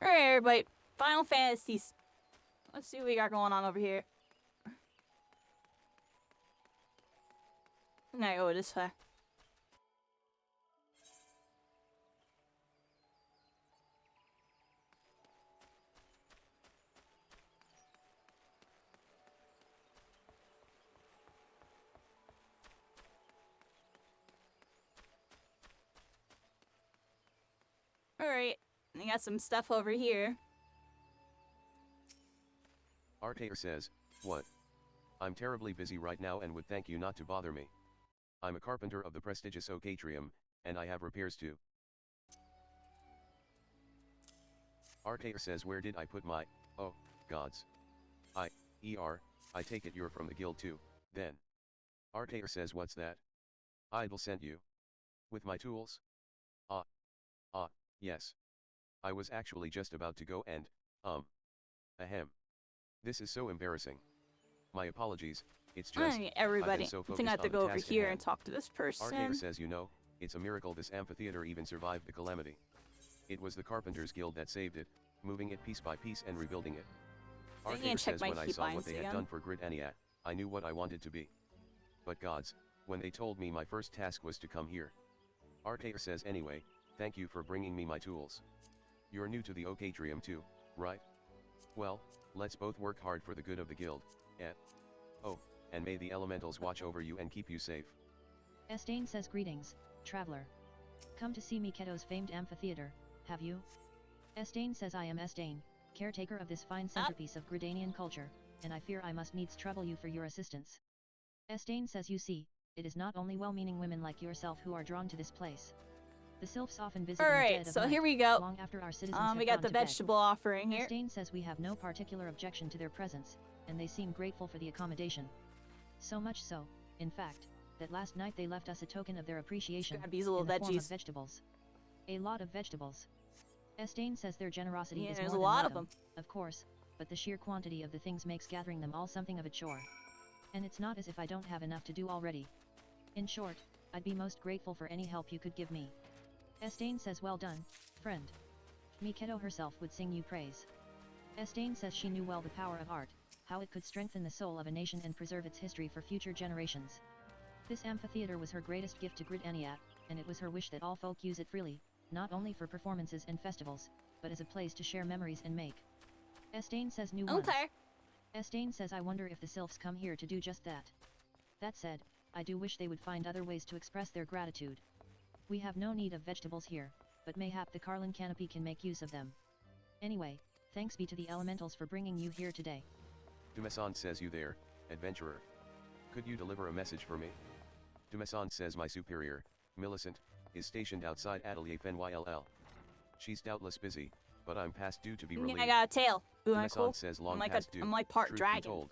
Alright, everybody. Final Fantasies. Let's see what we got going on over here. I'm gonna go this way. Alright, we got some stuff over here. Artair says, what? I'm terribly busy right now and would thank you not to bother me. I'm a carpenter of the prestigious Oak Atrium, and I have repairs too. Artair says, where did I put my, oh, gods. I take it you're from the guild too, then. Artair says, what's that? Idle sent you. With my tools? Yes. I was actually just about to go and, ahem. This is so embarrassing. My apologies, it's just, Alright, everybody. so I think I have to go over here and talk to this person. Artair says, you know, it's a miracle this amphitheater even survived the calamity. It was the Carpenters Guild that saved it, moving it piece by piece and rebuilding it. Artair says, when I saw what they had done for Grid Aniat, I knew what I wanted to be. But gods, when they told me my first task was to come here. Artair says, anyway, thank you for bringing me my tools. You're new to the Oak Atrium too, right? Well, let's both work hard for the good of the guild, oh, and may the elementals watch over you and keep you safe. Estain says, greetings, traveler. Come to see Miketo's famed amphitheater, have you? Estain says, I am Estain, caretaker of this fine centerpiece of Gridanian culture, and I fear I must needs trouble you for your assistance. Estain says, you see, it is not only well-meaning women like yourself who are drawn to this place. The sylphs often visit in the dead of so night, here we go. long after our citizens have we got gone the to bed. vegetable offering here. Estain says we have no particular objection to their presence, and they seem grateful for the accommodation. So much so, in fact, that last night they left us a token of their appreciation Grab these little in the form of veggies. vegetables. A lot of vegetables. Estain says their generosity is there's more a than lot of welcome, them. of course, but the sheer quantity of the things makes gathering them all something of a chore. And it's not as if I don't have enough to do already. In short, I'd be most grateful for any help you could give me. Estain says, well done, friend. Miketo herself would sing you praise. Estain says she knew well the power of art, how it could strengthen the soul of a nation and preserve its history for future generations. This amphitheater was her greatest gift to Grid Aniat, and it was her wish that all folk use it freely, not only for performances and festivals, but as a place to share memories and make. Estain says, new ones. Okay. Estain says, I wonder if the sylphs come here to do just that. That said, I do wish they would find other ways to express their gratitude. We have no need of vegetables here, but mayhap the Carlin Canopy can make use of them. Anyway, thanks be to the elementals for bringing you here today. Dumesan says, you there, adventurer. Could you deliver a message for me? Dumesan says, my superior, Millicent, is stationed outside Atelier FenYLL. She's doubtless busy, but I'm past due to be relieved. I got a tail. Ooh, I'm Dumesan cool. says, long I'm past due, like part truth be dragon. told.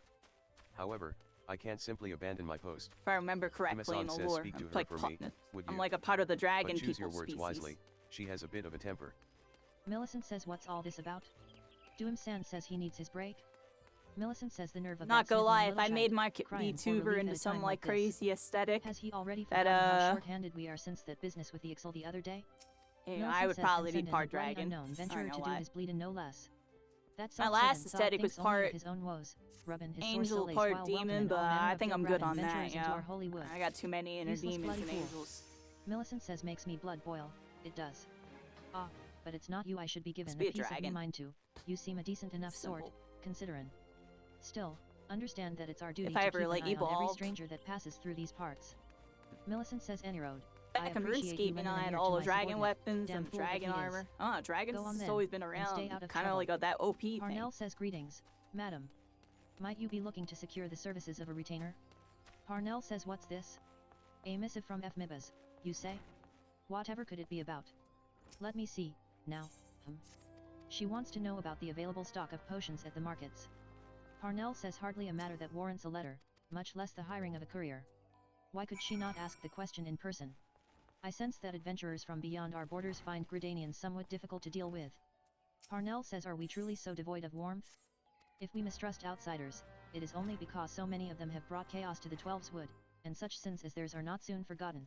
However, I can't simply abandon my post. If I remember correctly in Dumesan the says, lore. speak to I'm her like, for me, would you? I'm like a part of the dragon But choose people your words species. wisely, she has a bit of a temper. Millicent says, what's all this about? Duimsan says he needs his break. Millicent says the nerve of Not that gonna lie, sniveling if I made my crying for VTuber relief into at a some time like this. crazy aesthetic, Has he already that, forgotten how short-handed we are since that business with the Ixal the other day? yeah, I would says probably be Vincent part and the bloody dragon. unknown I venturer don't to know do why. his bleeding no less. That My self-servant last thought aesthetic was thinks only of part his own woes, rubbing his Angel, sore part while welcoming demon, but all manner I of think I'm purebred good on that, adventurers into yeah. our holy wood. I got too many inner Useless demons bloody and fool. angels. Millicent says makes me blood boil, it does. Ah, but it's not you I should be given Let's be a a piece of dragon. your mind to. You seem a decent enough sort, Simple. considerin'. Still, understand that it's our duty If I to ever, keep like, an eye on every evolved. stranger that passes through these parts. Millicent says, Anyroad, I Back in appreciate you RuneScape, lending I an had ear all to the my dragon subordinate. weapons Damn and fool that dragon he is. armor. Oh, dragons Go on has then, always been and around. stay out of Kind of trouble. like got that OP thing. Parnell says greetings, madam. Might you be looking to secure the services of a retainer? Parnell says what's this? A missive from Fmibas, you say? Whatever could it be about? Let me see, now, She wants to know about the available stock of potions at the markets. Parnell says hardly a matter that warrants a letter, much less the hiring of a courier. Why could she not ask the question in person? I sense that adventurers from beyond our borders find Gridanians somewhat difficult to deal with. Parnell says, are we truly so devoid of warmth? If we mistrust outsiders, it is only because so many of them have brought chaos to the Twelves Wood, and such sins as theirs are not soon forgotten.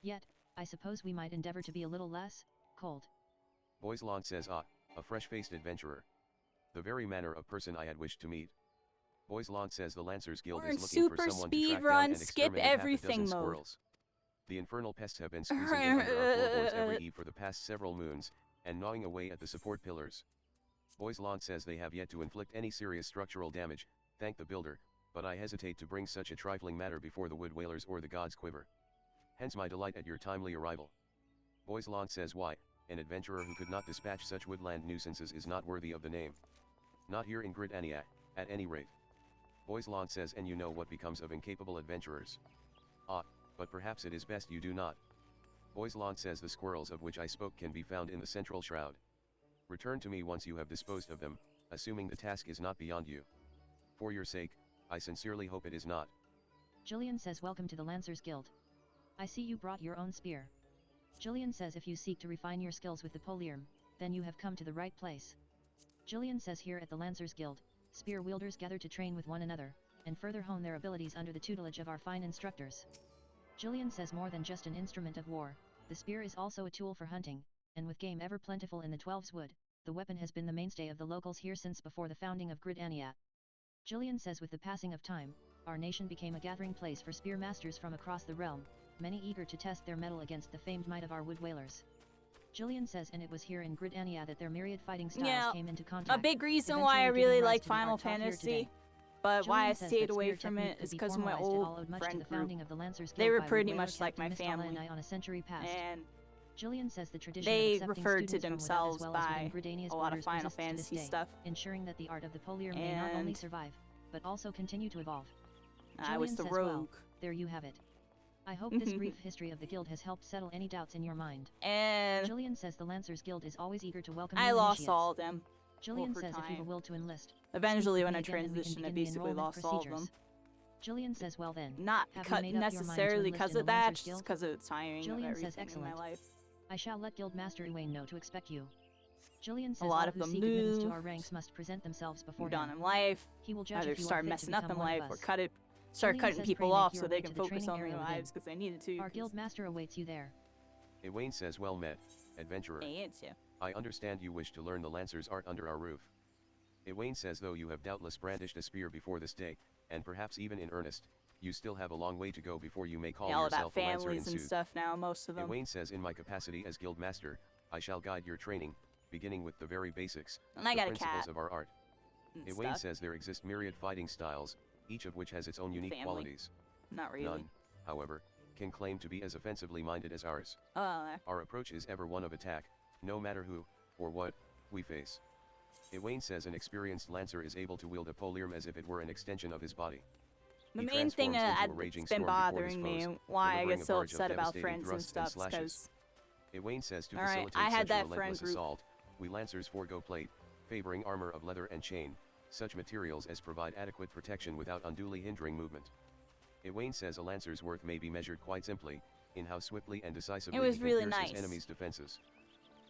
Yet, I suppose we might endeavor to be a little less cold. Boisland says, A fresh-faced adventurer. The very manner of person I had wished to meet. Boys Lawn says the Lancers Guild We're is in looking for super someone to speed track run, down and skip exterminate half a everything dozen mode. squirrels. The infernal pests have been squeezing in under our floorboards every eve for the past several moons, and gnawing away at the support pillars. Boys Lawn says they have yet to inflict any serious structural damage, thank the builder, but I hesitate to bring such a trifling matter before the wood whalers or the gods quiver. Hence my delight at your timely arrival. Boys Lawn says why, an adventurer who could not dispatch such woodland nuisances is not worthy of the name. Not here in Grid Aniak, at any rate. Boys Lawn says and you know what becomes of incapable adventurers. Ah, but perhaps it is best you do not. Boys Lawn says the squirrels of which I spoke can be found in the central shroud. Return to me once you have disposed of them, assuming the task is not beyond you. For your sake, I sincerely hope it is not. Jillian says welcome to the Lancers Guild. I see you brought your own spear. Jillian says if you seek to refine your skills with the polearm, then you have come to the right place. Jillian says here at the Lancers Guild, spear wielders gather to train with one another, and further hone their abilities under the tutelage of our fine instructors. Jillian says more than just an instrument of war, the spear is also a tool for hunting, and with game ever plentiful in the Twelves Wood, the weapon has been the mainstay of the locals here since before the founding of Grid Aniak. Jillian says with the passing of time, our nation became a gathering place for spear masters from across the realm, many eager to test their mettle against the famed might of our wood whalers. Jillian says and it was here in Grid Aniak that their myriad fighting styles came into contact. A big reason why I eventually really giving rise like to the Final art taught here Fantasy, today. but why I Jillian says stayed that away spear from technique it could is be because of my formalized. It all old owed much to friend the group. founding of the Lancers They Guild were by pretty wood much whaler like my Captain Mistala and family. I on a century past. And Jillian says the tradition they of accepting referred to students from without as themselves well as within by Gridania's a lot of borders Final persists to this Fantasy day, stuff. ensuring that the art of the polearm may not only And survive, but also continue to evolve. I was Jillian the says, well, rogue. there you have it. I hope this brief history of the guild has helped settle any doubts in your mind. And Jillian says the Lancers Guild is always eager to welcome I new lost initiates. all of them. Jillian over says if you've a time. will to enlist, Eventually, speak when I with me again and we can transitioned, I begin the basically enrollment lost all of them. procedures. Jillian says well then, Not have you made up your mind to necessarily enlist because in the of that, Lancers just Guild? because of the tiring of Jillian everything says in my excellent. life. I shall let Guildmaster Uwain know to expect you. Jillian says A lot all of who them seek admittance to move. our ranks must present themselves before Moved on him. in life, He will judge either if you start are fit to messing up become in one of life or us. start Jillian cutting says people pray make off your so they way can to the focus training on their area lives within. because they needed to. Our 'cause Guildmaster awaits you there. Ewain says well met, adventurer. they ain't you. I understand you wish to learn the Lancer's art under our roof. Ewain says though you have doubtless brandished a spear before this day, and perhaps even in earnest, you still have a long way to go before you may call Yeah, all about yourself a Lancer in families and sooth. stuff now, most of them. Ewain says in my capacity as Guildmaster, I shall guide your training, beginning with the very basics, And I the got a principles cat of our art. and Ewain stuff. says there exist myriad fighting styles, each of which has its own unique Family. qualities. Not really. None, however, can claim to be as offensively minded as ours. Oh, Our approach is ever one of attack, no matter who, or what, we face. Ewain says an experienced lancer is able to wield a polearm as if it were an extension of his body. the He main thing transforms into a that's raging been storm before his bothering me, foes, why I delivering get a so barrage of upset about devastating friends and thrusts stuff, slashes. because Ewain says to Alright, facilitate I had such a that friend relentless group. assault, we lancers forego plate, favoring armor of leather and chain, such materials as provide adequate protection without unduly hindering movement. Ewain says a lancer's worth may be measured quite simply, in how swiftly and decisively was he can really pierce nice. his enemy's defenses.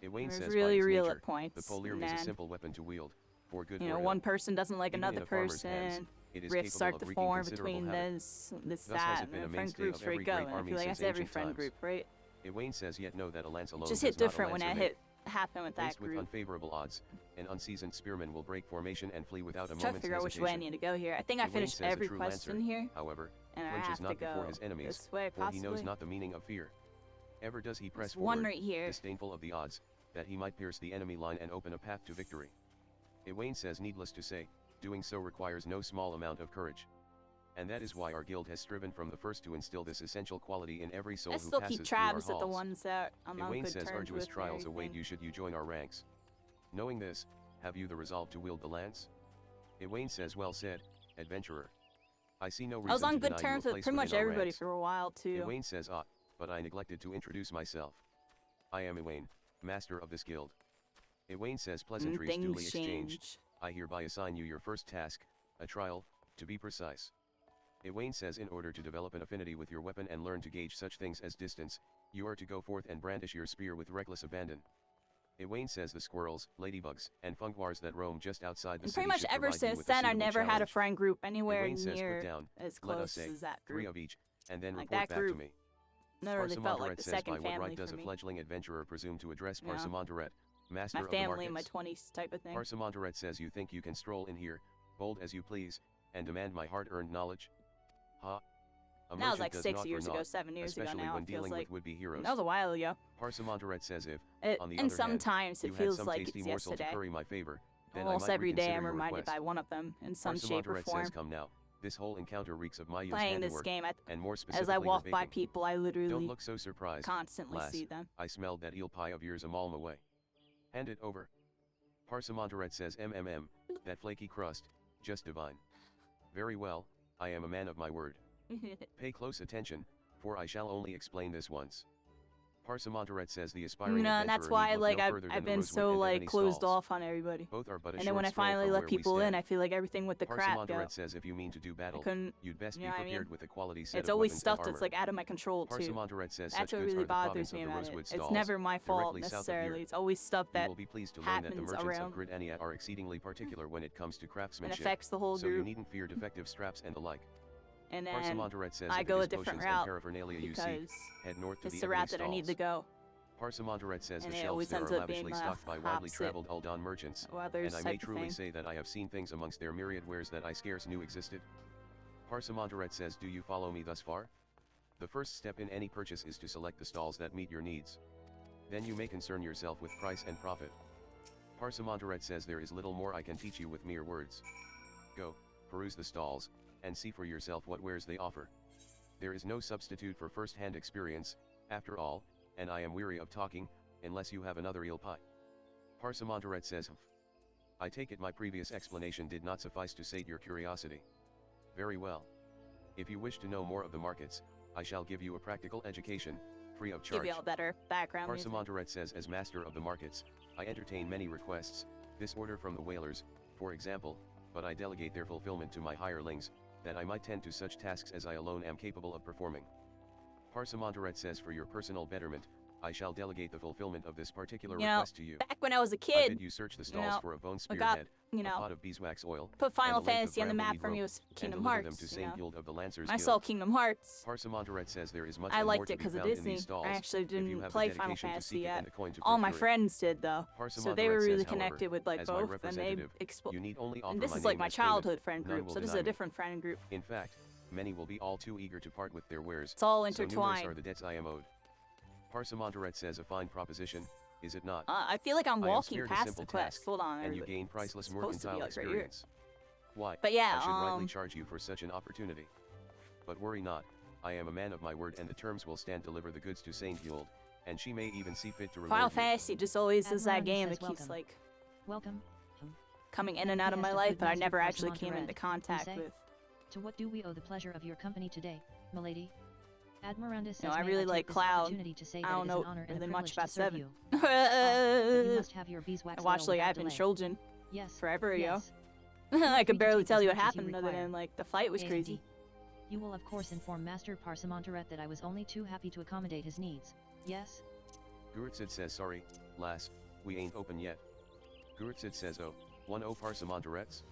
it Ewain was says really by its real nature, at points. the polearm and is a then, simple weapon to wield, for good you or know, ill. one person doesn't like Even another in a farmer's hands, person. it is Rifts capable start of to wreaking form considerable between havoc. this, Thus has that, it been and a friend mainstay groups of where every you go. great And I army feel like since that's every ancient friend times. group, right? Ewain says yet know that a lance alone Just does hit not a different when I lancer hit happen with that Faced with group. unfavorable odds, an unseasoned spearman will break formation and flee without a Trying to moment's figure out which way I hesitation. need to go here. I think I Ewain finished says a every true quest lancer, in here, however, and I flinches have to not before go his enemies, this way, for he possibly. knows not the meaning of fear. Ever does he press There's one forward, right here. disdainful of the odds, that he might pierce the enemy line and open a path to victory. Ewain says needless to say, doing so requires no small amount of courage. And that is why our guild has striven from the first to instill this essential quality in every soul I who still passes keep through our Travis at the halls. ones that I'm on Ewain good says terms arduous with and trials await everything. you should you join our ranks. Knowing this, have you the resolve to wield the lance? Ewain says well said, adventurer. I see no reason I was on to good deny you a terms with place pretty much within our everybody ranks. for a while too. Ewain says but I neglected to introduce myself. I am Ewain, master of this guild. Ewain says pleasantries Things duly exchanged. change. I hereby assign you your first task, a trial, to be precise. Ewain says in order to develop an affinity with your weapon and learn to gauge such things as distance, you are to go forth and brandish your spear with reckless abandon. Ewain says the squirrels, ladybugs, and funguars that roam just outside the And city pretty much should ever provide you since with a then, I suitable never had a challenge. friend group anywhere Ewain says near put down, as let us close say, as that 3 group. of each, and then Like report that back group. to me. Never really felt like Parsamonderet the says by second what family right does for a me. fledgling adventurer presume to address Yeah. Parsamonderet, Master my of the family in my markets. 20s type of thing. Parsamanteret says you think you can stroll in here, bold as you please, and demand my hard-earned knowledge? Ha! A That was merchant like does 6 not years for ago, naught, 7 years ago especially now. when It feels dealing like with would-be heroes. that was a while ago. Parsamanteret says if, on the And other hand, sometimes you it had feels some like tasty it's morsel to yesterday. curry my favor, then I Almost might every day reconsider I'm your reminded request. by one of them in some shape or Parsamanteret form. says come now, this whole encounter reeks of Maya's Playing this handiwork, game, and more as specifically I her walk by baking. people, I Don't literally look so surprised, constantly lass. see them. I smelled that eel pie of yours a malm away. Hand it over. Parsamanteret says that flaky crust, just divine. Very well, I am a man of my word. Pay close attention, for I shall only explain this once. Parsamanteret says the aspiring And adventurer that's need why, look like, no I've, further than I've the been rosewood so, and like, ebony closed stalls. off on everybody. Both are but a And then short when I stroll finally from let where we people in, stand. I feel like everything with the crap go. Parsamanteret says if you mean to do I battle, couldn't, you'd best you be know what I prepared mean? with a quality set It's of always weapons stuff and that's, armor. like, out of my control, too. Parsamanteret says That's such what goods really are the province bothers of me the about rosewood it. stalls, It's never my fault, directly south of here. necessarily. It's always stuff You that will be pleased to learn that the happens merchants around of Gridania are exceedingly particular when it comes to and craftsmanship, affects the whole so you group. needn't fear defective straps and the like. And then Parsamanteret says I if go it a is different potions and route paraphernalia you seek, because head north to it's the the ebony route that I need to stalls. go. Parsamanteret says And the it shelves always there ends are up being lavishly the stocked by widely opposite traveled Uldan merchants, of others and I may type of truly thing. say that I have seen things amongst their myriad wares that I scarce knew existed. Parsamanteret says do you follow me thus far? The first step in any purchase is to select the stalls that meet your needs. Then you may concern yourself with price and profit. Parsamanteret says there is little more I can teach you with mere words. Go, peruse the stalls, and see for yourself what wares they offer. There is no substitute for first-hand experience, after all, and I am weary of talking, unless you have another eel pie. Parsamanteret says I take it my previous explanation did not suffice to sate your curiosity. Very well. If you wish to know more of the markets, I shall give you a practical education, free of charge. Give you all better background music. Parsamanteret says as master of the markets, I entertain many requests, this order from the whalers, for example, but I delegate their fulfillment to my hirelings, that I might tend to such tasks as I alone am capable of performing. Parsamanteret says for your personal betterment, I shall delegate the fulfillment of this particular You know, request to you. Back when I was a I kid, bid you search the stalls know, for a bone I got, spearhead, you a know, pot of beeswax oil, put Final and a length of Fantasy on the map brambleweed for me rope, was and Kingdom deliver them Hearts. to You St. know, Guild of the Lancers I Guild. saw Kingdom Hearts. Parsamanteret says there is much I and more liked to it be because of found in Disney. these stalls, I actually if you didn't have the play Final dedication to Fantasy seek it yet. and the coin to All my procure it. friends did though, so they Parsamanteret were says, really however, connected with like as my both, and they representative, exploded. you need only offer And this my is like name my as payment, childhood friend none group, will so this is deny a me. different friend group. In fact, many will be all too eager to part with their wares, It's all so numerous intertwined. are the debts I am owed. Parsamanteret says a fine proposition, is it not? I feel like I'm I am walking spared a past simple the quest. task, Hold on, and you everybody. gain priceless It's supposed to be, mercantile like, right here. experience. Why, But yeah, I should rightly charge you for such an opportunity. But worry not, I am a man of my word and the terms will stand. Deliver the goods to St. Guild, and she may even see fit to reward Final you. Fantasy just always is that Admiral game says that keeps welcome. like Welcome. coming in and out of Yes, my the life, good but I master never actually came Parsamanteret, into you contact say? with. To what do we owe the pleasure of your company today, milady? Admiranda says No, I may really take like this Cloud. opportunity to say I that don't it is know an honor and a really much privilege about to serve 7. you. But you must have your I beeswax watched oil like without I've been delay. Children Yes. forever ago. Yes. I free could to barely take tell as you what much as you happened other require. than like the fight was A&D. crazy. You will of course inform Master Parsamanteret that I was only too happy to accommodate his needs. Yes? Gurtsid says sorry, lass, we ain't open yet. Gurtsid says oh, 1-0 Parsamanterets?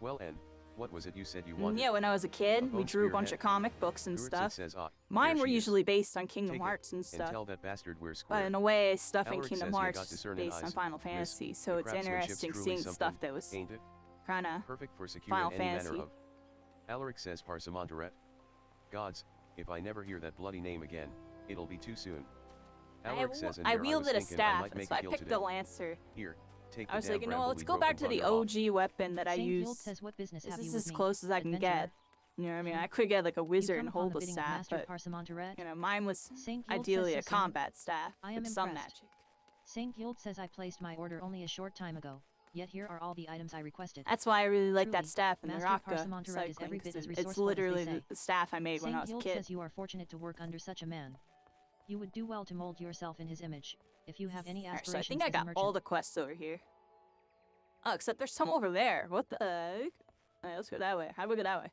Well and, what was it you said you wanted? Yeah, when I was a kid, we bone drew a bunch spearhead. of comic books and Gurtsid stuff. says ah, Mine there were she is. usually based on Kingdom Take it, Hearts and and stuff. tell that bastard we're But square. in a way, stuff in Alaric Kingdom says you got Hearts discerning based on eyes, Final Riz. Fantasy, so The it's craftsmanship's interesting truly seeing something, stuff that was ain't it? kinda Perfect for securing Final any Fantasy. manner of. Alaric says Parsamanteret. Gods, if I never hear that bloody name again, it'll be too soon. Alaric says and I there wielded was a thinking I staff, might make so a I kill picked today. the Lancer. Here, take I the was damn like, you know what, let's brambleweed go rope back and to the bugger off. OG weapon that I St. Guild used. says what business This have you is with as me, close as I can adventurer? get. You know what I mean? I could get like a You wizard come and upon hold the a bidding of staff, Master but Parsamanteret? you know, mine was St. Guild ideally a says the same. combat staff I am with some impressed. magic. St. Guild says I placed my order only a short time ago, yet here are all the items I requested. That's why I really like that Truly, staff in the Master Rocka Parsamanteret is every cycling, bit 'cause as it's resourceful as literally they say. the staff I made when I St. was a Guild kid. says you are fortunate to work under such a man. You would do well to mold yourself in his image, if you have any Alright, aspirations so I think I as a got all merchant. the quests over here. Oh, except there's some over there. What the heck? Alright, let's go that way. How do we go that way?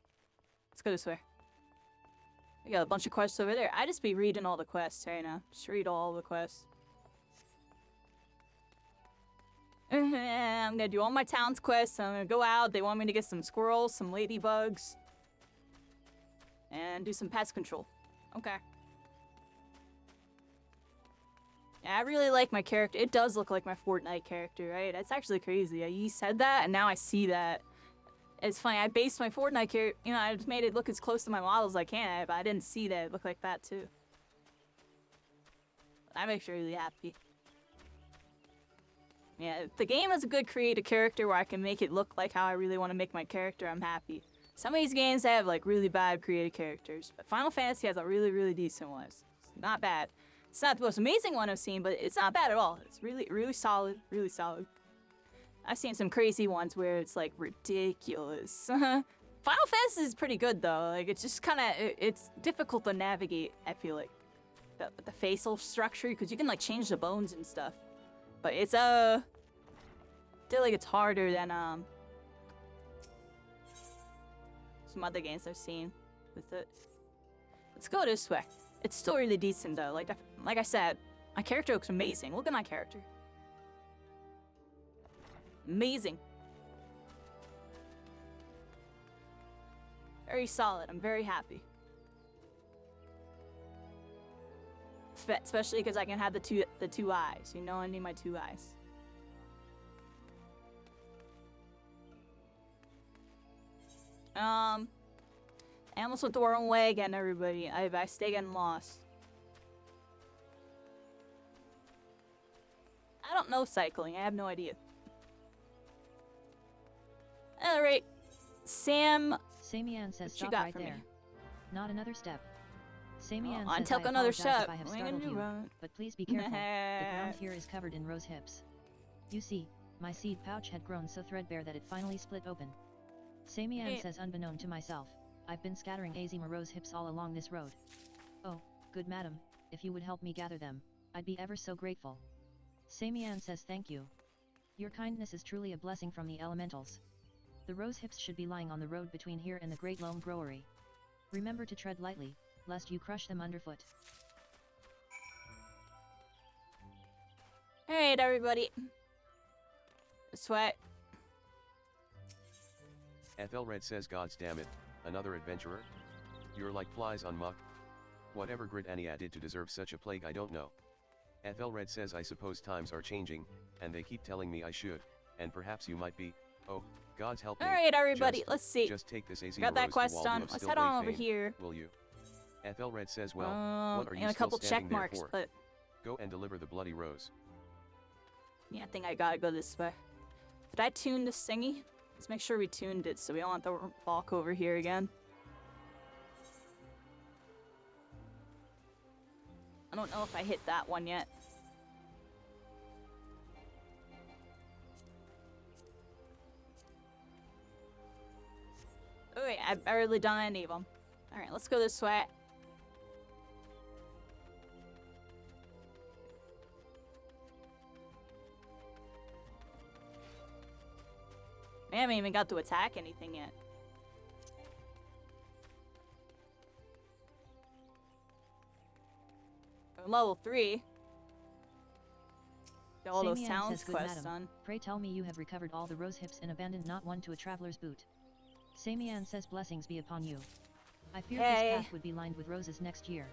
Let's go this way. We got a bunch of quests over there. I just be reading all the quests right now. Just read all the quests. I'm gonna do all my town's quests. I'm gonna go out. They want me to get some squirrels, some ladybugs, and do some pest control. Okay. I really like my character. It does look like my Fortnite character, right? That's actually crazy. You said that, and now I see that. It's funny, I based my Fortnite character, you know, I just made it look as close to my model as I can, but I didn't see that it looked like that, too. That makes me really happy. Yeah, if the game has a good creative character where I can make it look like how I really want to make my character, I'm happy. Some of these games have, like, really bad creative characters, but Final Fantasy has a really, really decent one. It's not bad. It's not the most amazing one I've seen, but it's not bad at all. It's really, really solid, really solid. I've seen some crazy ones where it's, like, ridiculous. Final Fantasy is pretty good, though. Like, it's just kind of, it's difficult to navigate, I feel like. The facial structure, because you can, like, change the bones and stuff. But it's, I feel like it's harder than, some other games I've seen with it. Let's go this way. It's still really decent though. Like I said, my character looks amazing. Look at my character. Amazing. Very solid. I'm very happy. Especially because I can have the two eyes. You know, I need my 2 eyes. I almost went the wrong way again, everybody. I stay getting lost. I don't know cycling. I have no idea. Alright. Sam, Samian says what you stop got right for there. me? Not another step. Samian I says took I another apologize step. if I have We're startled gonna you, run. but please be careful. The ground here is covered in rose hips. You see, my seed pouch had grown so threadbare that it finally split open. Samian says unbeknown to myself, I've been scattering Azima rose hips all along this road. Oh, good madam, if you would help me gather them, I'd be ever so grateful. Samian says thank you. Your kindness is truly a blessing from the elementals. The rose hips should be lying on the road between here and the Great Loam Growery. Remember to tread lightly, lest you crush them underfoot. Alright, everybody. This way. Ethelred says gods damn it, another adventurer? You're like flies on muck. Whatever Grid Ania did to deserve such a plague I don't know. Ethelred says I suppose times are changing, and they keep telling me I should, and perhaps you might be, oh, gods help me. Alright, everybody, let's see. Just take this Azima Got that rose to quest Waldo done. of Let's still head on great over fame, here. Will you? Ethelred says well, what are you and a still couple check standing there marks, for? but Go and deliver the bloody rose. yeah, I think I gotta go this way. Did I tune this thingy? Let's make sure we tuned it so we don't have to walk over here again. I don't know if I hit that one yet. Oh wait, I've barely done any of them. Alright, let's go this way. I haven't even got to attack anything yet. We're level 3. Got all those Samian towns says, good quests madam, done. pray tell me you have recovered all the rose hips and abandoned not one to a traveler's boot. Samian says blessings be upon you. I feared Yay. this path would be lined with roses next year.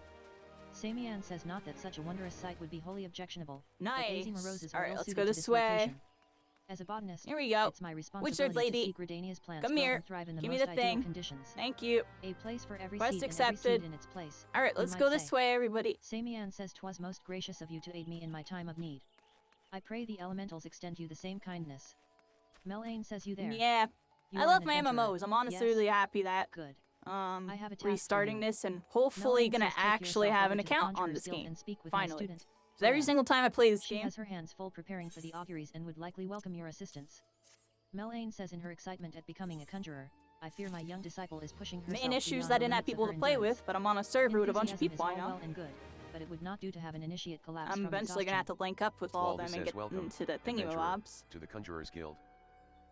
Samian says not that such a wondrous sight would be wholly objectionable. Nice. But Azima roses are Alright, well let's suited go to this this way. location. As a botanist, Here we go. it's my responsibility lady. to see Gridania's plants Come grow here. and thrive in the Give me most the ideal thing. conditions. Thank you. A place for every Quest seed and every accepted. seed in its place. Alright, you let's might go this say. way, everybody. Samian says 'twas most gracious of you to aid me in my time of need. I pray the elementals extend you the same kindness. Melaine says you there. Yeah. You I are love an my adventurer. MMOs. I'm honestly Yes? really happy that Good. I have a task for restarting you. this and hopefully Melaine gonna says take actually yourself have over an to the account on Conjurer's this Guild game. and speak with my Finally. student. So every Freya. single time I play this She game, has her hands full preparing for the auguries and would likely welcome your assistance. Melaine says in her excitement at becoming a conjurer, I fear my young disciple is pushing herself main issues beyond I the didn't have limits of people her to play endurance. with, but I'm on a server with a bunch of Enthusiasm people is I all know. well and good, but it would not do to have an initiate collapse I'm from eventually gonna have to link up with all of Waldo them and says get welcome, into the adventurer, thingamabobs. to the Conjurer's Guild.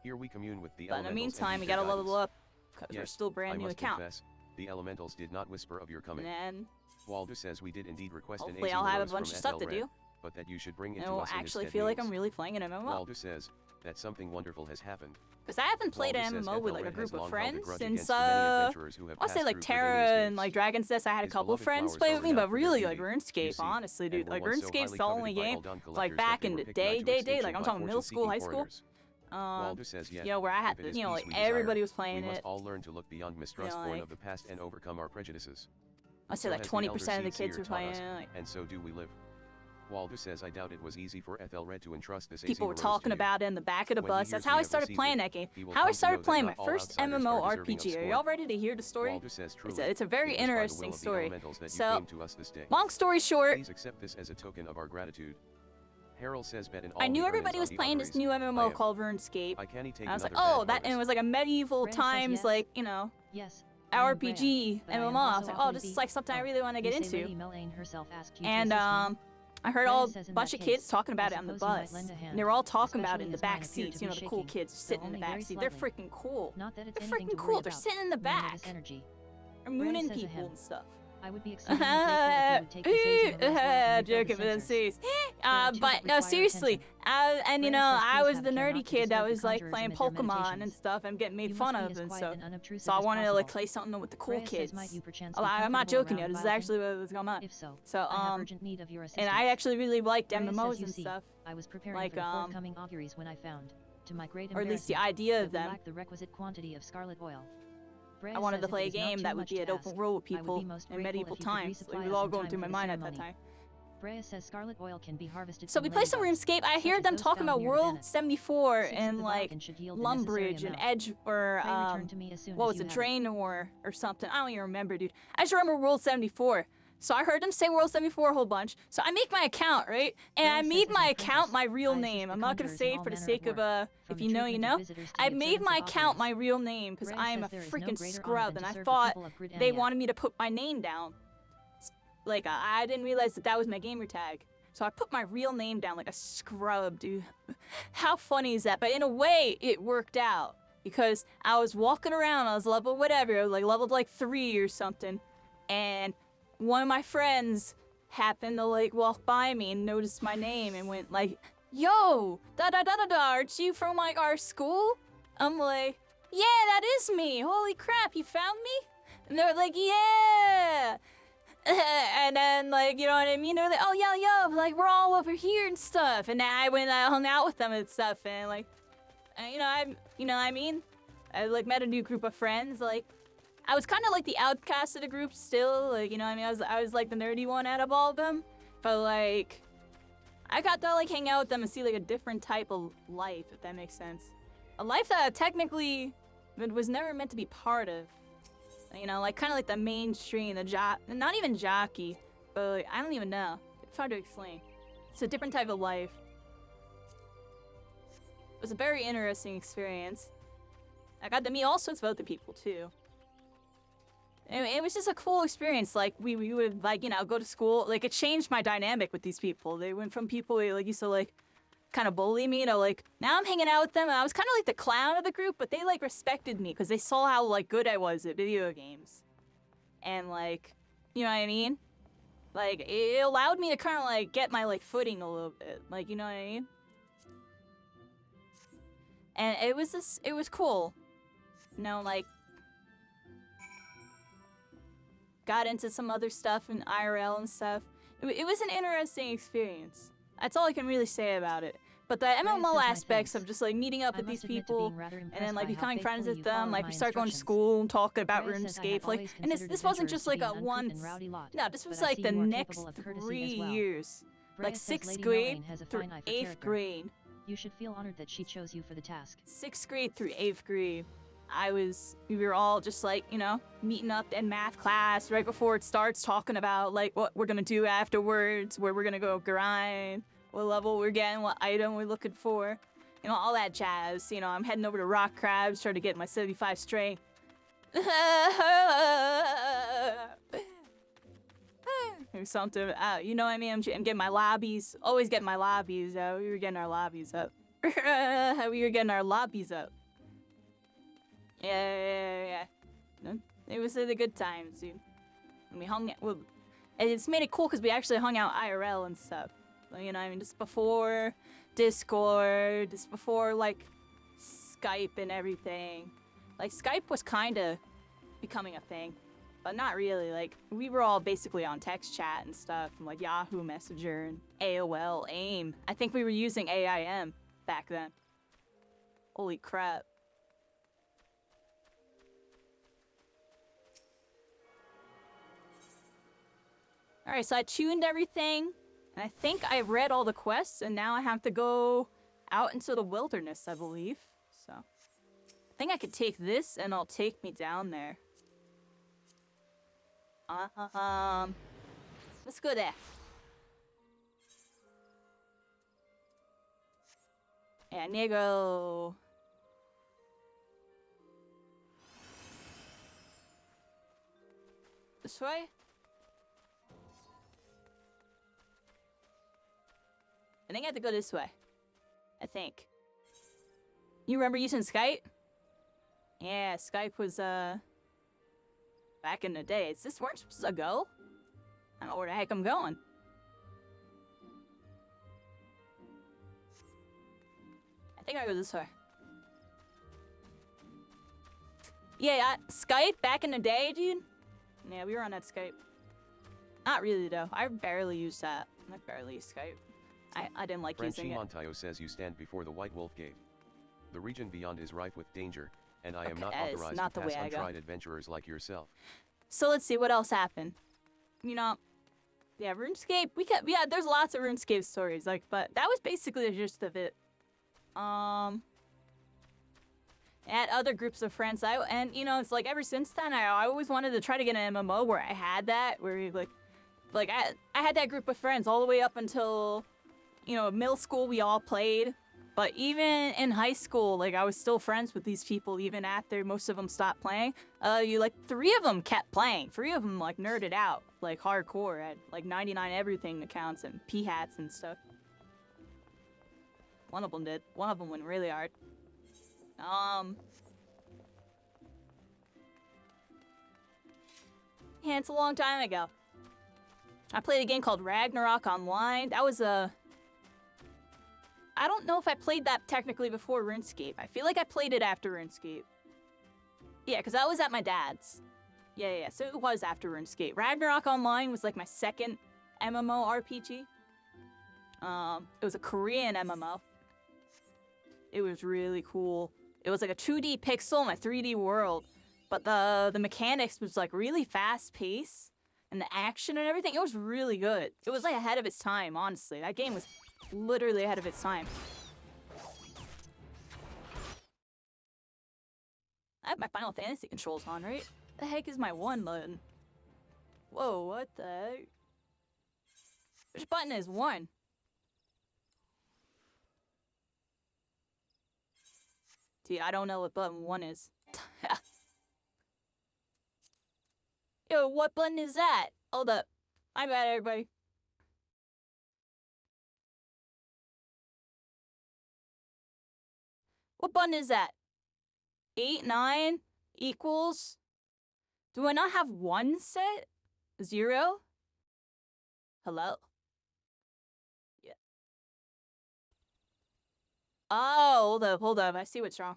Here we commune with the But in the elementals and meantime, we use their gotta level guidance. up because we're Yes, still brand I new must account. confess, the elementals did not whisper of your coming. And then Waldo says we did indeed request hopefully an I'll Azima have a rose bunch of from stuff to Ethelred, do. but that you should bring it And to it'll us in actually its feel like stead I'm means. really playing an MMO. Waldo says, that something wonderful has happened. Because I haven't played Waldo an says MMO with like a Ethelred has group of long held a friends grudge since against the many adventurers who have I'll say passed like through Terra Gridania's and like gates. Dragon's Nest. I had a His couple beloved friends flowers play are with me, renowned but for their really like beauty, you RuneScape, see, honestly, and dude. were Like once so RuneScape's highly the coveted only by game all done like collectors back that in they the were kicked out to day, extinction like I'm by talking middle school, high fortune-seeking school. foreigners. Waldo says yet, You know, where I had, if it is you know, peace like we desire, everybody was playing we must it. all learn to look beyond mistrust born like- of the past and overcome our prejudices. I'd say So like has the 20% elder of the seed kids seer were taught playing us, it. Like, and so do we live. Waldo says I doubt it was easy for Ethelred to entrust this people were Aesir Rose talking to you. about it in the back of the When he bus. hears That's we how I have started received playing it, that game. he will How come I to started know that playing my not all first outsiders are MMO deserving of RPG. Are scorn. y'all ready to hear the story? Waldo says truly, It's a very it was by the interesting will of the story. elementals that you So, came to us this day. long story short, Please accept this as a token of our gratitude. Harold says bet in all I knew the everybody earnings was on playing the this new I MMO am. called RuneScape. I can't take I was like, another oh, bad that, and it harvest. was like a medieval Rhea says times, yes. like, you know, Yes. I am Brea, RPG but I am MMO. I was also like, a oh, Holy this is Bee. like something I Oh, really want to you get say into. Lady Melaine herself asked you to And assist me? I heard Rhea all says in bunch that of kids case, talking I about it on the suppose you might bus. lend a And hand, they were all talking about it especially in the as mine back appear to seats. be You know, the cool shaking, kids though sitting in the only back very seat. They're slightly. freaking cool. Not that it's They're anything freaking to cool. worry They're about. sitting in the None of back. this energy. They're mooning says a people him. and stuff. I would be exceedingly grateful if you would take this Aesir Rose well and refill Joking, the but sensors. serious. There are two But that no, require seriously. attention. And you Rhea know, says I please was have the a care nerdy not to kid that disturb the was like conjurers playing amid their Pokemon and meditations. stuff and getting made You fun must be of as and quiet stuff. and unobtrusive So I as wanted to like possible. play something with the cool Rhea says, kids. might you perchance Oh, be I'm not comfortable joking, around yo. This is Vilethorn? actually what was going on. If so, So I have urgent need of your assistance. and I actually really liked Rhea says, MMOs you and see, stuff, I was preparing like, for the forthcoming auguries when I found, to my great or at least the embarrassment, idea that of we them. lacked the requisite quantity of scarlet oil. Rhea I wanted says to if play it a is not game too that would much be to an open ask, world with I would be people most in grateful medieval if you could times. resupply It was us all in going time through for my the mind at that ceremony. time. Rhea says scarlet oil can be harvested So from we play some ladybugs, RuneScape. I such heard as them those talking found about near World Venice. 74 Seeds of and the like bargain should yield the necessary Lumbridge and amount. Edge or Pray return to me as soon what as was you it, have it. Draenor or something. I don't even remember, dude. I just remember World 74. So I heard them say World 74 a whole bunch. So I make my account, right? And Rhea I says made as my an account apprentice, my real I assist name. the I'm not gonna conjurers say in it all for the manner sake of of work, if from you the know, you treatment know. of visitors to I the made observance my of account my auguries. real name because Rhea I am says a there is no freaking greater honor scrub, than and to I serve the thought people of they Gridania. wanted me to put my name down. Like I didn't realize that was my gamer tag. So I put my real name down like a scrub, dude. How funny is that? But in a way, it worked out because I was walking around. I was level whatever, I was like leveled like 3 or something, and one of my friends happened to like walk by me and noticed my name and went like, "Yo, da da da da da, aren't you from like our school?" I'm like, "Yeah, that is me. Holy crap, you found me?" And they're like, "Yeah." And then, like, you know what I mean? They're like, "Oh, yeah, like, we're all over here and stuff." And I went, I hung out with them and stuff, and, like, you know what I mean? I, like, met a new group of friends, like, I was kind of, like, the outcast of the group still, like, you know what I mean? I was, like, the nerdy one out of all of them, but, like, I got to, like, hang out with them and see, like, a different type of life, if that makes sense. A life that technically was never meant to be part of. You know, like kind of like the mainstream, not even jockey, but like, I don't even know. It's hard to explain. It's a different type of life. It was a very interesting experience. I got to meet all sorts of other people too. It was just a cool experience. Like we would like, you know, go to school. Like it changed my dynamic with these people. They went from people who like used to like kind of bully me to like now I'm hanging out with them. And I was kind of like the clown of the group, but they like respected me because they saw how like good I was at video games, and like, you know what I mean? Like it allowed me to kind of like get my like footing a little bit, like, you know what I mean? And it was cool, you know, like got into some other stuff in IRL and stuff. It was an interesting experience. That's all I can really say about it. But the MMO aspects of just like meeting up with these people and then like becoming friends with them, like we start going to school and talking about RuneScape, like, and this wasn't just like a once. No, this was like the next 3 years, like 6th grade through 8th grade. You should feel honored that she chose you for the task. 6th grade through 8th grade. We were all just like, you know, meeting up in math class right before it starts, talking about like what we're gonna do afterwards, where we're gonna go grind, what level we're getting, what item we're looking for, you know, all that jazz. You know, I'm heading over to Rock Crabs, trying to get my 75 strength. Or something, you know what I mean? I'm getting my lobbies, always getting my lobbies up. We were getting our lobbies up. We were getting our lobbies up. Yeah. No, it was the good times, dude. And we hung out. Well, and it's made it cool because we actually hung out IRL and stuff. You know what I mean? Just before Discord, just before, like, Skype and everything. Like, Skype was kind of becoming a thing, but not really. Like, we were all basically on text chat and stuff, from, like, Yahoo Messenger and AOL, AIM. I think we were using AIM back then. Holy crap. Alright, so I tuned everything, and I think I read all the quests, and now I have to go out into the wilderness, I believe. So, I think I could take this, and it'll take me down there. Let's go there. Yeah, Negro. This way? I think I have to go this way. I think. You remember using Skype? Yeah, Skype was, back in the day. Is this where I'm supposed to go? I don't know where the heck I'm going. I think I go this way. Yeah, Skype back in the day, dude. Yeah, we were on that Skype. Not really, though. I barely used that. I barely used Skype. I didn't like using it. Montayo says you stand before the White Wolf Cave. The region beyond is rife with danger, and I am not authorized to pass untried adventurers like yourself. So let's see what else happened. You know, yeah, RuneScape. Yeah, there's lots of RuneScape stories, like, but that was basically the gist of it. I had other groups of friends. And you know, it's like ever since then, I always wanted to try to get an MMO where I had that, where you like I had that group of friends all the way up until, you know, middle school. We all played, but even in high school, like I was still friends with these people even after most of them stopped playing. Like 3 of them kept playing. 3 of them like nerded out, like hardcore, had like 99 everything accounts and P hats and stuff. One of them did. One of them went really hard. Yeah, it's a long time ago. I played a game called Ragnarok Online. That was I don't know if I played that technically before RuneScape. I feel like I played it after RuneScape. Yeah, because I was at my dad's. Yeah, so it was after RuneScape. Ragnarok Online was like my second MMORPG. It was a Korean MMO. It was really cool. It was like a 2D pixel in a 3D world, but the mechanics was like really fast paced, and the action and everything, it was really good. It was like ahead of its time, honestly. That game was literally ahead of its time. I have my Final Fantasy controls on, right? The heck is my 1 button? Whoa, what the heck? Which button is 1? Dude, I don't know what button 1 is. Yo, what button is that? Hold up. My bad, everybody. What button is that? 8, 9, equals? Do I not have 1 set? 0? Hello? Yeah. Oh, hold up. I see what's wrong.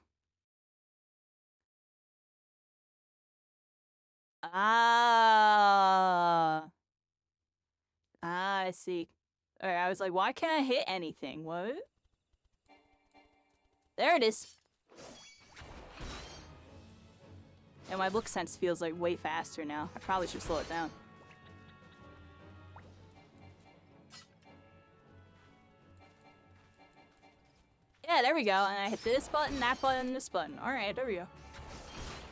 I see. Alright, I was like, why can't I hit anything? What? There it is. And my look sense feels like way faster now. I probably should slow it down. Yeah, there we go. And I hit this button, that button, this button. Alright, there we go.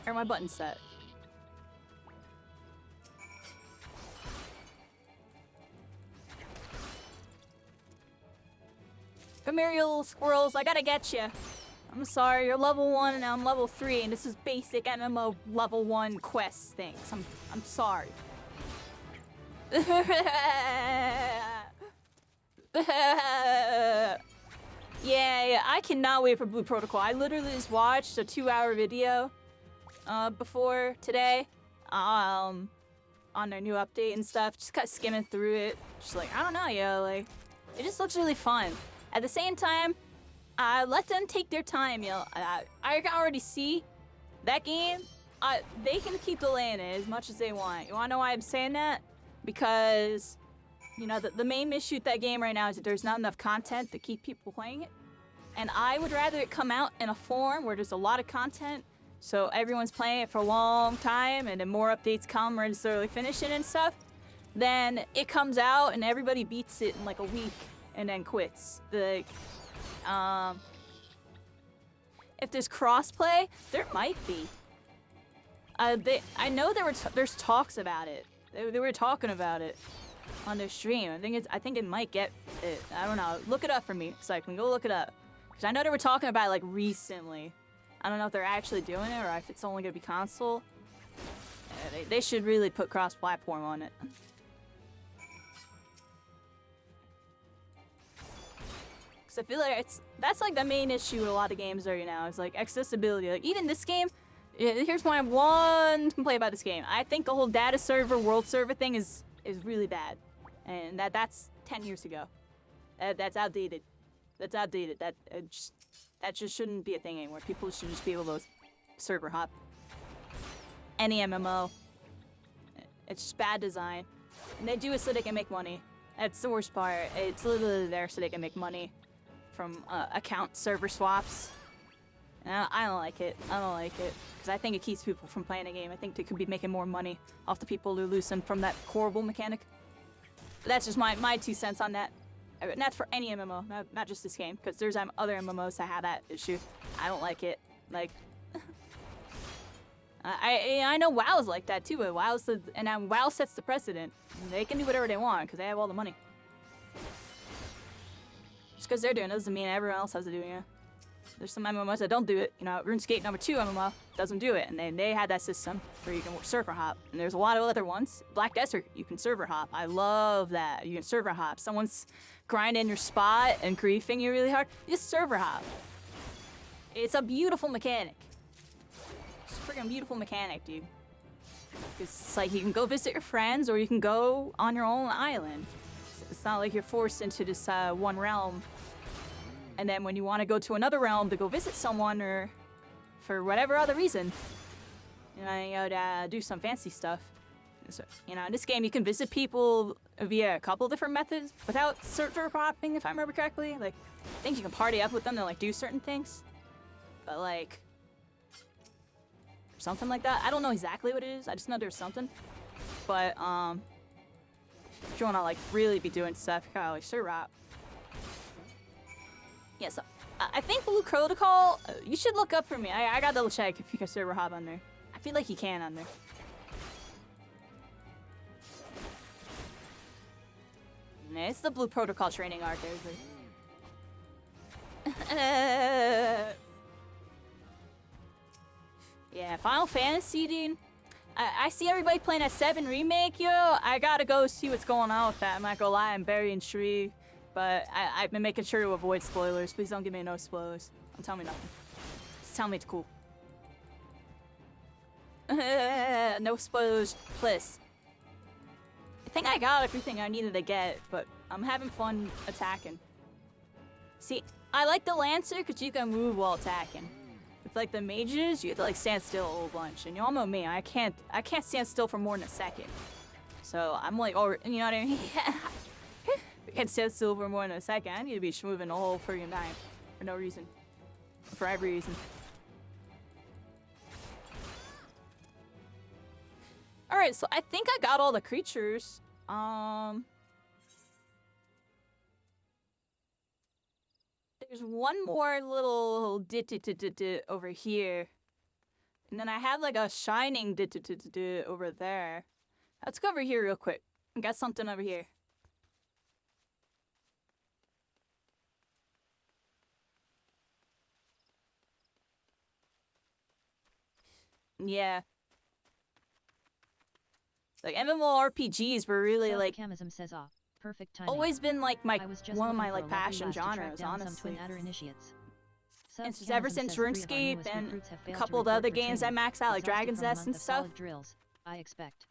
Where are my buttons set? Come here, you little squirrels. I gotta get you. I'm sorry, you're level 1 and I'm level 3, and this is basic MMO level 1 quest things. I'm sorry. Yeah, I cannot wait for Blue Protocol. I literally just watched a 2-hour video before today on their new update and stuff. Just kind of skimming through it. Just like, I don't know, yo, like, It just looks really fun. At the same time, let them take their time, you know. I can already see that game, they can keep delaying it as much as they want. You wanna know why I'm saying that? Because, you know, the main issue with that game right now is that there's not enough content to keep people playing it. And I would rather it come out in a form where there's a lot of content, so everyone's playing it for a long time, and then more updates come or necessarily finish it and stuff, then it comes out and everybody beats it in like a week and then quits. If there's crossplay, there might be. I know there's talks about it. They were talking about it on their stream. I think it might get it. I don't know. Look it up for me, Cycling. Go look it up. Because I know they were talking about it like recently. I don't know if they're actually doing it or if it's only gonna be console. They should really put cross-platform on it. Because I feel like that's like the main issue with a lot of games right now. Is like accessibility. Like even this game. Here's my one complaint about this game. I think the whole data server, world server thing is really bad, and that's 10 years ago. That's outdated. That's outdated. That just shouldn't be a thing anymore. People should just be able to server hop. Any MMO. It's just bad design. And they do it so they can make money. That's the worst part. It's literally there so they can make money from account server swaps. And I don't like it. I don't like it. Because I think it keeps people from playing the game. I think they could be making more money off the people who loosen from that horrible mechanic. But that's just my 2 cents on that. And that's for any MMO, not just this game. Because there's other MMOs that have that issue. I don't like it. Like, I know WoW's like that too, but WoW sets the precedent. They can do whatever they want because they have all the money. Just because they're doing it doesn't mean everyone else has to do it. Yeah. There's some MMOs that don't do it. You know, RuneScape number 2 MMO doesn't do it, and they had that system where you can server hop. And there's a lot of other ones. Black Desert, you can server hop. I love that. You can server hop. Someone's grinding your spot and griefing you really hard. You just server hop. It's a beautiful mechanic. It's a freaking beautiful mechanic, dude. It's like you can go visit your friends, or you can go on your own island. It's not like you're forced into this one realm. And then when you want to go to another realm to go visit someone, or for whatever other reason, you gotta do some fancy stuff. So, you know, in this game you can visit people via a couple different methods without server hopping, if I remember correctly. Like, I think you can party up with them to like do certain things, but like something like that. I don't know exactly what it is. I just know there's something. But if you wanna like really be doing stuff, you gotta like server hop. Yeah, so I think Blue Protocol, you should look up for me. I gotta double check if you can server hop on there. I feel like you can on there. Nah, it's the Blue Protocol training arc, yeah, Final Fantasy, dude. I see everybody playing that 7 remake, yo. I gotta go see what's going on with that. I'm not gonna lie, I'm very intrigued. But I've been making sure to avoid spoilers. Please don't give me no spoilers. Don't tell me nothing. Just tell me it's cool. No spoilers, please. I think I got everything I needed to get, but I'm having fun attacking. See, I like the Lancer because you can move while attacking. With like the mages, you have to like stand still a whole bunch. And you all know me, I can't stand still for more than a second. So I'm like, oh, you know what I mean? I can't stand still for more than a second. I need to be moving the whole friggin' time. For no reason. For every reason. Alright, so I think I got all the creatures. There's one more little dit over here. And then I have like a shining dit over there. Let's go over here real quick. I got something over here. Yeah. Like MMORPGs were really like says, perfect timing. always been like one of my like passion genres, honestly. And since ever since RuneScape and a couple of the other games I maxed out, like Dragon's Nest and stuff. I expect.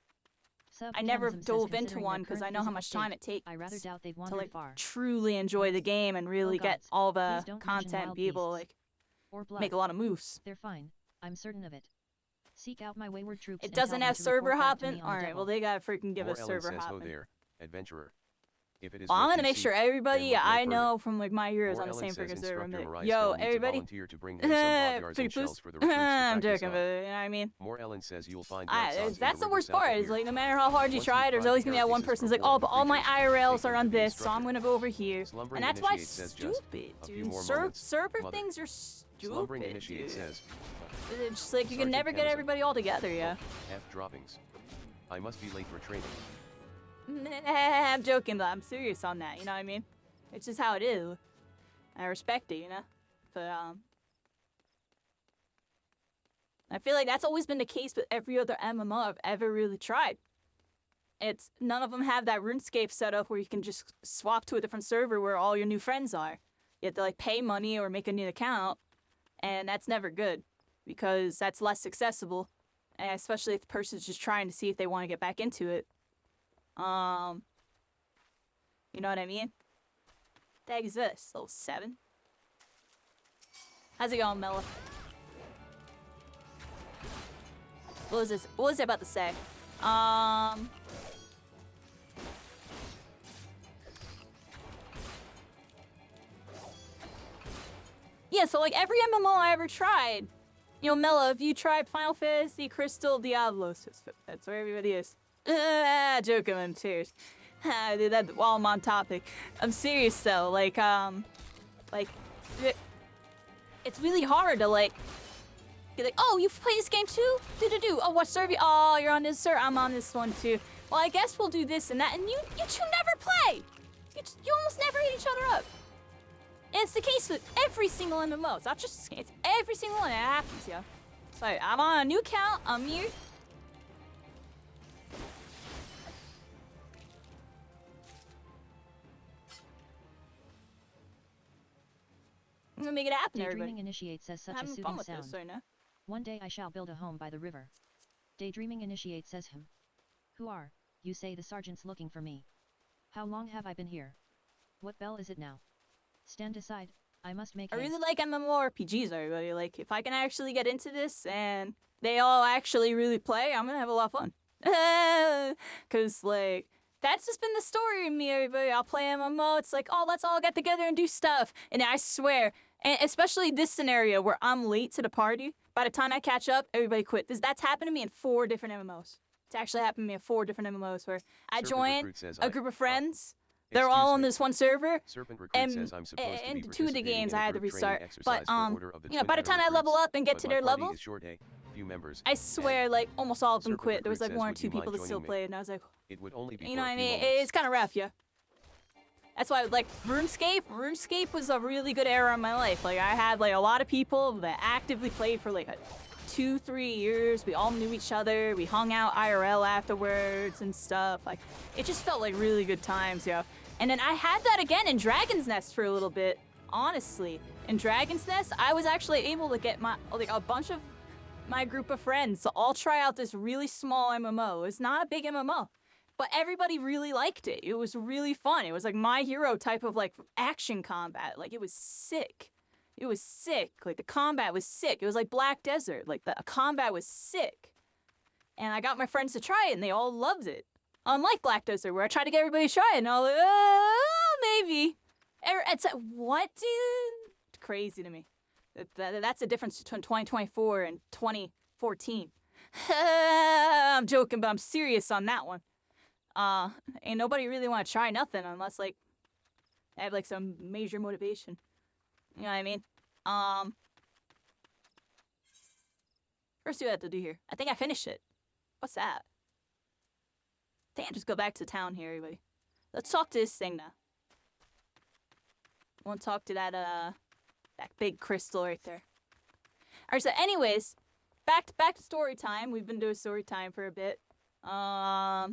Sub I never Chasm says, dove into considering one their because current I know how physical much time state, it takes I rather doubt they've to wandered like far. truly enjoy the game and really get gods, all the please don't mention content, wild be able to beasts. like Or blood. make a lot of moves. They're fine. I'm certain of it. Seek out my wayward troops It and tell doesn't them have to server report back to hopping? me on the Alright, well double. they gotta freaking give More us Ellen server says, "Ho hopping. there, adventurer. If it is Well, I'm what gonna you make seek, sure everybody then look no I further." know from like my years More on the Ellen same says, freaking server. "Instructor Mariah Yo, tell me to everybody. volunteer to bring them some bodyards and shells for the recruits to I'm practice joking, on." but you know what I mean? More Ellen says you'll find rock I, songs in that's the river worst south of part. Is here. like no matter how hard you Once try, you've there's tried always the gonna be that one carapaces person's for like, oh, warm but all my creatures, IRLs take are them on to be this, so I'm instructed. gonna go over here. Slumbering And that's why Initiate says just stupid, a few dude. more moments, Server mother. things are stupid. Slumbering Initiate dude. says, It's just like you can Sergeant never get Kennison. everybody all together, yeah. F droppings. I must be late for training. I'm joking, but I'm serious on that. You know what I mean? It's just how it is. I respect it, you know. But I feel like that's always been the case with every other MMO I've ever really tried. It's none of them have that RuneScape setup where you can just swap to a different server where all your new friends are. You have to like pay money or make a new account, and that's never good because that's less accessible, and especially if the person's just trying to see if they want to get back into it. You know what I mean? What the heck is this? Level 7? How's it going, Mela? What was this? What was I about to say? Yeah, so like every MMO I ever tried, you know, Mela, have you tried Final Fantasy, Crystal, Diablos? That's where everybody is. Joking, I'm serious. Dude, that while I'm on topic, I'm serious though. Like it's really hard to like. You're like, oh, you play this game too? Oh, what server? Oh, you're on this server. I'm on this one too. Well, I guess we'll do this and that. And you two never play. You almost never hit each other up. And it's the case with every single MMO. It's not just this game. It's every single one that happens, yo. So I'm on a new account. I'm here. I'm gonna make it happen, Daydreaming everybody. Initiate says such a Having fun soothing with sound. this right now. One day I shall build a home by the river. Daydreaming Initiate says him. Who are, you say the sergeant's looking for me. How long have I been here? What bell is it now? Stand aside, I must make I haste. really like MMORPGs, everybody. Like, if I can actually get into this and they all actually really play, I'm gonna have a lot of fun. Cause like, that's just been the story of me, everybody. I'll play MMO, it's like, oh, let's all get together and do stuff. And I swear, and especially this scenario where I'm late to the party, by the time I catch up, everybody quit. That's happened to me in 4 different MMOs. It's actually happened to me in 4 different MMOs where I Serpent join Recruit says, a group of friends. They're excuse all on me. this one server. Serpent Recruit And, says I'm supposed to be and 2 of the participating games in I a had to group training restart. But exercise for order of the you know, by the Twin time I Adder level recruits, up and get but to my their party level, is short, few members, I swear, like almost all of them Serpent quit. There was like Recruit 1 or says, 2 "Would you people that mind still joining me?" played, and I was like, It would only be you for know a what I few mean? moments. It's kind of rough, yeah. That's why, like, RuneScape was a really good era in my life. Like, I had like a lot of people that actively played for like 2-3 years. We all knew each other. We hung out IRL afterwards and stuff. Like, it just felt like really good times, yo. And then I had that again in Dragon's Nest for a little bit. Honestly, in Dragon's Nest, I was actually able to get a bunch of my group of friends to all try out this really small MMO. It's not a big MMO, but everybody really liked it. It was really fun. It was like My Hero type of like action combat. Like, it was sick. It was sick. Like, the combat was sick. It was like Black Desert. Like, the combat was sick. And I got my friends to try it, and they all loved it. Unlike Black Desert, where I tried to get everybody to try it, and I was like, maybe. It's like, what, dude? It's crazy to me. That's the difference between 2024 and 2014. I'm joking, but I'm serious on that one. Ain't nobody really want to try nothing unless, like, I have, like, some major motivation. You know what I mean? First thing I have to do here. I think I finished it. What's that? I think I just go back to town here, everybody. Let's talk to this thing now. I want to talk to that big crystal right there. Alright, so anyways, back to story time. We've been doing story time for a bit. Yeah,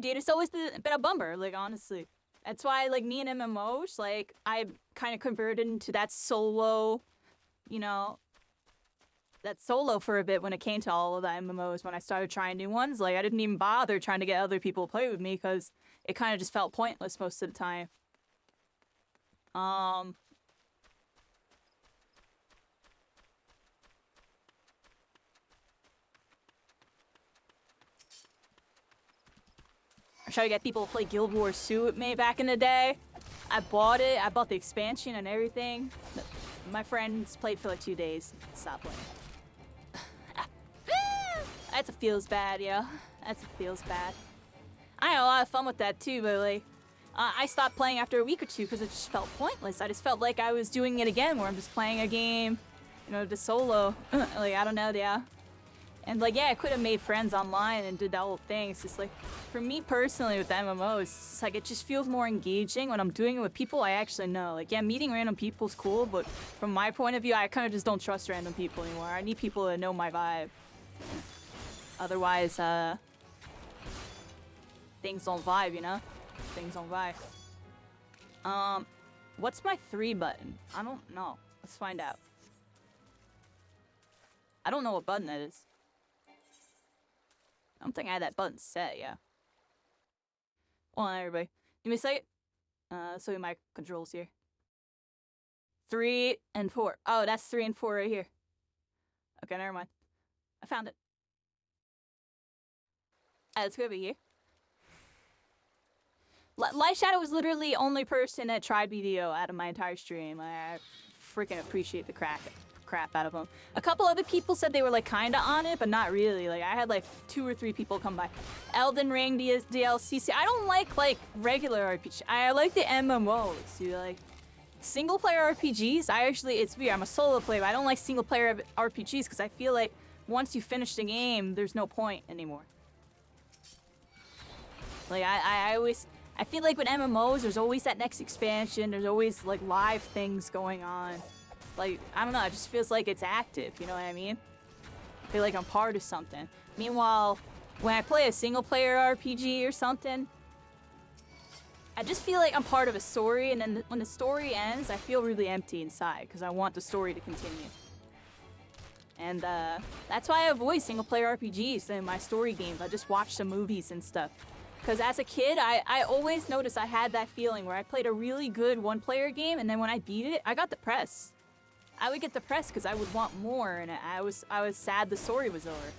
dude, it's always been a bummer, like, honestly. That's why, like, me and MMOs, like, I kind of converted into that solo, you know, that solo for a bit when it came to all of the MMOs. When I started trying new ones, like I didn't even bother trying to get other people to play with me because it kind of just felt pointless most of the time. I tried to get people to play Guild Wars 2 with me back in the day. I bought it. I bought the expansion and everything. My friends played for like 2 days. Stop playing. That's a feels bad, yo. That's a feels bad. I had a lot of fun with that too, but like, I stopped playing after a week or two because it just felt pointless. I just felt like I was doing it again, where I'm just playing a game, you know, just solo. Like, I don't know, yeah. And like, yeah, I could have made friends online and did that whole thing. It's just like, for me personally with MMOs, it's like it just feels more engaging when I'm doing it with people I actually know. Like, yeah, meeting random people's cool, but from my point of view, I kind of just don't trust random people anymore. I need people to know my vibe. Otherwise, things don't vibe, you know? Things don't vibe. What's my 3 button? I don't know. Let's find out. I don't know what button that is. I don't think I had that button set, yeah. Hold on, everybody. Give me a second. So my controls here. 3 and 4. Oh, that's 3 and 4 right here. Okay, never mind. I found it. It's gonna be here. Light Shadow was literally the only person that tried BDO out of my entire stream. I freaking appreciate the crap out of them. A couple other people said they were like kinda on it, but not really. Like I had like 2 or 3 people come by. Elden Ring DLC. I don't like regular RPG. I like the MMOs. You like single player RPGs? It's weird. I'm a solo player, but I don't like single player RPGs because I feel like once you finish the game, there's no point anymore. Like I feel like with MMOs, there's always that next expansion. There's always like live things going on. Like, I don't know, it just feels like it's active, you know what I mean? I feel like I'm part of something. Meanwhile, when I play a single player RPG or something, I just feel like I'm part of a story, and then when the story ends, I feel really empty inside because I want the story to continue. And that's why I avoid single player RPGs in my story games. I just watch some movies and stuff. Because as a kid, I always noticed I had that feeling where I played a really good one-player game, and then when I beat it, I got depressed. I would get depressed because I would want more, and I was sad the story was over.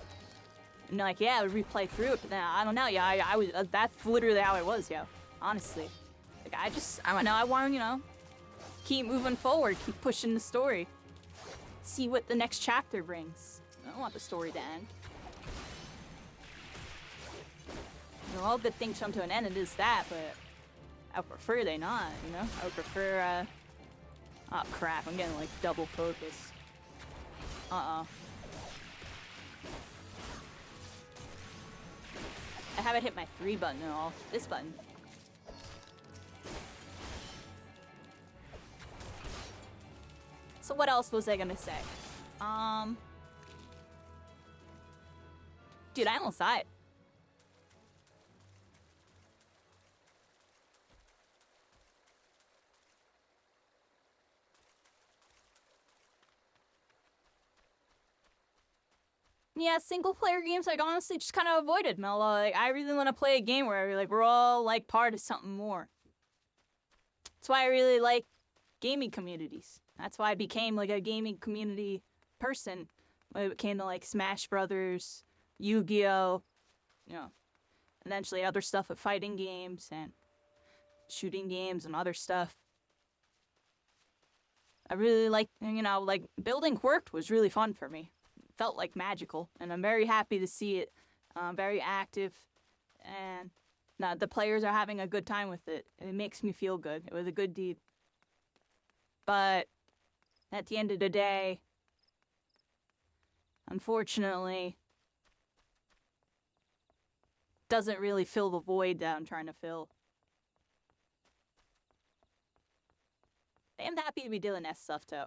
And like, yeah, I would replay through it, but then I don't know, yeah, I was that's literally how it was, yo. Honestly, like I don't know, I want to, you know, keep moving forward, keep pushing the story, see what the next chapter brings. I don't want the story to end. You know, all good things come to an end, it is that, but I would prefer they not, you know? I would prefer, oh crap, I'm getting like double focus. I haven't hit my 3 button at all. This button. So what else was I gonna say? Dude, I almost died. Yeah, single player games, like, honestly, just kind of avoided, Mello. Like, I really want to play a game where, like, we're all, like, part of something more. That's why I really like gaming communities. That's why I became, like, a gaming community person when it came to, like, Smash Brothers, Yu-Gi-Oh!, you know, eventually other stuff with fighting games and shooting games and other stuff. I really like, you know, like, building Quirked was really fun for me. Felt like magical, and I'm very happy to see it. Very active, and the players are having a good time with it. It makes me feel good. It was a good deed. But at the end of the day, unfortunately, doesn't really fill the void that I'm trying to fill. I'm happy to be doing that stuff, though.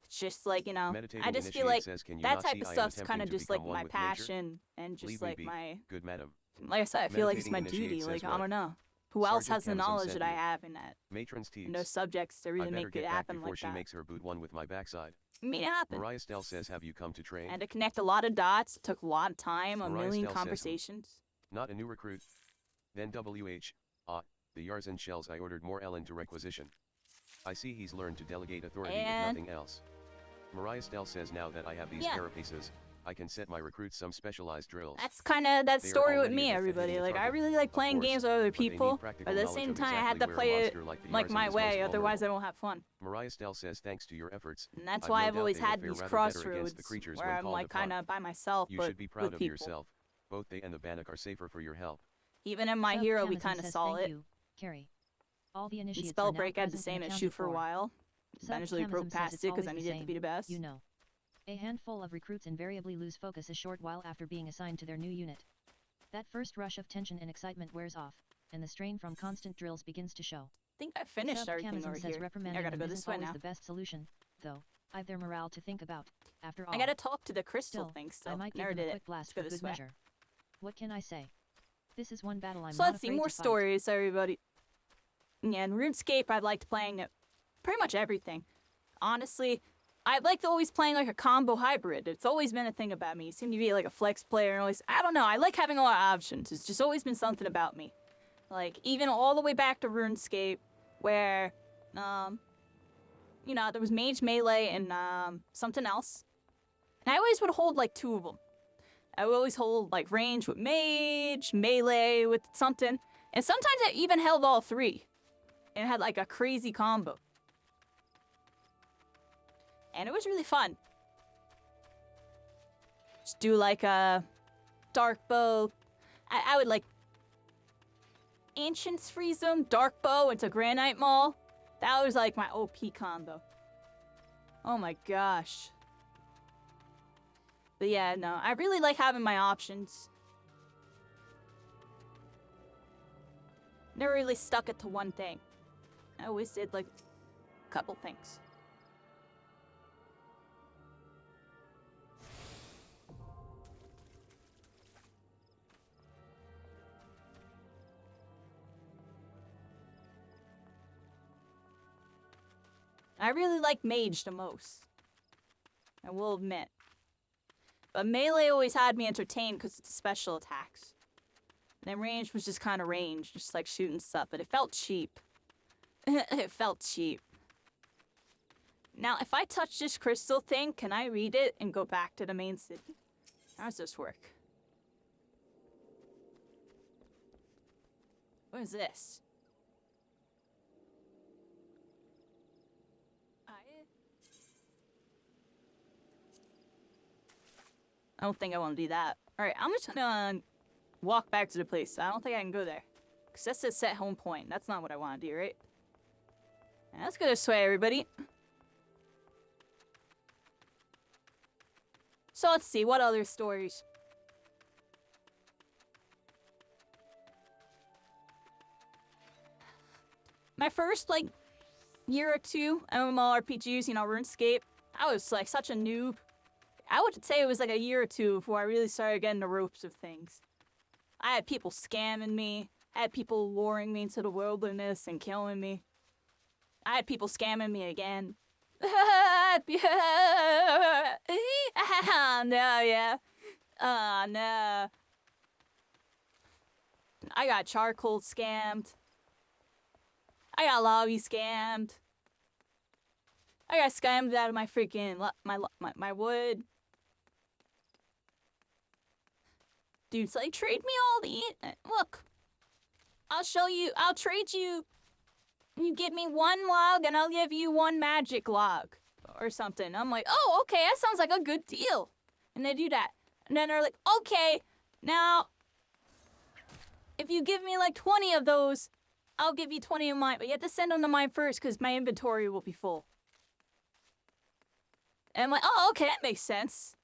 It's just like, you know, I just feel like that type of stuff's kind of just like my passion and just like my, good madam. like I said, I feel like it's my duty. Like, I don't know. Who else Sergeant has the Camazon knowledge sent that I you. have in that? Matrons And those Teves. subjects to I really better make get it back happen before like she that. makes her boot one with my backside. Made it happen. Mariah Stell says, have you come to train? And to connect a lot of dots, it took a lot of time, a Mariah million Stell says, conversations. Not a new recruit. Then WH, the yards and shells I ordered more Ellen to requisition. I see he's learned to delegate authority if nothing else. Mariah Stell says now that I have these carapaces, I can set my recruits some specialized drills. That's kind of that They are story with already me, at everybody. hitting the Like, I target, really like of playing course, games with other but they need people, practical but at the knowledge same of time, I had to exactly where a play it monster like the like Yarzan my is most way, otherwise vulnerable. I don't have fun. Mariah Stell says thanks to your efforts, And that's I've why no I've doubt always they will had fare these rather better against crossroads the creatures where when I'm called like kind upon. of by myself, You but should be proud with of people. yourself. Both they and the Bannock are safer for your help. Even in My Sub Hero, we Camazon kind of says, saw "Thank it. you, Carrie. All the And initiates are Spell now Break had the present same and at Shoot accounted for a while. Sub Eventually broke Camazon says past it's it because always I the needed it to same, be the best. You know. A handful of recruits invariably lose focus a short while after being assigned to their new unit. That first rush of tension and excitement wears off, and the strain from constant drills begins to show. I think I finished Sub everything Camazon over says here. I reprimanding gotta them go isn't this way always now. the best solution, though. I've their morale to think about. After all, I gotta talk to the crystal still, thing still. I might give Never them a did quick it. blast Let's go for this good way. measure. What can I say? This is one battle I'm So not let's see afraid more to fight. stories, everybody. Yeah, in RuneScape, I liked playing it. Pretty much everything. Honestly, I liked always playing like a combo hybrid. It's always been a thing about me. You seem to be like a flex player and always, I don't know, I like having a lot of options. It's just always been something about me. Like, even all the way back to RuneScape, where, you know, there was Mage Melee and, something else. And I always would hold like two of them. I would always hold like range with Mage, Melee with something. And sometimes I even held all three. And had like a crazy combo. And it was really fun. Just do like a dark bow. I would like Ancients freeze them, dark bow into Granite Maul. That was like my OP combo. Oh my gosh. But yeah, no, I really like having my options. Never really stuck it to one thing. I always did like a couple things. I really like Mage the most. I will admit. But Melee always had me entertained because it's special attacks. And then range was just kind of range, just like shooting stuff, but it felt cheap. It felt cheap. Now, if I touch this crystal thing, can I read it and go back to the main city? How does this work? What is this? I don't think I want to do that. Alright, I'm just gonna walk back to the place. I don't think I can go there. Because that's a set home point. That's not what I want to do, right? Yeah, let's go this way, everybody. So let's see, what other stories? My first, like, year or two MMORPGs, you know, RuneScape, I was, like, such a noob. I would say it was, like, a year or two before I really started getting the ropes of things. I had people scamming me. I had people luring me into the wilderness and killing me. I had people scamming me again. No, yeah. No. I got charcoal scammed. I got lobby scammed. I got scammed out of my freaking my wood. Dude's like, trade me all the look. I'll show you. I'll trade you. You give me one log and I'll give you one magic log or something. I'm like, oh, okay, that sounds like a good deal. And they do that. And then they're like, okay, now, if you give me like 20 of those, I'll give you 20 of mine. But you have to send them to mine first because my inventory will be full. And I'm like, oh, okay, that makes sense.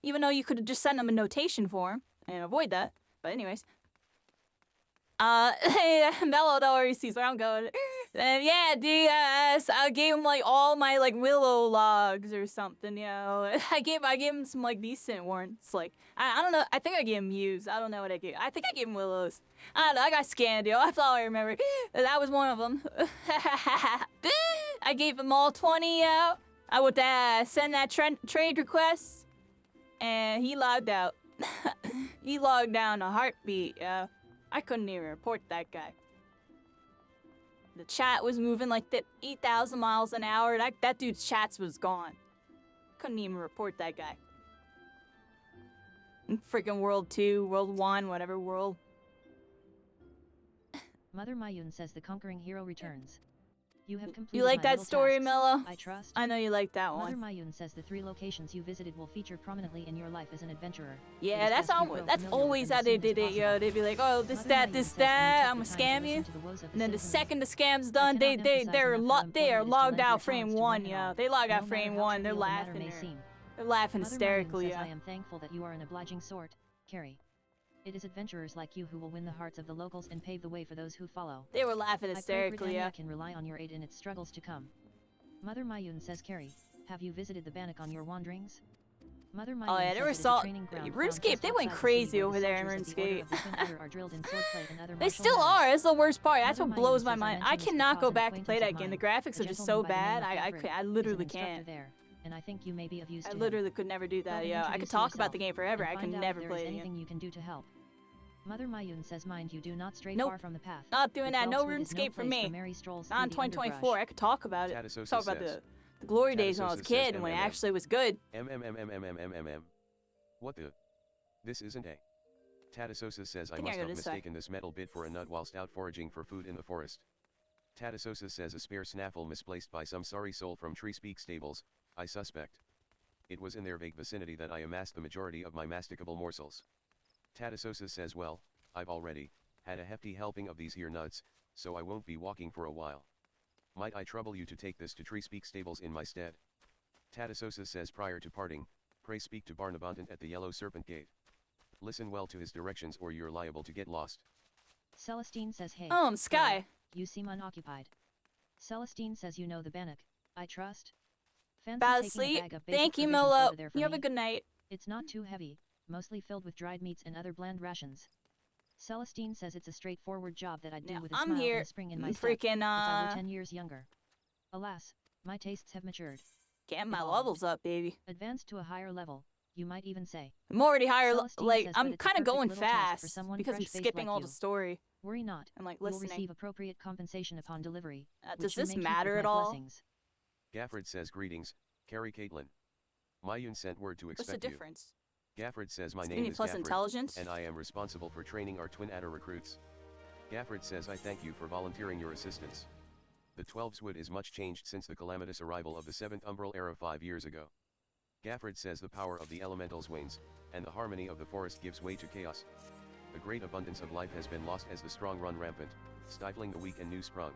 Even though you could have just sent them a notation form and avoid that. But anyways. Bello already sees where I'm going. And yeah, dude, I gave him like all my like willow logs or something, you know. I gave him some like decent ones. Like I don't know. I think I gave him yews. I don't know what I gave. I think I gave him willows. I don't know. I got scanned, yo. I thought I remember. That was one of them. I gave him all 20 out. I would send that trade request, and he logged out. He logged down a heartbeat, yo. I couldn't even report that guy. The chat was moving like 8,000 miles an hour. That dude's chats was gone. Couldn't even report that guy. Freaking World 2, World 1, whatever world. Mother Mayun says the conquering hero returns. You have completed You like my that little story, tasks, Mello? I trust. I know you like that Mother one. Mayun says the 3 locations you visited will feature prominently in your life as an adventurer. Yeah, that's always how they did it, yo. They'd be like, oh, this, that, I'm gonna scam you. And then the second the scam's done, they are logged out frame 1, yo. They log out frame 1, they're laughing. They're laughing hysterically, Mother Mayun says, yo. I am thankful that you are an obliging sort, Carrie. It is adventurers like you who will win the hearts of the locals and pave the way for those who follow. They were laughing hysterically, I yo. pray can rely on your aid in its struggles to come. Mother Mayun says, Carrie, have you visited the Bannock on your wanderings? Mother Mayun Oh yeah, says they were it is a salt. training ground found RuneScape, just they went outside the crazy city where over the there in soldiers of the Order RuneScape. of the Twin Adder are drilled in swordplay and other They martial still matters. are. That's the worst part. That's Mother what blows Mayun my says, mind. I I mentioned this cannot because go an back and play that acquaintance game. The of graphics mine, are a just so gentleman by the name bad. of I Gafford, literally is an instructor can't. there, and I think you may be of use I to him. literally could never do that, Go and yo. I could introduce talk about yourself the game forever. and I could find out never if there is play the game. anything you can do to help. Mother Mayun says, mind you do not stray Nope. far from the path. Not doing The that. No 12th Wood is RuneScape for place me. merry strolls Not in through the 2024. underbrush. I could talk about it. Tatasosa Talk about says. the glory days when I was a Tatasosa kid says and when it MMM. actually was good. MMMMMMMM. What the? This isn't a. Tatasosa says I Think must I go have this way. mistaken this metal bit for a nut whilst out foraging for food in the forest. Tatasosa says a spare snaffle misplaced by some sorry soul from Treespeak stables, I suspect. It was in their vague vicinity that I amassed the majority of my masticable morsels. Tatasosa says, well, I've already had a hefty helping of these here nuts, so I won't be walking for a while. Might I trouble you to take this to Treespeak stables in my stead? Tatasosa says prior to parting, pray speak to Barnabontant at the Yellow Serpent Gate. Listen well to his directions or you're liable to get lost. Celestine says, hey. Sky. Girl, you seem unoccupied. Celestine says you know the Bannock, I trust. Fancy Bad taking a sleep. bag of basic Thank you, provisions Milo. over there for You have a me? good night. It's not too heavy, mostly filled with dried meats and other bland rations. Celestine says it's a straightforward job that I'd do Now, with a I'm smile here. and a spring in my step, Freaking, if I were 10 years younger. Alas, my tastes have matured. getting my evolved. levels up, baby. Advanced to a higher level, you might even say. I'm already higher. Celestine Like, says, but I'm it's a kind of perfect going little task for fast someone because I'm fresh-faced skipping like all you. the story. Worry not, I'm like you will listening. receive appropriate compensation upon delivery. Does which you this may keep matter with at my all? blessings. Gafford says greetings, Carrie Caitlin. Mayun sent word to What's the expect you. difference? Gafford says my It's name giving me is plus Gafford, intelligence. and I am responsible for training our Twin Adder recruits. Gafford says I thank you for volunteering your assistance. The Twelveswood is much changed since the calamitous arrival of the 7th Umbral era 5 years ago. Gafford says the power of the elementals wanes, and the harmony of the forest gives way to chaos. A great abundance of life has been lost as the strong run rampant, stifling the weak and new sprung.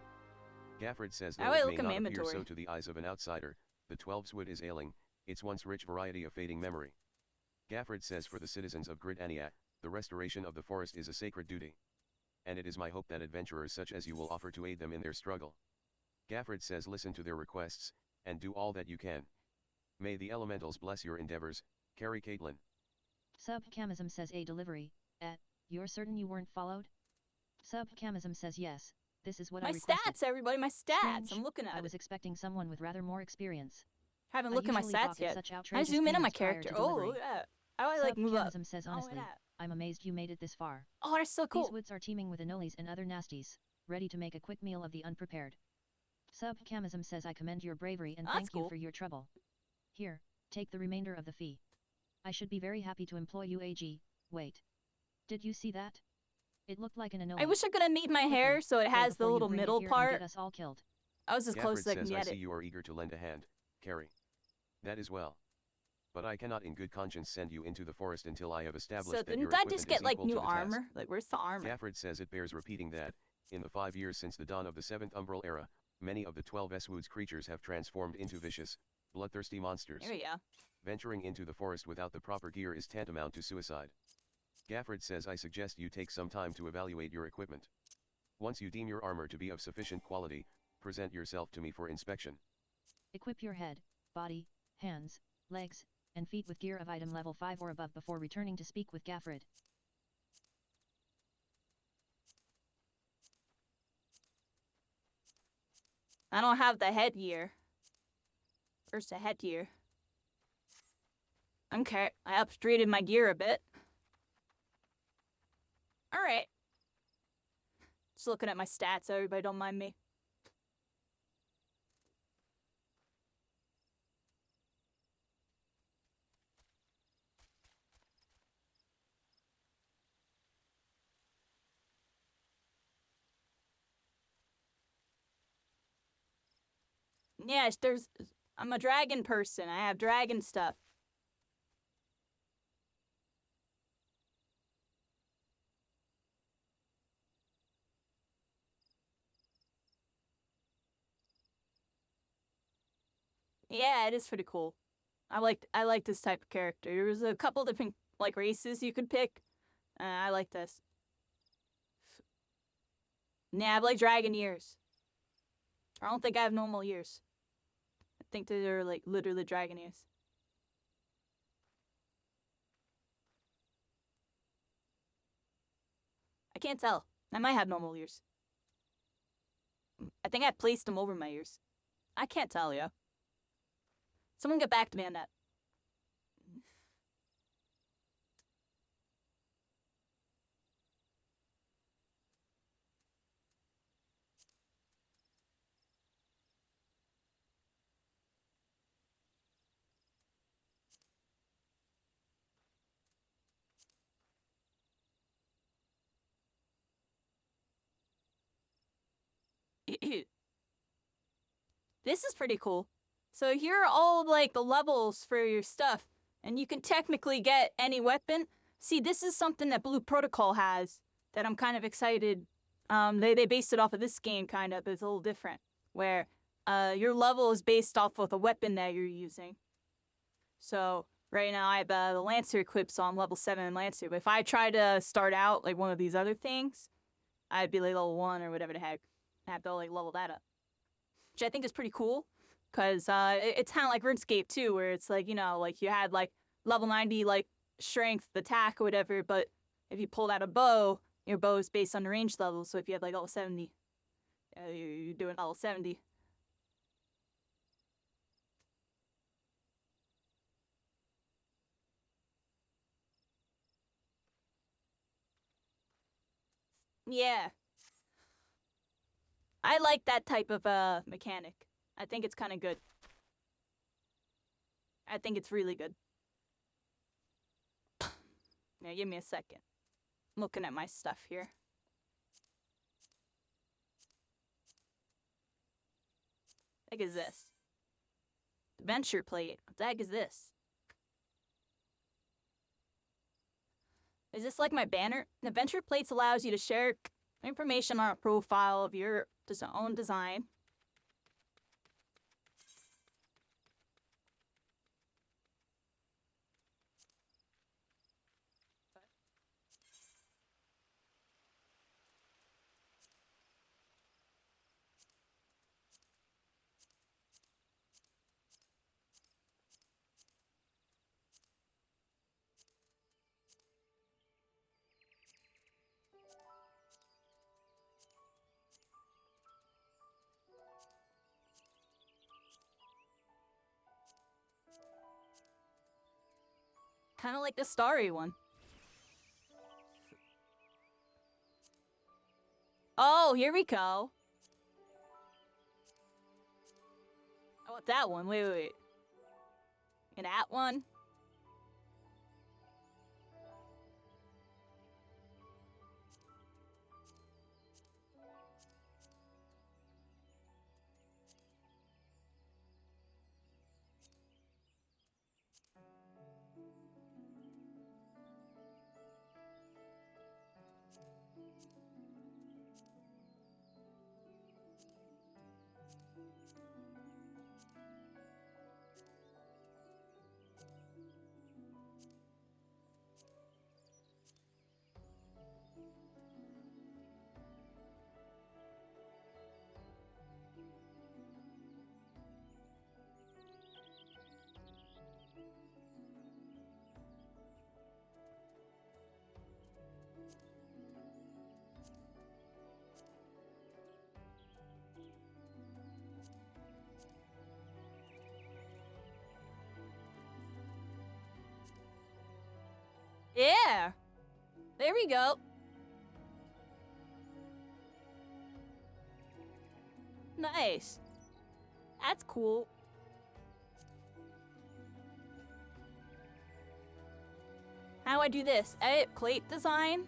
Gafford says though Oh, wait, it look may at my not appear inventory. so to the eyes of an outsider, the Twelveswood is ailing, its once rich variety of fading memory. Gafford says for the citizens of Grid Aniat, the restoration of the forest is a sacred duty. And it is my hope that adventurers such as you will offer to aid them in their struggle. Gafford says listen to their requests, and do all that you can. May the elementals bless your endeavors, Carrie Caitlin. Subcamism says a delivery, you're certain you weren't followed? Subcamism says yes, this is what I My requested. stats, everybody, my stats. Strange. I'm looking at I it. was expecting someone with rather more experience. Haven't I looked at my usually stats balk at yet. such I outrageous zoom in on my payments prior character. to Oh, delivery. look at that. How do I like move up? Subcamism says Oh, look honestly, at that. I'm amazed you made it this far. Oh, that's so cool. These woods are teeming with anoles and other nasties, ready to make a quick meal of the unprepared. Subcamism says I commend your bravery and That's thank cool. you for your trouble. Here, take the remainder of the fee. I should be very happy to employ you AG, wait. Did you see that? It looked like an anole. I wish I could have made my hair so it Quickly, has the before you little bring it middle here and part. Get us all killed. I was as close as Gafford I can says I get see it. you are eager to lend a hand, Carrie. That is well. But I cannot in good conscience send you into the forest until I have established So that your didn't I equipment just get is like equal to new the task. armor? Like, where's the armor? Gafford says it bears repeating that, in the 5 years since the dawn of the 7th Umbral era, many of the 12 Eswood's creatures have transformed into vicious, bloodthirsty monsters. There we go. Venturing into the forest without the proper gear is tantamount to suicide. Gafford says I suggest you take some time to evaluate your equipment. Once you deem your armor to be of sufficient quality, Present yourself to me for inspection. Equip your head, body, hands, legs, and feet with gear of item level 5 or above before returning to speak with Gaffred. I don't have the headgear. Where's the headgear? Okay, I upgraded my gear a bit. Alright. Just looking at my stats, everybody don't mind me. Yes, I'm a dragon person. I have dragon stuff. Yeah, it is pretty cool. I like this type of character. There's a couple different like races you could pick. I like this. Nah, I have like dragon ears. I don't think I have normal ears. I think they're like literally dragon ears. I can't tell. I might have normal ears. I think I placed them over my ears. I can't tell, yeah. Someone get back to me on that. This is pretty cool. So here are all like the levels for your stuff, and you can technically get any weapon. See, this is something that Blue Protocol has that I'm kind of excited. They based it off of this game kind of, but it's a little different, where your level is based off of the weapon that you're using. So right now I have the Lancer equipped, so I'm level 7 in Lancer. But if I try to start out like one of these other things, I'd be like level 1 or whatever the heck. I have to like level that up, which I think is pretty cool, because it's kind of like RuneScape too, where it's like, you know, like you had like level 90 like strength, attack, or whatever, but if you pulled out a bow, your bow is based on the range level, so if you have like level 70, you're doing level 70. Yeah. I like that type of mechanic. I think it's kind of good. I think it's really good. Now, give me a second. I'm looking at my stuff here. What the heck is this? Adventure plate. What the heck is this? Is this like my banner? The adventure plates allows you to share information on a profile of your own design. Kind of like the starry one. Oh, here we go. I want that one. Wait. And that one. There we go. Nice. That's cool. How do I do this? Edit plate design?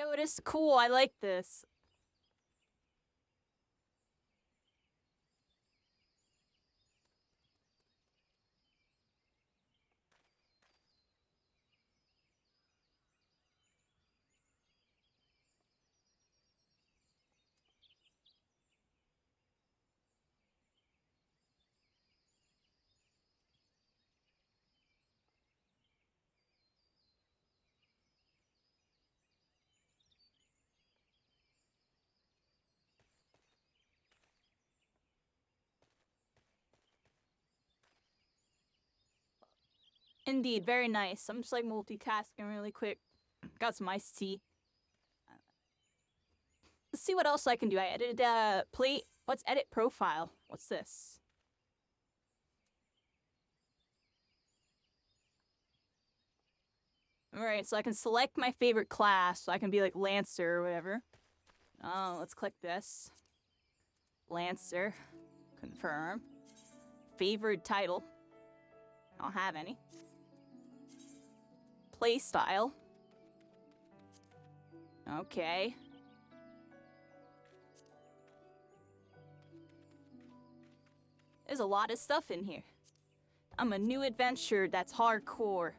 Oh, it is cool. I like this. Indeed, very nice. I'm just like multitasking really quick. Got some iced tea. Let's see what else I can do. I edited plate. What's edit profile? What's this? Alright, so I can select my favorite class. So I can be like Lancer or whatever. Oh, let's click this. Lancer. Confirm. Favorite title. I don't have any. Playstyle. Okay. There's a lot of stuff in here. I'm a new adventurer that's hardcore.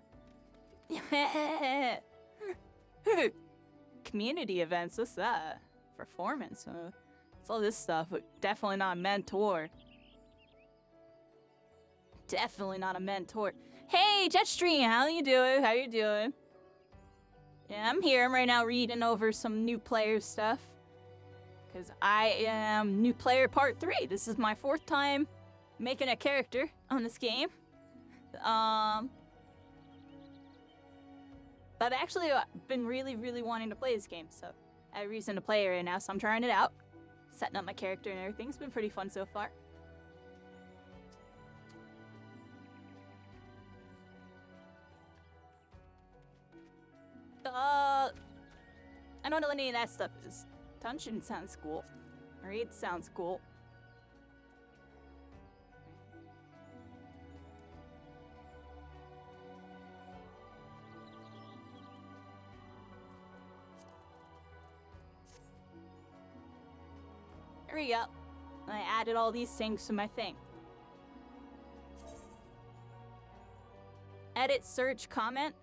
Community events, what's that? Performance, it's all this stuff, but definitely not a mentor. Definitely not a mentor. Hey, Jetstream, how you doing? How you doing? Yeah, I'm here. I'm right now reading over some new player stuff. Because I am new player part 3. This is my 4th time making a character on this game. But actually, I've been really wanting to play this game, so I have a reason to play it right now, so I'm trying it out. Setting up my character and everything. It's been pretty fun so far. I don't know what any of that stuff is. Dungeon sounds cool. Raid sounds cool. There we go. I added all these things to my thing. Edit, search, comment.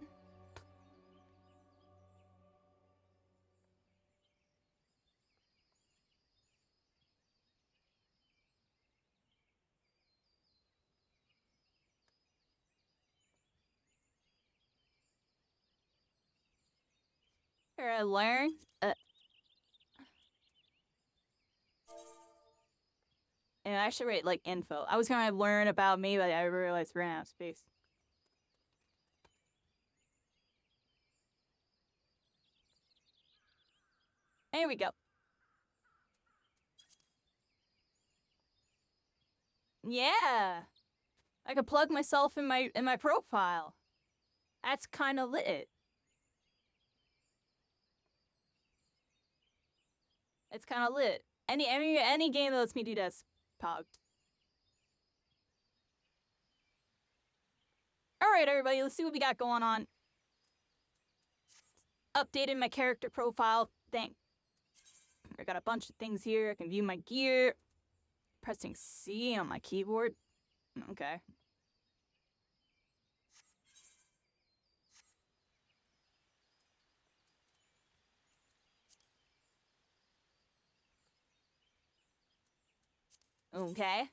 Here I learn. Yeah, I should write like info. I was gonna learn about me, but I realized we're out of space. Here we go. Yeah. I could plug myself in my profile. That's kind of lit. It's kind of lit. Any game that lets me do that's pogged. All right, everybody, let's see what we got going on. Updated my character profile. Thank. I got a bunch of things here. I can view my gear. Pressing C on my keyboard. Okay. Okay.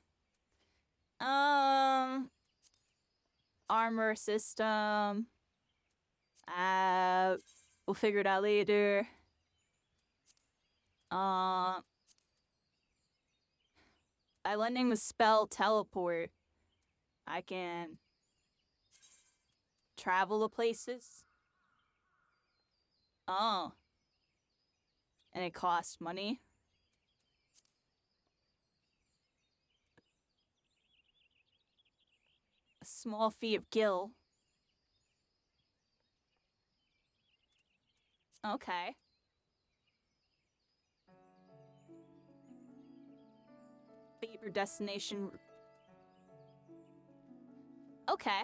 Armor system. We'll figure it out later. By lending the spell teleport, I can travel to places. Oh. And it costs money. A small fee of gil. Okay. Favorite destination. Okay.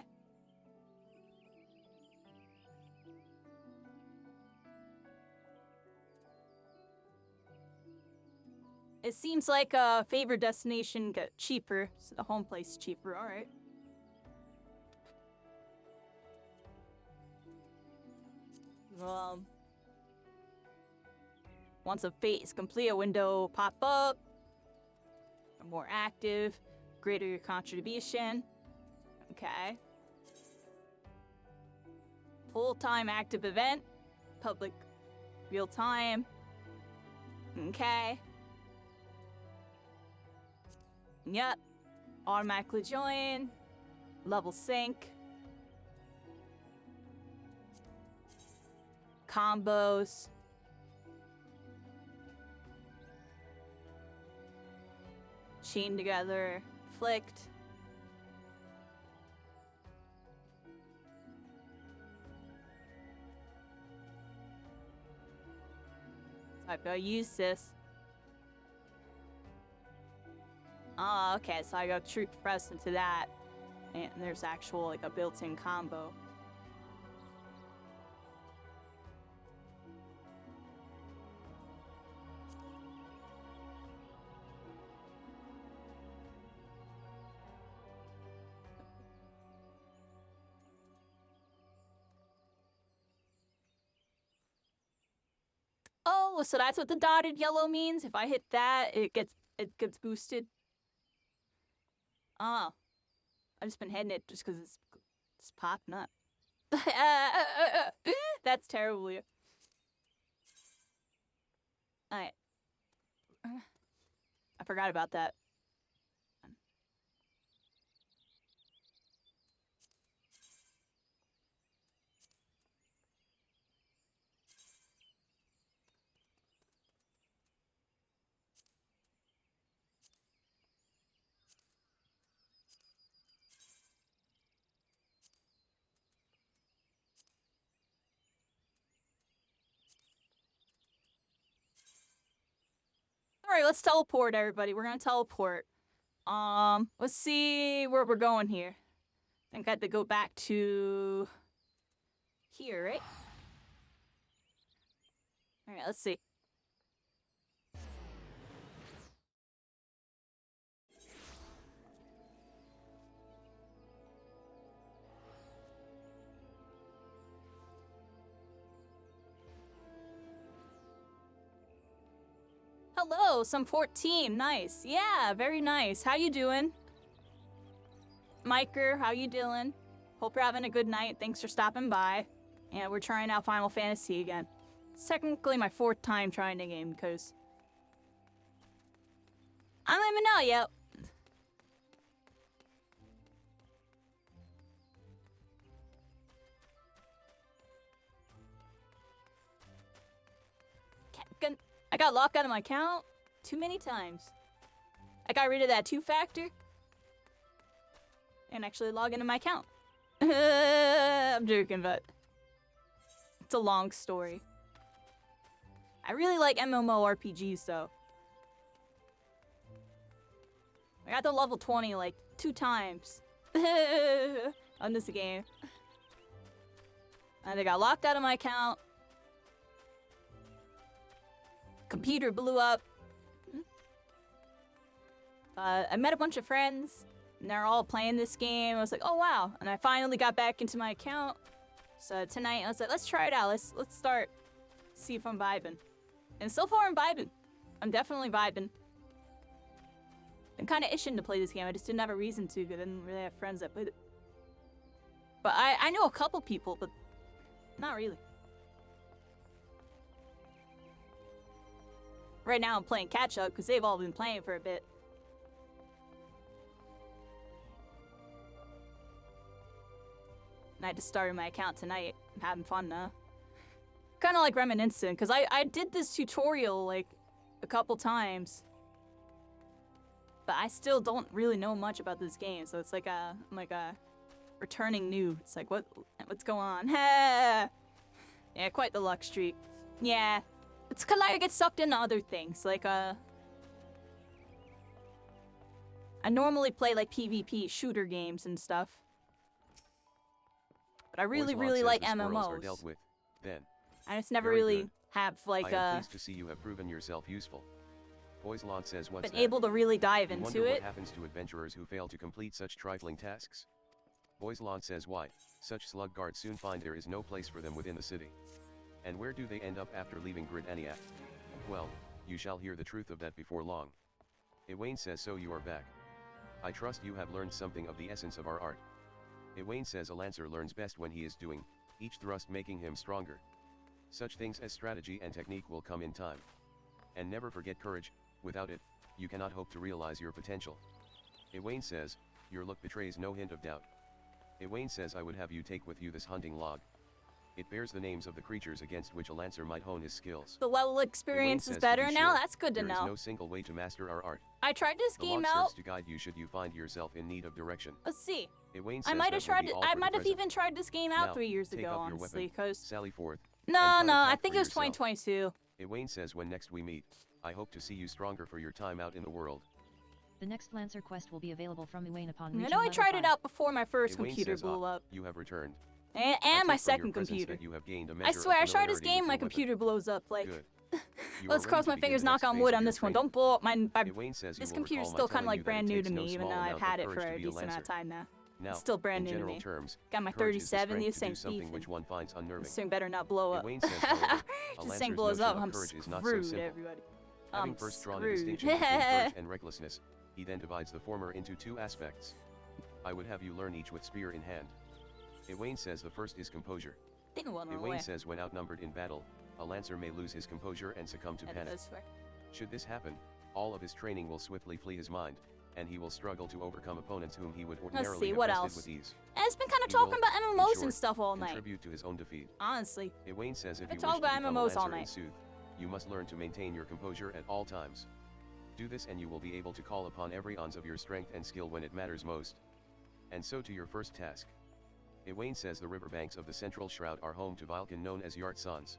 It seems like a favorite destination got cheaper, so the home place is cheaper. All right. Once a fate is complete, a window will pop up. More active, greater your contribution. Okay. Full-time active event, public, real time. Okay. Yep. Automatically join. Level sync. Combos. Chain together. Flicked. So I've got to use this. Oh, okay, so I got Truth Press into that. And there's actual, like, a built-in combo. Oh, so that's what the dotted yellow means? If I hit that, it gets boosted? Oh. I've just been hitting it just because it's popping up. That's terrible. Alright. I forgot about that. Alright, let's teleport, everybody. We're gonna teleport. Let's see where we're going here. I think I have to go back to here, right? Alright, let's see. Hello, some 14. Nice. Yeah, very nice. How you doing? Miker, how you doing? Hope you're having a good night. Thanks for stopping by. And we're trying out Final Fantasy again. It's technically my 4th time trying the game because I don't even know yet. I got locked out of my account too many times. I got rid of that 2-factor and actually log into my account. I'm joking, but it's a long story. I really like MMORPGs though. I got to level 20 like 2 times on this game. And I got locked out of my account. Computer blew up. I met a bunch of friends, and they're all playing this game. I was like, oh wow. And I finally got back into my account. So tonight I was like, let's try it out. Let's start. See if I'm vibing. And so far I'm vibing. I'm definitely vibing. I'm kind of itching to play this game. I just didn't have a reason to because I didn't really have friends that played it. But I know a couple people, but not really. Right now I'm playing catch up because they've all been playing for a bit. And I just started my account tonight. I'm having fun now. Kind of like reminiscent because I did this tutorial like a couple times. But I still don't really know much about this game, so it's like I'm like a returning new. It's like what's going on? Yeah, quite the luck streak. Yeah, it's cause like I get sucked into other things. Like I normally play like PvP shooter games and stuff, but I really like MMOs. Dealt with, then. I just never Very really good. have like I am pleased to see you have proven yourself useful. Poislon says what's been that? able to really dive You into wonder it. what happens to adventurers who fail to complete such trifling tasks? Poislon says why, such slug guards soon find there is no place for them within the city. And where do they end up after leaving Grid Aniat? Well, you shall hear the truth of that before long. Ewain says so you are back. I trust you have learned something of the essence of our art. Ewain says a lancer learns best when he is doing, each thrust making him stronger. Such things as strategy and technique will come in time. And never forget courage, without it, you cannot hope to realize your potential. Ewain says, your look betrays no hint of doubt. Ewain says I would have you take with you this hunting log. It bears the names of the creatures against which a lancer might hone his skills. The level experience Ewain is says, to better be now. sure, That's good to there know. is no single way to master our art. I tried this The game log out. serves to guide you should you find yourself in need of direction. Let's see. Ewain says I might have that will tried be it. all I for the might have present. even tried this game out Now, 3 years take ago, up your honestly, weapon, because sally forth. no, and no, hunt a I path think for it was yourself. 2022. Ewain says when next we meet, I hope to see you stronger for your time out in the world. The next Lancer quest will be available from Ewain upon I reaching know I level tried it 5. out before my first Ewain computer says, blew up, You have returned. and I my take from your second presence computer. that you have gained a I measure of swear, I tried this familiarity game, with my your weapon. computer blows up. Like, Good. You let's are cross ready my to begin fingers, the knock next on phase wood of on your this one. training. Don't blow up my. Ewain says This you will computer's recall still my kind of telling like you that brand it new takes to no me, even small though I've amount of had it courage for to a be a decent amount of lancer. time now. Now, It's still brand in new to general me. terms, Got my courage is the 37, strength the to do same something beef. which one finds unnerving. This thing better not blow up. Ewain says, however, a This thing lancer's blows up, notion of I'm courage is not so screwed, simple. everybody. Having I'm first drawn a screwed. distinction between courage and recklessness, he then divides the former into 2 aspects. I would have you learn each with spear in hand. Ewain says the first is composure. Think of one more way. Ewain says when outnumbered in battle, a lancer may lose his composure and succumb to And panic. this way. Should this happen, all of his training will swiftly flee his mind, and he will struggle to overcome opponents whom he would ordinarily see, have what bested else? with ease. And it's been kind of He will, talking about in MMOs short, and stuff all night. Contribute to his own defeat. Honestly. Ewain says if I you talk wish to about become a MMOs all lancer in night. sooth, you must learn to maintain your composure at all times. Do this and you will be able to call upon every ounce of your strength and skill when it matters most. And so to your first task. Ewain says the riverbanks of the Central Shroud are home to Vilken known as Yart Sons.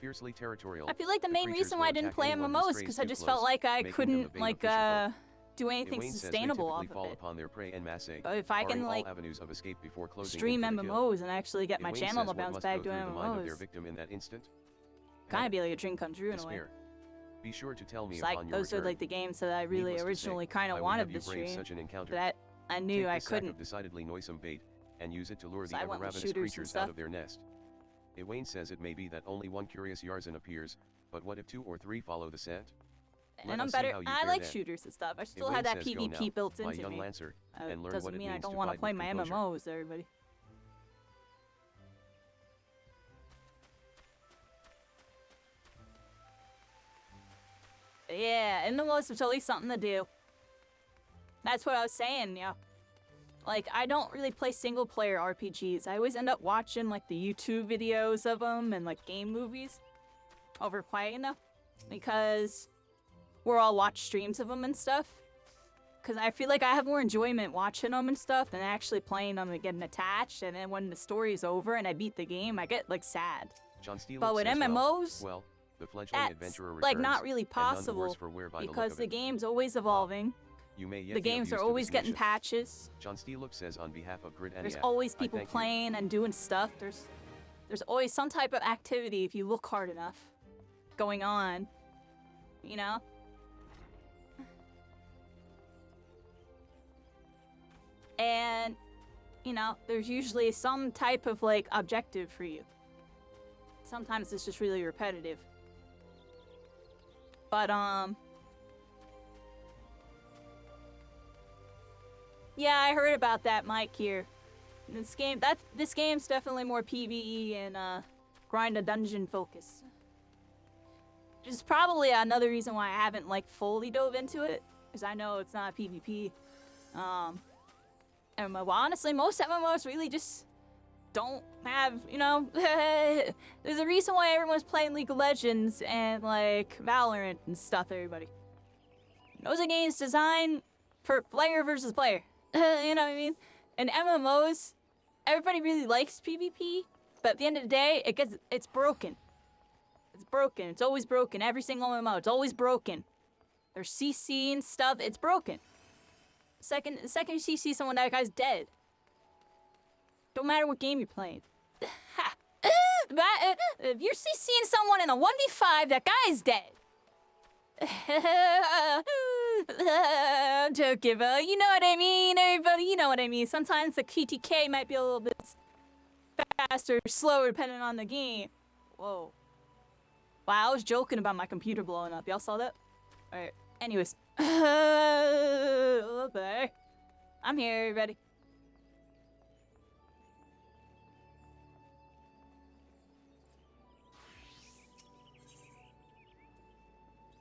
Fiercely territorial, I feel like the the main creatures reason will why I didn't attack play anyone who MMOs strays because I too just close, felt like I making them couldn't the bane like of fisher folk. do anything Ewain says they sustainable off typically of fall it. upon their prey en masse, But if I barring can all like avenues of escape before closing stream in for the kill. MMOs and actually get my Ewain channel says to what bounce must back go doing through the mind of their MMOs, victim in that instant? kind of be like a dream come true in a way. Despair. Be sure to tell me It's like upon your those are return. like the games that I really Needless to say, originally kind I of would wanted have you to brave stream, such an encounter. but I knew Take I this sack couldn't. of decidedly noisome bait, and use it to lure So the I went with ever-ravenous shooters and creatures stuff. out of their nest. Ewain says it may be that only one curious Yarzan appears, but what if 2 or 3 follow the scent? Let And I'm us see better. how you I fare like then. shooters and stuff. I still Ewain have that says, "Go PvP now, built my into young me. lancer, and learn Doesn't what it mean I means don't to want to fight play with my composure." MMOs, everybody. Yeah, MMOs are totally something to do. That's what I was saying, yeah. Like, I don't really play single-player RPGs. I always end up watching, like, the YouTube videos of them and, like, game movies over playing them. because we're all watch streams of them and stuff. Because I feel like I have more enjoyment watching them and stuff than actually playing them and getting attached. And then when the story's over and I beat the game, I get like sad. John Steele But with says, MMOs, well, the fledgling that's adventurer returns, like not really and none the possible worse for wear by because the the look of it. game's always evolving. You may yet The be games are abused to always this getting mission. patches. John Steele says on behalf of Grid There's ENIAC, always I people thank you. playing and doing stuff. There's always some type of activity if you look hard enough going on. You know? And, you know, there's usually some type of like objective for you. Sometimes it's just really repetitive. But yeah, I heard about that, Mike, here. This game's definitely more PvE and grind a dungeon focus. Which is probably another reason why I haven't like fully dove into it, because I know it's not PvP. And well, honestly, most MMOs really just don't have, you know, there's a reason why everyone's playing League of Legends and like Valorant and stuff, everybody. Those are games designed for player versus player. You know what I mean? And MMOs, everybody really likes PvP, but at the end of the day, it's broken. It's broken. It's always broken. Every single MMO, it's always broken. There's CC and stuff, it's broken. The second you CC someone, that guy's dead. Don't matter what game you're playing. If you're CCing someone in a 1v5, that guy's dead. I'm joking, but you know what I mean, everybody, you know what I mean. Sometimes the KTK might be a little bit faster or slower depending on the game. Whoa. Wow, I was joking about my computer blowing up. Y'all saw that? Alright, anyways. Okay. I'm here, everybody.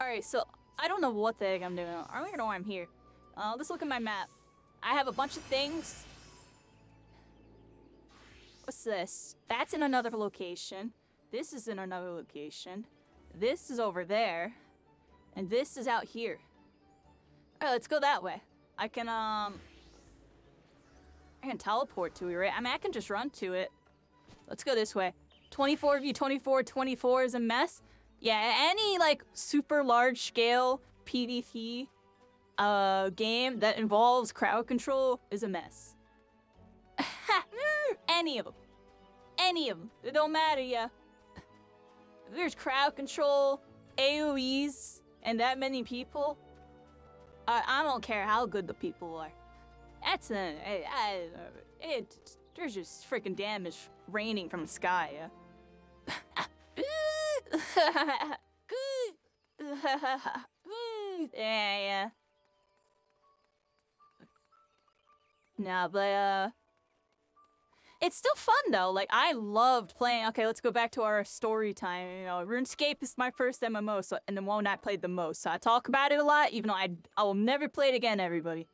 Alright, so I don't know what the heck I'm doing. I don't even know why I'm here. Let's look at my map. I have a bunch of things. What's this? That's in another location. This is in another location. This is over there. And this is out here. Alright, let's go that way. I can teleport to it, right? I mean, I can just run to it. Let's go this way. 24v24, 24 is a mess. Yeah, any like super large scale PvP game that involves crowd control is a mess. Any of them. Any of them. It don't matter, yeah. If there's crowd control, AoEs, and that many people, I don't care how good the people are. That's there's just freaking damage raining from the sky, yeah. Yeah. Nah, but it's still fun though. Like I loved playing. Okay, let's go back to our story time. You know, RuneScape is my first MMO, so and the one I played the most. So I talk about it a lot, even though I will never play it again. Everybody,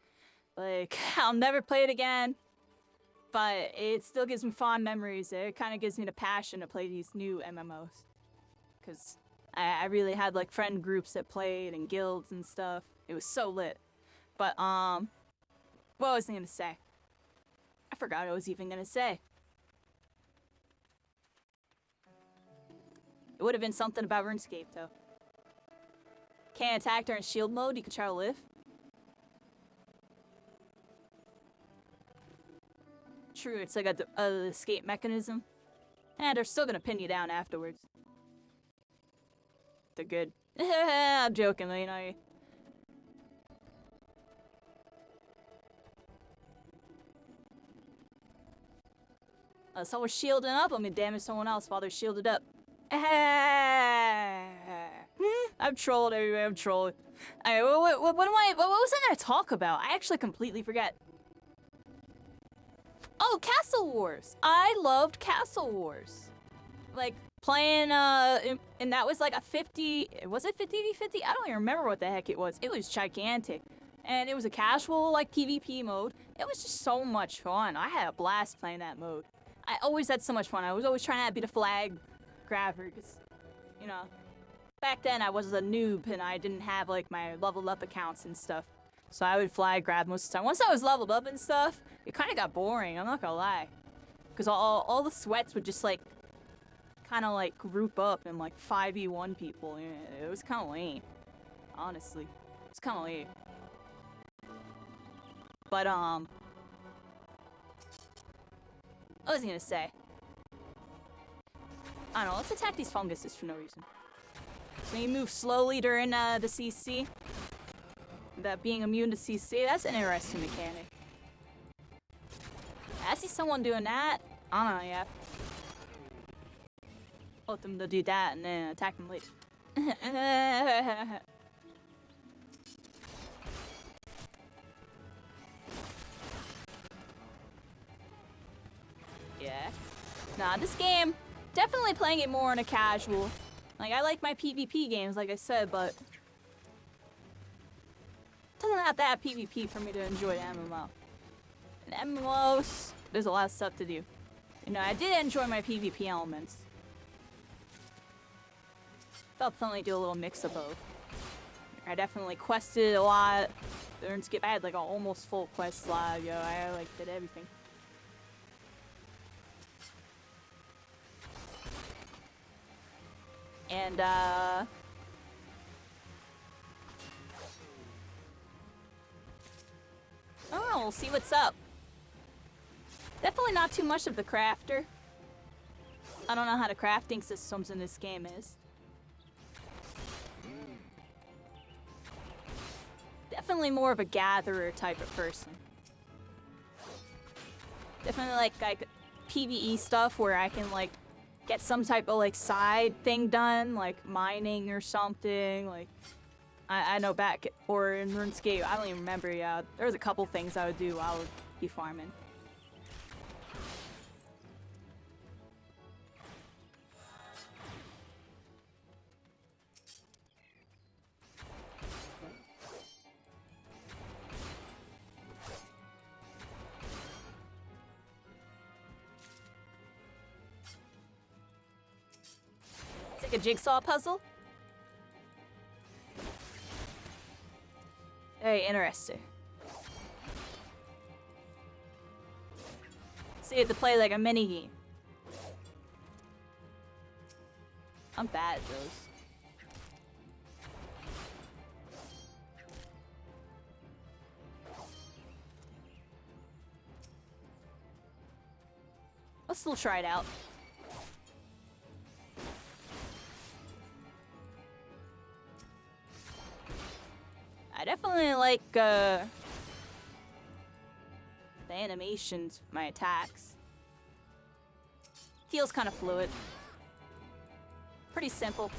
like I'll never play it again. But it still gives me fond memories. It kind of gives me the passion to play these new MMOs. Because I really had like friend groups that played and guilds and stuff. It was so lit. But what was I gonna say? I forgot what I was even gonna say. It would have been something about RuneScape though. Can't attack during shield mode, you can try to live. True, it's like a escape mechanism. And they're still gonna pin you down afterwards. They're good. I'm joking, you know. Someone's shielding up, I'm gonna damage someone else while they're shielded up. I'm trolling everywhere, I'm trolling. Alright, what was I gonna talk about? I actually completely forget. Oh, Castle Wars! I loved Castle Wars. Like, playing, and that was like a 50, was it 50v50? I don't even remember what the heck it was. It was gigantic. And it was a casual, like, PvP mode. It was just so much fun. I had a blast playing that mode. I always had so much fun. I was always trying to be the flag grabber, because, you know, back then I was a noob and I didn't have like my leveled up accounts and stuff. So I would fly grab most of the time. Once I was leveled up and stuff, it kind of got boring, I'm not gonna lie. Because all the sweats would just like kind of like group up and like 5v1 people. It was kind of lame, honestly. It's kind of lame. But what was I gonna say? I don't know, let's attack these funguses for no reason. So you move slowly during the CC. That being immune to CC, that's an interesting mechanic. I see someone doing that. I don't know, yeah. Want them to do that and then attack them later. Yeah. Nah, this game, definitely playing it more on a casual. Like, I like my PvP games, like I said, but it doesn't have to have PvP for me to enjoy the MMO. And MMOs, there's a lot of stuff to do. You know, I did enjoy my PvP elements. I'll definitely do a little mix of both. I definitely quested a lot. Didn't skip. I had like an almost full quest slot, yo. I like did everything. And oh, we'll see what's up. Definitely not too much of the crafter. I don't know how the crafting systems in this game is. Definitely more of a gatherer type of person. Definitely like PvE stuff where I can like get some type of like side thing done, like mining or something. Like I know back or in RuneScape, I don't even remember. Yeah, there was a couple things I would do while I would be farming. A jigsaw puzzle? Very interesting. So you have to play like a mini game. I'm bad at those. I'll still try it out. I definitely like the animations for my attacks. Feels kind of fluid. Pretty simple.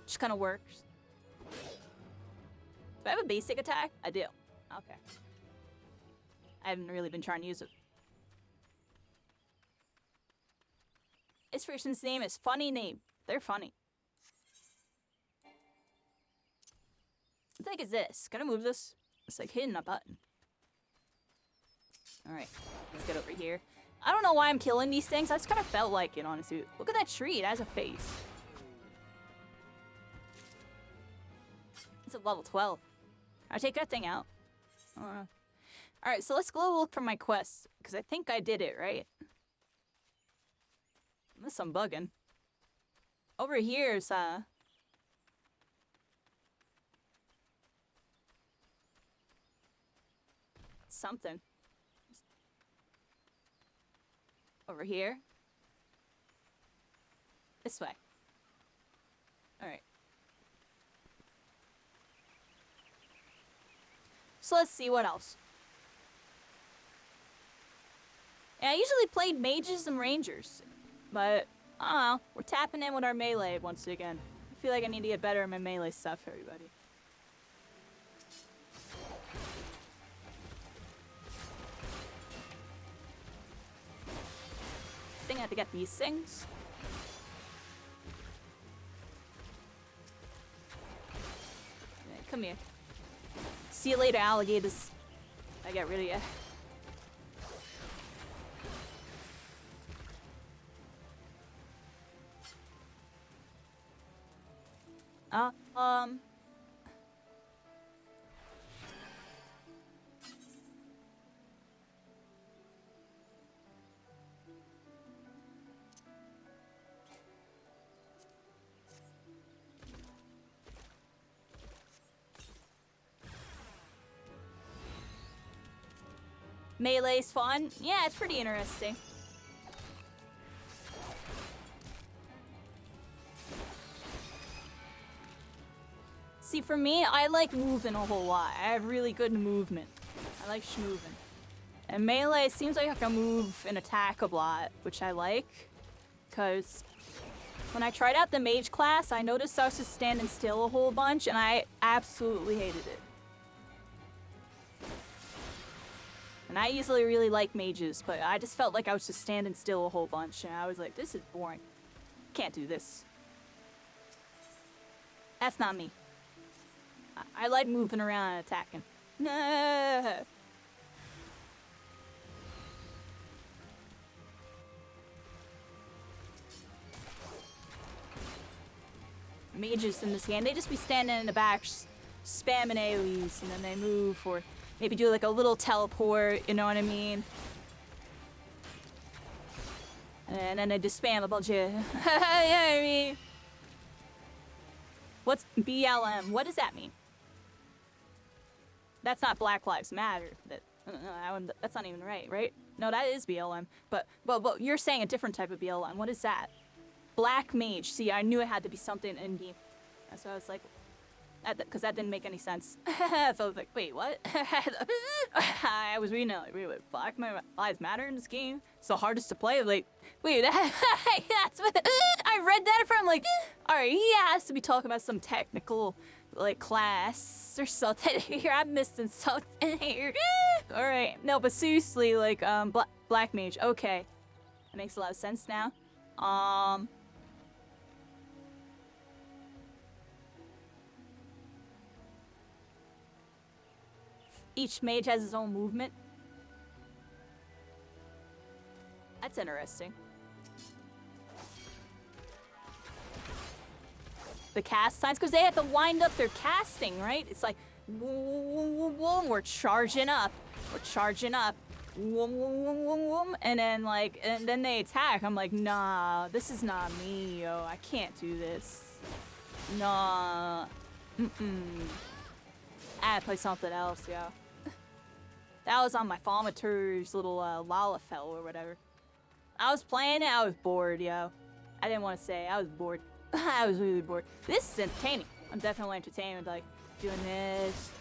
Just kind of works. Do I have a basic attack? I do. Okay. I haven't really been trying to use it. This person's name is Funny Name. They're funny. What the heck is this? Can I move this? It's like hitting a button. Alright, let's get over here. I don't know why I'm killing these things. I just kind of felt like it, honestly. Look at that tree. It has a face. It's a level 12. I take that thing out. I don't know. Alright, so let's go look for my quest. Because I think I did it, right? Unless I'm bugging. Over here's, something. Over here. This way. Alright. So let's see what else. Yeah, I usually played mages and rangers. But, I don't know. We're tapping in with our melee once again. I feel like I need to get better at my melee stuff, everybody. I think I have to get these things. Yeah, come here. See you later, alligators. I got rid of you. Um. Melee's fun. Yeah, it's pretty interesting. See, for me, I like moving a whole lot. I have really good movement. I like schmoving. And melee seems like I can move and attack a lot, which I like. Because when I tried out the mage class, I noticed I was just standing still a whole bunch, and I absolutely hated it. And I usually really like mages, but I just felt like I was just standing still a whole bunch, and I was like, this is boring. Can't do this. That's not me. I like moving around and attacking. No. Mages in this game, they just be standing in the back, spamming AoEs, and then they move, or maybe do like a little teleport, you know what I mean? And then they just spam a bunch of, you know what I mean? What's BLM? What does that mean? That's not Black Lives Matter. That's not even right? No, that is BLM. But you're saying a different type of BLM. What is that? Black Mage. See, I knew it had to be something in game. So I was like, because that didn't make any sense. So I was like, wait, what? I was reading it like, wait, Black Lives Matter in this game? It's the hardest to play. Like, wait, that's what I read that from. Like, all right, he has to be talking about some technical, like, class or something here. I'm missing something here. All right, no, but seriously, like, Black Mage. Okay, that makes a lot of sense now. Each mage has his own movement. That's interesting. The cast signs, because they have to wind up their casting, right? It's like, we're charging up. We're charging up. And then, like, and then they attack. I'm like, nah, this is not me, yo. I can't do this. Nah. I had to play something else, yo. That was on my Thaumaturge's little Lalafell or whatever. I was playing it, I was bored, yo. I didn't want to say, I was bored. I was really bored. This is entertaining. I'm definitely entertained, like, doing this.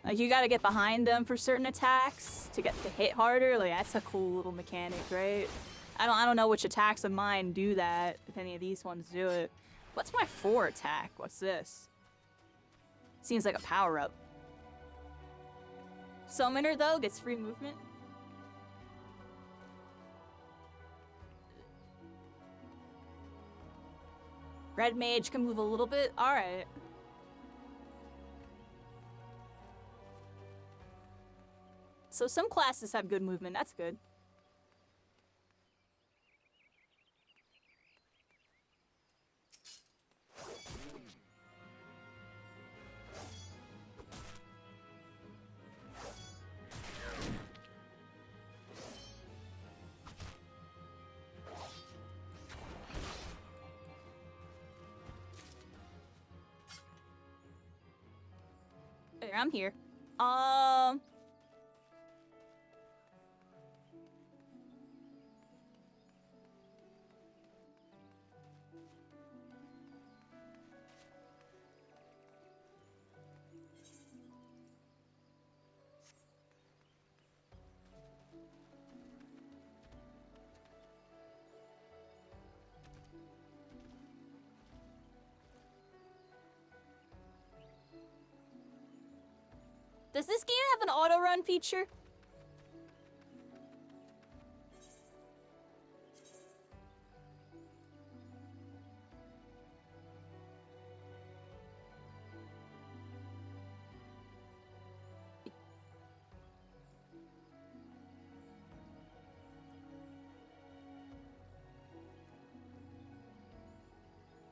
Like, you gotta get behind them for certain attacks to get to hit harder. Like, that's a cool little mechanic, right? I don't know which attacks of mine do that, if any of these ones do it. What's my 4 attack? What's this? Seems like a power-up. Summoner, though, gets free movement. Red Mage can move a little bit. Alright. So some classes have good movement. That's good. I'm here. Does this game have an auto run feature?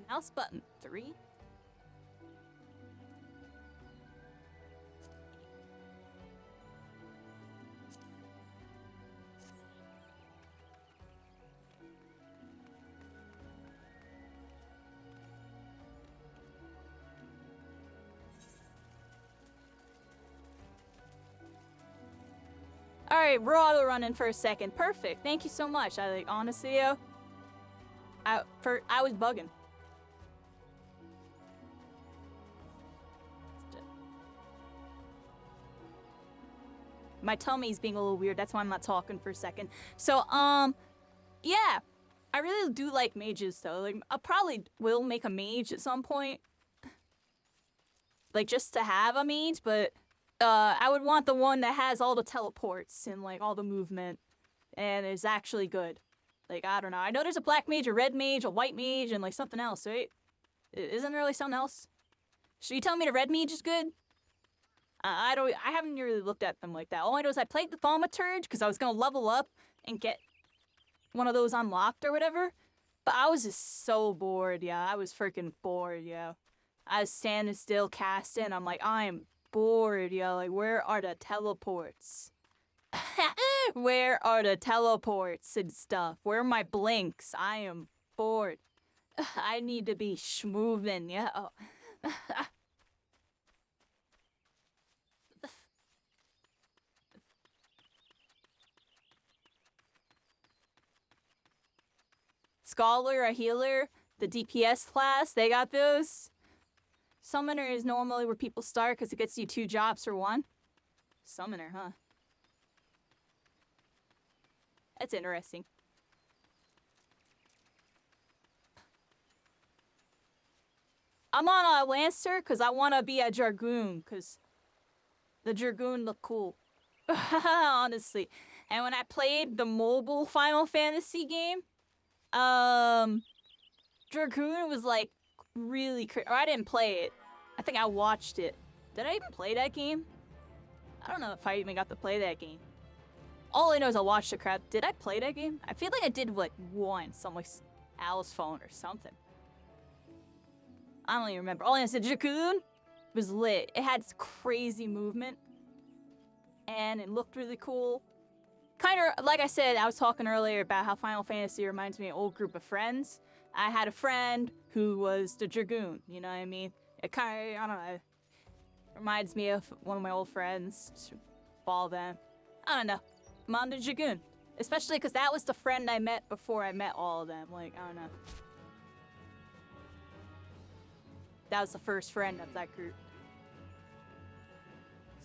Mouse button 3. Alright, we're auto running for a second. Perfect. Thank you so much. I like honestly, yo. I was bugging. My tummy's being a little weird. That's why I'm not talking for a second. So, yeah. I really do like mages, though. Like, I probably will make a mage at some point. Like, just to have a mage, but I would want the one that has all the teleports and, like, all the movement and is actually good. Like, I don't know. I know there's a black mage, a red mage, a white mage, and, like, something else, right? Isn't there, like, something else? Should you tell me the red mage is good? I haven't really looked at them like that. All I know is I played the Thaumaturge because I was going to level up and get one of those unlocked or whatever. But I was just so bored, yeah. I was freaking bored, yeah. I was standing still casting. I'm like, I'm bored, yeah. Like, where are the teleports? Where are the teleports and stuff? Where are my blinks? I am bored. I need to be schmoving, yeah. Oh. Scholar, a healer, the DPS class, they got those. Summoner is normally where people start because it gets you 2 jobs for 1. Summoner, huh? That's interesting. I'm on a Lancer because I want to be a Dragoon because the Dragoon look cool. Honestly. And when I played the mobile Final Fantasy game, Dragoon was like really or I didn't play it. I think I watched it. Did I even play that game? I don't know if I even got to play that game. All I know is I watched the crap. Did I play that game? I feel like I did like once on like Al's phone or something. I don't even remember. All I know is that Dragoon was lit. It had crazy movement. And it looked really cool. Kind of, like I said, I was talking earlier about how Final Fantasy reminds me of an old group of friends. I had a friend who was the Dragoon, you know what I mean? It kind of, I don't know, reminds me of one of my old friends. Just follow them. I don't know. I'm on the Dragoon. Especially because that was the friend I met before I met all of them. Like, I don't know. That was the first friend of that group.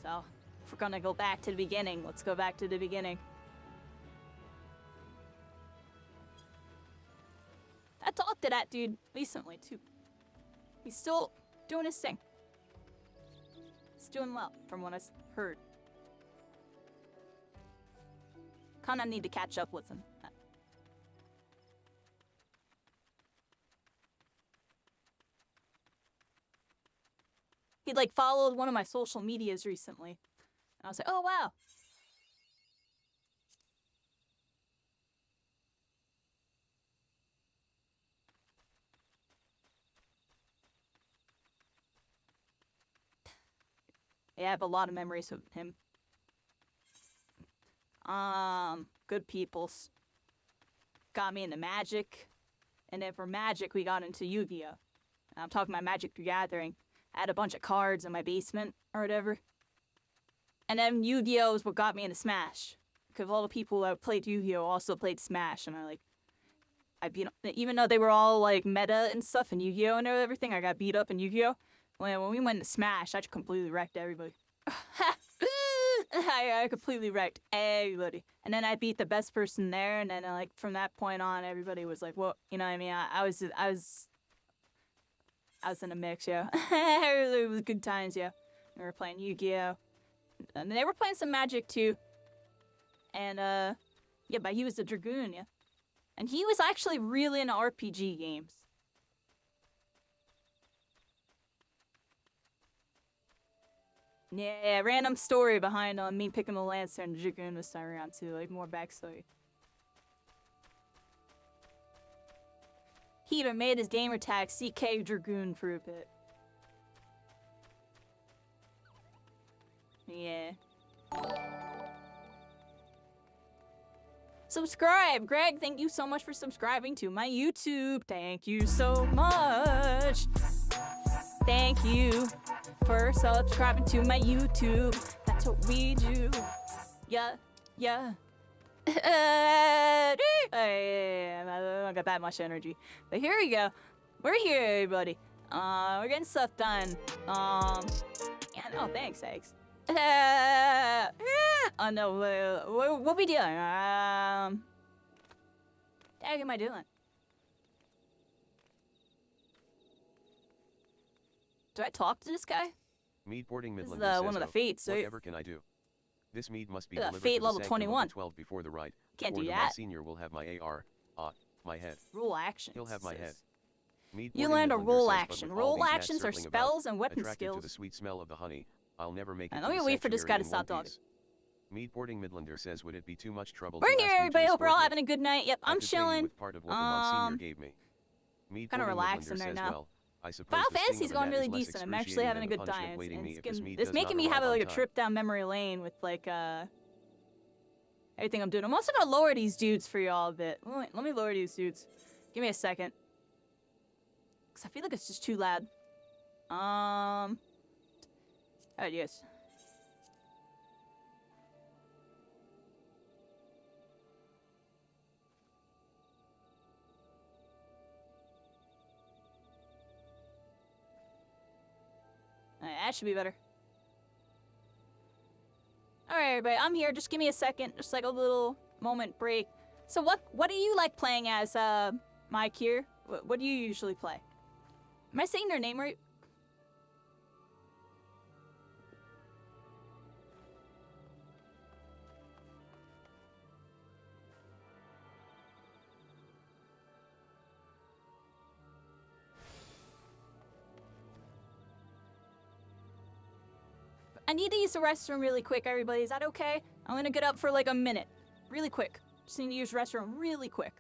So, if we're gonna go back to the beginning, let's go back to the beginning. I talked to that dude recently, too. He's still doing his thing. He's doing well, from what I heard. Kinda need to catch up with him. He, like, followed one of my social medias recently. And I was like, oh, wow. Yeah, I have a lot of memories of him. Good peoples. Got me into Magic. And then for Magic, we got into Yu-Gi-Oh! I'm talking about Magic the Gathering. I had a bunch of cards in my basement or whatever. And then Yu-Gi-Oh! Is what got me into Smash. Because all the people that played Yu-Gi-Oh! Also played Smash. And I beat, even though they were all like meta and stuff and Yu-Gi-Oh! And everything, I got beat up in Yu-Gi-Oh! When we went to Smash, I just completely wrecked everybody. I completely wrecked everybody. And then I beat the best person there, and then like from that point on, everybody was like, "Well, you know what I mean?" I was in a mix, yeah. It was good times, yeah. We were playing Yu-Gi-Oh! And they were playing some Magic too. And yeah, but he was the Dragoon, yeah. And he was actually really into RPG games. Yeah, random story behind me picking the Lancer and the Dragoon this time around too, like more backstory. He even made his gamer tag CK Dragoon for a bit. Yeah. Subscribe! Greg, thank you so much for subscribing to my YouTube. Thank you so much. Thank you for subscribing to my YouTube. That's what we do. Yeah. Yeah. I don't got that much energy. But here we go. We're here, everybody. We're getting stuff done. Yeah, no, thanks. Oh no, what we doing? What the heck am I doing? Do I talk to this guy? Mead Porting This is Midlander says, one of the "Oh, fates. So whatever can I do? This mead must be Fate delivered to the level Sanctum 21. of the 12 before the rite. Can't or do the that. Senior will have my AR. My head. Roll action. He'll have my head. Mead You Porting learned a Midlander roll says, "But action. with all Roll these gnats actions are circling about, spells and weapon attracted to the skills. sweet smell of the honey, I'll never make it And to let me the wait for this guy sanctuary to in stop one talking. piece." Mead Porting Midlander says, "Would it be too much trouble We're to here, ask you to everybody. Hope we're all escort me? having a good night. Yep, I I'm could pay you chilling. with part of what the Monsignor gave me." Mead kinda Porting relaxing Midlander right says, now. "Well, I suppose Final the sting Fantasy's of a going gnat really is less decent. I'm actually excruciating having a than the good punishment time. waiting And me it's, if this mead it's does making not me have arrive like on a time." trip down memory lane with like everything I'm doing. I'm also gonna lower these dudes for y'all a bit. Let me lower these dudes. Give me a second. Cause I feel like it's just too loud. Alright, yes. That should be better. Alright, everybody, I'm here. Just give me a second. Just like a little moment break. So what do you like playing as, Mike here? What do you usually play? Am I saying their name right? I need to use the restroom really quick, everybody. Is that okay? I'm gonna get up for like a minute. Really quick. Just need to use the restroom really quick.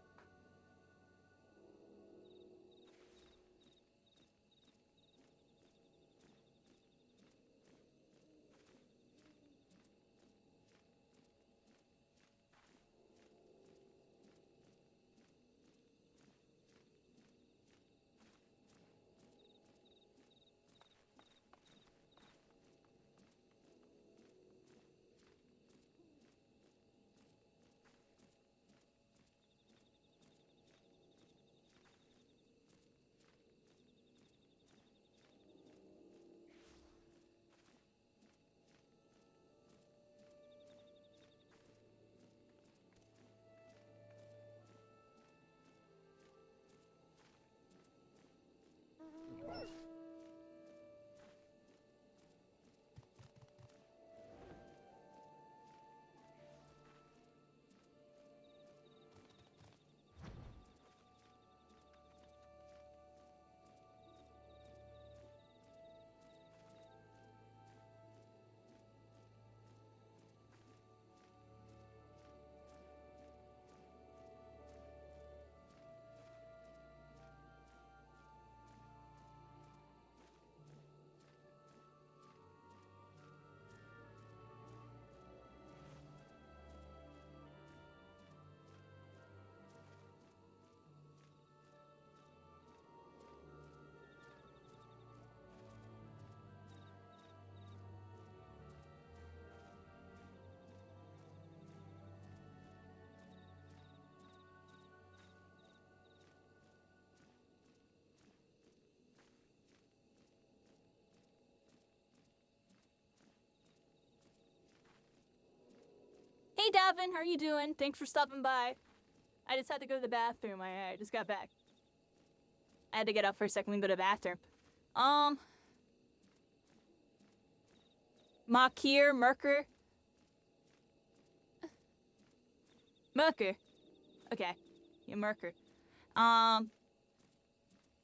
Hey, Davin, how are you doing? Thanks for stopping by. I just had to go to the bathroom. I just got back. I had to get up for a second and go to the bathroom. Makir, Merker. Merker. Okay. Yeah, Merker. Found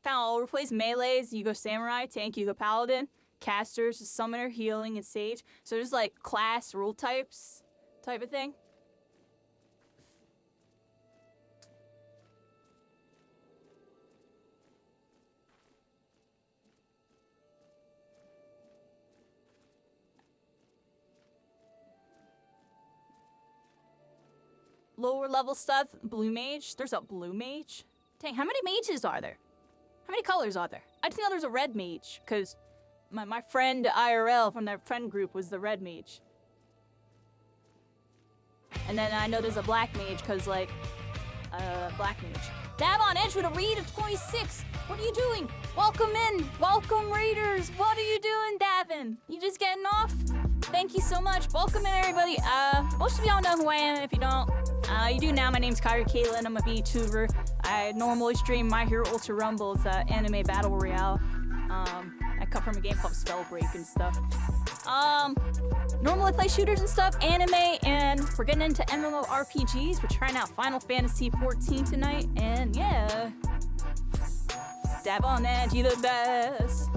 all over the place. Melees, you go Samurai. Tank, you go Paladin. Casters, Summoner, Healing, and Sage. So there's like class rule types type of thing. Lower level stuff, blue mage. There's a blue mage. Dang, how many mages are there? How many colors are there? I didn't know there's a red mage, because my friend IRL from their friend group was the red mage. And then I know there's a black mage, cause like, black mage. Dab on Edge with a read of 26. What are you doing? Welcome in. Welcome, Raiders. What are you doing, Davin? You just getting off? Thank you so much. Welcome in, everybody. Most of y'all know who I am. If you don't, you do now. My name's Kyrie Caitlin. I'm a VTuber. I normally stream My Hero Ultra Rumble. It's an anime battle royale. I come from a game called Spellbreak and stuff. Normally play shooters and stuff, anime, and we're getting into MMORPGs. We're trying out Final Fantasy 14 tonight, and yeah. Dab on Edge, you the best.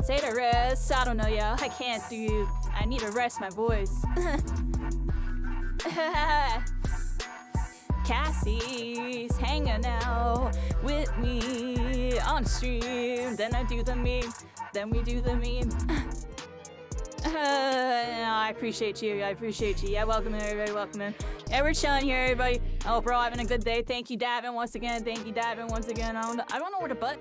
Say the rest, I don't know, yeah. I can't do, I need to rest my voice. Cassie's hanging out with me on stream. Then I do the meme. Then we do the meme. I appreciate you. I appreciate you. Yeah, welcome in, everybody. Welcome in. Yeah, we're chilling here, everybody. I hope we're all having a good day. Thank you, Davin, once again. Thank you, Davin, once again. I don't know where to butt.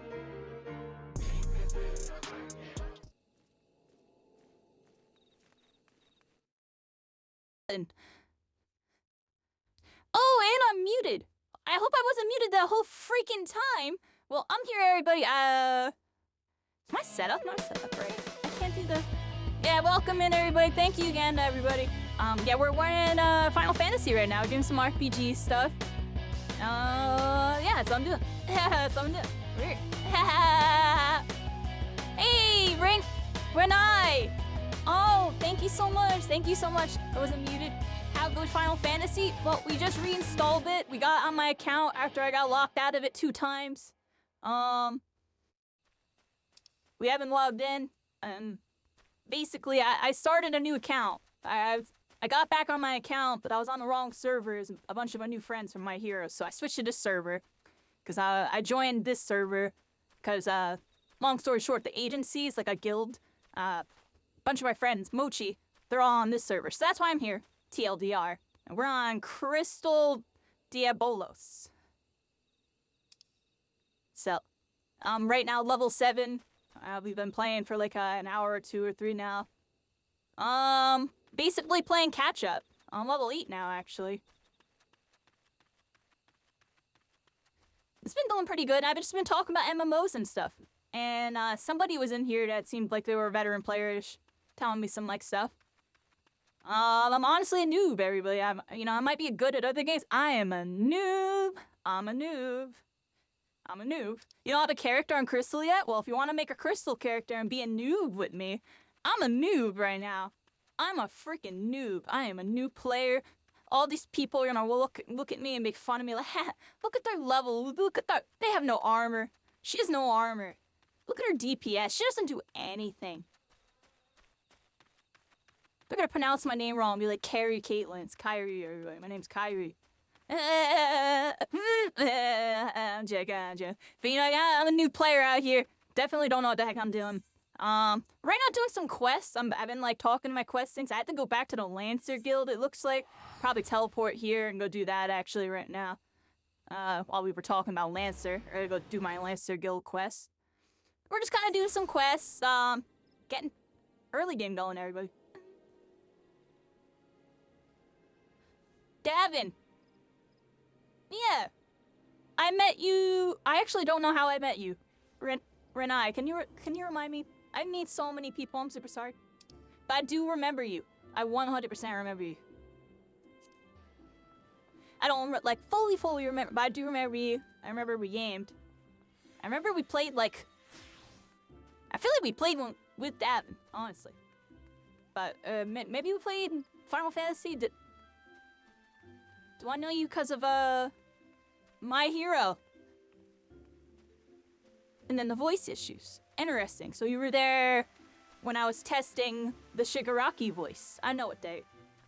Oh, and I'm muted. I hope I wasn't muted the whole freaking time. Well, I'm here, everybody. Is my setup not set up right? I can't do the... Yeah, welcome in, everybody. Thank you again to everybody. Yeah, we're in Final Fantasy right now. We're doing some RPG stuff. Yeah, that's what I'm doing. That's what I'm doing. Weird. Hey, Renai! Oh, thank you so much. Thank you so much. I wasn't muted. How goes Final Fantasy? Well, we just reinstalled it. We got on my account after I got locked out of it 2 times. We haven't logged in, and basically, I started a new account. I got back on my account, but I was on the wrong servers. A bunch of my new friends from My Hero, so I switched to this server. Because I joined this server, because, long story short, the agency is like a guild. Bunch of my friends, Mochi, they're all on this server. So that's why I'm here, TLDR. And we're on Crystal Diabolos. So, right now, level 7. We've been playing for like an hour or 2 or 3 now. Basically playing catch up. I'm level 8 now, actually. It's been going pretty good. I've just been talking about MMOs and stuff. And somebody was in here that seemed like they were veteran players, telling me some like stuff. I'm honestly a noob, everybody. I might be good at other games. I am a noob. I'm a noob. You don't have a character on Crystal yet? Well, if you want to make a Crystal character and be a noob with me, I'm a noob right now. I'm a freaking noob. I am a new player. All these people are gonna look at me and make fun of me like, ha, look at their level. Look at that. They have no armor. She has no armor. Look at her DPS. She doesn't do anything. They're gonna pronounce my name wrong and be like, Kyrie Caitlin. It's Kyrie, everybody. My name's Kyrie. I'm joking. But yeah, I'm a new player out here. Definitely don't know what the heck I'm doing. Right now doing some quests. I've been like talking to my quest things. I had to go back to the Lancer Guild, it looks like. Probably teleport here and go do that actually right now. While we were talking about Lancer. Or go do my Lancer Guild quest. We're just kinda doing some quests. Getting early game going, everybody. Davin. Yeah. I met you. I actually don't know how I met you. Renai, can you remind me? I meet so many people. I'm super sorry. But I do remember you. I 100% remember you. I don't like fully remember, but I do remember you. I remember we gamed. I remember we played like. I feel like we played one with Davin, honestly. But maybe we played Final Fantasy. Do I know you because of My Hero? And then the voice issues. Interesting. So you were there when I was testing the Shigaraki voice. I know what they...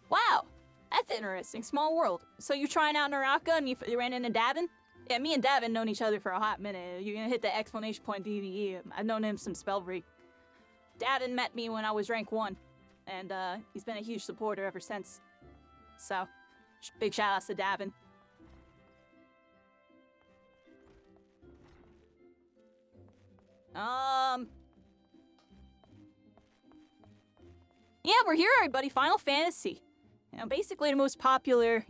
Wow! That's interesting. Small world. So you're trying out Naraka and you ran into Davin? Yeah, me and Davin known each other for a hot minute. You're gonna hit the exclamation point DVE. I've known him since Spellbreak. Davin met me when I was rank 1. And he's been a huge supporter ever since. So, big shout outs to Davin. Yeah, we're here, everybody. Final Fantasy. basically the most popular,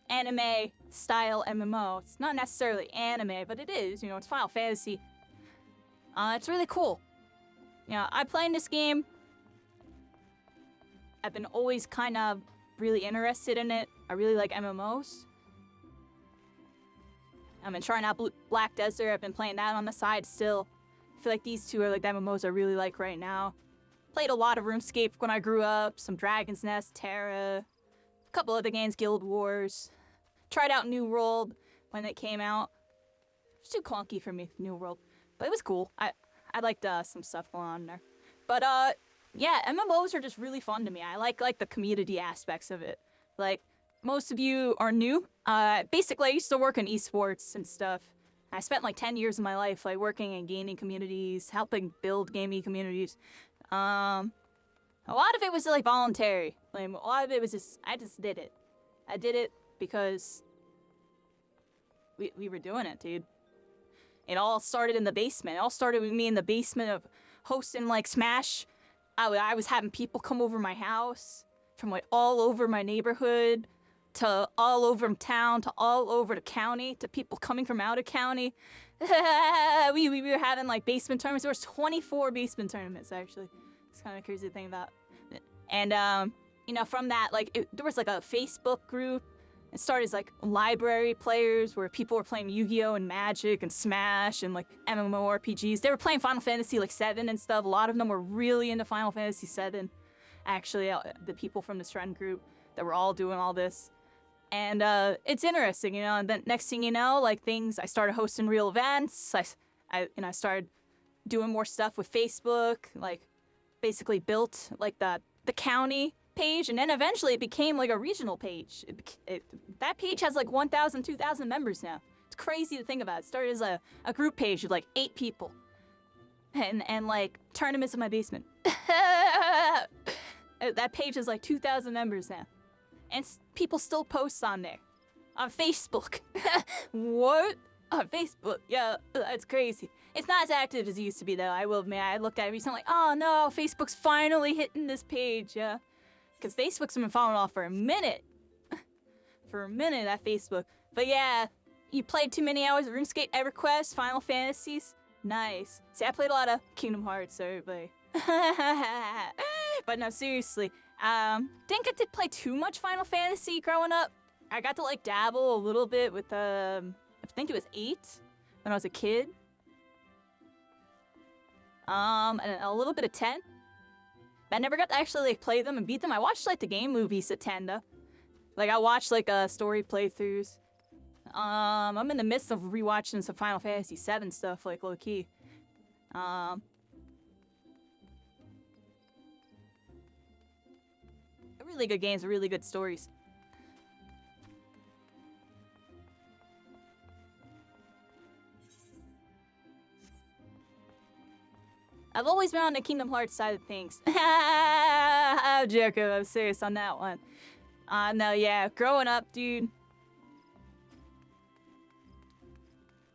anime style MMO. It's not necessarily anime, but it is, it's Final Fantasy. It's really cool. I play in this game. I've been always kind of really interested in it. I really like MMOs. I've been trying out Black Desert. I've been playing that on the side still. I feel like these two are like the MMOs I really like right now. Played a lot of RuneScape when I grew up. Some Dragon's Nest, Terra. A couple other games, Guild Wars. Tried out New World when it came out. It was too clunky for me, New World. But it was cool. I liked some stuff going on there. But yeah, MMOs are just really fun to me. I like the community aspects of it. Like, most of you are new. Basically, I used to work in esports and stuff. I spent like 10 years of my life like working in gaming communities, helping build gaming communities. A lot of it was like voluntary. Like, a lot of it was just, I just did it. I did it because we were doing it, dude. It all started in the basement. It all started with me in the basement of hosting like Smash. I was having people come over my house from like all over my neighborhood to all over town to all over the county to people coming from out of county. we were having like basement tournaments. There was 24 basement tournaments actually. It's kind of crazy to think about. And from that, like there was like a Facebook group. It started as like library players where people were playing Yu-Gi-Oh! And Magic and Smash and like MMORPGs. They were playing Final Fantasy like 7 and stuff. A lot of them were really into Final Fantasy 7. Actually, the people from this friend group that were all doing all this. And it's interesting, and then next thing you know, like I started hosting real events. I started doing more stuff with Facebook, like basically built like the county page, and then eventually it became like a regional page. That page has like 1,000, 2,000 members now. It's crazy to think about. It started as a group page with like 8 people, and like tournaments in my basement. That page has like 2,000 members now, and people still post on there, on Facebook. What? On Facebook? Yeah, that's crazy. It's not as active as it used to be though. I will admit. I looked at it recently, like, oh no, Facebook's finally hitting this page. Yeah. Because Facebook's been falling off for a minute. For a minute at Facebook. But yeah, you played too many hours of RuneScape, EverQuest, Final Fantasies. Nice. See, I played a lot of Kingdom Hearts, so everybody. But no, seriously. Didn't get to play too much Final Fantasy growing up. I got to like dabble a little bit with, I think it was 8 when I was a kid. And a little bit of 10. I never got to actually like play them and beat them. I watched like the game movies at Tenda. Like I watched like story playthroughs. I'm in the midst of rewatching some Final Fantasy 7 stuff, like low key. Really good games, really good stories. I've always been on the Kingdom Hearts side of things. I'm joking, I'm serious on that one. No, yeah, growing up, dude.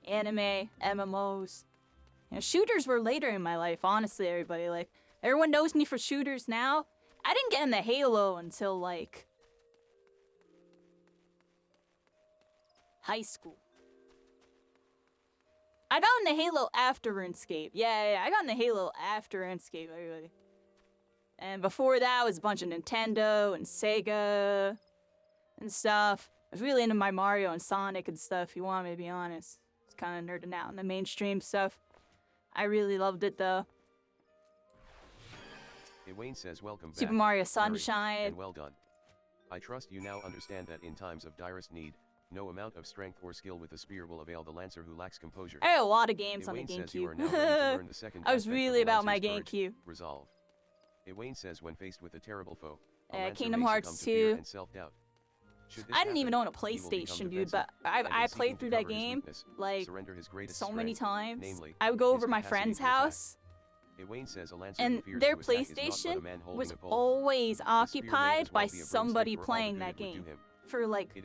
Anime, MMOs. Shooters were later in my life, honestly, everybody. Like, everyone knows me for shooters now. I didn't get into Halo until, like, high school. I got into Halo after RuneScape. Yeah, I got into Halo after RuneScape, everybody. And before that was a bunch of Nintendo and Sega and stuff. I was really into my Mario and Sonic and stuff, if you want me to be honest. I was kind of nerding out on the mainstream stuff. I really loved it, though. Hey, Wayne says, welcome back. Super Mario Sunshine. And well done. I trust you now understand that in times of direst need, no amount of strength or skill with a spear will avail the Lancer who lacks composure. I had a lot of games on the GameCube. I was really about my GameCube. Resolve. Wayne says when faced with a terrible foe, Kingdom Hearts 2. I didn't even own a PlayStation, dude, but I played through that game like so many times. I would go over my friend's house, and their PlayStation was always occupied by somebody playing that game. For like,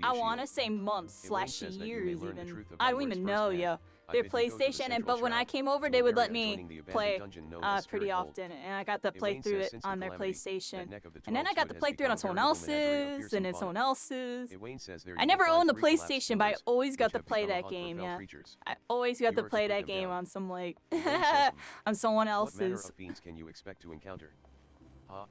I want to say months / years even. I don't even know, yo. their bid you go to the PlayStation, and central but when I shroud came over, to they an would let area me adjoining the abandoned play dungeon known as pretty Spirit Hold. often, and I got to play Egwene through says it since the on their calamity, PlayStation, that neck of the and then I 12 got to Swood play has through it on become a someone veritable menagerie of else's, fearsome and then fauna. someone else's. Egwene says there I you never will find owned the 3 collapsed PlayStation, but I pillars, always got which to have play become a that haunt for game. fell Yeah, creatures. I always got You to are play put that them game down. on some like Egwene says, on someone what manner else's. of fiends can you expect to encounter? Ha!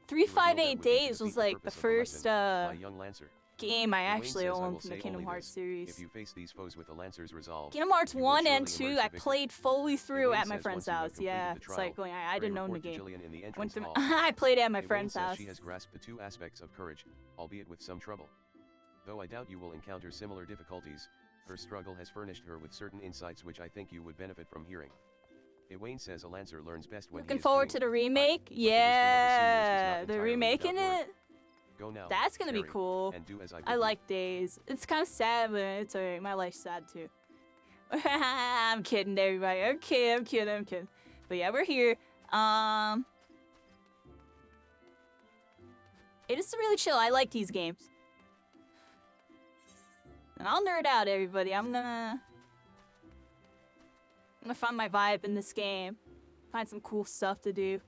358 that would be to Days defeat was the like the purpose of the first lesson, my young Lancer. game I Egwene actually says, I will owned from the say Kingdom only Hearts this, series. if you face these foes with the Lancer's resolve, Kingdom Hearts you will 1 and surely 2 emerge I the victor. played fully through Egwene at my says friend's once you have house. completed Yeah, the it's trial, like going, I bring didn't own the report to game. Jillian in the Went entrance through, hall. I played it at my Egwene friend's says house. she has grasped the 2 aspects of courage, albeit with some trouble. Though I doubt you will encounter similar difficulties, her struggle has furnished her with certain insights which I think you would benefit from hearing. Egwene says a Lancer learns best when Looking he is forward doing to the right, remake. but the wisdom of the seniors is Yeah, not they're entirely remaking without worth. it. Go now, That's gonna be Terry, cool. and do as I bid I you. like Days. It's kind of sad, but it's alright. My life's sad too. I'm kidding, everybody. I'm kidding. But yeah, we're here. It is really chill. I like these games. And I'll nerd out, everybody. I'm gonna find my vibe in this game. Find some cool stuff to do.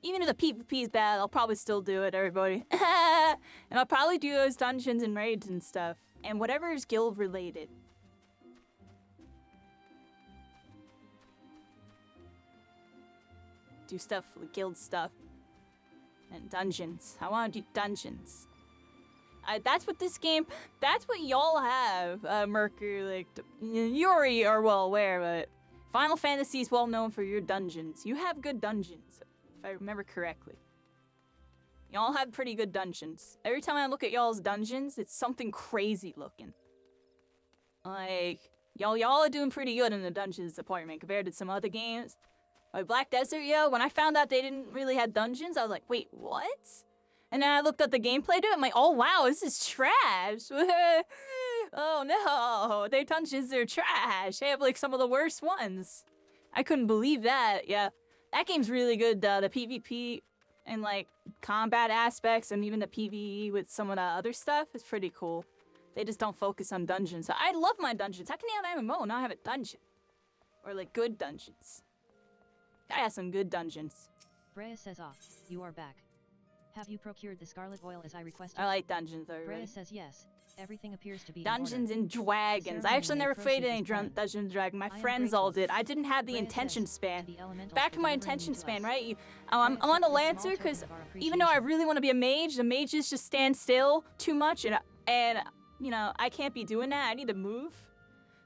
Even if the PvP is bad, I'll probably still do it, everybody. And I'll probably do those dungeons and raids and stuff. And whatever is guild related. Do stuff with guild stuff. And dungeons. I want to do dungeons. That's what this game, that's what y'all have, Mercury, like, you already are well aware, but Final Fantasy is well known for your dungeons. You have good dungeons, if I remember correctly. Y'all have pretty good dungeons. Every time I look at y'all's dungeons, it's something crazy looking. Like, y'all are doing pretty good in the dungeons department compared to some other games. Like Black Desert, yo, when I found out they didn't really have dungeons, I was like, wait, what? And then I looked at the gameplay to it, I'm like, oh wow, this is trash. Oh no, their dungeons are trash. They have like some of the worst ones. I couldn't believe that, yeah. That game's really good, the PvP and like combat aspects and even the PvE with some of the other stuff is pretty cool. They just don't focus on dungeons. So I love my dungeons. How can you have MMO and not have a dungeon? Or like good dungeons. I have some good dungeons. Brea says off, you are back. Have you procured the scarlet oil as I requested? I like dungeons already. Brea says yes. Everything appears to be Dungeons in order. and Dragons. I Ceremony actually may never proceed played any as planned. Dungeons and Dragons. My I am friends all grateful. did. I didn't have the Brea attention says, span. "To the elementals Back for to my delivering attention you to span, us." right? Brea I'm on accepts a a Lancer small because token of our even though I appreciation. really want to be a mage, the mages just stand still too much, and you know I can't be doing that. I need to move.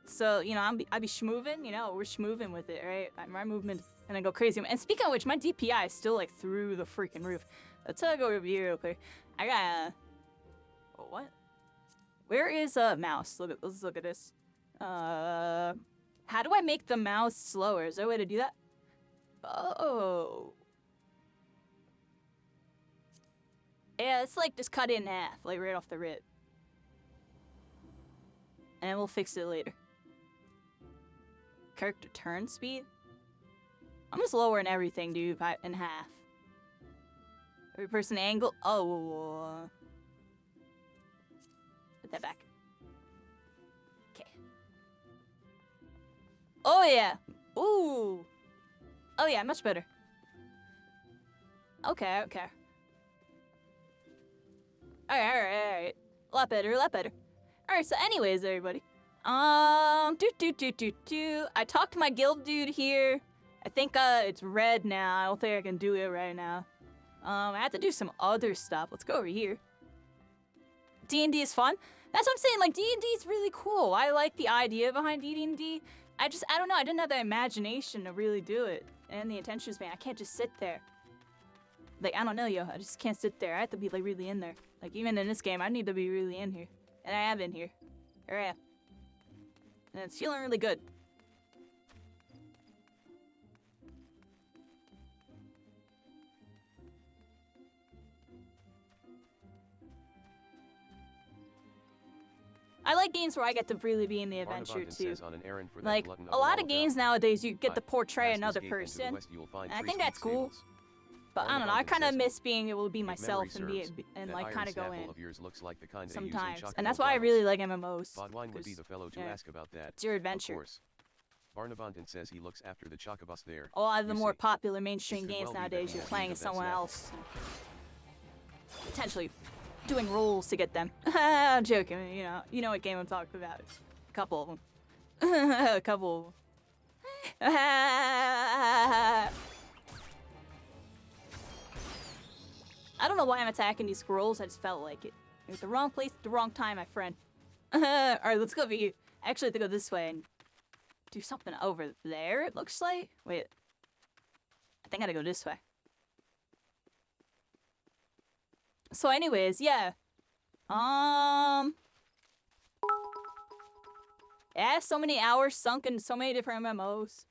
So you know I be schmoovin'. You know we're schmoovin' with it, right? My movement gonna go crazy. And speaking of which, my DPI is still like through the freaking roof. Let's go over here real quick. I got what? Where is a mouse? Let's look at this. How do I make the mouse slower? Is there a way to do that? Oh. Yeah, it's like just cut it in half, like right off the rip. And we'll fix it later. Character turn speed? I'm just lowering everything, dude, in half. Every person angle. Oh. Put that back. Okay. Oh, yeah. Ooh. Oh, yeah, much better. Okay. Alright. A lot better. Alright, so anyways, everybody. I talked to my guild dude here. I think, it's red now. I don't think I can do it right now. I have to do some other stuff. Let's go over here. D&D is fun. That's what I'm saying, like, D&D is really cool. I like the idea behind D&D. I don't know, I didn't have the imagination to really do it. And the attention span, I can't just sit there. Like, I don't know, yo, I just can't sit there. I have to be, like, really in there. Like, even in this game, I need to be really in here. And I am in here. Here I am. And it's feeling really good. I like games where I get to really be in the adventure Barnabandon too. says on an errand for that Like glutton a lot the of games nowadays, you get to portray Past this another gate into the person. west you will find I Trace think that's Wheat cool. stables. But I don't know. I kind of miss being able to be If myself memory and serves, and that like iron kind of go Snapple in of yours looks like the kind they use in sometimes, chocolate and that's why I bottles. really like MMOs. Bodwine would be 'cause the fellow to yeah, ask about that. it's your Of adventure. course. Barnabonton says he looks after the Chocobus there. A lot of the You more see. popular mainstream It could games well be that nowadays, he you're has playing need as of that someone Snapple. else. Potentially doing roles to get them. I'm joking, you know what game I'm talking about. A couple of them. A couple of them. I don't know why I'm attacking these squirrels, I just felt like it. You're at the wrong place at the wrong time, my friend. Alright, let's go over here. Actually, I have to go this way and do something over there, it looks like. Wait. I think I gotta go this way. So anyways, yeah. Yeah, so many hours sunk in so many different MMOs.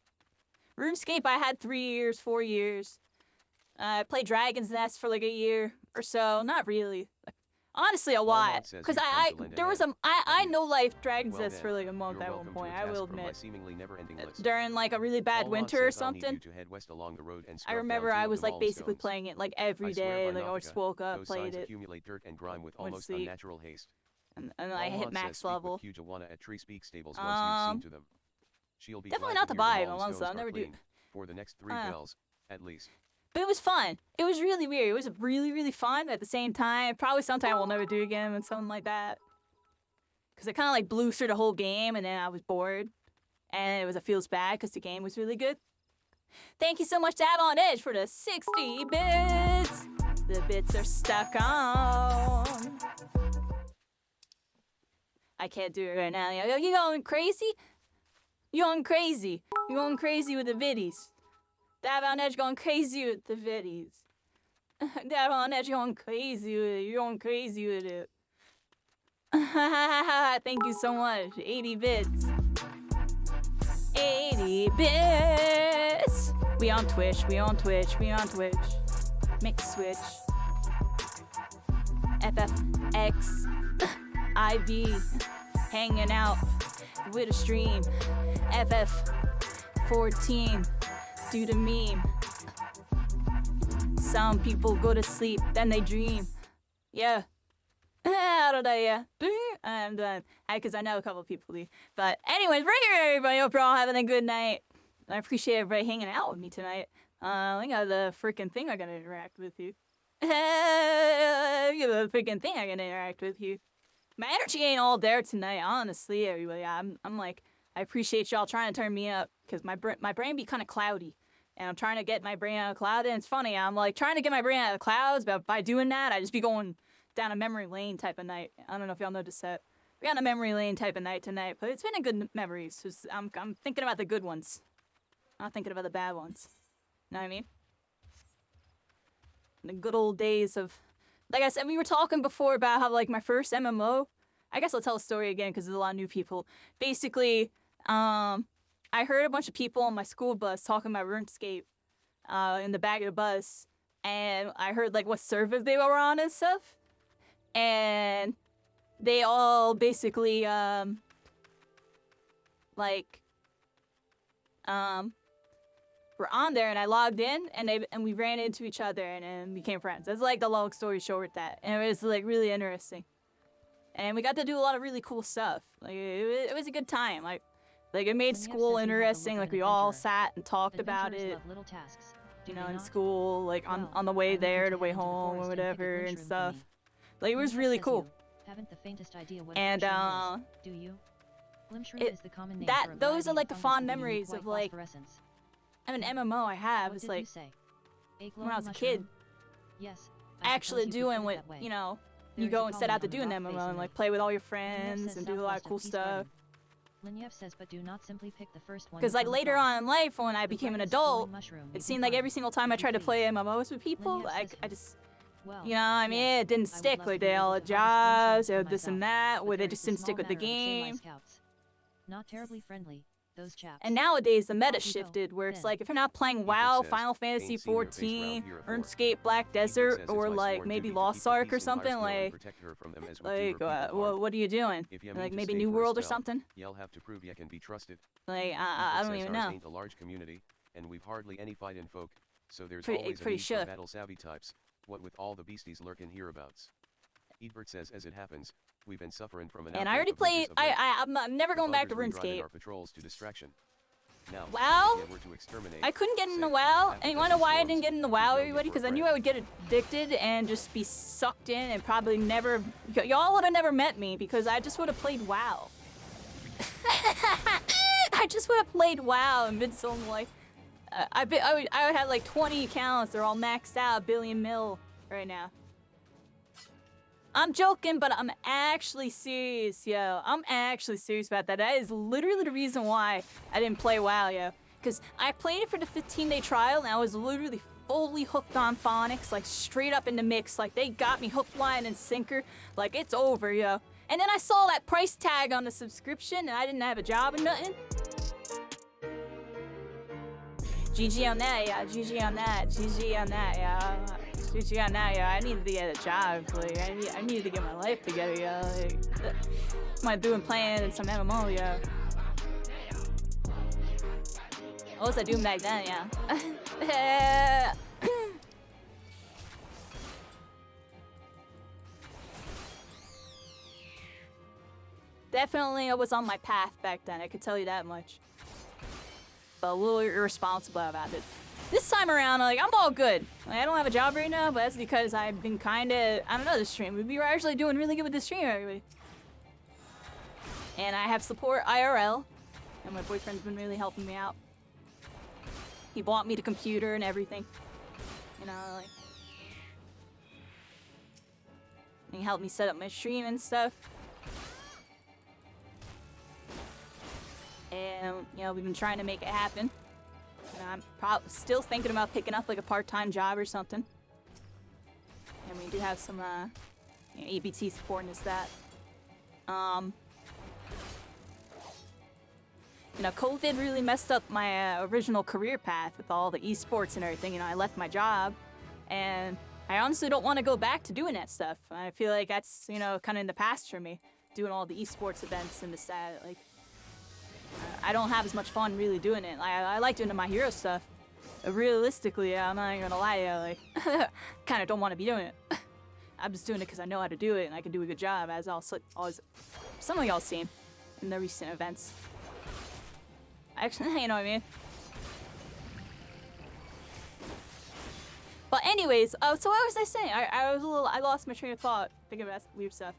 RuneScape I had 3 years, 4 years. I played Dragon's Nest for like a year or so. Not really. Honestly, a lot. says Because you've come to lend a there was hand. I Have you? know life Dragon's Well Nest then, for like a month You're at one welcome point, to a I task will from my admit. seemingly never-ending list. During like a really bad Almond winter or says I'll need something. you to head west along the road and I scrub remember down I two of was the like basically Maulstones. playing it like I every swear day. by Like I just Nautica, woke up, those played signs it, accumulate dirt and grime with went to almost sleep. unnatural haste. and then I hit Almond max says speak level. with Hujawana at Tree Speak Stables once you've seen to them. She'll be Definitely glad not to to hear buy the it once, Maulstones so I'll are never do. cleaned, for the next 3 bells, at least. But it was fun. It was really weird. It was really, really fun. But at the same time, probably something I will never do again and something like that. Because it kind of like blew through the whole game and then I was bored. And it feels bad because the game was really good. Thank you so much to Avalon Edge for the 60 bits. The bits are stuck on. I can't do it right now. You going crazy? You going crazy. You going crazy with the viddies. The Avalon Edge going crazy with the viddies. The Avalon Edge going crazy with it. You're going crazy with it. Thank you so much. 80 bits. 80 bits. We on Twitch. We on Twitch. We on Twitch. Make the switch. FFX. IV. Hanging out with a stream. FF14. Do the meme. Some people go to sleep, then they dream. Yeah. I don't know, yeah. I'm done. Because I know a couple of people do. But anyways, right here, everybody. Hope you're all having a good night. I appreciate everybody hanging out with me tonight. I got the freaking thing I gotta interact with you. The freaking thing I gotta interact with you. My energy ain't all there tonight, honestly, everybody. I'm like, I appreciate y'all trying to turn me up. Because my brain be kind of cloudy. And I'm trying to get my brain out of the cloud. And it's funny, I'm like trying to get my brain out of the clouds, but by doing that, I just be going down a memory lane type of night. I don't know if y'all noticed that. We got a memory lane type of night tonight, but it's been a good memories. I'm thinking about the good ones. I'm not thinking about the bad ones. You know what I mean? The good old days of, like I said, we were talking before about how like my first MMO. I guess I'll tell a story again because there's a lot of new people. Basically, I heard a bunch of people on my school bus talking about RuneScape in the back of the bus, and I heard like what servers they were on and stuff, and they all basically were on there, and I logged in, and we ran into each other and became friends. That's like the long story short with that, and it was like really interesting, and we got to do a lot of really cool stuff. Like it was a good time. Like it made When Yev school says we have the interesting. look Like of we an all adventurer. sat and talked about Adventurers it, love little tasks. Do you know, they in not? school, like Well, on the I way look there, into the way head into the home, or forest and pick a whatever, lunchroom and for stuff. me. Like it When was Yev really says cool. you haven't the faintest idea what a And lunchroom is, do you? Lunchroom it- is the common name that for a those variety are of like the fungus fond with a unique memories white of like phosphorescence. an MMO I have. What It's did like you say? A when I was a glowing kid, mushroom? Yes, I actually suppose you could doing put it what that way. you know. There You is go a and set colony out to on do the an rock face MMO in and the like play with all your Linyev friends says and do a lot of southwest cool Peace stuff. Garden. Linyev says, but do not simply pick the first one. Because you like come later across. on in life, when I The became an brightest adult, glowing mushroom you it can seemed like find, every single time I if you tried to play please. MMOs with people, Linyev I says just, Well, you know, I mean, yes, it didn't I would stick. love Like to be they able all to had harvest jobs, lunchroom they for had this and myself, that, but where they there just is a didn't stick small with the matter of Samurai game. Scouts. Not terribly friendly, those chaps. And nowadays the meta Off you go, shifted, where it's then. like if you're not playing Eagle WoW, says, Final Fantasy "Ain't seen your face round 14, here afore." RuneScape, Black Eagle Desert, says it's or my like sworn maybe duty to Lost keep the Ark or peace in something, Hearthstone and like protect her from them as would do her like people harm. what are you doing? If ya Like mean to maybe stay New for a World or spell, something? Y'all have to prove ya can be trusted. Like I Eagle don't says even ours know. ain't a large community, and we've hardly any fightin' folk, So there's Pretty- always a pretty need sure. for battle-savvy types, what with all the beasties lurking hereabouts. Eadbert says as it happens, we've been suffering from an And I outbreak already of witches played. of late. I'm never The going back to buggers rerouted RuneScape. our patrols to distraction. Now, WoW? if we're to exterminate, I couldn't get into say, WoW, half and you a wanna know dozen why I swarms, didn't get into we'd WoW, go get everybody? Because I short knew bread. I would get addicted and just be sucked in and probably never. Y'all would have never met me because I just would have played WoW. I just would have played WoW and been so like. I would have like 20 accounts. They're all maxed out, billion mil right now. I'm joking, but I'm actually serious, yo. I'm actually serious about that. That is literally the reason why I didn't play WoW, yo. Because I played it for the 15-day trial, and I was literally fully hooked on phonics, like straight up in the mix. Like they got me hook, line, and sinker. Like it's over, yo. And then I saw that price tag on the subscription, and I didn't have a job or nothing. GG on that, yeah. GG on that. GG on that, yeah. GG on that, yeah. I needed to get a job. Like, I needed to get my life together, yeah. Like, what am I doing playing some MMO, yeah? What was I doing back then, yeah? Definitely, I was on my path back then. I could tell you that much. But a little irresponsible about it. This time around, like, I'm all good. Like, I don't have a job right now, but that's because I've been kind of, I don't know, this stream. We were actually doing really good with this stream, everybody. And I have support IRL, and my boyfriend's been really helping me out. He bought me the computer and everything. You know, like. And he helped me set up my stream and stuff. And, you know, we've been trying to make it happen. You know, I'm still thinking about picking up like a part-time job or something. And we do have some you know, EBT supporting us that. You know, COVID really messed up my original career path with all the esports and everything. You know, I left my job, and I honestly don't want to go back to doing that stuff. I feel like that's, you know, kind of in the past for me, doing all the esports events and this, that, like. I don't have as much fun really doing it. I like doing the My Hero stuff. Realistically, I'm not even gonna lie, like, kind of don't want to be doing it. I'm just doing it because I know how to do it and I can do a good job, as some of y'all seen in the recent events. Actually, you know what I mean? But anyways, so what was I saying? I lost my train of thought thinking about weird stuff.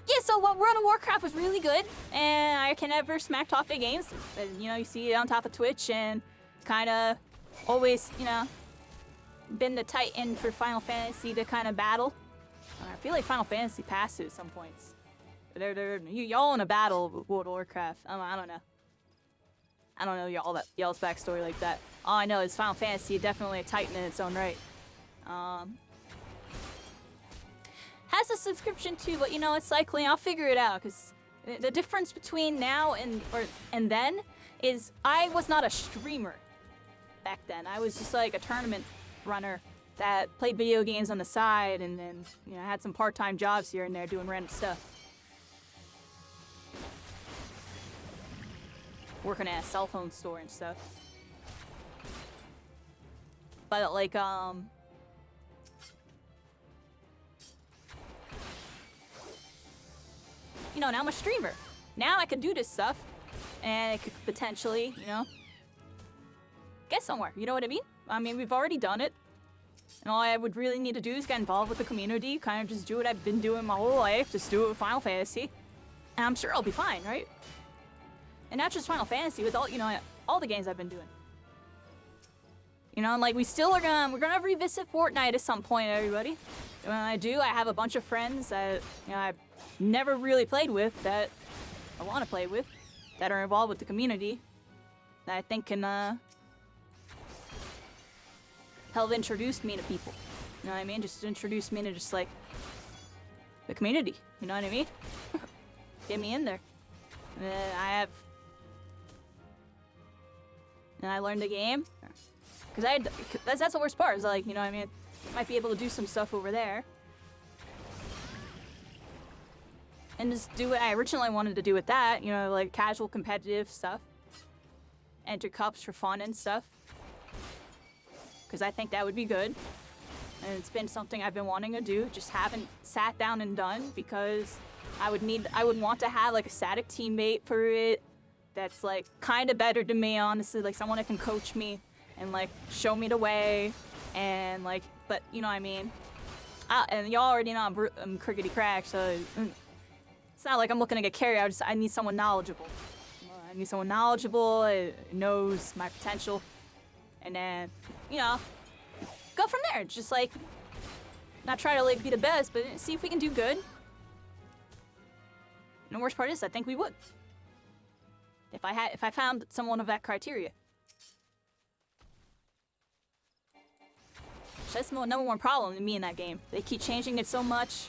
Yeah, so World of Warcraft was really good, and I can never smack talk their games. You know, you see it on top of Twitch, and kind of always, you know, been the titan for Final Fantasy to kind of battle. I feel like Final Fantasy passed it at some points. Y'all in a battle with World of Warcraft. I don't know. I don't know y'all's backstory like that. All I know is Final Fantasy definitely a titan in its own right. Has a subscription too, but you know, it's cycling. I'll figure it out, because the difference between now and then is I was not a streamer back then. I was just like a tournament runner that played video games on the side, and then, you know, had some part-time jobs here and there doing random stuff. Working at a cell phone store and stuff. But like, you know, now I'm a streamer. Now I could do this stuff, and I could potentially, you know, get somewhere. You know what I mean? I mean, we've already done it. And all I would really need to do is get involved with the community, kind of just do what I've been doing my whole life, just do it with Final Fantasy. And I'm sure I'll be fine, right? And not just Final Fantasy, with all, you know, all the games I've been doing. You know, and like, we're gonna revisit Fortnite at some point, everybody. And when I do, I have a bunch of friends that, you know, I've never really played with, that I want to play with, that are involved with the community, that I think can, help introduce me to people. You know what I mean? Just introduce me to just, like, the community. You know what I mean? Get me in there. And I learned the game. Because that's the worst part, is like, you know what I mean? Might be able to do some stuff over there. and just do what I originally wanted to do with that, you know, like casual competitive stuff. Enter cups for fun and stuff. Because I think that would be good. And it's been something I've been wanting to do, just haven't sat down and done, because I would want to have like a static teammate for it that's like kind of better than me, honestly, like someone that can coach me and like show me the way, and like, but you know what I mean. And y'all already know I'm crickety crack, so it's not like I'm looking to get carried. I need someone knowledgeable. I need someone knowledgeable, knows my potential, and then, you know, go from there. Just like, not try to like be the best, but see if we can do good. And the worst part is, I think we would. If I found someone of that criteria. That's the number one problem to me in that game. They keep changing it so much.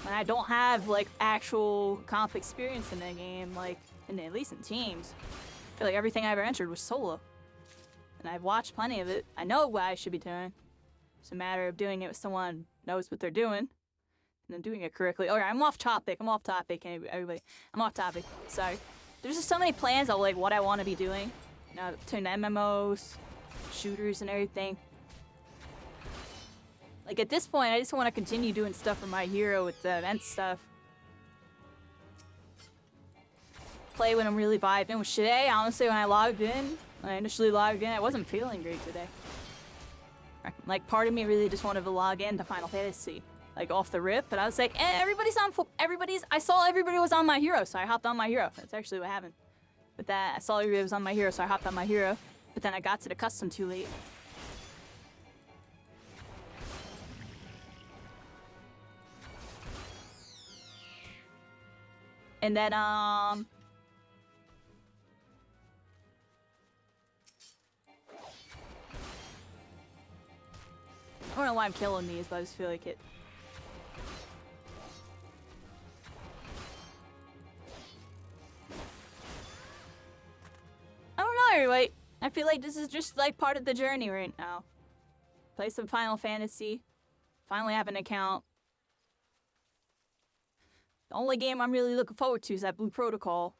And I don't have like actual comp experience in that game, like at least in teams. I feel like everything I ever entered was solo. And I've watched plenty of it. I know what I should be doing. It's a matter of doing it with someone who knows what they're doing. And then doing it correctly. Okay, I'm off topic, everybody. I'm off topic, sorry. There's just so many plans of like what I want to be doing. You know, between MMOs, shooters and everything. Like at this point, I just want to continue doing stuff for My Hero with the event stuff. Play when I'm really vibing. With today, honestly, when I initially logged in, I wasn't feeling great today. Like part of me really just wanted to log in to Final Fantasy, like off the rip. But I was like, I saw everybody was on My Hero, so I hopped on My Hero. That's actually what happened. With that, I saw everybody was on My Hero, so I hopped on My Hero. But then I got to the custom too late. And then, I don't know why I'm killing these, but I just feel like it. I don't know, everybody. I feel like this is just like part of the journey right now. Play some Final Fantasy. Finally have an account. The only game I'm really looking forward to is that Blue Protocol.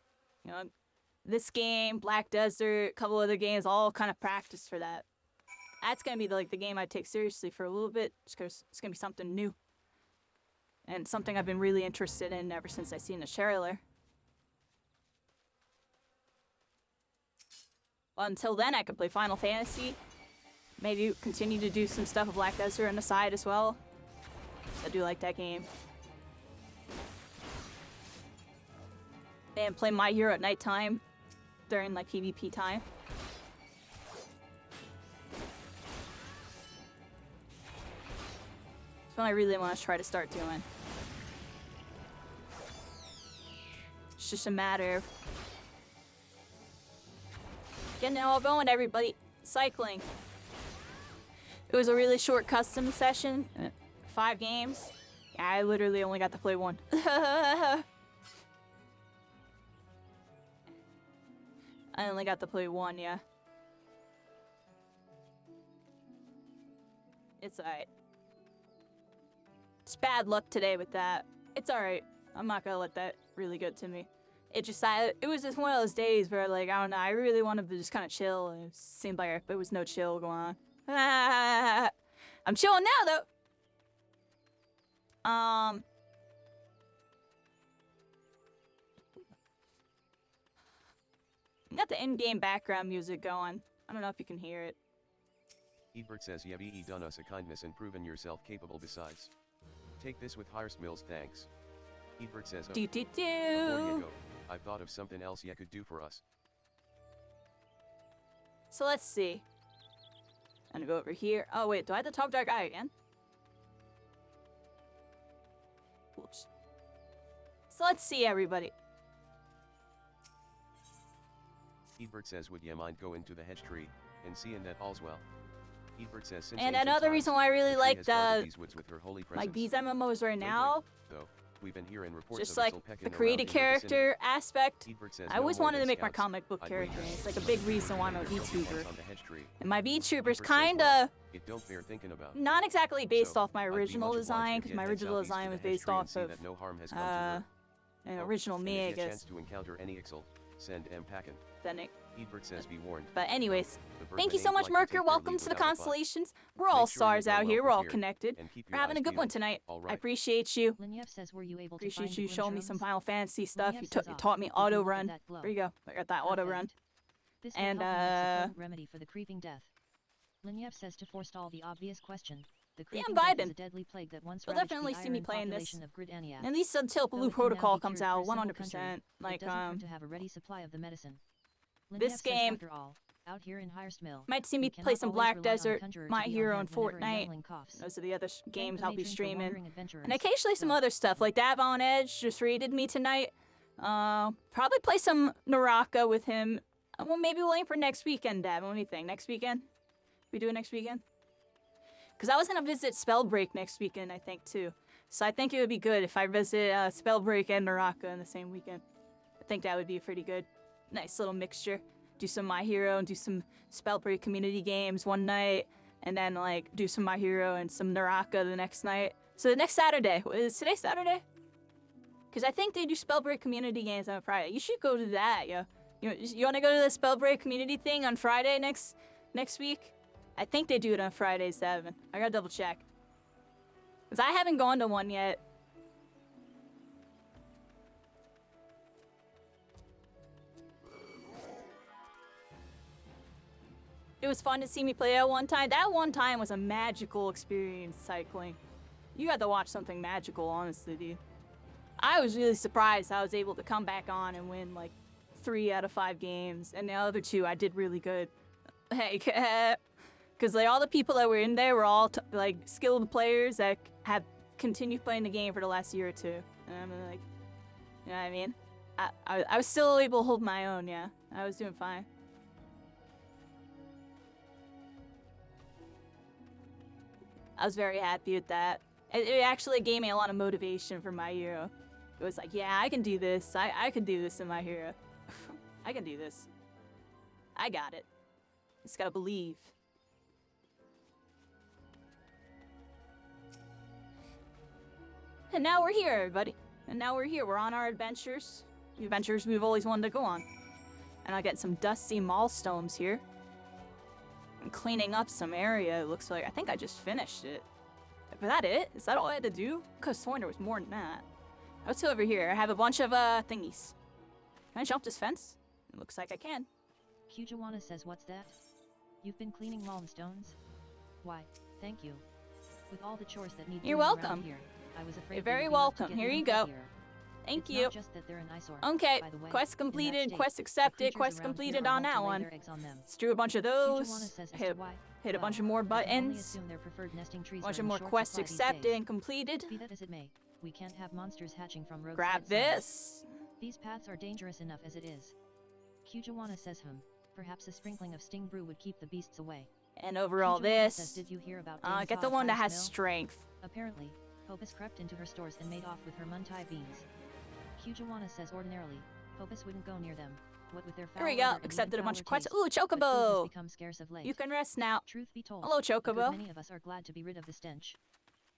You know, this game, Black Desert, a couple other games, all kind of practice for that. That's gonna be the game I take seriously for a little bit, just because it's gonna be something new. And something I've been really interested in ever since I seen the trailer. Well, until then, I could play Final Fantasy. Maybe continue to do some stuff with Black Desert on the side as well. I do like that game. And play My Hero at nighttime during like PvP time. That's what I really want to try to start doing. It's just a matter of getting it all going, everybody. Cycling. It was a really short custom session. 5 games. Yeah, I literally only got to play 1. I only got to play 1, yeah. It's alright. It's bad luck today with that. It's alright. I'm not gonna let that really get to me. It was just one of those days where, like, I don't know, I really wanted to just kind of chill, and it seemed like there was no chill going on. I'm chilling now, though. Got the in-game background music going. I don't know if you can hear it. Ebert says you've done us a kindness and proven yourself capable besides. Take this with Harst Mills, thanks. Ebert says, Before you go, I've thought of something else you could do for us. So let's see. I'm gonna go over here. Oh wait, do I have to talk to our guy again? Whoops. So let's see, everybody. Ebert says, would you mind go into the hedge tree and seeing that all's well? Ebert says, since and another reason why I really like these MMOs right now, though, We've been hearing reports Just of like Ixal pecking the around created in your vicinity. character aspect. Eadbert says I no always more wanted than to make my scouts. comic book I'd character. wager It's like a big reason why I'm a Eadbert says VTuber. once on the hedge tree. And my VTuber's Eadbert says, kinda well, it don't bear thinking about. not exactly based So, off my I'd be original much obliged design, if because you'd my head original southeast to design the was hedge based tree and off see of that no harm has come to her. an Oh, original and me, I if you guess. chance to encounter any Ixal, send M packin'. Then it, Eadbert says be warned. but anyways, The thank you Birdman so ain't much, like to Merker. take their Welcome leave to the without a fight. constellations. We're Make all sure you stars go out well here. We're all prepared, connected. and keep We're your having a eyes good one peeled. tonight. All I right. appreciate you. Linyev says, were you able to Appreciate find you the showing me Glimshrooms? some Final Fantasy stuff. Linyev You, says, you "Ah, taught me did you auto look at run. that glow?" There you go. I got that auto run. This will And, help me as a potent remedy for the creeping death. Linyev says to forestall the obvious question. The Yeah, creeping I'm death is vibing. a deadly plague that once You'll ravaged definitely the see me iron playing this. population of Grid Aniac. At least until Though Blue it can now Protocol be comes cured for a out, simple 100%. conjuring, Like, it doesn't hurt to have a ready supply of the medicine. Linyev this says, game after all, out here in Hyrst Mill, might see we me cannot play some always Black rely on a Desert, conjurer to My be on Hero, hand and whenever a Fortnite. youngling coughs. Those are the other Thank games the I'll be matrons for streaming. wandering adventurers. And occasionally some So, other stuff, like Davon Edge just raided me tonight. Probably play some Naraka with him. Well, maybe we'll aim for next weekend, Davon. What do you think? Next weekend? We do it next weekend? Because I was going to visit Spellbreak next weekend, I think, too. So I think it would be good if I visit Spellbreak and Naraka in the same weekend. I think that would be pretty good. Nice little mixture. Do some My Hero and do some Spellbreak community games one night. And then, like, do some My Hero and some Naraka the next night. So the next Saturday. Is today Saturday? Because I think they do Spellbreak community games on Friday. You should go to that, yo. You want to go to the Spellbreak community thing on Friday next week? I think they do it on Friday 7. I gotta double check. Because I haven't gone to one yet. It was fun to see me play that one time. That one time was a magical experience cycling. You had to watch something magical, honestly, dude. I was really surprised I was able to come back on and win like 3 out of 5 games. And the other 2 I did really good. Hey, because like all the people that were in there were all like skilled players that have continued playing the game for the last year or 2. And I'm like, you know what I mean? I was still able to hold my own, yeah. I was doing fine. I was very happy with that. It actually gave me a lot of motivation for My Hero. It was like, yeah, I can do this. I can do this in My Hero. I can do this. I got it. Just gotta believe. And now we're here, everybody. And now we're here. We're on our adventures. The adventures we've always wanted to go on. And I'll get some dusty milestones here. I'm cleaning up some area, it looks like. I think I just finished it. Was that it? Is that all I had to do? Because sworn there was more than that. What's over here? I have a bunch of thingies. Can I jump this fence? It looks like I can. Kujawana says, what's that? You've been cleaning Malmstones? Why, thank you. With all the chores that need You're doing around welcome. here, I was afraid You're they very would be left to welcome. get Here even you go. filthier. Thank It's you. not just that they're an eyesore. Okay, By the way, quest in that completed, state, quest the accepted, creatures quest around completed here are on wont to that lay one. their eggs on them. Let's do a bunch of Kujawana those. says as Hit, to why, hit a well, bunch of more I can only buttons. assume their preferred nesting trees Bunch are of in more short quests supply these accepted days. and completed. Be that as it may, we can't have monsters hatching from roadside Grab signs. this. These paths are dangerous enough as it is. Kujawana says perhaps a sprinkling of sting brew would keep the beasts away. And over all Kujawana says, this, did you hear about Dame get the Todd one that Hyrst has Mill? strength. Apparently, Popus crept into her stores and made off with her Muntai beans. Kujawana says ordinarily, Popus wouldn't go near them. What with their foul Here we go. odor and Accepted even a bunch of fouler quests. taste. Ooh, But food has Chocobo! become scarce of late. You can rest now. Truth be told, Hello, a good Chocobo. many of us are glad to be rid of the stench.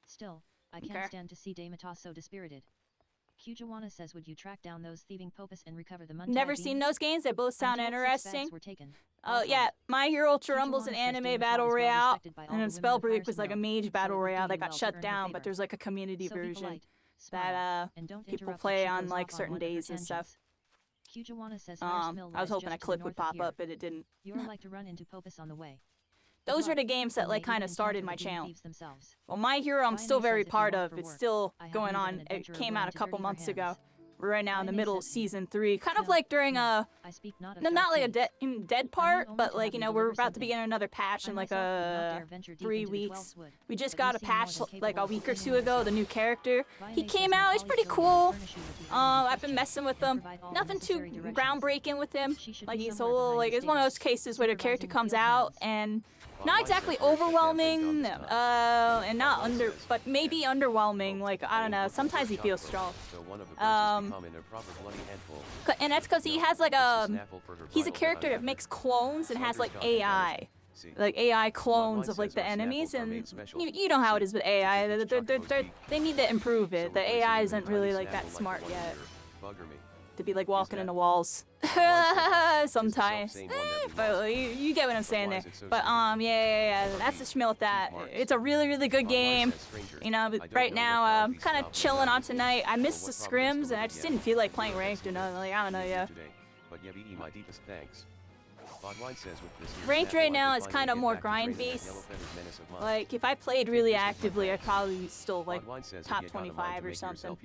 Still, I can't Okay. stand to see Damatas so dispirited. Kujawana says, would you track down those thieving Popus and recover the Muntai Never beans? seen those games. They both sound I'm told 6 interesting. bags were taken. Oh Also, yeah, My Hero Ultra Rumble's an Kujawana says anime Dame battle Todd is well royale, respected by all and then the women of Spellbreak was like a Hyrst mage Mill, battle so it would royale do that you got well to shut earn her down, but favor. there's like a community So be version polite, that smile, and don't people interrupt play if she on goes like off on certain one of her days and stuff. tangents. Kujawana says Hyrst Mill I was lies hoping a just to the clip would north of pop here. up, but it didn't. You're like to run into Popus on the way. Those were But the games you that like may kind even of started encounter my the demon channel. thieves themselves. Well, My Hero I'm Finally still very says if you part want of. for It's work, still I have going need of on. an It adventurer came willing out a to couple dirty her months ago. hands. We're right now in the Finally middle of says, season 3, kind of no, like during no, I speak not of not Dark like a Lady. dead part, only but to like have you you know we're deliver about to something. begin another patch I in like myself would not dare venture deep 3 into the weeks. 12th wood, We just but you got a seem more patch than like a capable of week or defending 2 ago. The yourself. new character. He Vianey came says out. that He's pretty Polly Silver cool. will furnish you with the items I've been requested messing with and him. provide all Nothing too necessary directions. groundbreaking with him. She should Like be he's somewhere all behind like the it's one of those stables, cases where the character supervising the comes field out hands. and not exactly overwhelming, and not but maybe underwhelming. Like, I don't know. Sometimes he feels strong. And that's because he has like he's a character that makes clones and has like AI. Like AI clones of like the enemies, and you know how it is with AI. They need to improve it. The AI isn't really like that smart yet to be like walking into walls sometimes. But you get what I'm saying there. But yeah. That's the schmill with that. It's a really good game. You know, but right now I'm kind of chilling on tonight. I missed the scrims and I just didn't feel like playing ranked or nothing. Like, I don't know, yeah. Ranked right now is kind of more grind based. Like, if I played really actively, I'd probably still like top 25 or something.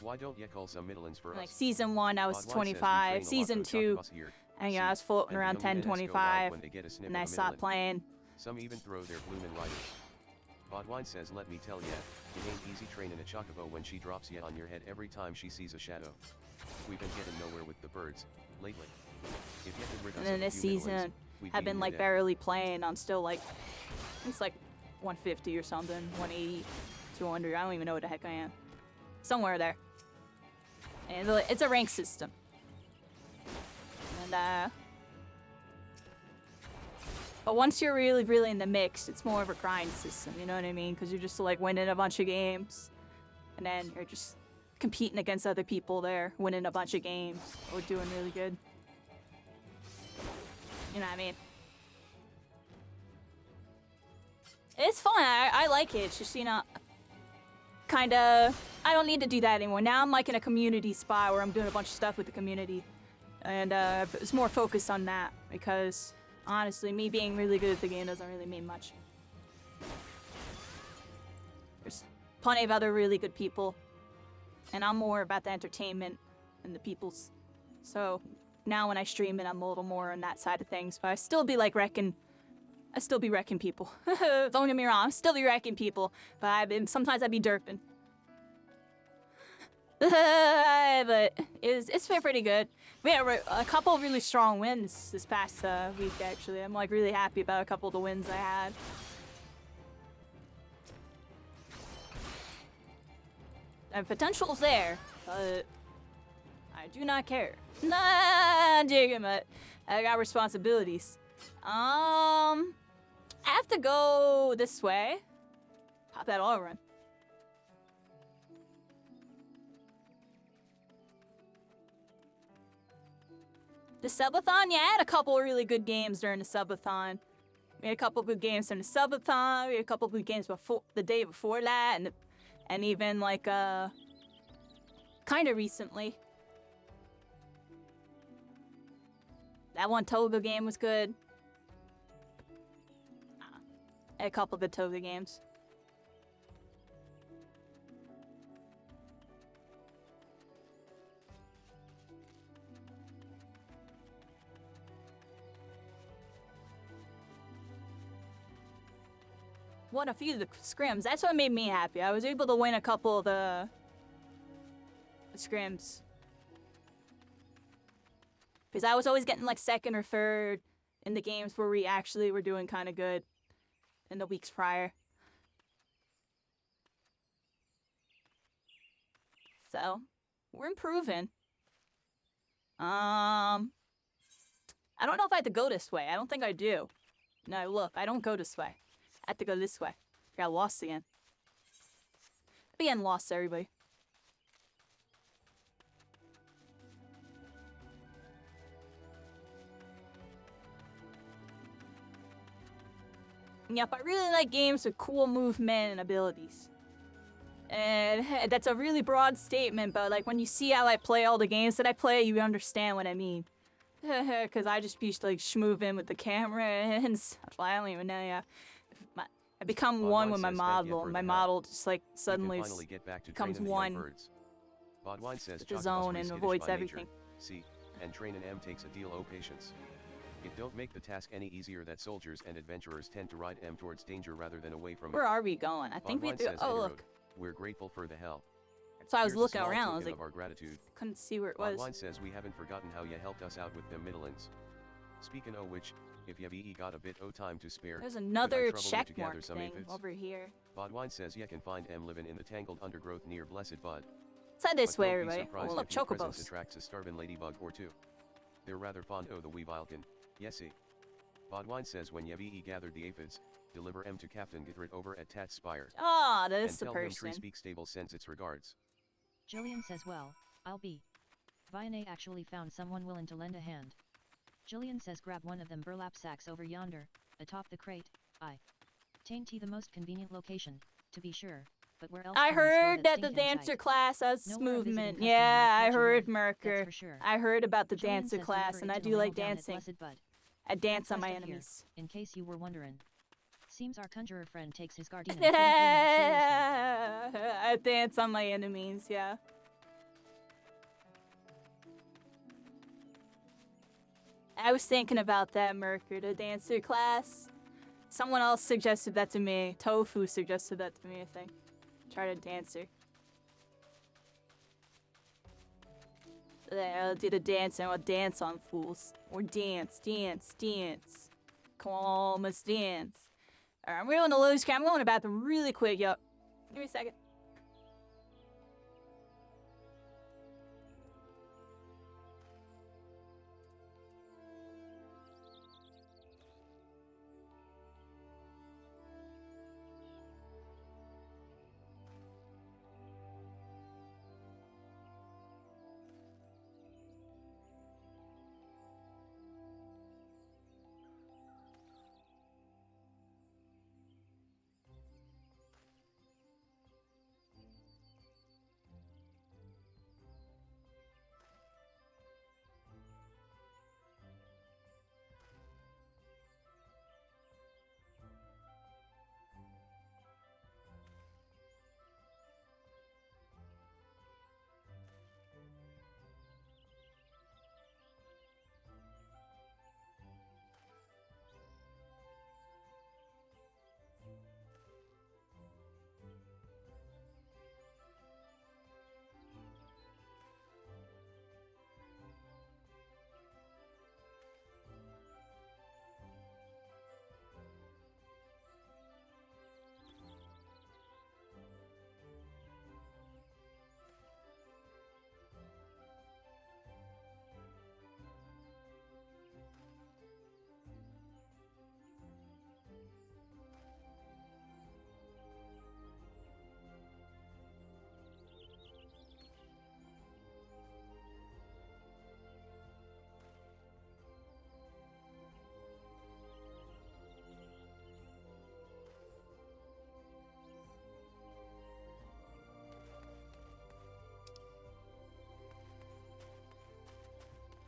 Why don't you call some middlings for like us? season 1, I was 25. Season 2, and I was floating around 10, 25, and I stopped playing. Some even throw their bloomin' riders. Bodwine says, let me tell ya, it ain't easy training a chocobo when she drops ya on your head every time she sees a shadow. We've been getting nowhere with the birds lately. If you could rid us And then of a this few season, middlings, I've been like barely playing. I'm still like, it's like 150 or something, 180, 200. I don't even know what the heck I am. Somewhere there. And it's a rank system. And but once you're really in the mix, it's more of a grind system, you know what I mean? Because you're just like winning a bunch of games, and then you're just competing against other people there, winning a bunch of games, or doing really good. You know what I mean? It's fun. I like it. It's just, you know, kind of, I don't need to do that anymore. Now I'm like in a community spot where I'm doing a bunch of stuff with the community, and it's more focused on that, because honestly, me being really good at the game doesn't really mean much. There's plenty of other really good people, and I'm more about the entertainment and the people's. So now when I stream it, I'm a little more on that side of things, but I still be like wrecking people. Don't get me wrong, I still be wrecking people, but sometimes I'd be derping. But it's been pretty good. We had a couple of really strong wins this past week, actually. I'm like really happy about a couple of the wins I had. And potential's there, but I do not care. Nah, digging it. I got responsibilities. I have to go this way. Pop that all run. The subathon, yeah, I had a couple of really good games during the subathon. We had a couple of good games during the subathon. We had a couple of good games before the day before that, and even like kind of recently. That one Toga game was good. A couple of good Toga games. Won a few of the scrims. That's what made me happy. I was able to win a couple of the scrims. Because I was always getting like second or third in the games where we actually were doing kind of good in the weeks prior. So, we're improving. I don't know if I have to go this way. I don't think I do. No, look, I don't go this way. I have to go this way. I got lost again. I'm getting lost, everybody. Yep, I really like games with cool movement and abilities. And that's a really broad statement, but like when you see how I play all the games that I play, you understand what I mean. Because I just be like schmooving with the camera and stuff. I don't even know, yeah. I become one with my model. My model just like suddenly becomes one with the zone and avoids everything. See, and train an M takes a deal o' patience. It don't make the task any easier that soldiers and adventurers tend to ride M towards danger rather than away from it. Where are we going? I think we do. Oh, look. We're grateful for the help. So I was looking around. I was like, our gratitude. Couldn't see where it was. Bodwine says we haven't forgotten how you helped us out with them middlings. Speaking o' which, if ye've got a bit o' time to spare, There's could I another trouble you check to gather mark some thing aphids? over here. Bodwine says ye can find em living in the tangled undergrowth near Blessed Bud. Let's head this But way, don't be everybody. surprised Oh, look, if your presence chocobos. attracts a starving ladybug or two. They're rather fond o' the weevilkin, yesy. Bodwine says when ye've gathered the aphids, deliver em to Captain Githrit over at Tat Spire. Ah, that And is the tell him Tree person. Speak Stable sends its regards. Jillian says, well, I'll be. Vianney actually found someone willing to lend a hand. Jillian says, grab one of them burlap sacks over yonder, atop the crate. Tain't the most convenient location, to be sure, but where else I can we store heard that the stinkin' dancer tight? class has Nowhere a visiting movement. customer Yeah, might I catch you heard with, Merker. that's for sure. I heard about the Jillian dancer says class, deliver and it I to do like Lionel down at dancing. Blessed Bud. I dance on my Request of here, enemies. in case you were wondering. Seems our conjurer friend takes his guardian pretty seriously. I dance on my enemies, yeah. I was thinking about that, Merker, the dancer class. Someone else suggested that to me. Tofu suggested that to me, I think. Try to dancer. There, I'll do the dance and I'll dance on fools. Or dance. Come on, let's dance. Alright, I'm going to lose count. I'm going to the bathroom really quick, yup. Give me a second.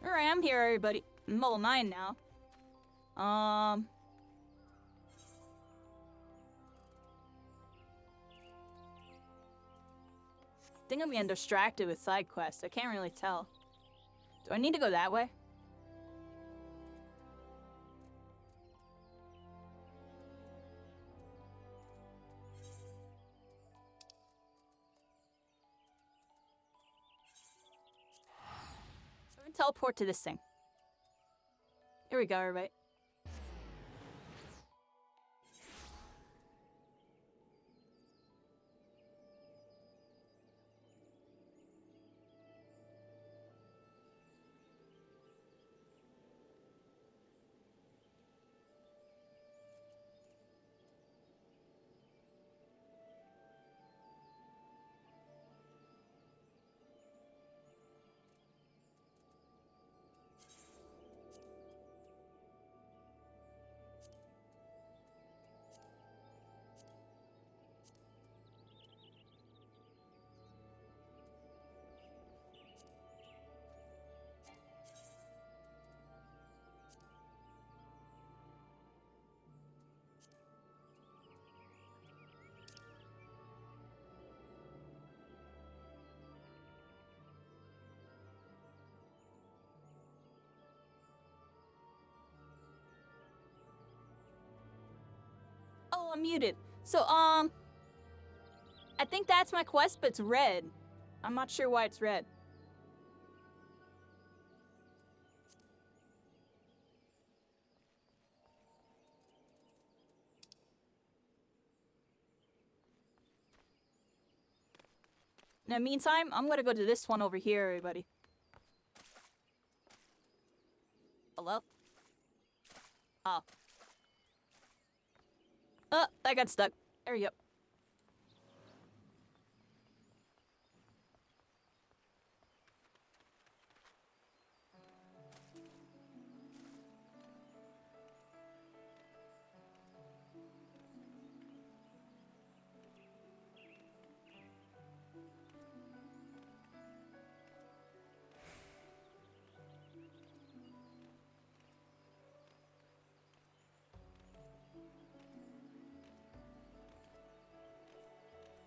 Alright, I'm here, everybody. I'm level 9 now. I think I'm getting distracted with side quests. I can't really tell. Do I need to go that way? So I'm gonna teleport to this thing. Here we go, everybody. Oh, I'm muted. So, I think that's my quest, but it's red. I'm not sure why it's red. In the meantime, I'm gonna go to this one over here, everybody. Hello? Oh. I got stuck. There we go.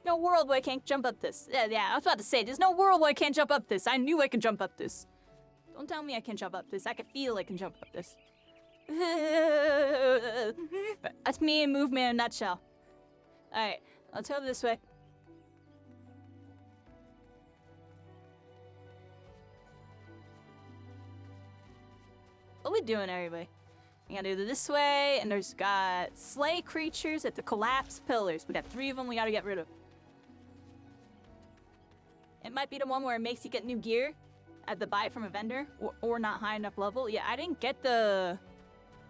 No world where I can't jump up this. Yeah, I was about to say, there's no world where I can't jump up this. I knew I could jump up this. Don't tell me I can jump up this. I can feel I can jump up this. That's me in movement in a nutshell. Alright, let's go this way. What are we doing, everybody? We gotta do it this way, and there's got slay creatures at the collapsed pillars. We got 3 of them we gotta get rid of. It might be the one where it makes you get new gear at the buy it from a vendor, or not high enough level. Yeah, I didn't get the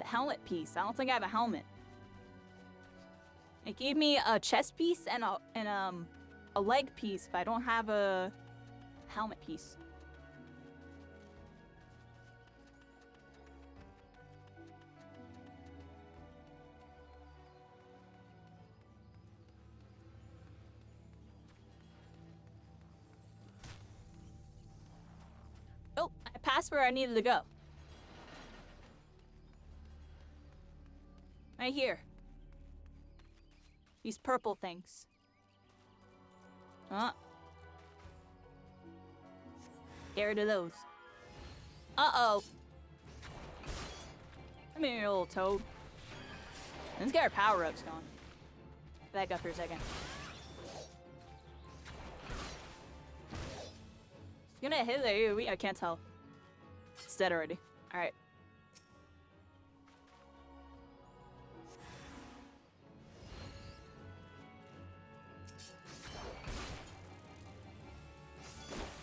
helmet piece. I don't think I have a helmet. It gave me a chest piece and a leg piece, but I don't have a helmet piece. Oh, I passed where I needed to go. Right here. These purple things. Get rid of those. Uh-oh. Come here, you little toad. Let's get our power-ups going. Back up for a second. It's gonna hit there. I can't tell. It's dead already. Alright.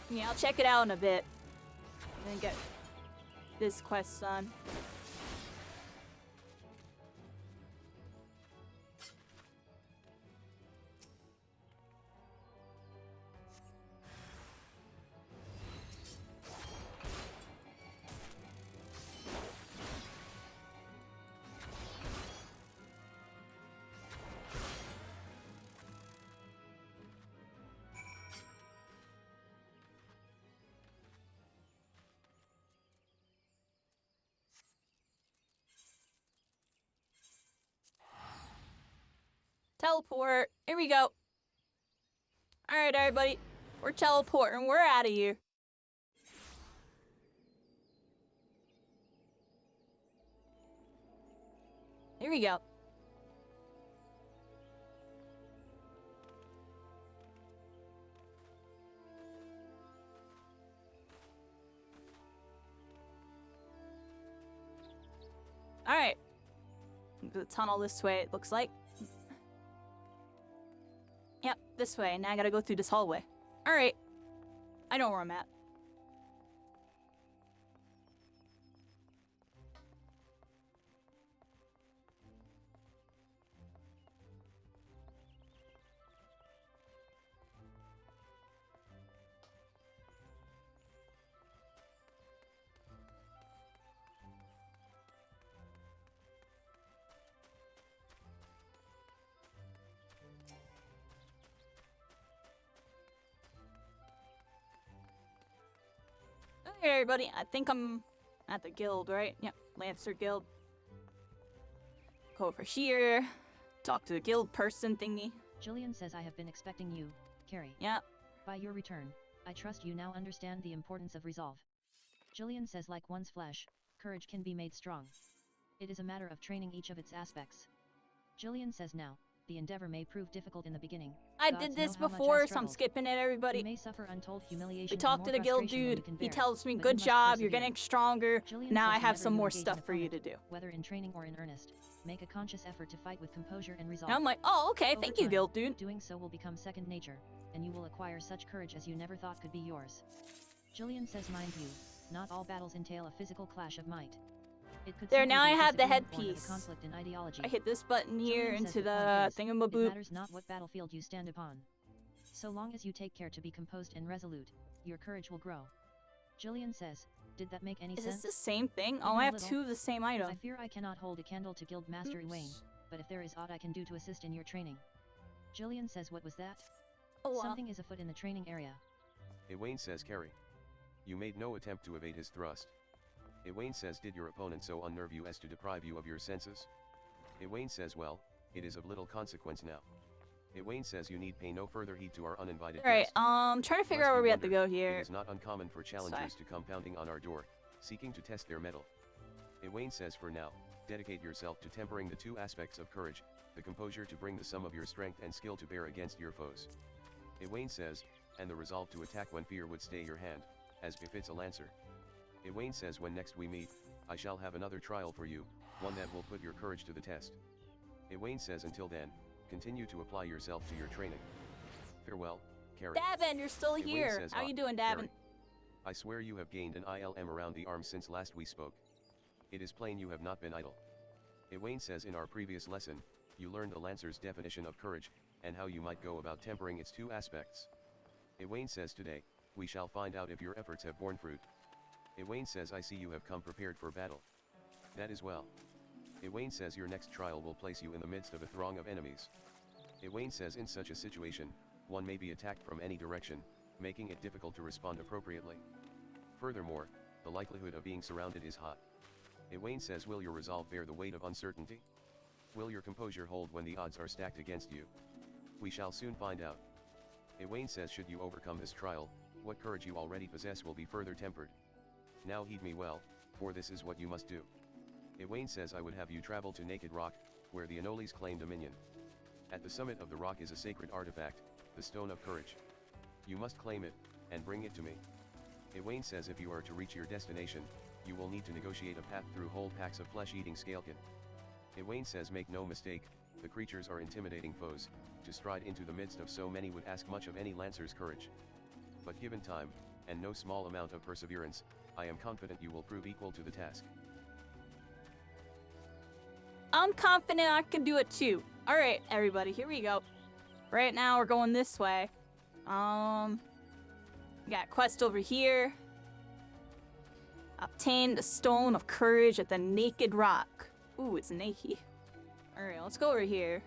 Yeah, I'll check it out in a bit. And then get this quest done. Teleport. Here we go. Alright, everybody. We're teleporting. We're out of here. Here we go. Alright. The tunnel this way, it looks like. Yep, this way. Now I gotta go through this hallway. Alright. I know where I'm at. Okay, everybody, I think I'm at the guild, right? Yep, Lancer Guild. Go over here, talk to the guild person thingy. Jillian says I have been expecting you, Carrie. Yep. By your return, I trust you now understand the importance of resolve. Jillian says like one's flesh, courage can be made strong. It is a matter of training each of its aspects. Jillian says now, the endeavor may prove difficult in the beginning. I did this before, so I'm skipping it, everybody. You may suffer untold humiliation. We talked to the guild dude. He tells me, good job, you're getting stronger. Now I have some more stuff for you to do. Whether in training or in earnest, make a conscious effort to fight with composure and resolve. And I'm like, oh, okay, thank you, guild dude. Doing so will become second nature, and you will acquire such courage as you never thought could be yours. Julian says, mind you, not all battles entail a physical clash of might. It could There, simply now be I a have the disagreement born of a headpiece. conflict in ideology. I hit this button here Julian says into point the is, it thingamaboop. matters not what battlefield you stand upon. So long as you take care to be composed and resolute, your courage will grow. Julian says, did that make any Is sense? this the same thing? Even Oh, a I have little. two of the same item. I fear I cannot hold a candle to Guild Master Oops. Ewain, but if there is aught I can do to assist in your training. Julian says, what was that? Oh, Something is afoot in the training area. Ewain says, Carry. You made no attempt to evade his thrust. Ewain says, did your opponent so unnerve you as to deprive you of your senses? Ewain says, well, it is of little consequence now. Ewain says you need pay no further heed to our uninvited Alright, guest. trying to figure Lest out where you we have to wonder, go here. It is not uncommon for challengers to come pounding on our door, seeking to test their mettle. Ewain says, for now, dedicate yourself to tempering the two aspects of courage, the composure to bring the sum of your strength and skill to bear against your foes. Ewain says, and the resolve to attack when fear would stay your hand, as befits a lancer. Ewain says, when next we meet, I shall have another trial for you, one that will put your courage to the test. Ewain says, until then, continue to apply yourself to your training. Farewell, Carrie. Davin, you're still Ewain here. says, How "Ah, you doing, Carrie. Davin? I swear you have gained an ILM around the arm since last we spoke. It is plain you have not been idle. Ewain says, in our previous lesson, you learned the Lancer's definition of courage, and how you might go about tempering its two aspects. Ewain says, today, we shall find out if your efforts have borne fruit. Ewain says, I see you have come prepared for battle. That is well. Ewain says, your next trial will place you in the midst of a throng of enemies. Ewain says, in such a situation, one may be attacked from any direction, making it difficult to respond appropriately. Furthermore, the likelihood of being surrounded is high. Ewain says, will your resolve bear the weight of uncertainty? Will your composure hold when the odds are stacked against you? We shall soon find out. Ewain says, should you overcome this trial, what courage you already possess will be further tempered. Now heed me well, for this is what you must do. Ewain says, I would have you travel to Naked Rock, where the Anoles claim dominion. At the summit of the rock is a sacred artifact, the Stone of Courage. You must claim it, and bring it to me. Ewain says, if you are to reach your destination, you will need to negotiate a path through whole packs of flesh-eating scalekin. Ewain says, make no mistake, the creatures are intimidating foes. To stride into the midst of so many would ask much of any lancer's courage. But given time, and no small amount of perseverance, I am confident you will prove equal to the task. I'm confident I can do it too. Alright, everybody, here we go. Right now, we're going this way. We got a quest over here. Obtain the Stone of Courage at the Naked Rock. Ooh, it's naked. Alright, let's go over here.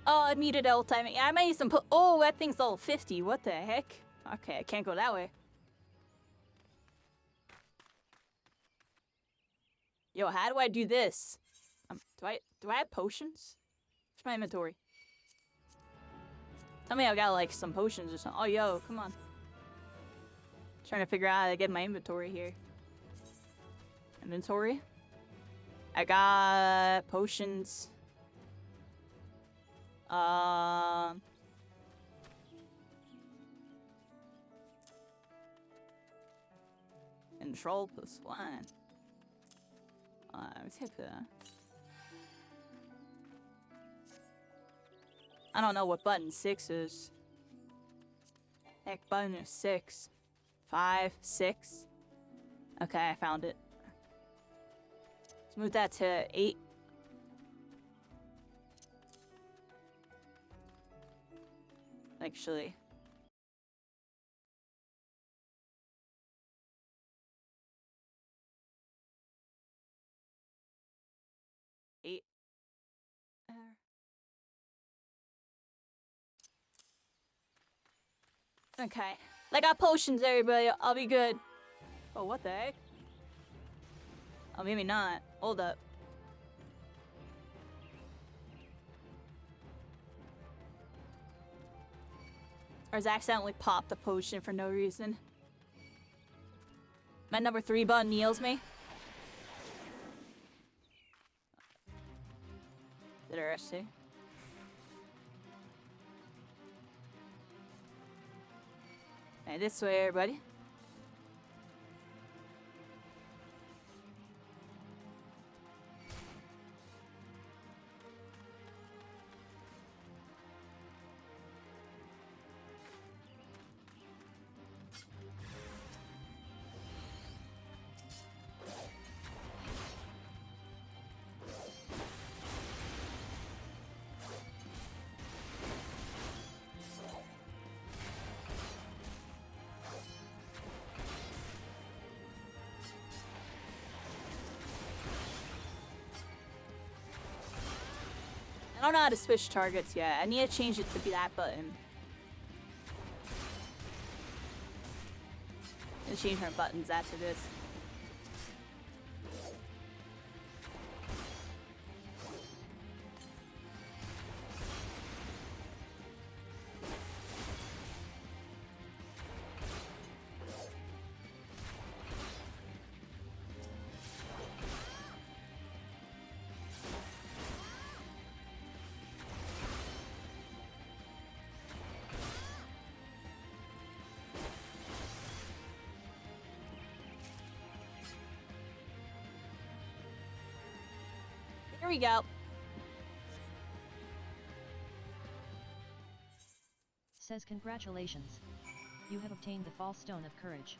Oh, I needed L timing. I might need some oh, that thing's level 50. What the heck? Okay, I can't go that way. Yo, how do I do this? Do I have potions? Where's my inventory? Tell me I got like some potions or something. Oh, yo, come on. Trying to figure out how to get my inventory here. Inventory. I got potions. Control +1. Typ. I don't know what button 6 is. Heck, button is 6. 5, 6. Okay, I found it. Let's move that to 8. Actually. Eight. Okay. I got potions, everybody. I'll be good. Oh, what the heck? Oh, maybe not. Hold up. Or has accidentally popped the potion for no reason. My number 3 button heals me. Interesting. Okay, this way, everybody. I don't know how to switch targets yet. I need to change it to be that button. And change our buttons after this. Here we go. Says congratulations. You have obtained the False Stone of Courage.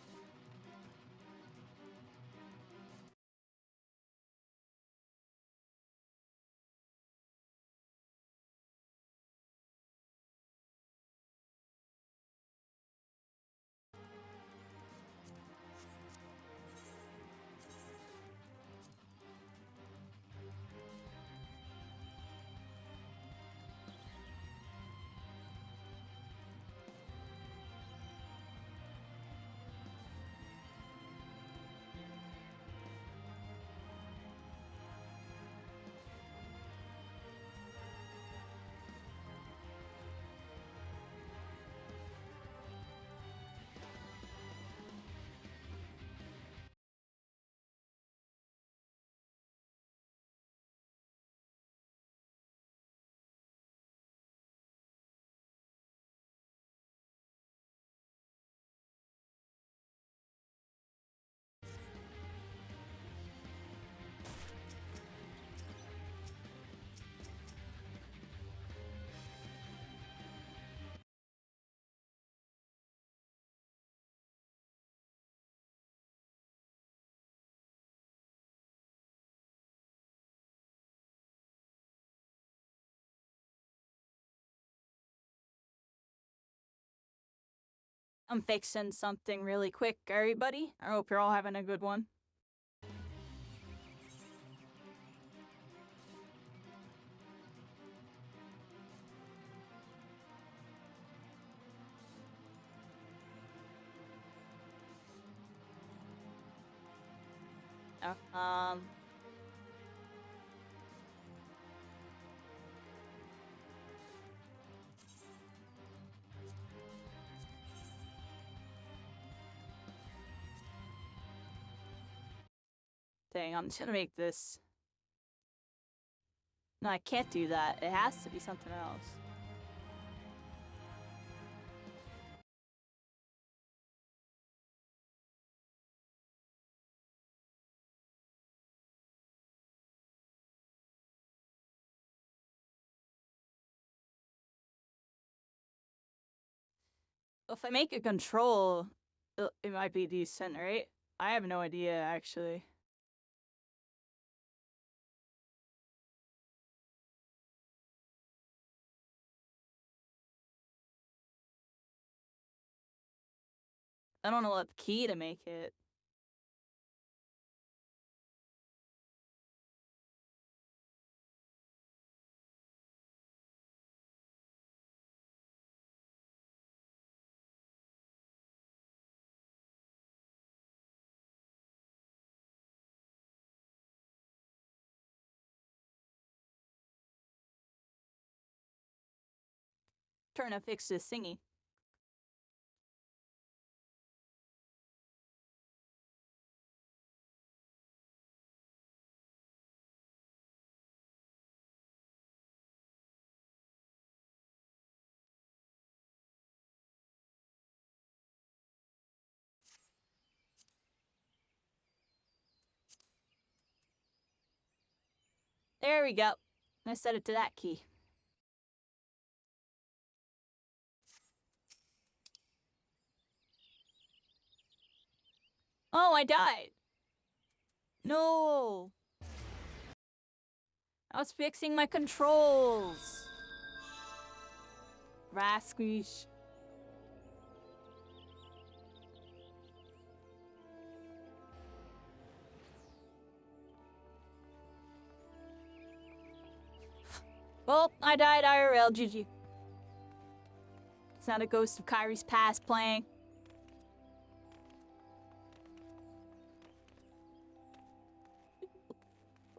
I'm fixing something really quick, everybody. I hope you're all having a good one. Oh, Dang, I'm just gonna make this. No, I can't do that. It has to be something else. If I make a control, it might be decent, right? I have no idea, actually. I don't know what key to make it. Trying to fix this thingy. There we go. I set it to that key. Oh, I died. No. I was fixing my controls. Rasquish. Well, I died IRL, GG. It's not a ghost of Kyrie's past playing.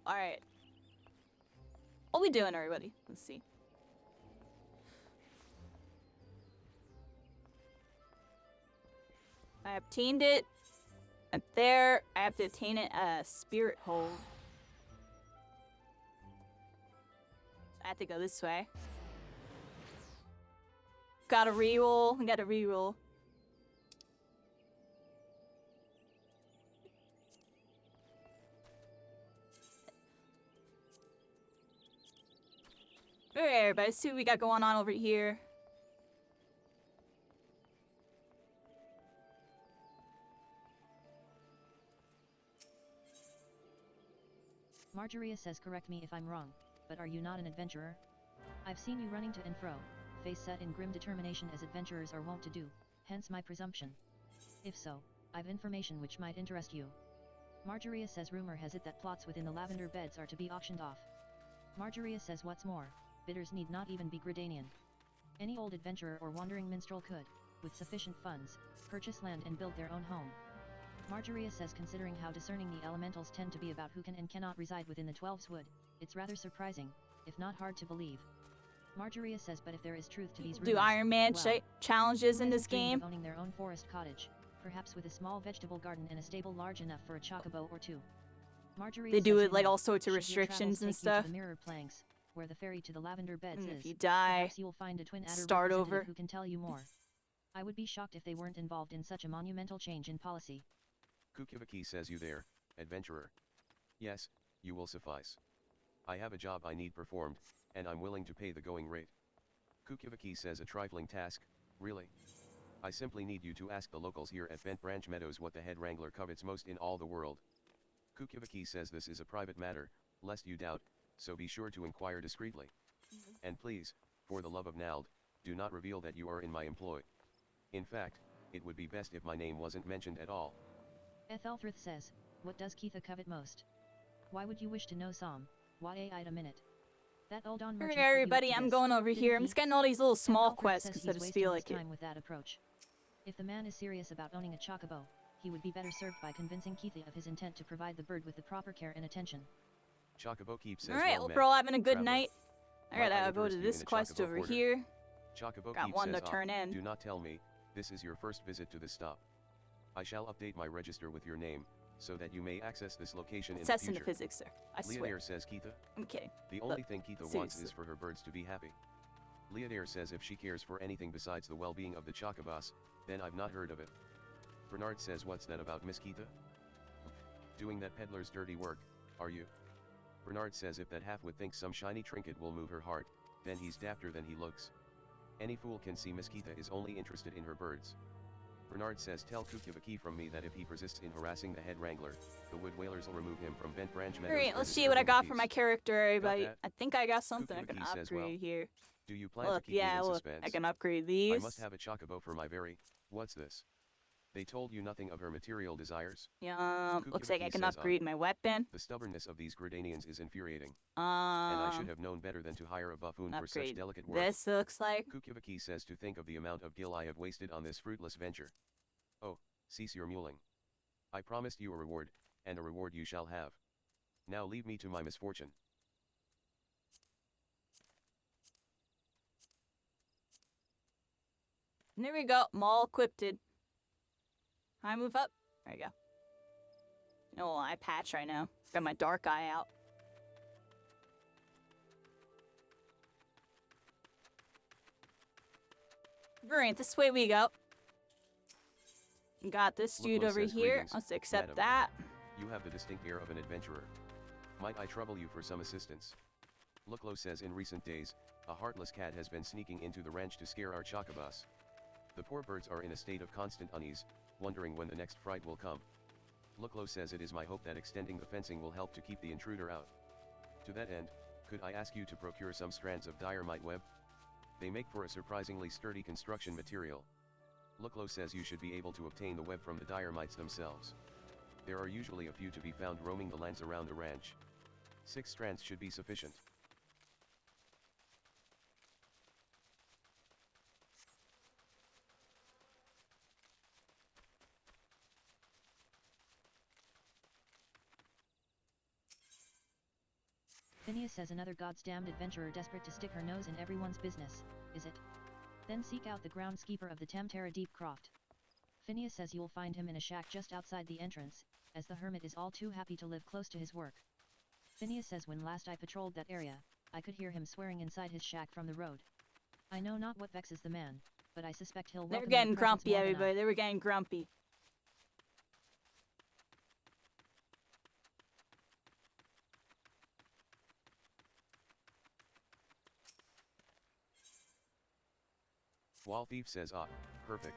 Alright. What we doing, everybody? Let's see. I obtained it. Up there. I have to obtain it at a spirit hold. I have to go this way. Gotta reroll. Gotta reroll. Alright, everybody, let's see what we got going on over here. Marjoria says, correct me if I'm wrong, but are you not an adventurer? I've seen you running to and fro, face set in grim determination as adventurers are wont to do, hence my presumption. If so, I've information which might interest you. Marjoria says, rumor has it that plots within the lavender beds are to be auctioned off. Marjoria says, what's more, bidders need not even be Gridanian. Any old adventurer or wandering minstrel could, with sufficient funds, purchase land and build their own home. Marjoria says, considering how discerning the elementals tend to be about who can and cannot reside within the Twelves Wood, it's rather surprising, if not hard to believe. Marjoria says, but if there is truth to these rumors, do Iron Man well, challenges in who this hasn't dreamed game? of owning their own forest cottage, perhaps with a small vegetable garden and a stable large enough for a chocobo or two. Marjoria They do says, it like you know, all sorts of should your restrictions travels and take you stuff. to the mirror planks, where the ferry to the lavender beds And is, if you die, perhaps you'll find a twin adder start representative over. who can tell you more. I would be shocked if they weren't involved in such a monumental change in policy. Kukivaki says, you there, adventurer. Yes, you will suffice. I have a job I need performed, and I'm willing to pay the going rate. Kukivaki says, a trifling task, really? I simply need you to ask the locals here at Bent Branch Meadows what the head wrangler covets most in all the world. Kukivaki says, this is a private matter, lest you doubt, so be sure to inquire discreetly. And please, for the love of Nald, do not reveal that you are in my employ. In fact, it would be best if my name wasn't mentioned at all. Ethelthrith says, what does Keitha covet most? Why would you wish to know, Sam? Why a minute? That old on merchant Alright, everybody, I'm going over here. I'm just getting all these little small quests because I just feel like it. Time with that approach. If the man is serious about owning a chocobo, he would be better served by convincing Keitha of his intent to provide the bird with the proper care and attention. Chocobo Keep says, Alright, well hope we're all having a good traveler. night. Alright, Might I I'll go interest to you this in a quest chocobo over quarter? here. Chocobo Got Keep one says, to turn in. do not tell me, this is your first visit to this stop. I shall update my register with your name, so that you may access this location in the Success in future. the physics, sir. I swear. Leodair says Keitha. I'm kidding. The only thing Keitha wants seriously. is for her birds to be happy. Leodair says if she cares for anything besides the well-being of the Chocobos, then I've not heard of it. Bernard says what's that about Miss Keitha? Doing that peddler's dirty work, are you? Bernard says if that halfwit thinks some shiny trinket will move her heart, then he's dafter than he looks. Any fool can see Miss Keitha is only interested in her birds. Bernard says tell Kukivaki from me that if he persists in harassing the head wrangler, the wood whalers will remove him from Bent Branch Meadows. Alright, let's for see what I disturbing got the for my peace. character, everybody. that? I think I got something I can Kukivaki says, upgrade well, here. Do you plan Look, to keep me yeah, in look, suspense? I can upgrade I these. must have a chocobo for my very, what's this? They told you nothing of her material desires? Yeah, looks like I Kukivaki can says, upgrade my weapon. The stubbornness of these Gridanians is infuriating, and I should have known better than to hire a buffoon for such upgrade delicate work. this looks like. Kukivaki says to think of the amount of gil I have wasted on this fruitless venture. Oh, cease your mewling. I promised you a reward, and a reward you shall have. Now leave me to my misfortune. And there we go, I'm all equipped. I move up. There you go. No eye patch right now. Got my dark eye out. Alright, this way we go. Got this dude Looklo over says, here. "Greetings, Let's accept madam. that. You have the distinct air of an adventurer. Might I trouble you for some assistance? Looklo says in recent days, a heartless cat has been sneaking into the ranch to scare our chocobos. The poor birds are in a state of constant unease, wondering when the next fright will come. Looklo says it is my hope that extending the fencing will help to keep the intruder out. To that end, could I ask you to procure some strands of diorite web? They make for a surprisingly sturdy construction material. Looklo says you should be able to obtain the web from the diormites themselves. There are usually a few to be found roaming the lands around the ranch. 6 strands should be sufficient. Phineas says another goddamned adventurer desperate to stick her nose in everyone's business, is it? Then seek out the groundskeeper of the Tamtara Deep Croft. Phineas says you'll find him in a shack just outside the entrance, as the hermit is all too happy to live close to his work. Phineas says when last I patrolled that area, I could hear him swearing inside his shack from the road. I know not what vexes the man, but I suspect he'll They were welcome getting your presence grumpy, more than I. everybody. They were getting grumpy. Wall Thief says perfect.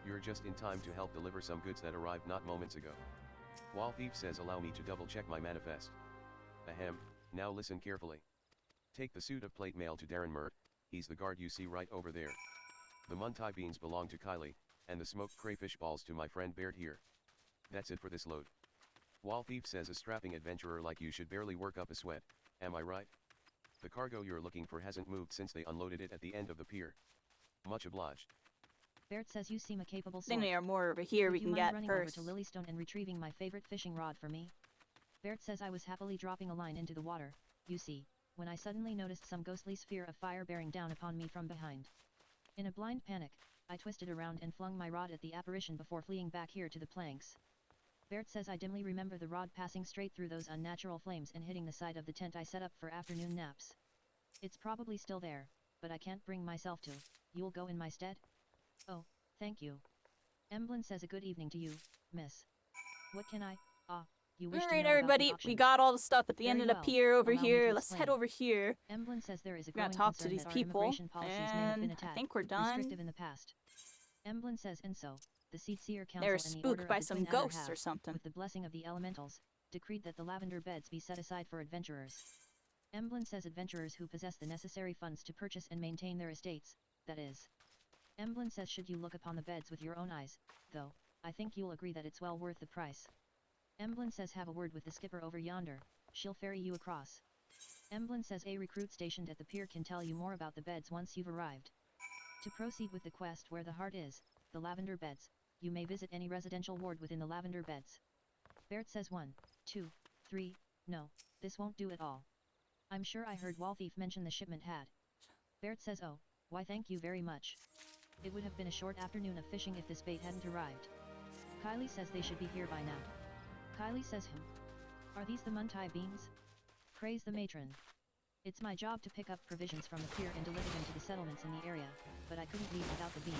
You're just in time to help deliver some goods that arrived not moments ago. Wall Thief says allow me to double check my manifest. Ahem, now listen carefully. Take the suit of plate mail to Darren Mert, he's the guard you see right over there. The Muntai beans belong to Kylie, and the smoked crayfish balls to my friend Baird here. That's it for this load. Wall Thief says a strapping adventurer like you should barely work up a sweat, am I right? The cargo you're looking for hasn't moved since they unloaded it at the end of the pier. Much obliged. Baird says you seem a capable I think sort. there are more over here Would we you can mind get running first. over to Lilystone and retrieving my favorite fishing rod for me? Baird says I was happily dropping a line into the water, you see, when I suddenly noticed some ghostly sphere of fire bearing down upon me from behind. In a blind panic, I twisted around and flung my rod at the apparition before fleeing back here to the planks. Baird says I dimly remember the rod passing straight through those unnatural flames and hitting the side of the tent I set up for afternoon naps. It's probably still there, but I can't bring myself to. You'll go in my stead? Oh, thank you. Emblem says a good evening to you, miss. What can I, you wish to know Alright, about the everybody, we auction? got all the stuff at the end Very of the well. pier over Allow me here. to Let's head explain. over here. Emblem says there is a We gotta growing talk to concern these that our people, immigration policies may have been and a tad I think we're done. restrictive in the past. Emblem says and so, the Seatseer Council They're and the spooked Order by of the some Twin Adder ghosts have, or something. with the blessing of the elementals, decreed that the lavender beds be set aside for adventurers. Emblem says adventurers who possess the necessary funds to purchase and maintain their estates, that is. Emblem says should you look upon the beds with your own eyes, though, I think you'll agree that it's well worth the price. Emblem says have a word with the skipper over yonder, she'll ferry you across. Emblem says a recruit stationed at the pier can tell you more about the beds once you've arrived. To proceed with the quest where the heart is, the lavender beds, you may visit any residential ward within the lavender beds. Baird says 1, 2, 3, no, this won't do at all. I'm sure I heard Walthief mention the shipment had. Baird says oh, why thank you very much. It would have been a short afternoon of fishing if this bait hadn't arrived. Kylie says they should be here by now. Kylie says Are these the Muntai beans? Praise the matron. It's my job to pick up provisions from the pier and deliver them to the settlements in the area, but I couldn't leave without the beans.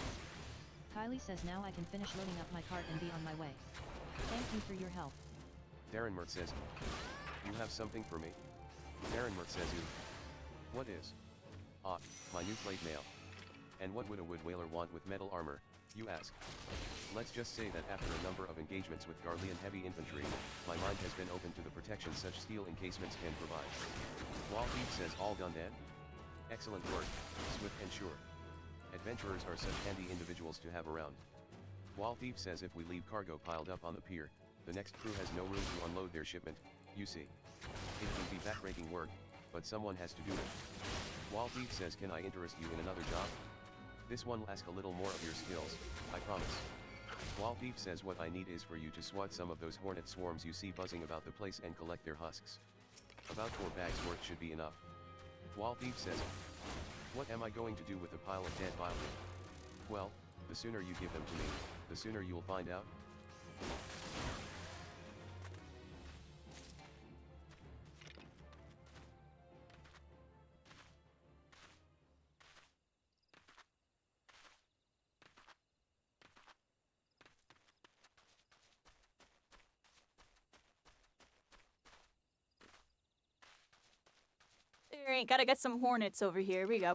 Kylie says now I can finish loading up my cart and be on my way. Thank you for your help. Darren Mert says, you have something for me? Darren Mert says you. What is? Ah, my new plate mail. And what would a wood whaler want with metal armor, you ask? Let's just say that after a number of engagements with Garlean heavy infantry, my mind has been open to the protection such steel encasements can provide. Waltheed says all done then? Excellent work, swift and sure. Adventurers are such handy individuals to have around. Waltheed says if we leave cargo piled up on the pier, the next crew has no room to unload their shipment, you see. It can be backbreaking work, but someone has to do it. Waltheed says can I interest you in another job? This one will ask a little more of your skills, I promise. Waltheed says what I need is for you to swat some of those hornet swarms you see buzzing about the place and collect their husks. About 4 bags worth should be enough. Waltheed says, what am I going to do with a pile of dead violet? Well, the sooner you give them to me, the sooner you'll find out. Alright, gotta get some hornets over here. Here we go.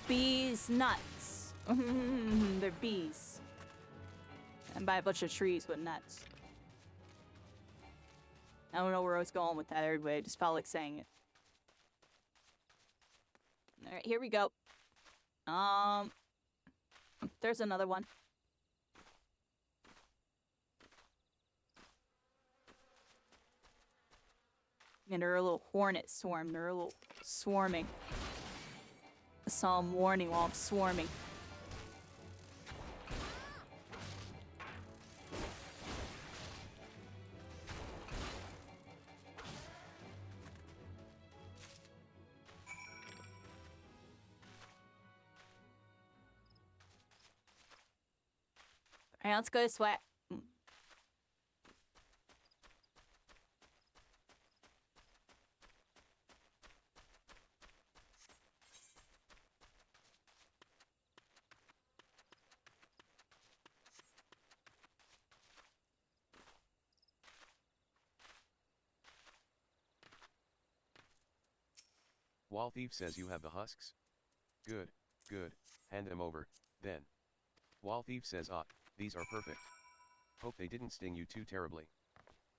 Bees nuts. They're bees. And by a bunch of trees with nuts. I don't know where I was going with that every way. I just felt like saying it. Alright, here we go. There's another one. And they're a little hornet swarm. They're a little swarming. I saw them warning while I'm swarming. Alright, let's go this way. Waltheed says you have the husks? Good, good, hand them over, then. Waltheed says these are perfect. Hope they didn't sting you too terribly.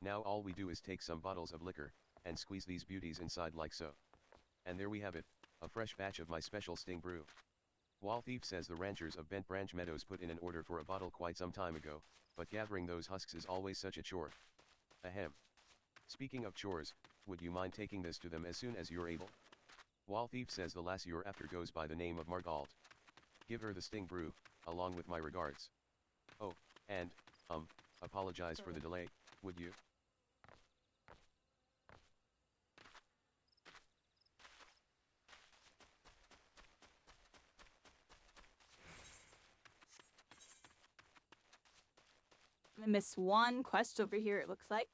Now all we do is take some bottles of liquor, and squeeze these beauties inside like so. And there we have it, a fresh batch of my special sting brew. Waltheed says the ranchers of Bent Branch Meadows put in an order for a bottle quite some time ago, but gathering those husks is always such a chore. Ahem. Speaking of chores, would you mind taking this to them as soon as you're able? Waltheed says the lass you're after goes by the name of Margald. Give her the sting brew, along with my regards. Oh, and, apologize for the delay, would you? I missed one quest over here, it looks like.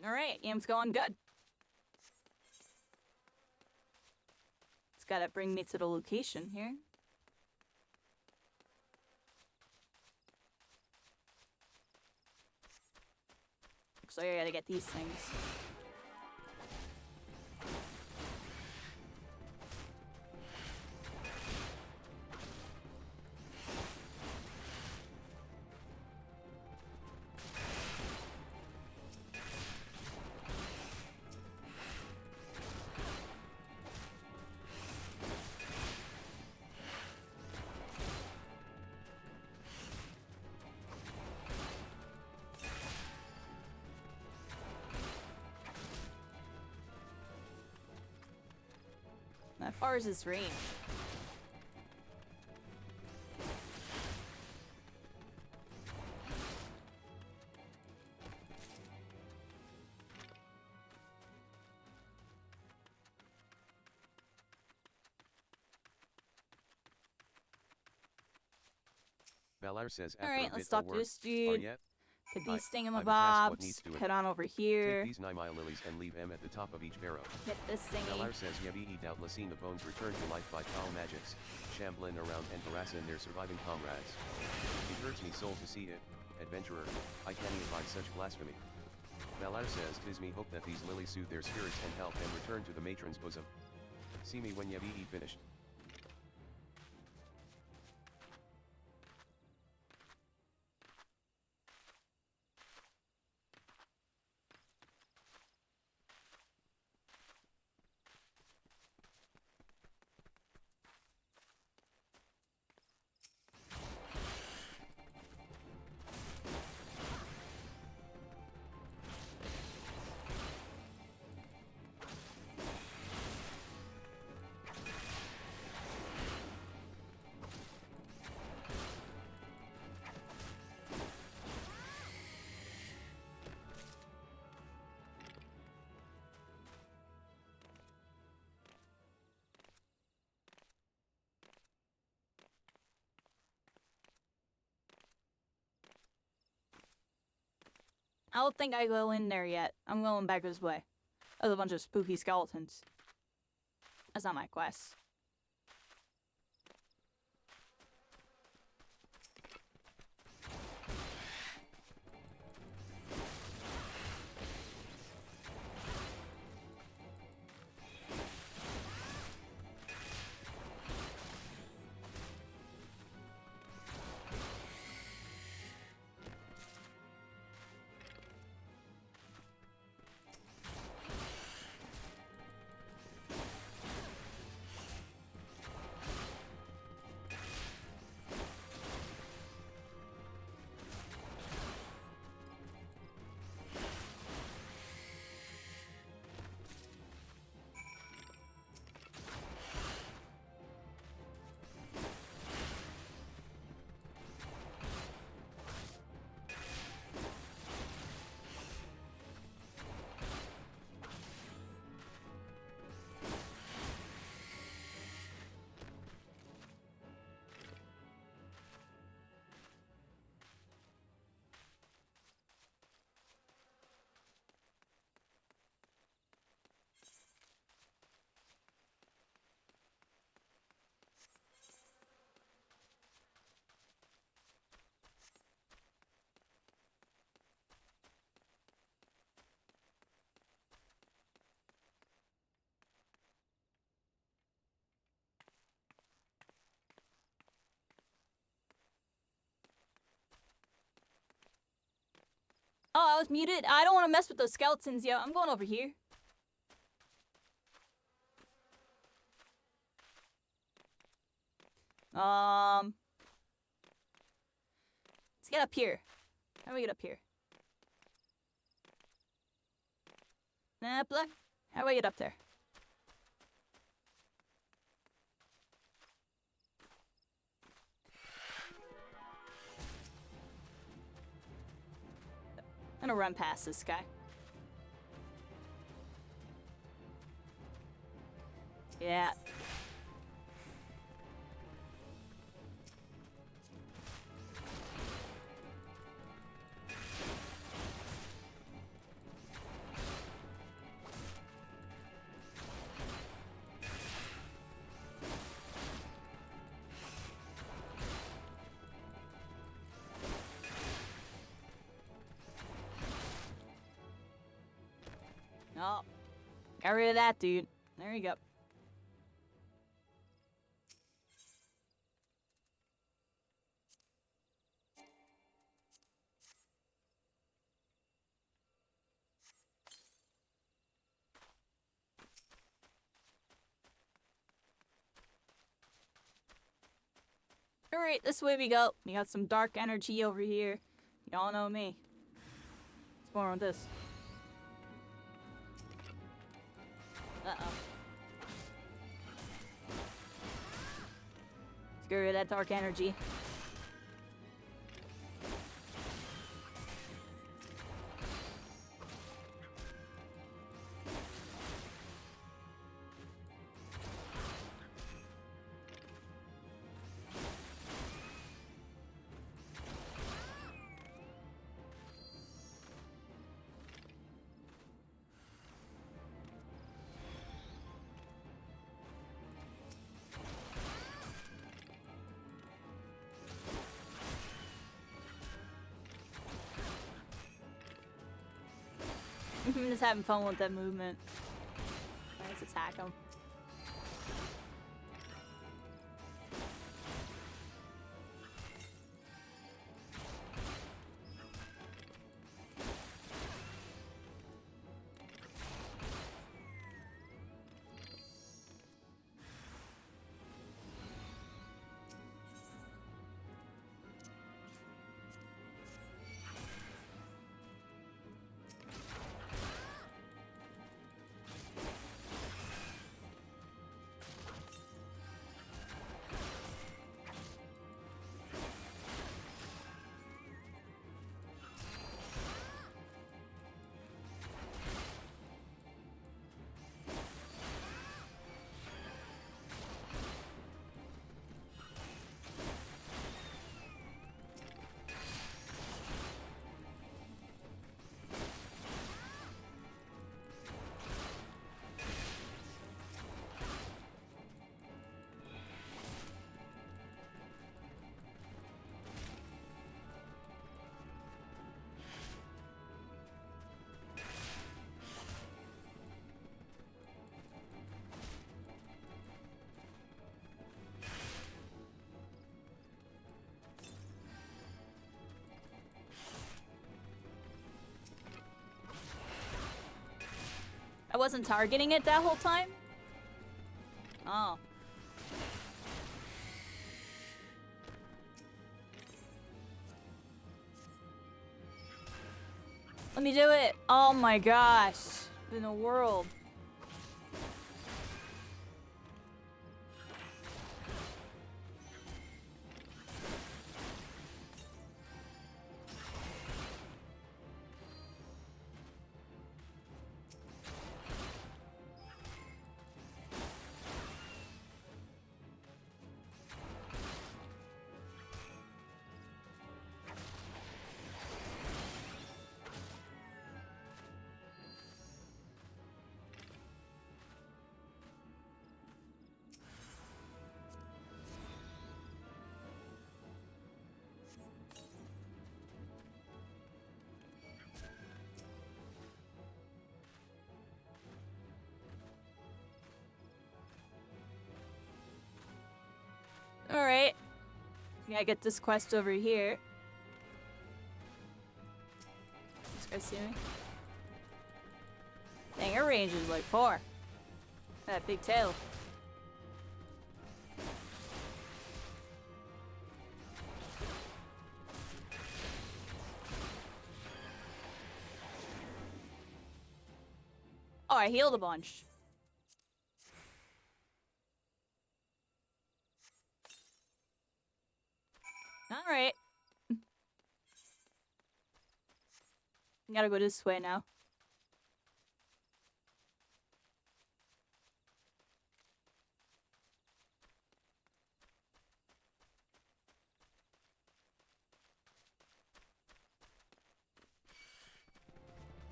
Alright, game's going good. It's gotta bring me to the location here. Looks like I gotta get these things. How far is this range? Valar says after Alright, a let's bit they'll talk to work. this dude. Yet? Get these I've passed what needs thingamabobs. doing. Head on over Take here. these Nymile lilies and leave them at the top of each barrow. Get this thingy. Valar says Yevi doubtless seen the bones returned to life by foul magics, shambling around and harassing their surviving comrades. It hurts me soul to see it, adventurer, I can't abide such blasphemy. Valar says tis me hope that these lilies soothe their spirits and help them return to the matron's bosom. See me when Yevi finished. I don't think I go in there yet. I'm going back this way. There's a bunch of spooky skeletons. That's not my quest. Oh, I was muted. I don't want to mess with those skeletons, yo. I'm going over here. Let's get up here. How do we get up here? Black. How do I get up there? I'm gonna run past this guy. Yeah. Oh, got rid of that dude. There you go. Alright, this way we go. We got some dark energy over here. Y'all know me. What's going on with this? Uh-oh. Let's get rid of that dark energy. I'm just having fun with that movement. Let's attack him. I wasn't targeting it that whole time? Oh. Let me do it. Oh my gosh. In the world. Alright. Yeah, I get this quest over here. This guy see me? Dang, her range is like 4. That big tail. Oh, I healed a bunch. Alright. Gotta go this way now.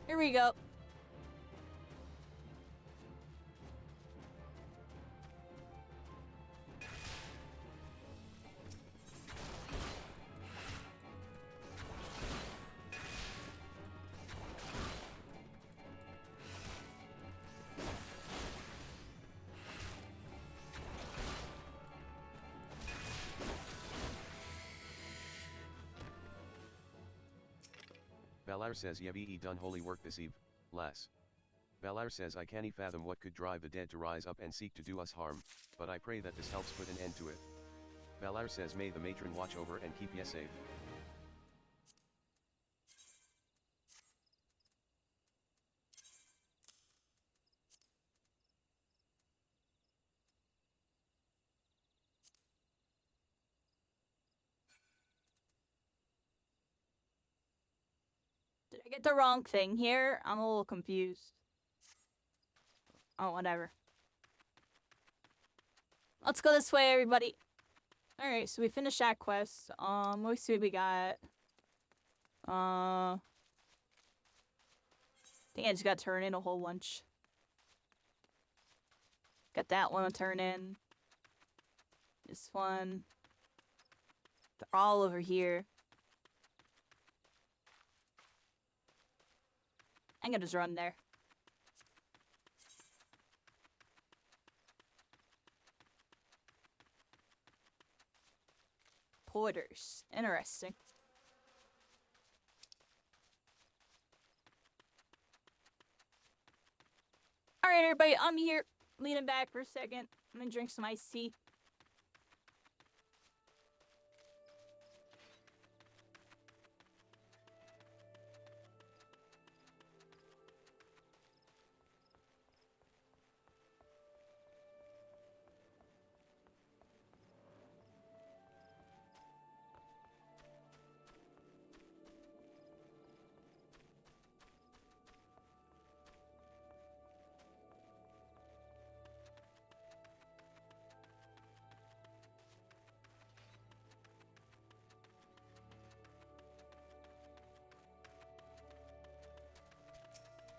Here we go. Valar says Yevi done holy work this eve, las. Valar says I can't fathom what could drive the dead to rise up and seek to do us harm, but I pray that this helps put an end to it. Valar says may the matron watch over and keep ye safe. Did I get the wrong thing here? I'm a little confused. Oh, whatever. Let's go this way, everybody. Alright, so we finished that quest. Let me see what we got. I think I just got to turn in a whole bunch. Got that one to turn in. This one. They're all over here. I'm gonna just run there. Porters. Interesting. Alright, everybody, I'm here. Leaning back for a second. I'm gonna drink some iced tea.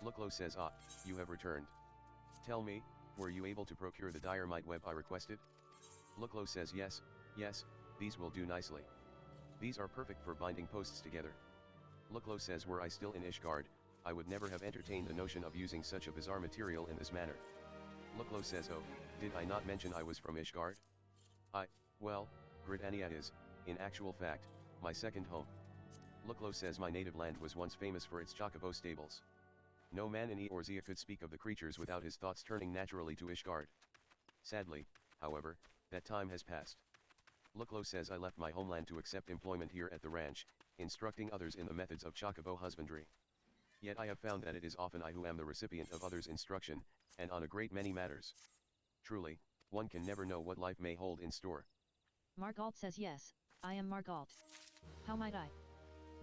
Luklo says, ah, you have returned. Tell me, were you able to procure the diorite web I requested? Luklo says yes, these will do nicely. These are perfect for binding posts together. Luklo says were I still in Ishgard, I would never have entertained the notion of using such a bizarre material in this manner. Luklo says oh, did I not mention I was from Ishgard? Well, Gridania is, in actual fact, my second home. Luklo says my native land was once famous for its chocobo stables. No man in Eorzea could speak of the creatures without his thoughts turning naturally to Ishgard. Sadly, however, that time has passed. Luklo says I left my homeland to accept employment here at the ranch, instructing others in the methods of chocobo husbandry. Yet I have found that it is often I who am the recipient of others' instruction, and on a great many matters. Truly, one can never know what life may hold in store. Margalt says yes, I am Margalt. How might I?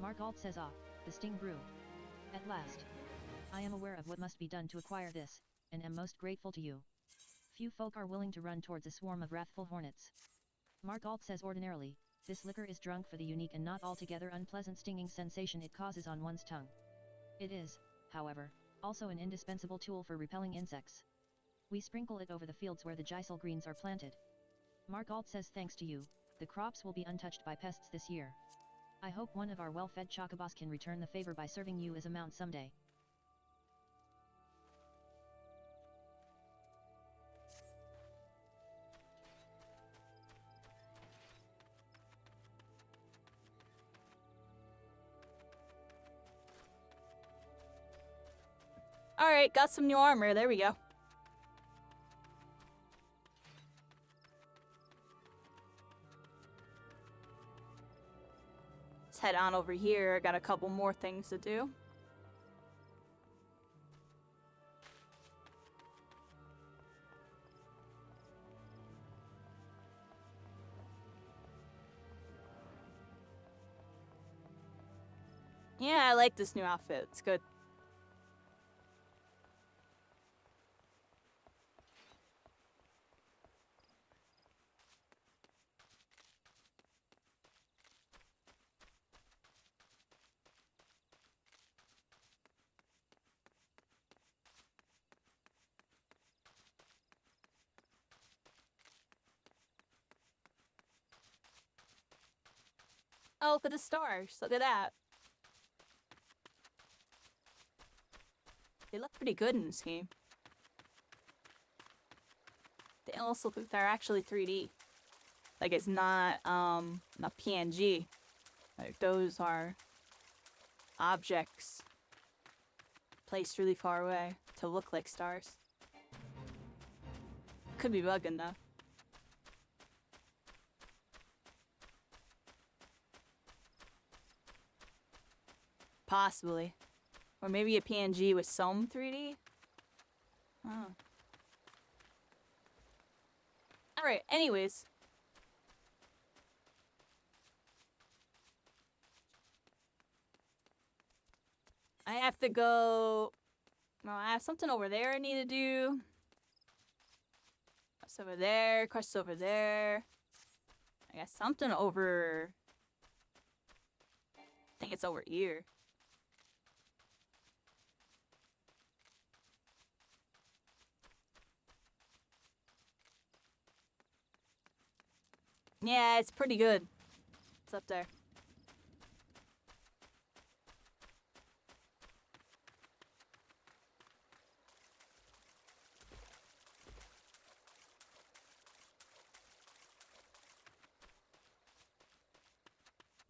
Margalt says ah, the sting grew. At last. I am aware of what must be done to acquire this, and am most grateful to you. Few folk are willing to run towards a swarm of wrathful hornets. Margalt says ordinarily, this liquor is drunk for the unique and not altogether unpleasant stinging sensation it causes on one's tongue. It is, however, also an indispensable tool for repelling insects. We sprinkle it over the fields where the Gisel greens are planted. Margalt says thanks to you, the crops will be untouched by pests this year. I hope one of our well-fed chocobos can return the favor by serving you as a mount someday. Alright, got some new armor. There we go. Let's head on over here. Got a couple more things to do. Yeah, I like this new outfit. It's good. Oh, look at the stars. Look at that. They look pretty good in this game. They also look they're actually 3D. Like it's not PNG. Like those are objects placed really far away to look like stars. Could be bugging though. Possibly. Or maybe a PNG with some 3D? Oh. Alright, anyways. I have to go... No, I have something over there I need to do. Quest over there, quest over there. I got something over... I think it's over here. Yeah, it's pretty good. It's up there.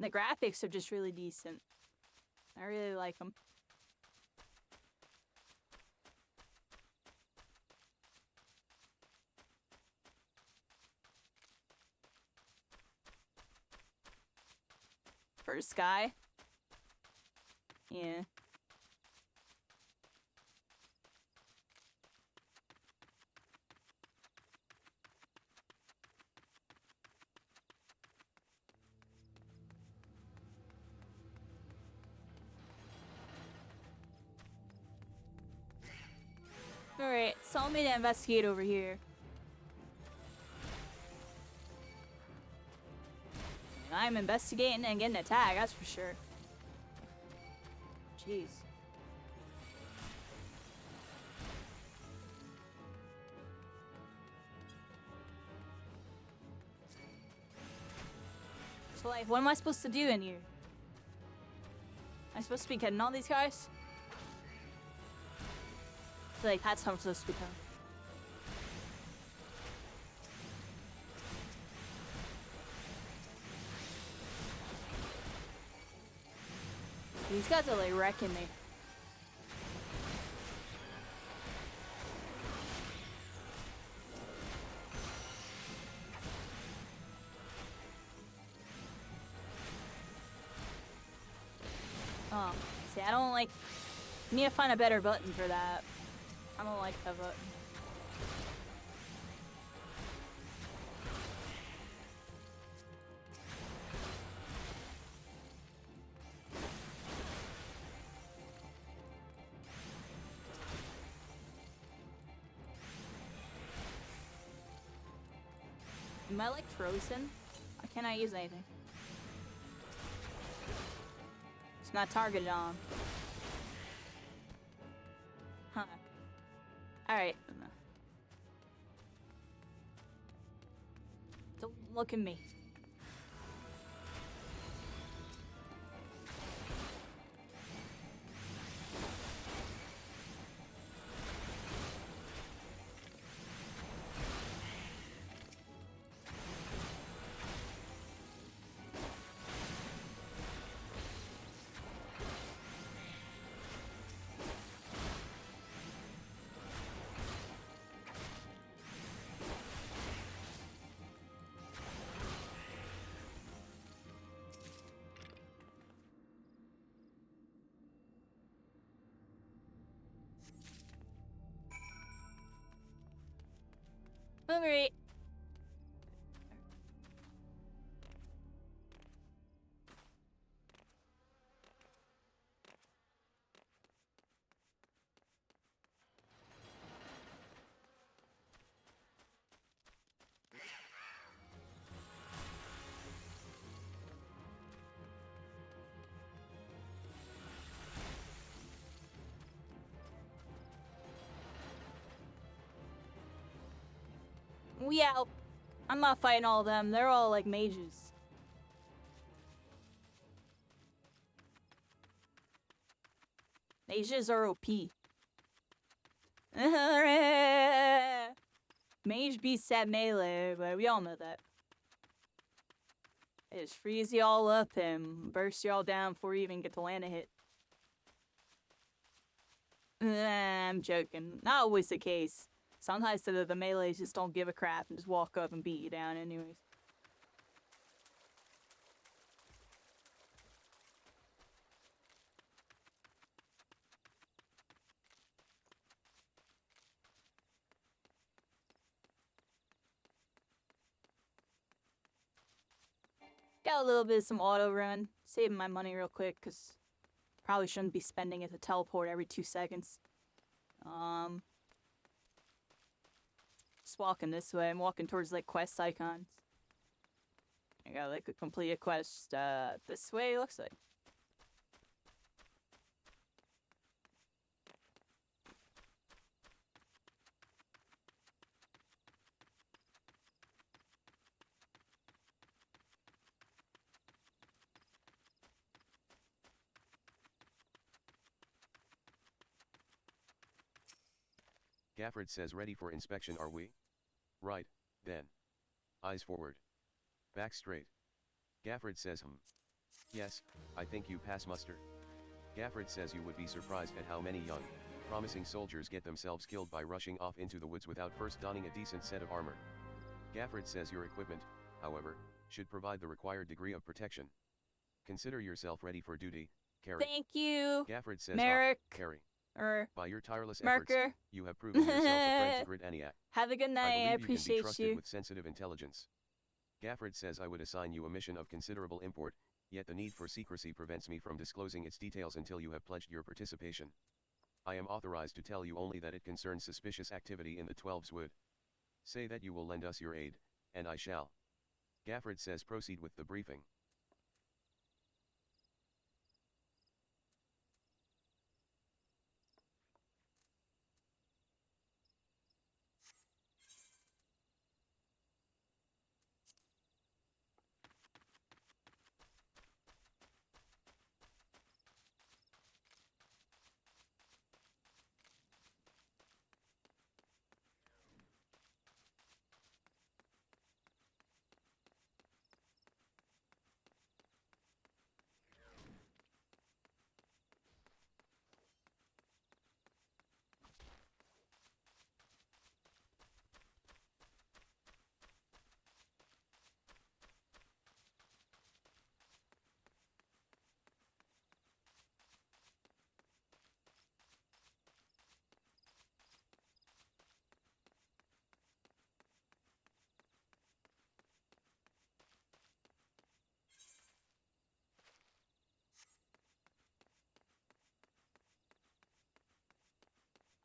The graphics are just really decent. I really like them. First guy. Yeah. Alright, so I'm gonna investigate over here. I'm investigating and getting attacked, that's for sure. Jeez. So, like, what am I supposed to do in here? Am I supposed to be getting all these guys? I feel like that's how I'm supposed to become. These guys are like wrecking me. Oh, see, I don't like. I need to find a better button for that. I don't like that button. Am I like frozen? Why can't I use anything? It's not targeted on. Huh. Alright. Don't look at me. Alright. We out. I'm not fighting all of them. They're all like mages. Mages are OP. Mage beats at melee, but we all know that. They just freeze you all up and burst you all down before you even get to land a hit. I'm joking. Not always the case. Sometimes the melees just don't give a crap and just walk up and beat you down anyways. Got a little bit of some auto run. Saving my money real quick because probably shouldn't be spending it to teleport every 2 seconds. Just walking this way. I'm walking towards like quest icons. I got like a completed quest this way, looks like. Gafford says ready for inspection, are we? Right, then. Eyes forward. Back straight. Gafford says Yes, I think you pass muster. Gafford says you would be surprised at how many young, promising soldiers get themselves killed by rushing off into the woods without first donning a decent set of armor. Gafford says your equipment, however, should provide the required degree of protection. Consider yourself ready for duty, Carrie. Thank you, Gafford says, Merrick. Carrie. Or By your tireless Merker. efforts, you have proven yourself a friend to Grid Eniac. Have a good night. I believe you can be appreciate trusted you. with sensitive intelligence. Gafford says I would assign you a mission of considerable import, yet the need for secrecy prevents me from disclosing its details until you have pledged your participation. I am authorized to tell you only that it concerns suspicious activity in the Twelves Wood. Say that you will lend us your aid, and I shall. Gafford says proceed with the briefing.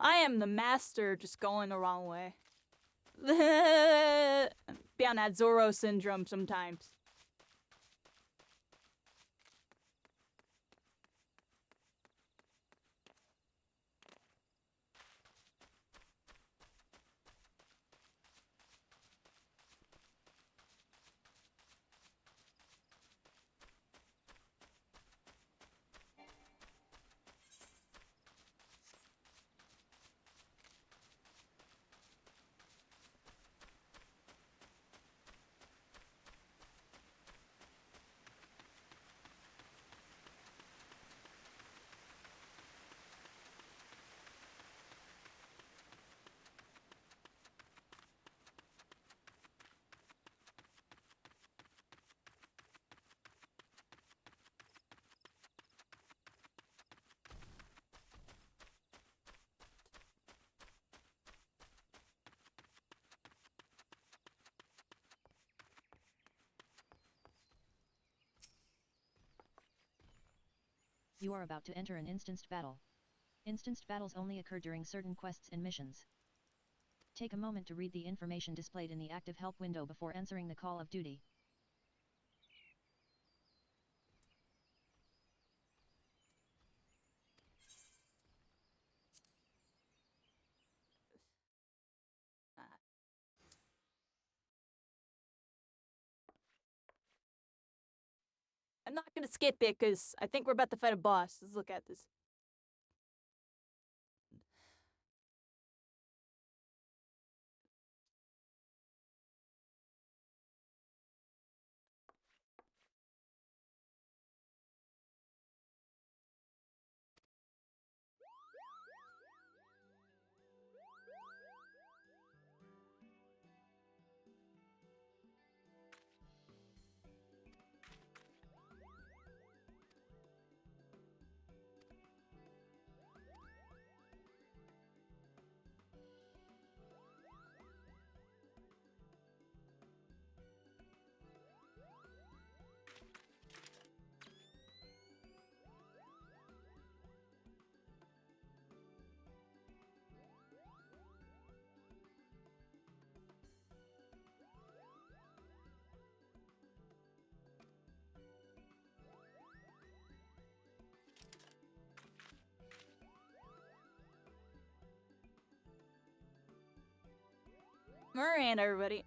I am the master just going the wrong way. Be on that Zorro syndrome sometimes. You are about to enter an instanced battle. Instanced battles only occur during certain quests and missions. Take a moment to read the information displayed in the active help window before answering the call of duty. I'm not gonna skip it because I think we're about to fight a boss. Let's look at this. Miranda, everybody.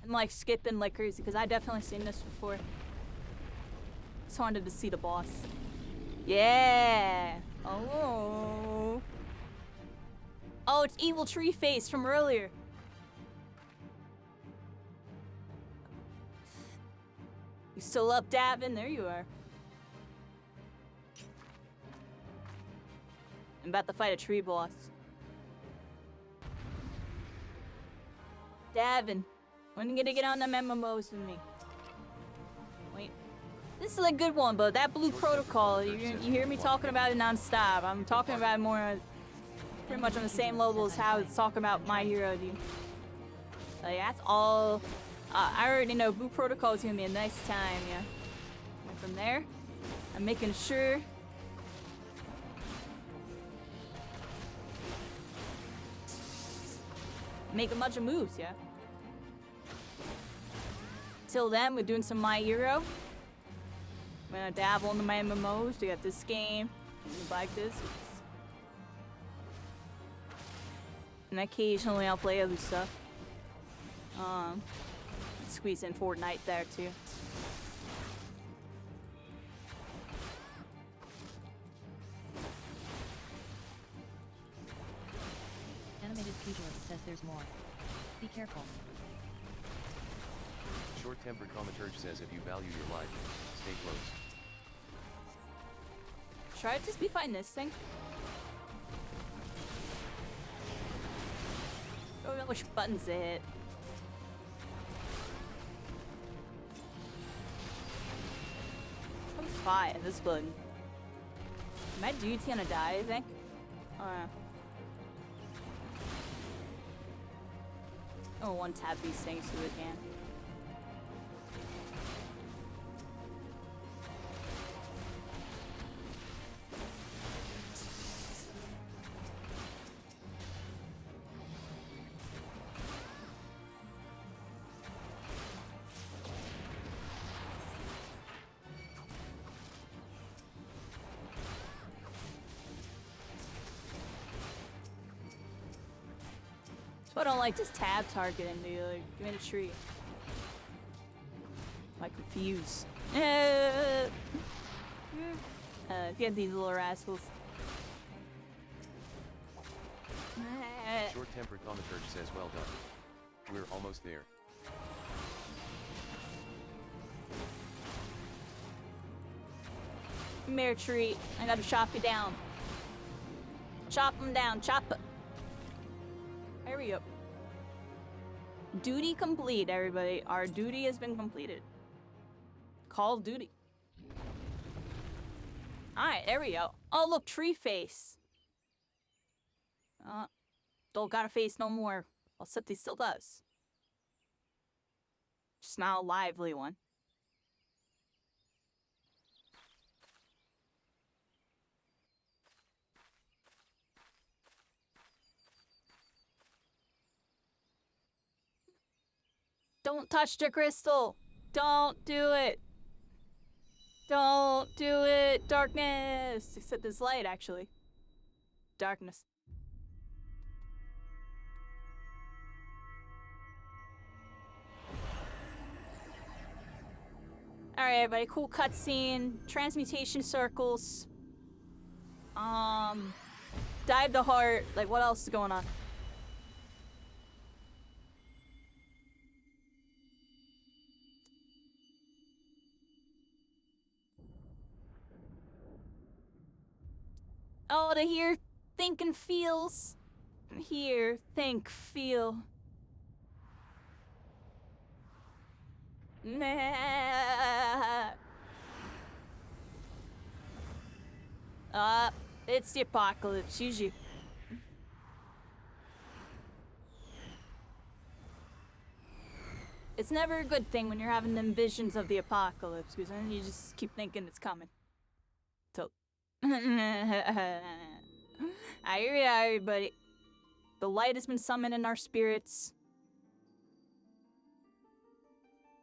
I'm like skipping like crazy because I definitely seen this before. Just wanted to see the boss. Yeah. Oh. Oh, it's Evil Tree Face from earlier. You still up, Davin? There you are. I'm about to fight a tree boss. Davin, when are you gonna get on them MMOs with me? Wait. This is a good one, but that Blue Protocol, you hear me talking about it non-stop. I'm talking about it more, pretty much on the same level as how it's talking about My Hero, dude. Like, that's all. I already know Blue Protocol is gonna be a nice time, yeah. And from there, I'm making sure. Make a bunch of moves, yeah. Till then, we're doing some My Hero. I'm gonna dabble into my MMOs to get this game, like this. And occasionally I'll play other stuff. Squeeze in Fortnite there too. Animated pugilist says there's more. Be careful. Short-tempered Comaturge says if you value your life, stay close. Should I just be fighting this thing? Don't know which buttons to hit. Let's fire this button. My dude's gonna die, I think. Oh, one tap these things to again. So I don't like this tab targeting, dude. Like, give me the tree. Am I confused? Get these little rascals. Short-tempered Comaturge says well done. We're almost there. Come here, tree. I gotta chop you down. Chop them down. Chop it. There we go. Duty complete, everybody. Our duty has been completed. Call of Duty. Alright, there we go. Oh, look, tree face. Don't got a face no more. Except he still does. Just not a lively one. Don't touch the crystal. Don't do it. Don't do it. Darkness. Except it's light, actually. Darkness. Alright, everybody. Cool cutscene. Transmutation circles. Dive the heart. Like, what else is going on? Oh, to hear, think, and feels. Hear, think, feel. It's the apocalypse, usually. It's never a good thing when you're having them visions of the apocalypse, because then you just keep thinking it's coming. So. I hear ya, everybody. The light has been summoned in our spirits.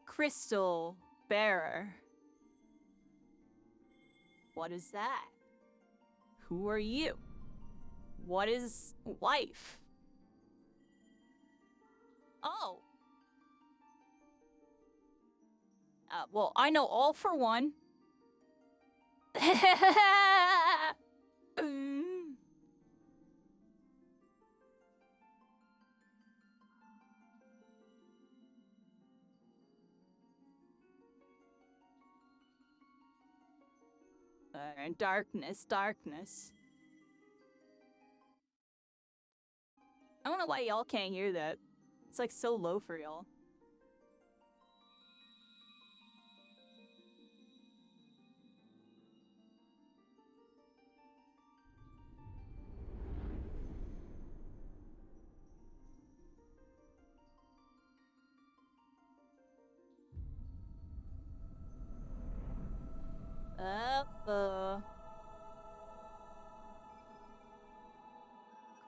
Crystal bearer. What is that? Who are you? What is life? Oh. Well, I know all for one. And darkness, darkness. I don't know why y'all can't hear that. It's like so low for y'all.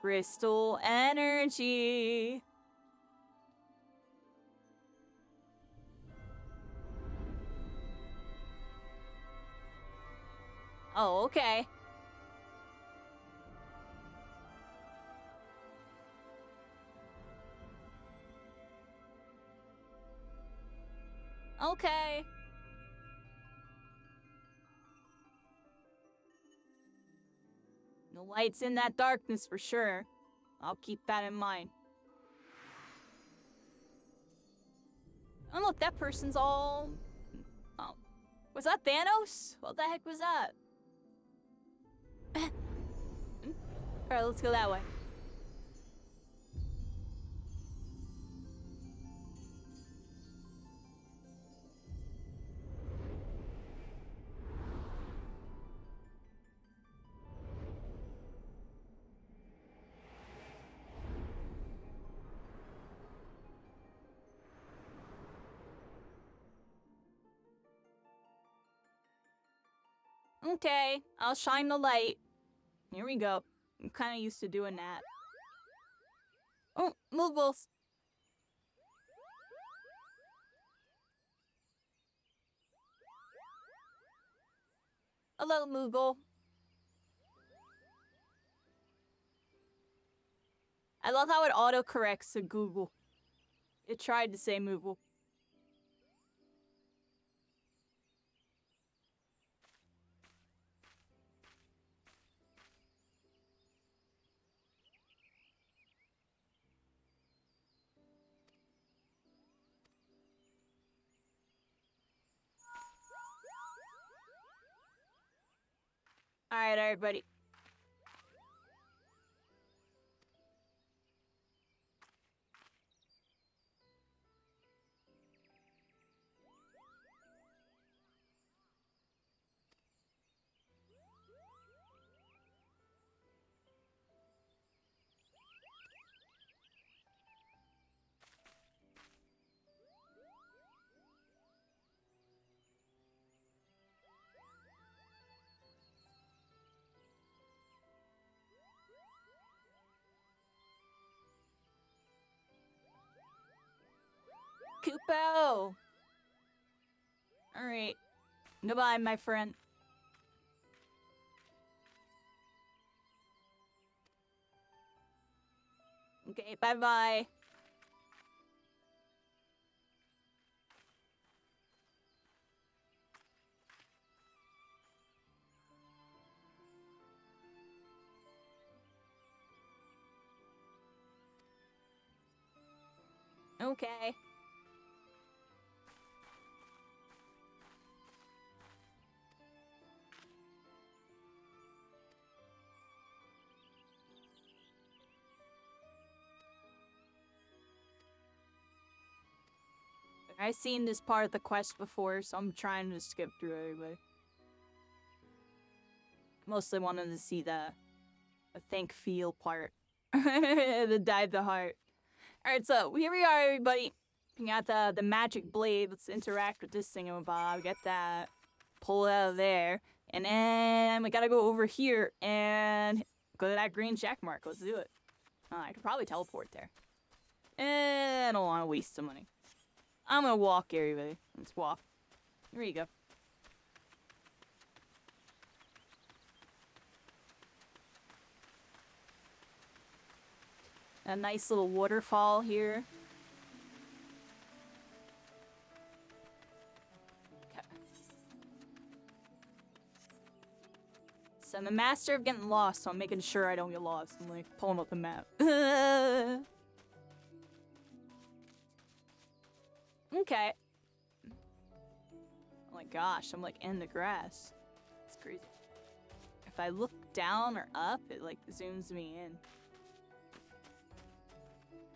Crystal energy. Oh, okay. Okay. No lights in that darkness for sure. I'll keep that in mind. I don't know if that person's all... Oh. Was that Thanos? What the heck was that? Alright, let's go that way. Okay, I'll shine the light. Here we go. I'm kind of used to doing that. Oh, movables. Hello, Moogle. I love how it autocorrects to Google. It tried to say Moogle. Alright, everybody. Kupo! Alright. Goodbye, my friend. Okay, bye-bye. Okay. I've seen this part of the quest before, so I'm trying to skip through everybody. Mostly wanted to see the think feel part. The dive the heart. Alright, so here we are, everybody. We got the magic blade. Let's interact with this thingamabob. Get that. Pull it out of there. And then we gotta go over here and go to that green check mark. Let's do it. I could probably teleport there. I don't want to waste some money. I'm gonna walk, everybody. Let's walk. Here you go. A nice little waterfall here. Okay. So I'm the master of getting lost, so I'm making sure I don't get lost. I'm like pulling up the map. Okay. Oh my gosh, I'm like in the grass. It's crazy. if I look down or up, it like zooms me in.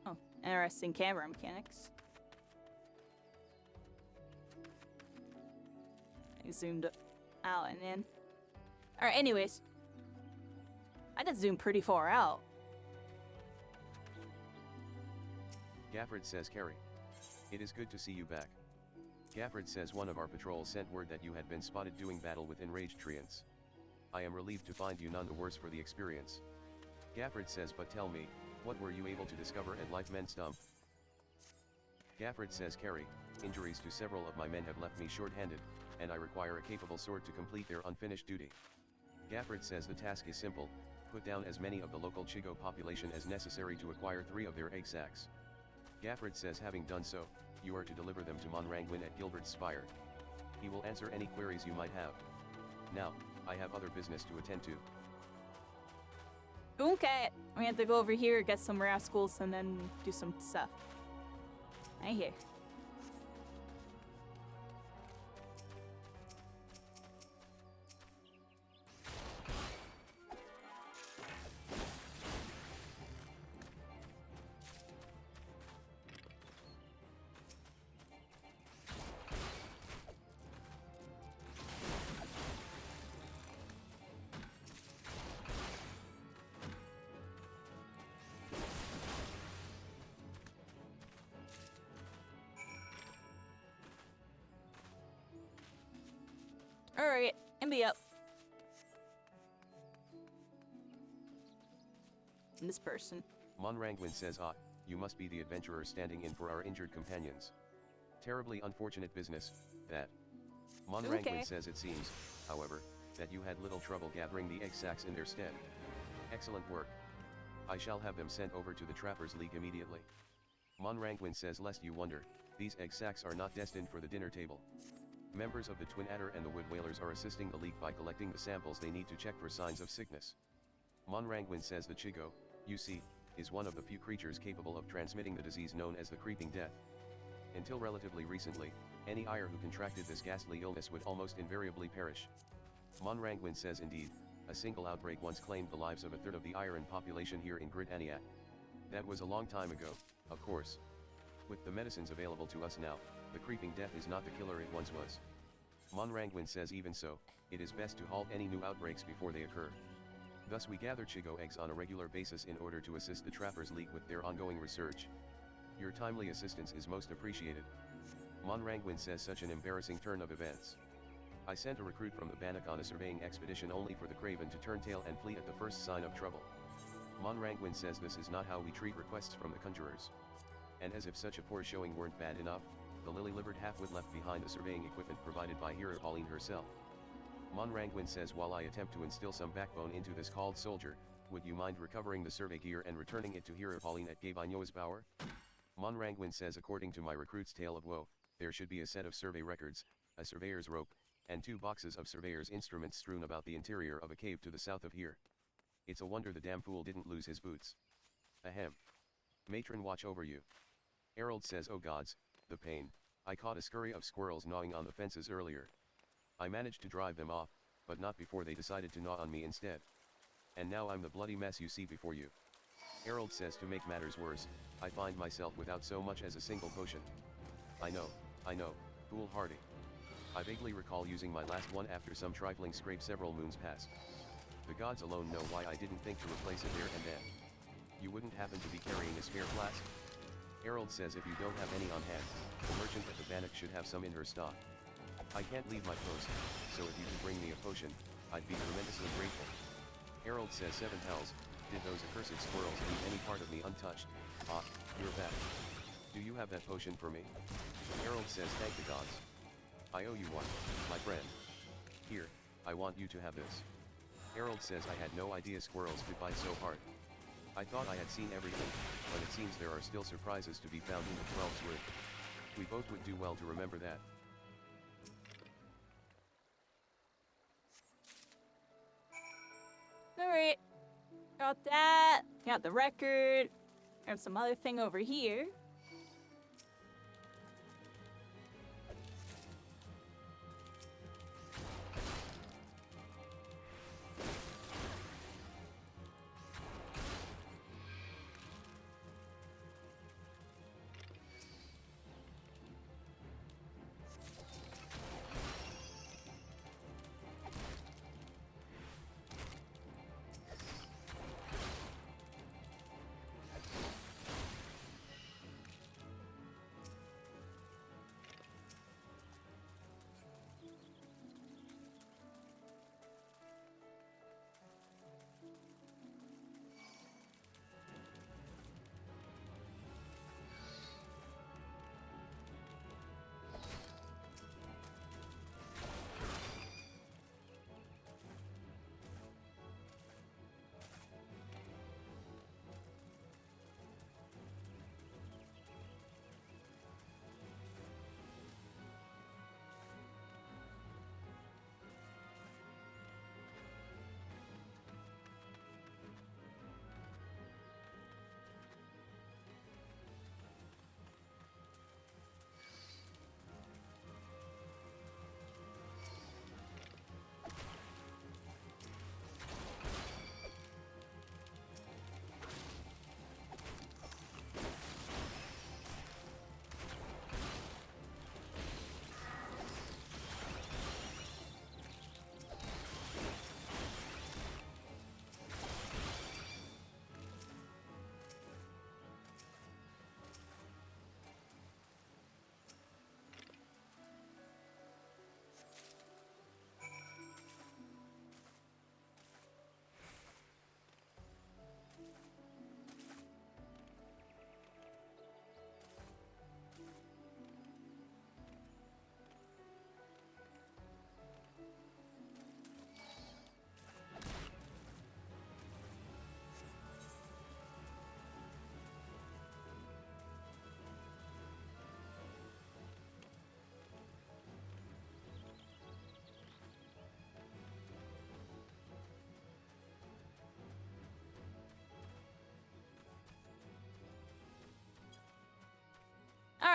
Oh, interesting camera mechanics. I zoomed out and in. Alright, anyways. I did zoom pretty far out. Gafford says, Carrie. It is good to see you back. Gafford says one of our patrols sent word that you had been spotted doing battle with enraged treants. I am relieved to find you none the worse for the experience. Gafford says, but tell me, what were you able to discover at Life Men's Dump? Gafford says, Carrie, injuries to several of my men have left me short-handed, and I require a capable sword to complete their unfinished duty. Gafford says the task is simple, put down as many of the local Chigo population as necessary to acquire 3 of their egg sacs. Gafford says having done so, you are to deliver them to Monrangwin at Gilbert's Spire. He will answer any queries you might have. Now, I have other business to attend to. Okay, we have to go over here, get some rascals, and then do some stuff. Right here. Alright, and be up. And this person. Monrangwin says, ah, you must be the adventurer standing in for our injured companions. Terribly unfortunate business, that. Monrangwin says it seems, however, that you had little trouble gathering the egg sacs in their stead. Excellent work. I shall have them sent over to the Trappers League immediately. Monrangwin says, lest you wonder, these egg sacs are not destined for the dinner table. Members of the Twin Adder and the Wood Whalers are assisting the League by collecting the samples they need to check for signs of sickness. Monrangwin says the Chigo, you see, is one of the few creatures capable of transmitting the disease known as the Creeping Death. Until relatively recently, any Ire who contracted this ghastly illness would almost invariably perish. Monrangwin says indeed, a single outbreak once claimed the lives of a third of the Iron population here in Grid Aniat. That was a long time ago, of course. With the medicines available to us now, the Creeping Death is not the killer it once was. Monrangwin says even so, it is best to halt any new outbreaks before they occur. Thus we gather Chigo eggs on a regular basis in order to assist the Trappers League with their ongoing research. Your timely assistance is most appreciated. Monrangwin says such an embarrassing turn of events. I sent a recruit from the Bannock on a surveying expedition only for the Craven to turn tail and flee at the first sign of trouble. Monrangwin says this is not how we treat requests from the conjurers. And as if such a poor showing weren't bad enough, the lily-livered halfwit left behind the surveying equipment provided by Hera Pauline herself. Monrangwin says while I attempt to instill some backbone into this called soldier, would you mind recovering the survey gear and returning it to Hera Pauline at Gabinoa's Bower? Monrangwin says according to my recruit's tale of woe, there should be a set of survey records, a surveyor's rope, and 2 boxes of surveyor's instruments strewn about the interior of a cave to the south of here. It's a wonder the damn fool didn't lose his boots. Ahem. Matron watch over you. Harold says oh gods, the pain, I caught a scurry of squirrels gnawing on the fences earlier. I managed to drive them off, but not before they decided to gnaw on me instead. And now I'm the bloody mess you see before you. Harold says to make matters worse, I find myself without so much as a single potion. I know, foolhardy. I vaguely recall using my last one after some trifling scrape several moons past. The gods alone know why I didn't think to replace it there and then. You wouldn't happen to be carrying a spare flask? Harold says if you don't have any on hand, the merchant at the Bannock should have some in her stock. I can't leave my post, so if you could bring me a potion, I'd be tremendously grateful. Harold says 7 hells, did those accursed squirrels leave any part of me untouched? Ah, you're back. Do you have that potion for me? Harold says thank the gods. I owe you one, my friend. Here, I want you to have this. Harold says I had no idea squirrels could bite so hard. I thought I had seen everything, but it seems there are still surprises to be found in the 12's wood. We both would do well to remember that. Alright. Got that. Got the record. Got some other thing over here.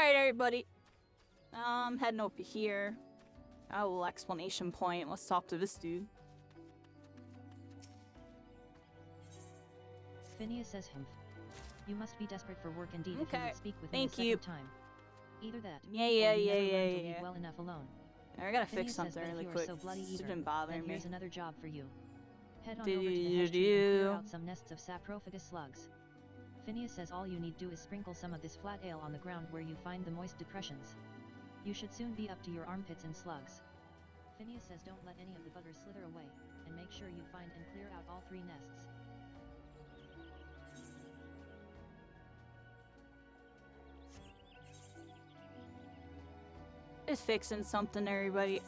Alright, everybody. I'm heading over here. A little explanation point. Let's talk to this dude. Phineas says, "Humph. You must be desperate for work indeed if Okay, you would speak with thank me a you. second time. Either that, Yeah, or yeah, you yeah, never learn yeah, to leave yeah. well enough alone. I gotta Phineas fix says something that if really you are quick. so bloody It's eager, been bothering then me. here's another job for you. Head on over to the hash tree and clear out some nests of saprophagus slugs. Phineas says all you need do is sprinkle some of this flat ale on the ground where you find the moist depressions. You should soon be up to your armpits in slugs. Phineas says don't let any of the buggers slither away, and make sure you find and clear out all 3 nests. Just fixing something, everybody.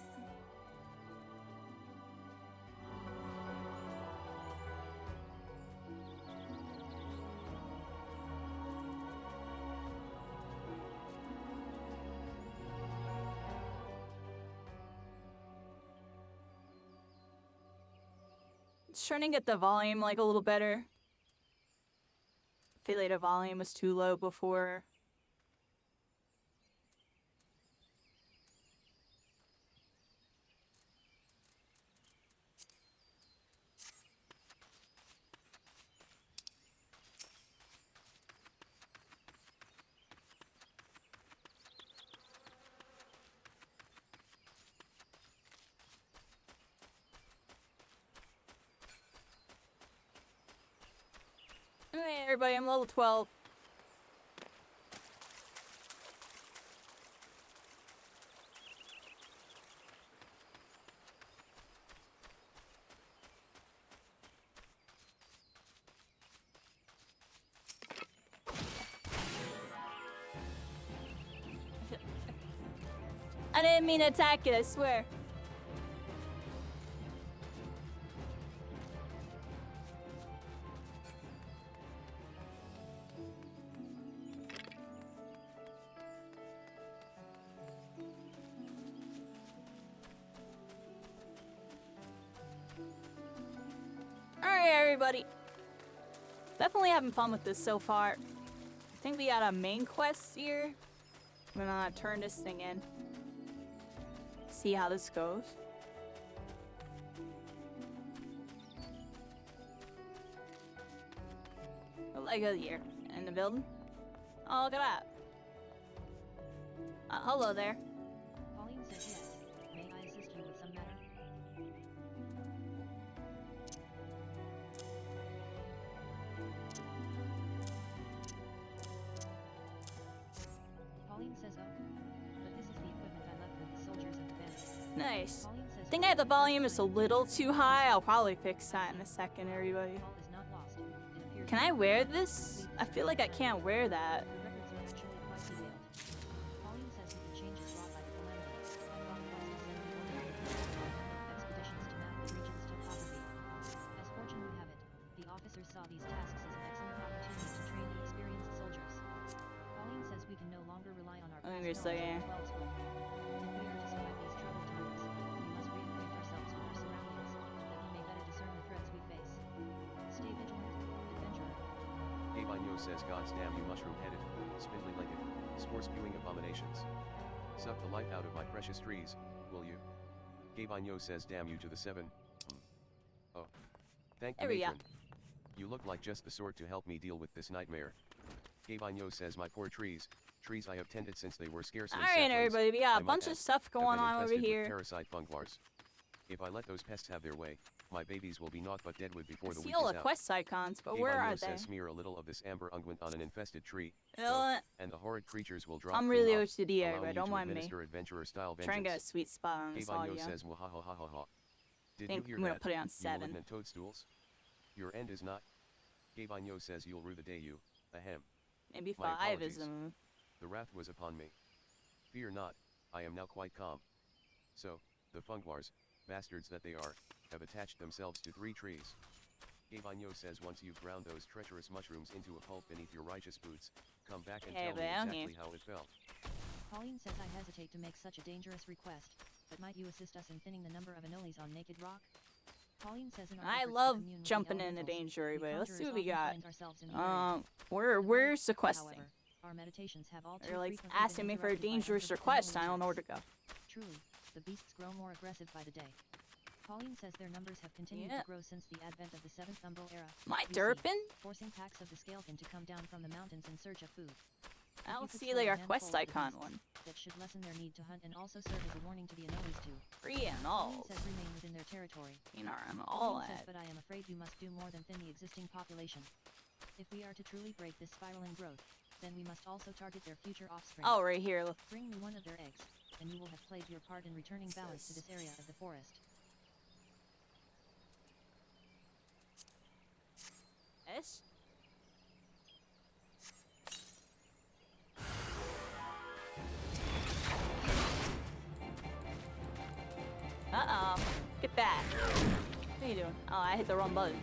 Just trying to get the volume like a little better. I feel like the volume was too low before. Hey everybody, I'm level 12. I didn't mean to attack it, I swear. Alright, everybody. Definitely having fun with this so far. I think we got a main quest here. I'm gonna turn this thing in. See how this goes. What leg of the year? In the building? Oh, look at that. Hello there. Pauline says yes. May I assist you with some matter? Pauline says, oh. But this is the equipment I left with the soldiers of the band. Nice. Pauline says, I think the volume is a little too high. I'll probably fix that in a second, everybody. all is not lost. It appears Can I wear this? I feel like I can't wear that. the records are actually quite detailed. Pauline says he can change it wrought by the calamity. I thought it was to send me over expeditions to map the region's topography. As fortune would have it, the officers saw these tasks as an excellent opportunity to train the experienced soldiers. Pauline says we can no longer rely on our Let past me just knowledge say, of the 12 school. If we are to survive these troubled times, we must reacquaint ourselves with our surroundings, that we may better discern the threats we face. Stay vigilant, adventurer. Gavinho says God's damn you mushroom-headed, spindly-legged, spore-spewing abominations. Suck the life out of my precious trees, will you? Gavinho says damn you to the 7. Oh. Thank the There we go. matron. You look like just the sort to help me deal with this nightmare. Gavinho says my poor trees I have tended since they were scarcely Alright, saplings, everybody, we got I a might bunch add, of stuff have going been on over infested with here. parasite fungwars. If I let those pests have their way, my babies will be naught but deadwood I before the see week all is the out. quest icons, but where Gavinho are they? says smear a little of this amber unguent on an infested tree, You know what? and the horrid creatures will drop I'm clean really off, OCD, allowing everybody. you Don't to mind me. administer adventurer-style Try and get a vengeance. sweet spot on this Gavinho audio. says wahahahaha. Did Think you I'm hear gonna that, put it on you 7. malignant toadstools? Your end is not. Gavinho says you'll rue the day you, ahem. Maybe My 5 is apologies. The wrath was upon me. Fear not, I am now quite calm. So, the fungwars, bastards that they are, have attached themselves to 3 trees. Gavinho says once you've ground those treacherous mushrooms into a pulp beneath your righteous boots, come back and Hey, tell me down exactly here. how it felt. Pauline says I hesitate to make such a dangerous request, but might you assist us in thinning the number of anoles on Naked Rock? Pauline says in our I efforts to love commune with the jumping into elementals, danger, we everybody. Let's see what we conjurers got. often find ourselves in the very We're sequesting. However, Our meditations have all too They're like frequently been asking me for a interrupted by dangerous unpredictable request. I don't know where to attacks. go. Truly, the beasts grow more aggressive by the day. Pauline says their numbers have continued Yeah. to grow since the advent of the 7th Umbral era. My You see, derpin? forcing packs of the Scalekin to come down from the mountains in search of food. I If don't you could see slay like a our handful quest of the icon beasts, one. that should lessen their need to hunt and also serve as a warning to the Anoles too. Free and Pauline all. says remain within their territory. You know, I'm all Pauline says, at. but I am afraid you must do more than thin the existing population. If we are to truly break this spiraling growth, then we must also target their future offspring. Oh, right here. Look. Bring me one of their eggs, and you will have played your part in returning balance to this area of the forest. Yes? Uh-oh. Get back. What are you doing? Oh, I hit the wrong button.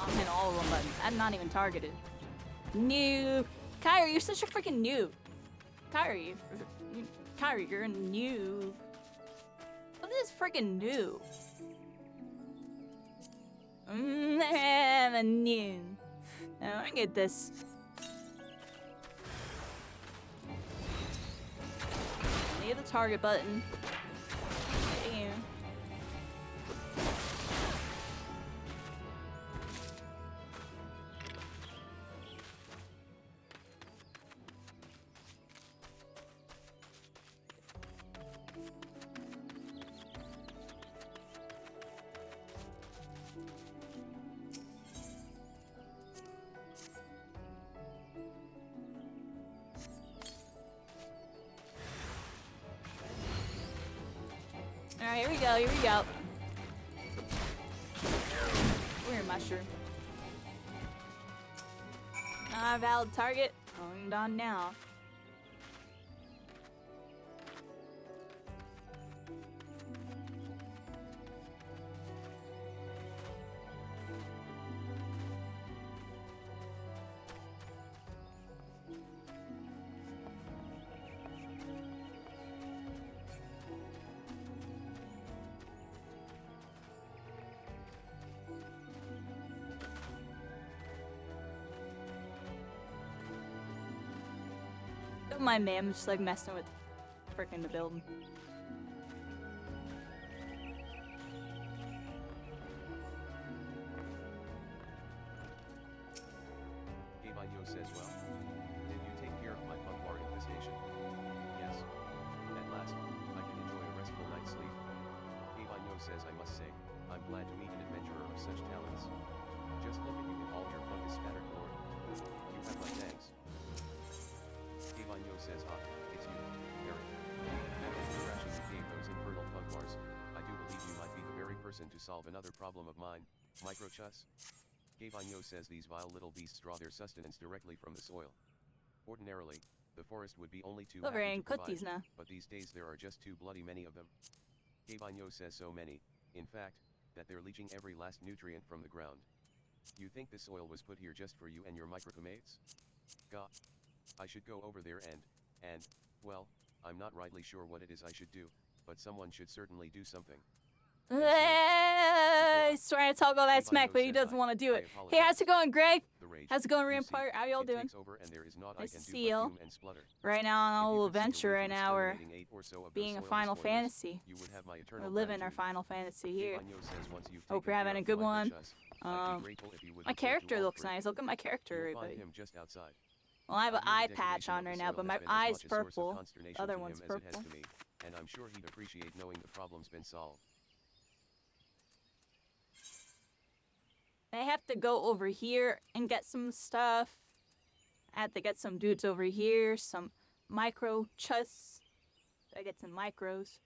I'm hitting all the wrong buttons. I'm not even targeted. Noob. Kyrie, you're such a freaking noob. Kyrie, you're a noob. What is freaking noob? I'm a noob. Now I get this. Need the target button. Damn. Alright, here we go, here we go. Weird mushroom. Not a valid target. Going on now. Don't mind me, I'm just like messing with freaking the building. Gabanyo says, well, did you take care of my Pugwar infestation? Yes. At last, I can enjoy a restful night's sleep. Gabanyo says, I must say, I'm glad to meet an adventurer of such talents. Just look at you in all your fungus spattered glory. You have my thanks. Gabanyo says, ah, it's you, Eric. After crashing to cave those infernal Pugwars, I do believe you might be the very person to solve another problem of mine, microchus. Gabanyo says these vile little beasts draw their sustenance directly from the soil. Ordinarily, the forest would be only too Over happy and to cook provide, these now. but these days there are just too bloody many of them. Gabanyo says so many, in fact, that they're leaching every last nutrient from the ground. You think the soil was put here just for you and your microtomates? God. I should go over there and, well, I'm not rightly sure what it is I should do, but someone should certainly do something. He's trying to talk all that smack, but he doesn't want to do it. Hey, how's it going, Greg? How's it going, Rampart? How y'all doing? Nice to see y'all. Right now on a little adventure right now, we're being a Final Fantasy. We're living our Final Fantasy here. Hope you're having a good one. My character looks nice. Look at my character, everybody. Well, I have an eye patch on right now, but my eye's purple. The other one's purple. And I'm sure he'd appreciate knowing the problem's been solved. I have to go over here and get some stuff. I have to get some dudes over here, some micro chus. I get some micros.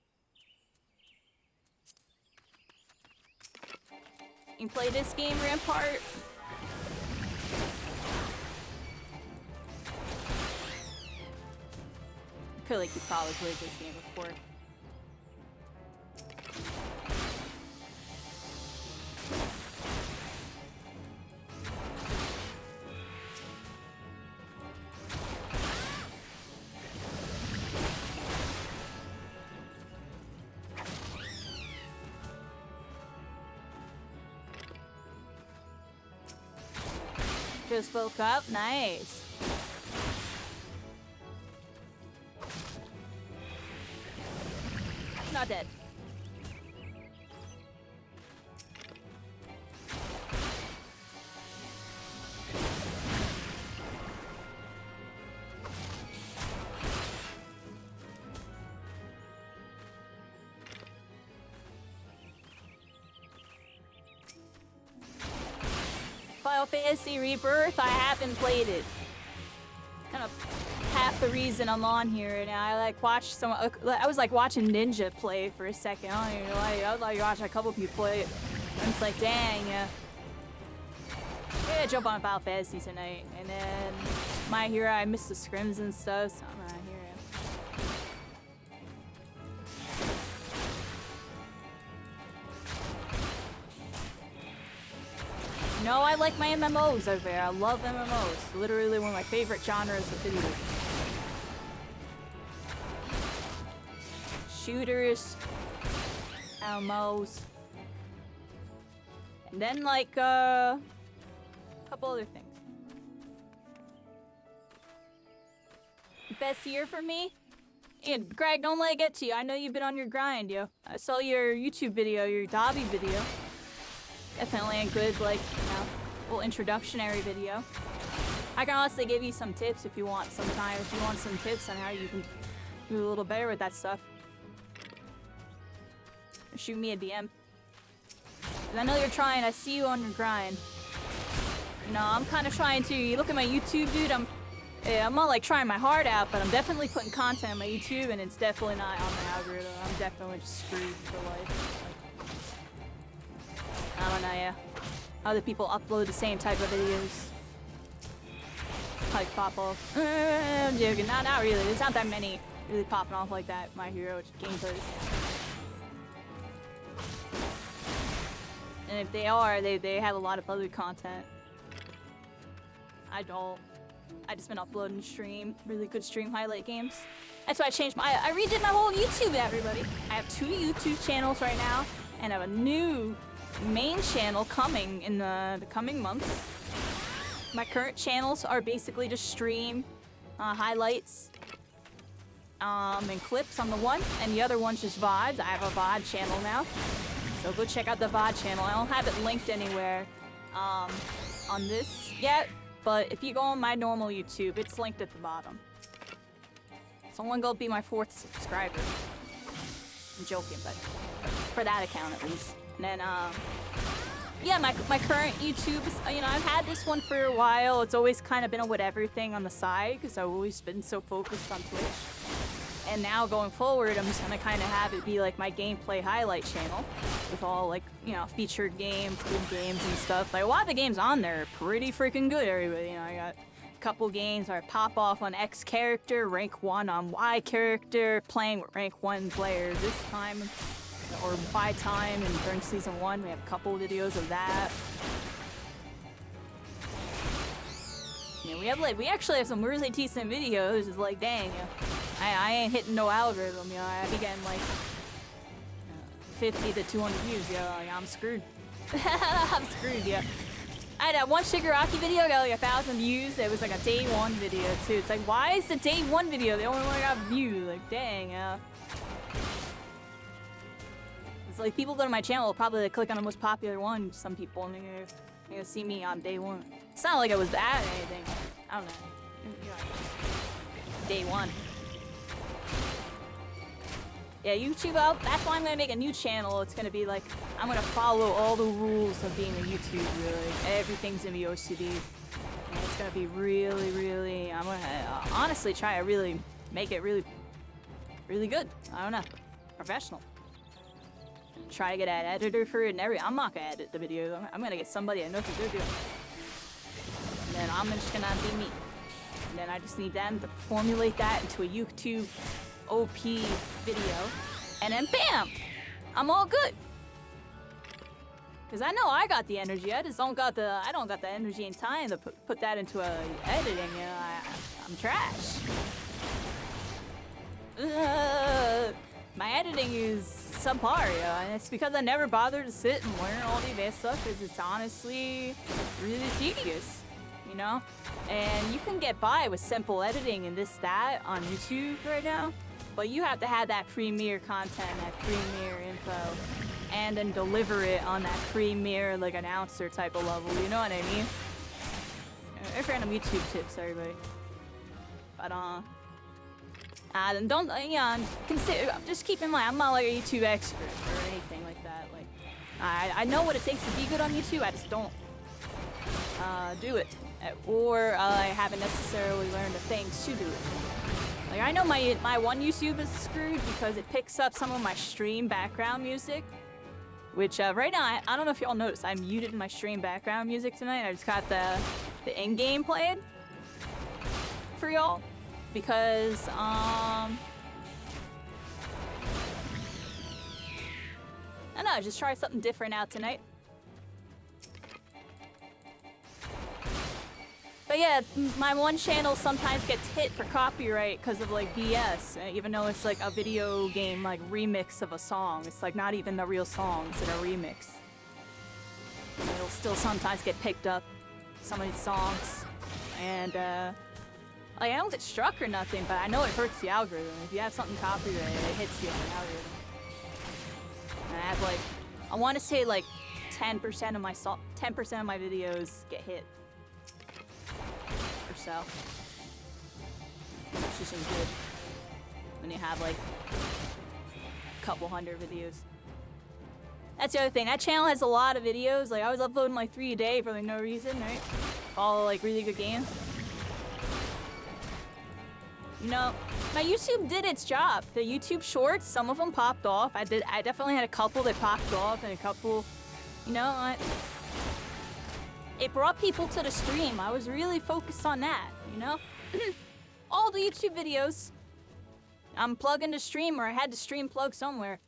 You can play this game, Rampart. I feel like you probably played this game before. Just woke up, nice. not dead. Final Fantasy Rebirth, I haven't played it. Kind of half the reason I'm on here right now. I like watched some. I was like watching Ninja play for a second. I don't even know why. I was like watching a couple people play it. And it's like, dang, yeah. Maybe I jump on Final Fantasy tonight, and then My Hero. I missed the scrims and stuff, so I'm not here. No, I like my MMOs over there. I love MMOs. Literally one of my favorite genres of video. Shooters, MMOs, and then like a couple other things. Best year for me? And Greg, don't let it get to you. I know you've been on your grind, yo. I saw your YouTube video, your Dobby video. Definitely a good, like, you know, little introductionary video. I can honestly give you some tips if you want sometime. If you want some tips on how you can do a little better with that stuff. Shoot me a DM. I know you're trying. I see you on your grind. You know, I'm kind of trying to. You look at my YouTube, dude. I'm not like trying my heart out, but I'm definitely putting content on my YouTube, and it's definitely not on the algorithm. I'm definitely just screwed for life. I don't know, yeah. Other people upload the same type of videos. Like pop off. I'm joking. Not really. There's not that many really popping off like that. My Hero gameplays. And if they are, they have a lot of other content. I don't. I just been uploading stream, really good stream highlight games. That's why I changed I redid my whole YouTube, everybody. I have 2 YouTube channels right now, and I have a new main channel coming in the coming months. My current channels are basically just stream highlights and clips on the one, and the other one's just VODs. I have a VOD channel now, so go check out the VOD channel. I don't have it linked anywhere on this yet, but if you go on my normal YouTube, it's linked at the bottom. Someone go be my 4th subscriber. I'm joking, but for that account at least. And then, yeah, my current YouTube is, you know, I've had this one for a while. It's always kind of been a whatever thing on the side because I've always been so focused on Twitch. And now going forward, I'm just gonna kind of have it be like my gameplay highlight channel with all like, you know, featured games, good games and stuff. Like a lot of the games on there are pretty freaking good, everybody. You know, I got a couple games where I pop off on X character, rank 1 on Y character, playing with rank 1 players this time. Or by time, and during season 1 we have a couple videos of that. Yeah, we actually have some really decent videos. It's like, dang, you know, I ain't hitting no algorithm, you know. I be getting like 50 to 200 views, you know, like I'm screwed. I'm screwed, yeah. I had that one Shigaraki video got like 1,000 views. It was like a day 1 video too. It's like, why is the day 1 video the only one that got views? Like, dang, yeah. It's like people go to my channel will probably like, click on the most popular one. Some people, and they're gonna see me on day 1. It's not like it was bad or anything. I don't know. Day 1. Yeah, YouTube. That's why I'm gonna make a new channel. It's gonna be like I'm gonna follow all the rules of being a YouTuber. Like, everything's gonna be OCD. And it's gonna be really, really. I'm gonna honestly try to really make it really, really good. I don't know, professional. Try to get an editor for it and everything. I'm not gonna edit the video. I'm gonna get somebody that knows what they're doing. And then I'm just gonna be me. And then I just need them to formulate that into a YouTube OP video. And then BAM! I'm all good. Cause I know I got the energy. I just don't got the energy and time to put that into editing. You know, I'm trash. My editing is subpar, yeah, and it's because I never bothered to sit and learn all the advanced stuff because it's honestly really tedious, you know? And you can get by with simple editing and this, that on YouTube right now. but you have to have that premiere content, that premiere info, and then deliver it on that premiere, like, announcer type of level, you know what I mean? If random YouTube tips, everybody. But, then don't, consider, just keep in mind, I'm not like a YouTube expert or anything like that. Like, I know what it takes to be good on YouTube, I just don't, do it. Or I haven't necessarily learned the things to do it. Like, I know my one YouTube is screwed because it picks up some of my stream background music. Which, right now, I don't know if y'all noticed, I muted my stream background music tonight. I just got the in-game played for y'all. Because, I don't know, just try something different out tonight. But yeah, my one channel sometimes gets hit for copyright because of like BS, even though it's like a video game like remix of a song. It's like not even the real song, it's a remix. And it'll still sometimes get picked up, some of these songs. And like I don't get struck or nothing, but I know it hurts the algorithm. If you have something copyrighted, it hits you on the algorithm. And I have like, I want to say like 10% of my 10% of my videos get hit. Or so. Which isn't good when you have like a couple hundred videos. That's the other thing. That channel has a lot of videos. Like I was uploading like 3 a day for like no reason, right? All like really good games. You know, my YouTube did its job. The YouTube shorts, some of them popped off. I definitely had a couple that popped off and a couple, you know, it brought people to the stream. I was really focused on that, you know? All the YouTube videos, I'm plugging to stream, or I had to stream plug somewhere.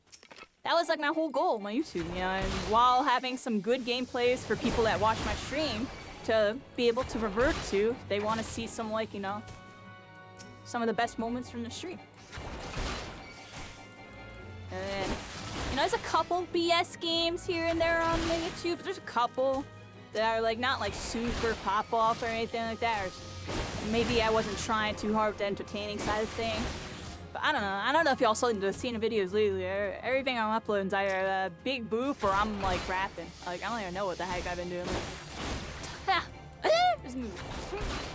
That was like my whole goal, my YouTube, you know? And while having some good gameplays for people that watch my stream to be able to revert to, if they want to see some, like, you know, some of the best moments from the stream. And then, you know, there's a couple BS games here and there on the YouTube. There's a couple that are like not like super pop off or anything like that. Or maybe I wasn't trying too hard with the entertaining side of things. But I don't know. I don't know if y'all seen the videos lately. Everything I'm uploading is either a big boop or I'm like rapping. Like I don't even know what the heck I've been doing. Just move.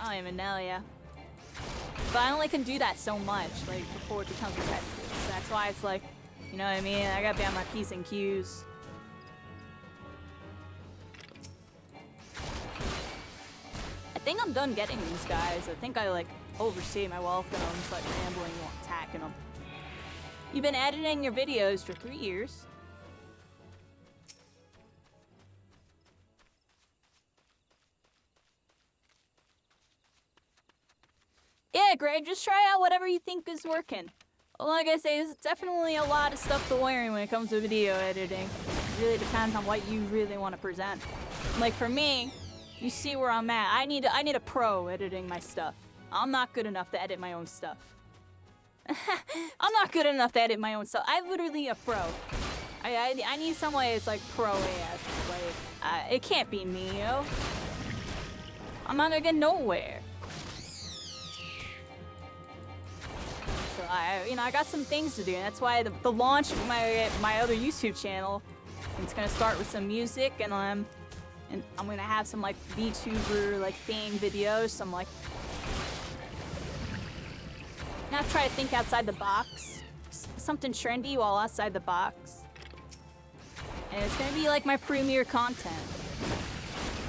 I don't even know, yeah. But I only can do that so much, like, before it becomes repetitive. So that's why it's like, you know what I mean? I gotta be on my P's and Q's. I think I'm done getting these guys. I think I, like, overstayed my welcome. I'm just, like, rambling while attacking them. You've been editing your videos for 3 years. Yeah, Greg, just try out whatever you think is working. Like I say, there's definitely a lot of stuff to learn when it comes to video editing. It really depends on what you really want to present. Like for me, you see where I'm at. I need a pro editing my stuff. I'm not good enough to edit my own stuff. I'm not good enough to edit my own stuff. I'm literally a pro. I need someone that's like pro AF. Like, it can't be me, yo. I'm not gonna get nowhere. So I got some things to do, and that's why the launch of my other YouTube channel, it's gonna start with some music, and I'm gonna have some like VTuber like theme videos, some like. Now try to think outside the box, something trendy while outside the box, and it's gonna be like my premiere content,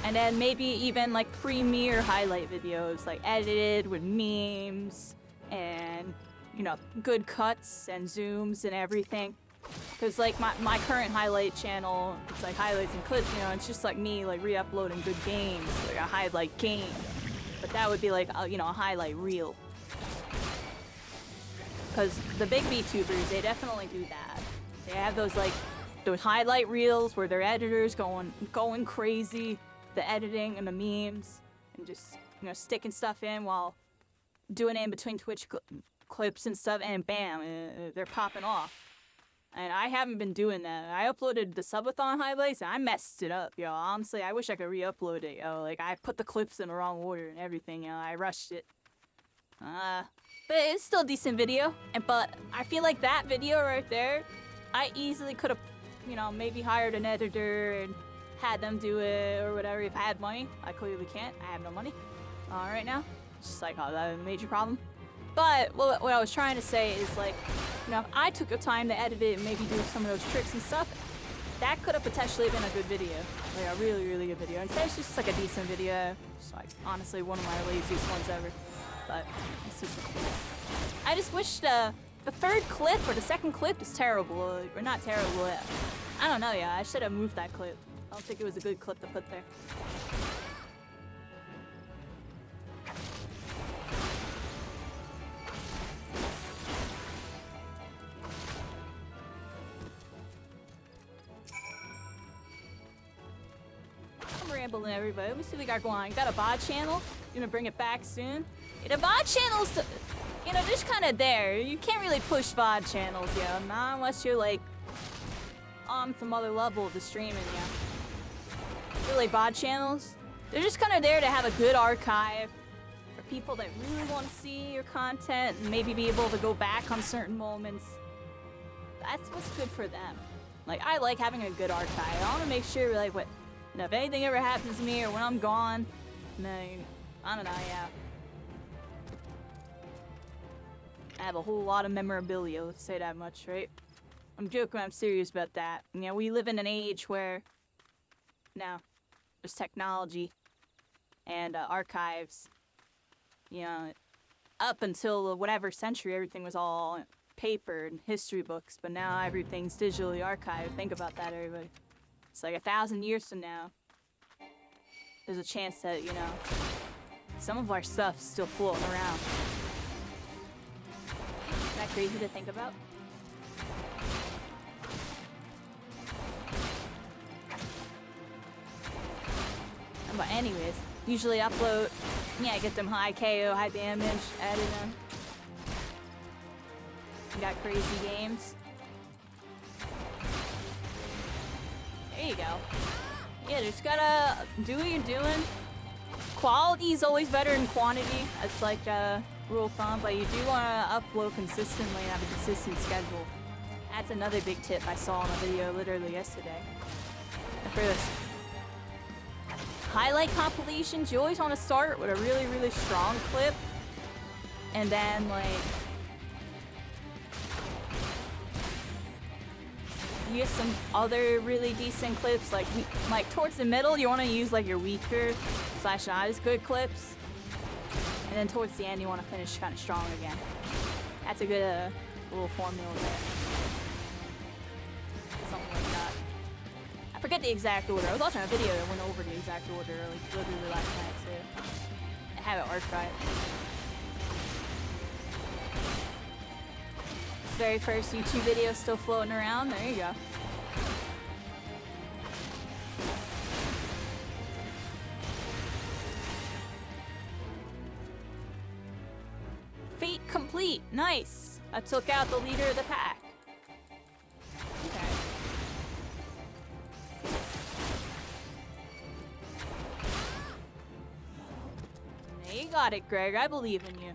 and then maybe even like premiere highlight videos, like edited with memes and. You know, good cuts and zooms and everything. Cause like my current highlight channel, it's like highlights and clips, you know, it's just like me like re-uploading good games, like a highlight game. But that would be like, you know, a highlight reel. Cause the big VTubers, they definitely do that. They have those like, those highlight reels where their editors going crazy, the editing and the memes, and just, you know, sticking stuff in while doing it in between Twitch clips and stuff, and bam, they're popping off. And I haven't been doing that. I uploaded the subathon highlights and I messed it up, yo. Honestly, I wish I could re-upload it, yo. Like I put the clips in the wrong order and everything, yo. I rushed it. But it's still a decent video. But I feel like that video right there, I easily could have, you know, maybe hired an editor and had them do it or whatever if I had money. I clearly can't. I have no money right now. It's just like, oh, that was a major problem. But what I was trying to say is like, you know, if I took the time to edit it and maybe do some of those tricks and stuff, that could have potentially been a good video. Like a really, really good video. Instead, it's just like a decent video. It's like, honestly, one of my laziest ones ever. But it's just, I just wish the third clip or the second clip is terrible. Or not terrible. I don't know, yeah. I should have moved that clip. I don't think it was a good clip to put there. I'm rambling, everybody. Let me see what we got going on. You got a VOD channel? You're gonna bring it back soon? Yeah, the VOD channel's, you know, just kind of there. You can't really push VOD channels, yeah. Not unless you're like on some other level of the streaming, yeah. Really, VOD channels, they're just kind of there to have a good archive for people that really want to see your content and maybe be able to go back on certain moments. That's what's good for them. Like, I like having a good archive. I want to make sure, like, what, you know, if anything ever happens to me or when I'm gone, then, I don't know, yeah. I have a whole lot of memorabilia, let's say that much, right? I'm joking, I'm serious about that. You know, we live in an age where, now, there's technology and archives. You know, up until whatever century, everything was all paper and history books, but now everything's digitally archived. Think about that, everybody. It's like 1,000 years from now, there's a chance that, you know, some of our stuff's still floating around. Isn't that crazy to think about? But anyways, usually upload, yeah, get them high KO, high damage, edit them. You got crazy games. There you go. Yeah, just gotta do what you're doing. Quality is always better than quantity. That's like a rule of thumb, but you do want to upload consistently and have a consistent schedule. That's another big tip I saw in a video literally yesterday. And for this highlight compilations, you always want to start with a really, really strong clip. And then, like, use some other really decent clips. Like towards the middle, you want to use, like, your weaker / not as good clips. And then towards the end, you want to finish kind of strong again. That's a good little formula there. Something like that. I forget the exact order. I was watching a video that went over the exact order, like, literally last night, so I have it archived. Very first YouTube video still floating around. There you go. Feat complete. Nice. I took out the leader of the pack. Okay. You got it, Greg. I believe in you.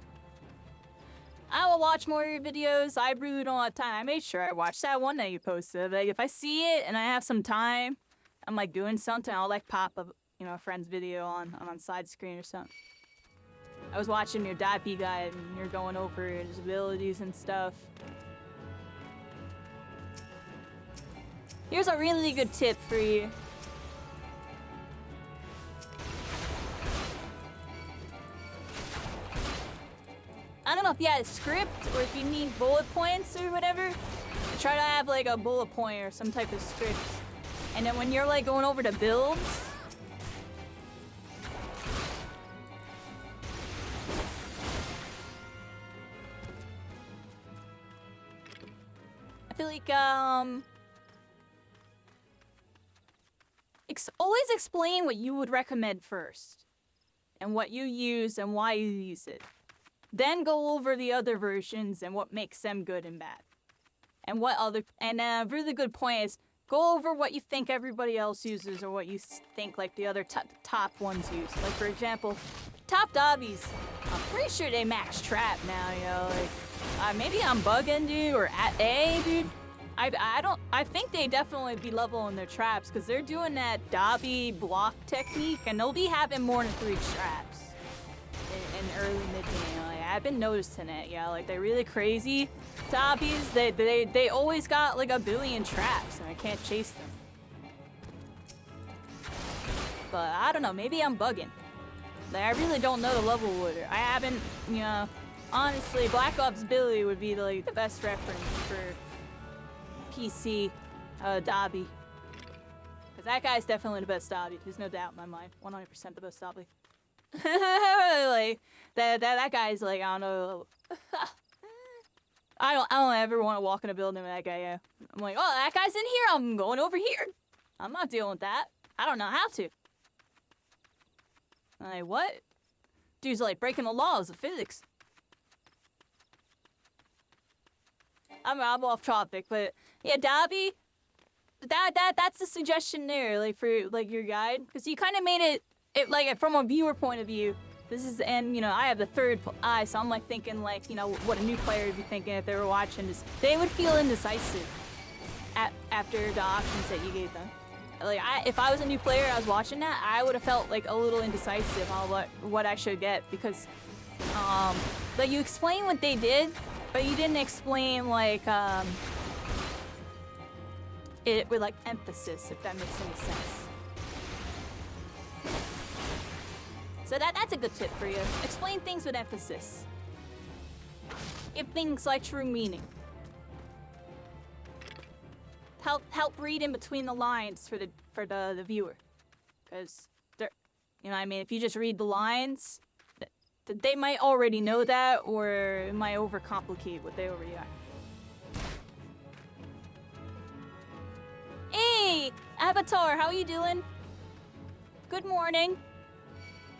I will watch more of your videos. I really don't have time. I made sure I watched that one that you posted. Like, if I see it and I have some time, I'm like doing something, I'll like pop a, you know, a friend's video on side screen or something. I was watching your Dappy guide and you're going over his abilities and stuff. Here's a really good tip for you. I don't know if you had a script or if you need bullet points or whatever. Try to have like a bullet point or some type of script. And then when you're like going over to builds, I feel like always explain what you would recommend first and what you use and why you use it. Then go over the other versions and what makes them good and bad. And what other, and a really good point is go over what you think everybody else uses or what you think like the other top ones use. Like for example, top dobbies, I'm pretty sure they max trap now, you know, like, maybe I'm bugging, dude, or at A, dude. I think they definitely be leveling their traps, because they're doing that dobby block technique, and they'll be having more than 3 traps in early mid-game. Like, I've been noticing it, yeah, like, they're really crazy dobbies. They always got, like, a billion traps, and I can't chase them. But I don't know, maybe I'm bugging. Like, I really don't know the level order. I haven't, you know, honestly, Black Ops Billy would be like the best reference for PC Dobby. Because that guy's definitely the best Dobby. There's no doubt in my mind. 100% the best Dobby. Like, that guy's like, I don't know. I don't ever want to walk in a building with that guy, yeah. I'm like, oh, that guy's in here, I'm going over here. I'm not dealing with that. I don't know how to. Like, what? Dude's like breaking the laws of physics. I'm off topic, but yeah, Dobby, that's the suggestion there, like for like your guide, because you kind of made it like from a viewer point of view. This is, and you know, I have the third eye, so I'm like thinking like, you know, what a new player would be thinking if they were watching this. They would feel indecisive after the options that you gave them. Like, if I was a new player and I was watching that, I would have felt like a little indecisive on what I should get, because like you explain what they did, but you didn't explain like it with like emphasis, if that makes any sense. So that's a good tip for you. Explain things with emphasis. Give things like true meaning. Help read in between the lines for the viewer, because they're, you know what I mean, if you just read the lines, they might already know that, or it might overcomplicate what they already are. Hey, Avatar, how you doing? Good morning.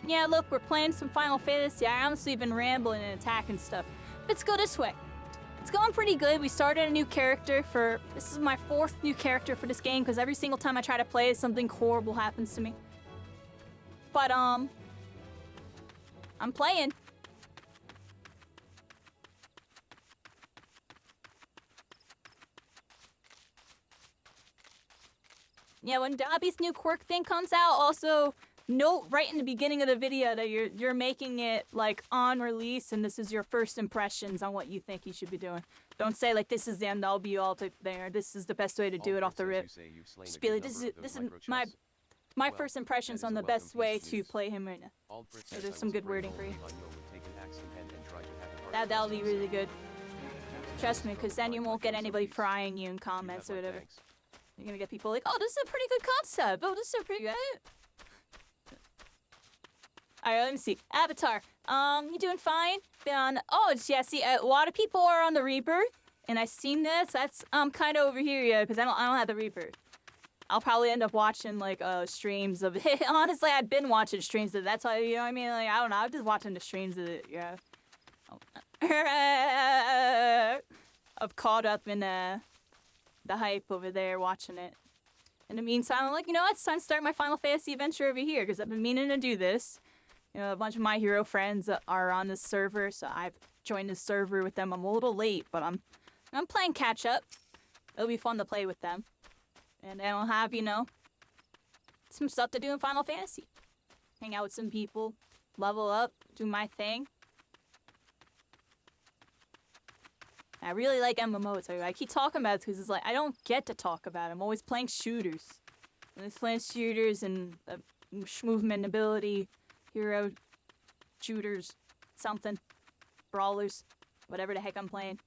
Yeah, look, we're playing some Final Fantasy. I honestly been rambling and attacking stuff. Let's go this way. It's going pretty good. We started a new character this is my 4th new character for this game, because every single time I try to play it, something horrible happens to me. But, I'm playing. Yeah, when Dobby's new quirk thing comes out, also note right in the beginning of the video that you're making it like on release, and this is your first impressions on what you think you should be doing. Don't say like this is the end all be all type thing, or this is the best way to do it off the rip. Just be like, this is my first impressions on the best way to play him right now. So there's some good wording for you. That'll be really good. Trust me, because then you won't get anybody frying you in comments or whatever. You're gonna get people like, oh, this is a pretty good concept. Oh, this is pretty good. Alright, let me see. Avatar, you doing fine? Oh, yeah, see, a lot of people are on the Rebirth, and I seen this. That's, kind of over here, yeah, because I don't have the Rebirth. I'll probably end up watching, like, streams of it. Honestly, I've been watching streams of it. That's why, you know what I mean? Like, I don't know, I'm just watching the streams of it, yeah. I've caught up in, the hype over there, watching it. In the meantime, I'm like, you know what? It's time to start my Final Fantasy adventure over here, because I've been meaning to do this. You know, a bunch of My Hero friends are on this server, so I've joined this server with them. I'm a little late, but I'm playing catch up. It'll be fun to play with them. And then I'll have, you know, some stuff to do in Final Fantasy. Hang out with some people, level up, do my thing. I really like MMOs. I keep talking about it because it's like, I don't get to talk about it. I'm always playing shooters. I'm always playing shooters and movement ability, hero, shooters, something, brawlers, whatever the heck I'm playing.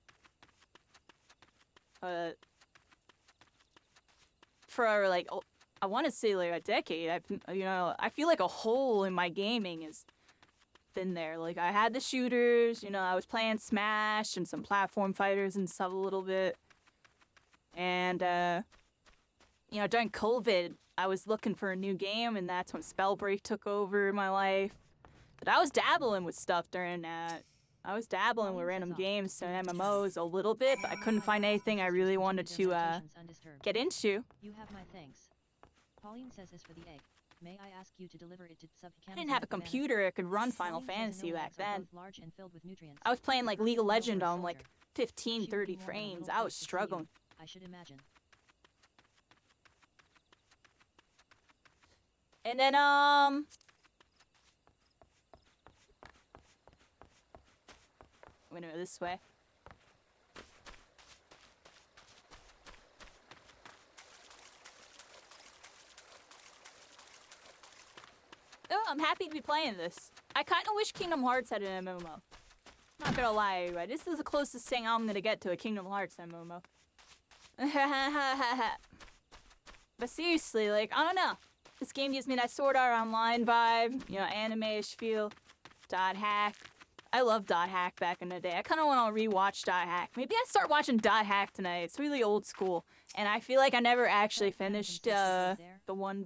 For like, I want to say like a decade, I feel like a hole in my gaming has been there. Like, I had the shooters, you know, I was playing Smash and some platform fighters and stuff a little bit. And, you know, during COVID, I was looking for a new game, and that's when Spellbreak took over my life. But I was dabbling with stuff during that. I was dabbling with random games and MMOs a little bit, but I couldn't find anything I really wanted to get into. You have my thanks. Pauline says this for the egg. May I ask you to deliver it to I didn't have a computer that could run Final Fantasy back then. Large and filled with nutrients. I was playing like League of Legends on like Soldier. 15, She would 30 be more than a frames. little I was closer to you, struggling. I should imagine. And then, wait a minute, this way. Oh, I'm happy to be playing this. I kind of wish Kingdom Hearts had an MMO. Not gonna lie, right? This is the closest thing I'm gonna get to a Kingdom Hearts MMO. But seriously, like, I don't know. This game gives me that Sword Art Online vibe, you know, anime-ish feel. Dot Hack. I love Dot Hack back in the day. I kind of want to rewatch Dot Hack. Maybe I start watching Dot Hack tonight. It's really old school, and I feel like I never actually finished the one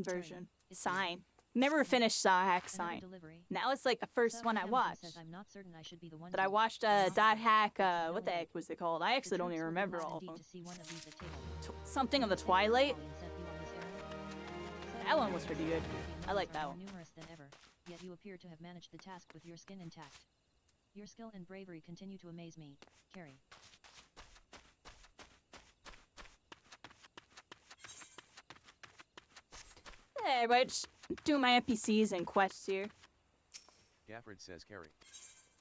version. Sign. Never finished Dot Hack Another Sign. delivery. That was like the first one I Hamilton watched. says, I'm not certain I should be the one But to- I watched I'm not Dot Hack. certain. What the heck was it called? I actually The don't even troops would be remember glad all of indeed them. to see one of these at table. Something of the Twilight. Pauline sent you on this errand. That one was pretty good. I like that More one. numerous than ever, yet you appear to have managed the task with your skin intact. Your skill and bravery continue to amaze me, Carrie. Hey, everybody, just doing my NPCs and quests here. Gafford says Carrie.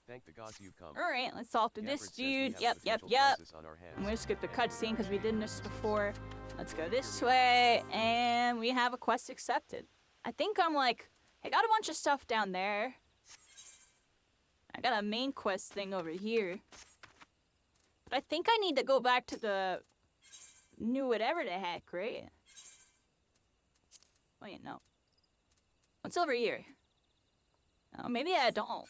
Thank the gods you've come. Alright, let's talk to Gafford this says we dude. have a Yep. potential crisis on our hands. I'm gonna skip the cutscene because we did this before. Let's go this way, and we have a quest accepted. I think I'm like, I got a bunch of stuff down there. I got a main quest thing over here. But I think I need to go back to the new whatever the heck, right? Wait, no. What's over here? Oh, maybe I don't.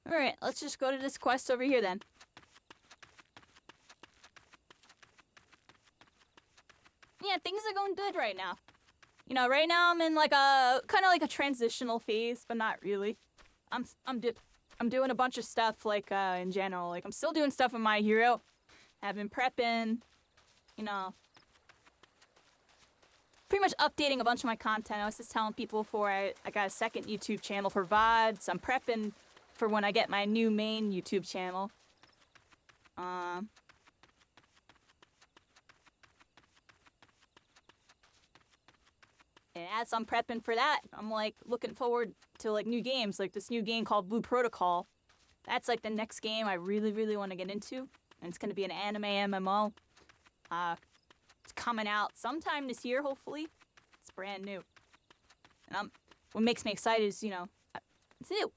Alright, let's just go to this quest over here then. Yeah, things are going good right now. You know, right now I'm in like a kind of like a transitional phase, but not really. I'm doing a bunch of stuff like in general. Like I'm still doing stuff with My Hero. I've been prepping, you know, pretty much updating a bunch of my content. I was just telling people before I got a second YouTube channel for VODs. I'm prepping for when I get my new main YouTube channel. And as I'm prepping for that, I'm like looking forward to like new games, like this new game called Blue Protocol. That's like the next game I really, really want to get into, and it's gonna be an anime MMO. It's coming out sometime this year, hopefully. It's brand new, and what makes me excited is, you know, it's new.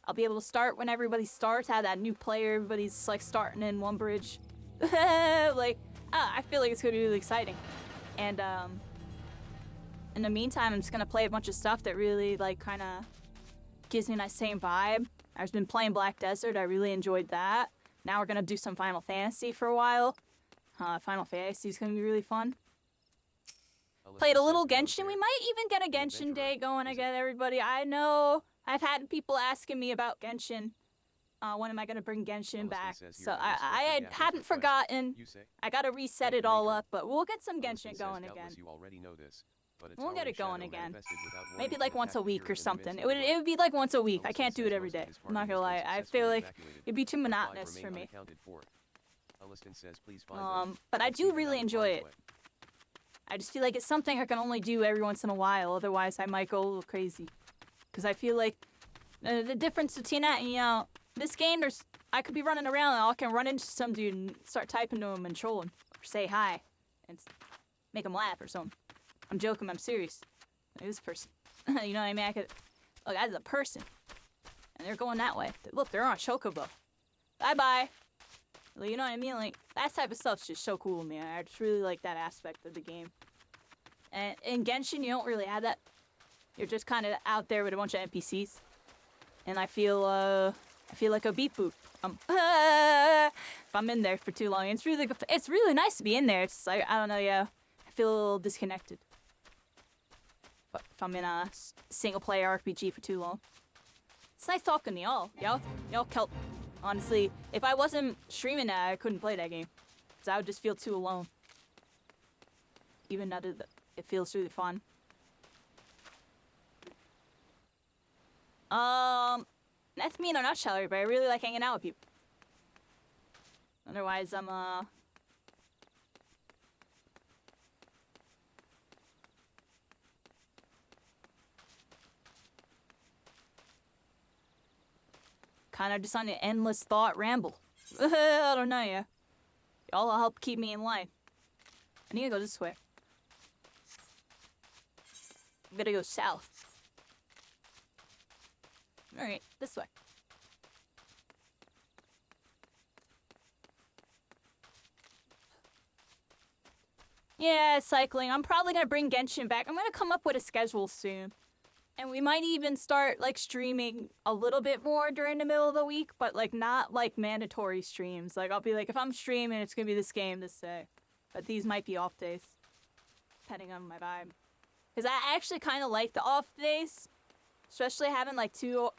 I'll be able to start when everybody starts. Have that new player, everybody's like starting in one bridge. Like, I feel like it's gonna be really exciting, and in the meantime, I'm just gonna play a bunch of stuff that really like kind of gives me that same vibe. I've been playing Black Desert. I really enjoyed that. Now we're gonna do some Final Fantasy for a while. Final Fantasy is gonna be really fun. Played a little Genshin. We might even get a Genshin day going again, everybody. I know I've had people asking me about Genshin. When am I gonna bring Genshin back? So I hadn't forgotten. I gotta reset it all up, but we'll get some Genshin going again. You already know this, but it's We'll get it going Shadow again. manifested without warning Maybe to like once a attack the week or hero in the something. midst It of the would be like once a week. I Ellison can't do says it every most of day. his I'm not party gonna has lie. been I feel successfully like evacuated. it'd be too Five monotonous for remain me. unaccounted for. Ellison says, please find them But I and do see them really out of enjoy harm's it. way. I just feel like it's something I can only do every once in a while. Otherwise, I might go a little crazy. Because I feel like the difference between that and, you know, this game, I could be running around and I can run into some dude and start typing to him and troll him. Or say hi. And make him laugh or something. I'm joking. I'm serious. Like this person. You know what I mean? I could... Look, that's a person. And they're going that way. Look, they're on a chocobo. Bye-bye. Like, you know what I mean? Like, that type of stuff's just so cool to me. I just really like that aspect of the game. And in Genshin, you don't really have that. You're just kind of out there with a bunch of NPCs. And I feel like a beep boop. If I'm in there for too long, it's really nice to be in there. It's like, I don't know, yeah. I feel a little disconnected. But if I'm in a single player RPG for too long. It's nice talking to y'all. Y'all kelp. Honestly, if I wasn't streaming that, I couldn't play that game. Because I would just feel too alone. even though it feels really fun. That's me in a nutshell, but I really like hanging out with people. Otherwise, I'm kind of just on an endless thought ramble. I don't know, yeah. Y'all will help keep me in line. I need to go this way. I'm gonna go south. Alright, this way. Yeah, cycling. I'm probably gonna bring Genshin back. I'm gonna come up with a schedule soon. And we might even start, like, streaming a little bit more during the middle of the week, but, like, not, like, mandatory streams. Like, I'll be like, if I'm streaming, it's gonna be this game this day. But these might be off days, depending on my vibe. Because I actually kind of like the off days, especially having, like, two...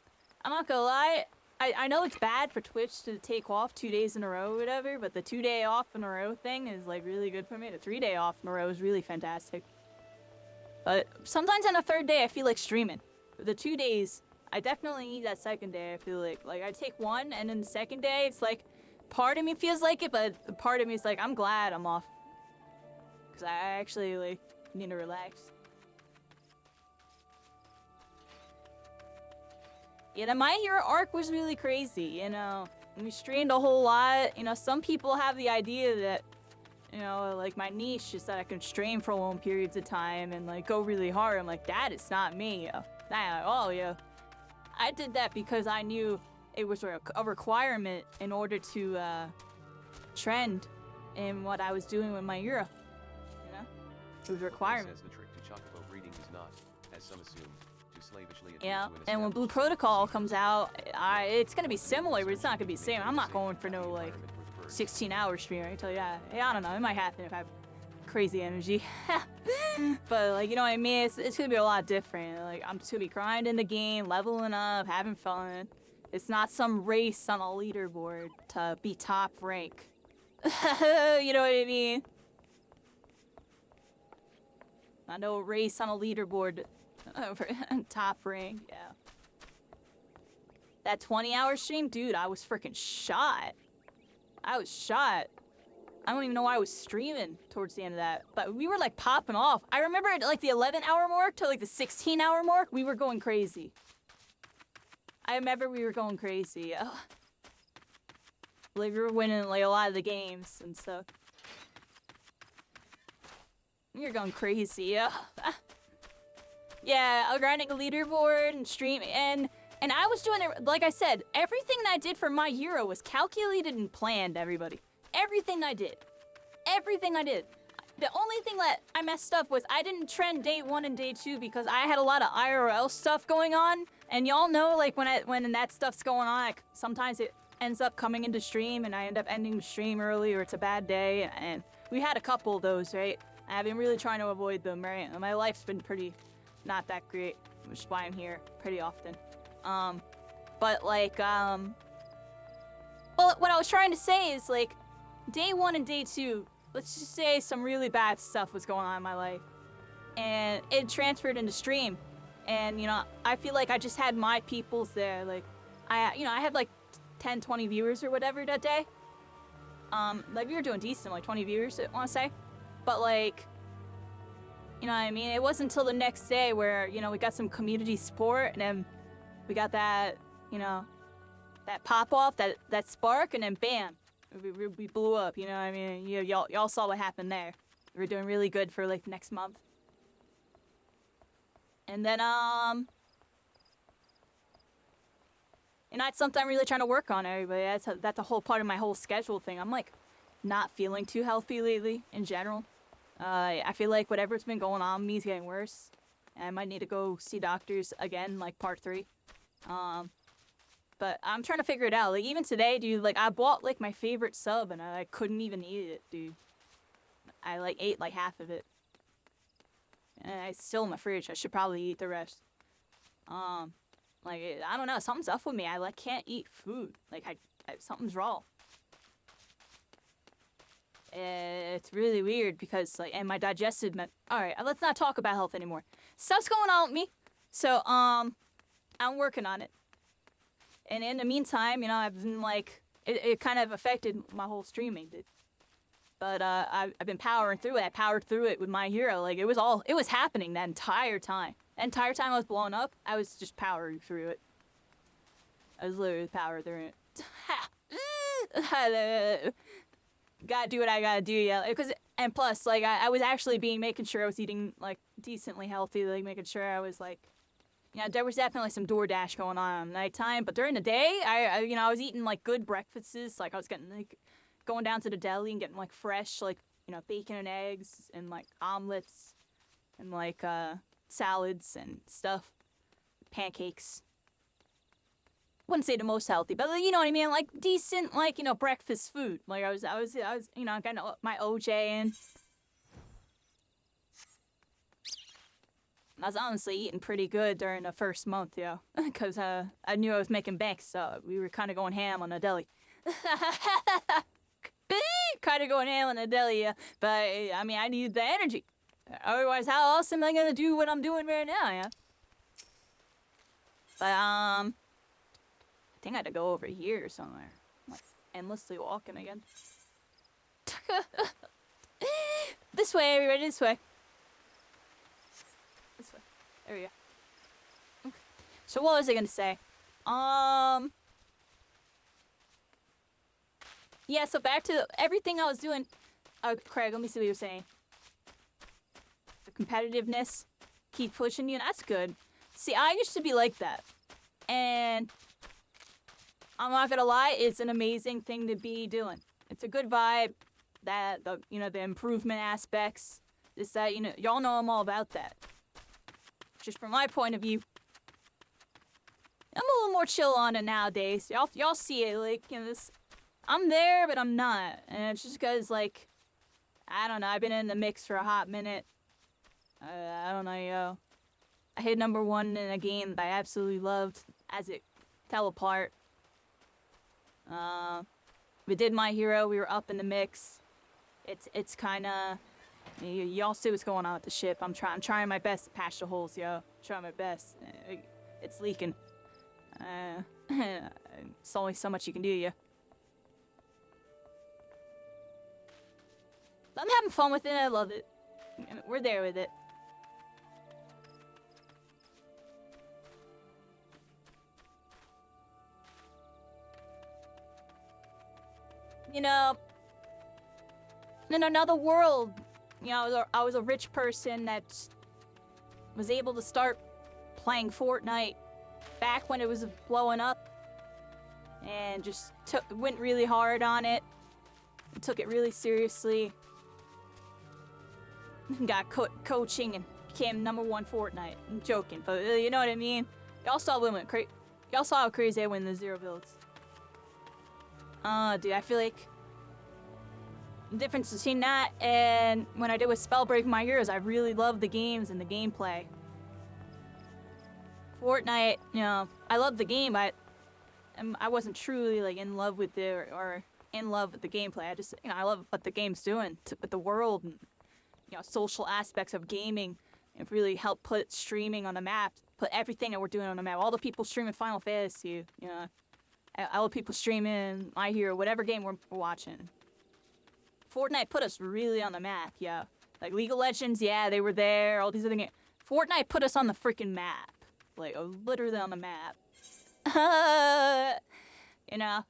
I'm not gonna lie, I know it's bad for Twitch to take off 2 days in a row or whatever, but the 2 day off in a row thing is, like, really good for me. The 3 day off in a row is really fantastic. But sometimes on a third day, I feel like streaming. The 2 days, I definitely need that second day, I feel like. Like, I take one, and then the second day, it's like, part of me feels like it, but part of me is like, I'm glad I'm off. Because I actually, like, need to relax. Yeah, the My Hero arc was really crazy, you know. We streamed a whole lot. You know, some people have the idea that, you know, like, my niche is that I can stream for long periods of time and, like, go really hard. I'm like, that is not me, yo. Not at all, yo. I did that because I knew it was a requirement in order to, trend in what I was doing with My Hero. You know? It was a requirement. Says the trick to chocobo breeding is not, as some assume, to slavishly adhere Yeah, to an and when Blue Protocol comes out, it's gonna be similar, but it's not gonna be the same. I'm not going for no, like, 16-hour stream, I can tell you that. Yeah, I don't know, it might happen if I have crazy energy. But, like, you know what I mean? It's gonna be a lot different. Like, I'm just gonna be grinding the game, leveling up, having fun. It's not some race on a leaderboard to be top rank. You know what I mean? I know a race on a leaderboard over top rank, yeah. That 20-hour stream, dude, I was freaking shot. I was shot. I don't even know why I was streaming towards the end of that, but we were like popping off. I remember at like the 11-hour mark to like the 16-hour mark, we were going crazy. I remember we were going crazy. Like, we were winning like a lot of the games and stuff. We were going crazy. Yeah, I was grinding a leaderboard and streaming, and I was doing it, like I said, everything that I did for My Hero was calculated and planned, everybody. Everything I did. Everything I did. The only thing that I messed up was I didn't trend day 1 and day 2 because I had a lot of IRL stuff going on, and y'all know, like, when that stuff's going on, like, sometimes it ends up coming into stream, and I end up ending the stream early, or it's a bad day, and we had a couple of those, right? I've been really trying to avoid them, right? And my life's been pretty not that great, which is why I'm here pretty often. But, like, well, what I was trying to say is, like, day 1 and day 2, let's just say some really bad stuff was going on in my life. And it transferred into stream. And, you know, I feel like I just had my peoples there. Like, I had, like, 10, 20 viewers or whatever that day. Like, we were doing decent, like, 20 viewers, I want to say. But, like, you know what I mean? It wasn't until the next day where, you know, we got some community support, and then we got that, you know, that pop-off, that spark, and then bam, we blew up, you know what I mean? Y'all saw what happened there. We were doing really good for, like, next month. And then, and that's something I'm really trying to work on, everybody. That's a whole part of my whole schedule thing. I'm, like, not feeling too healthy lately, in general. I feel like whatever's been going on with me is getting worse. And I might need to go see doctors again, like, part 3. But I'm trying to figure it out. Like, even today, dude, like, I bought, like, my favorite sub, and I couldn't even eat it, dude. I, like, ate, like, half of it. And it's still in my fridge. I should probably eat the rest. Like, I don't know. Something's up with me. I, like, can't eat food. Like, something's wrong. it's really weird because like, and my digestive all right, let's not talk about health anymore. Stuff's going on with me, so I'm working on it. And in the meantime, you know, I've been like, it kind of affected my whole streaming, but I've been powering through it. I powered through it with My Hero. Like it was happening that entire time. That entire time I was blowing up, I was just powering through it. I was literally powering through it. Gotta do what I gotta do, yeah. And plus, like, I was actually making sure I was eating, like, decently healthy, like, making sure I was, like, you know, there was definitely some DoorDash going on nighttime, but during the day, I was eating, like, good breakfasts, like, I was getting, like, going down to the deli and getting, like, fresh, like, you know, bacon and eggs and, like, omelets and, like, salads and stuff, pancakes. Wouldn't say the most healthy, but you know what I mean, like decent, like, you know, breakfast food. Like I was, you know, getting my OJ in. I was honestly eating pretty good during the first month, yo, because I knew I was making bank, so we were kind of going ham on the deli. Kind of going ham on the deli, yeah. But I mean, I needed the energy. Otherwise, how else am I gonna do what I'm doing right now, yeah? But I think I had to go over here somewhere. I'm, like, endlessly walking again. This way, everybody, this way. This way. There we go. Okay. So what was I gonna say? Yeah, so back to everything I was doing. Craig, let me see what you were saying. The competitiveness, keep pushing you, that's good. See, I used to be like that. And I'm not gonna lie, it's an amazing thing to be doing. It's a good vibe. That the improvement aspects. Is that y'all know I'm all about that. Just from my point of view, I'm a little more chill on it nowadays. Y'all see it, like this. I'm there, but I'm not, and it's just because like I don't know. I've been in the mix for a hot minute. I don't know, yo. I hit #1 in a game that I absolutely loved as it fell apart. We did My Hero. We were up in the mix. It's kind of y'all see what's going on with the ship. I'm trying my best to patch the holes, yo. Trying my best. It's leaking. It's only so much you can do, yo. I'm having fun with it. I love it. We're there with it. You know, in another world, you know, I was a rich person that was able to start playing Fortnite back when it was blowing up, and just went really hard on it, and took it really seriously. Got coaching and became #1 Fortnite. I'm joking, but you know what I mean. Y'all saw y'all saw how crazy I win the 0 builds. Dude, I feel like the difference between that and when I did with Spellbreak My Heroes, I really loved the games and the gameplay. Fortnite, you know, I loved the game, but I wasn't truly like in love with it or in love with the gameplay. I just, you know, I love what the game's doing with the world and, you know, social aspects of gaming. It really helped put streaming on the map, put everything that we're doing on the map. All the people streaming Final Fantasy, you know, all the people streaming My Hero, whatever game we're watching. Fortnite put us really on the map, yeah. Like League of Legends, yeah, they were there, all these other games. Fortnite put us on the freaking map. Like, literally on the map. You know?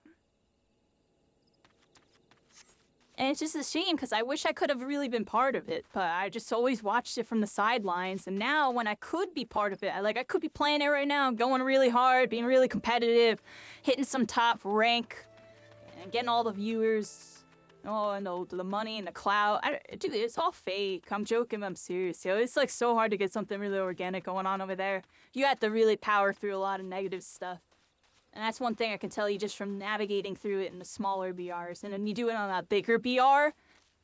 And it's just a shame, because I wish I could have really been part of it, but I just always watched it from the sidelines, and now when I could be part of it, I could be playing it right now, going really hard, being really competitive, hitting some top rank, and getting all the viewers, oh, and the money and the clout. Dude, it's all fake. I'm joking, but I'm serious, yo. It's like so hard to get something really organic going on over there. You have to really power through a lot of negative stuff. And that's one thing I can tell you just from navigating through it in the smaller BRs. And then you do it on a bigger BR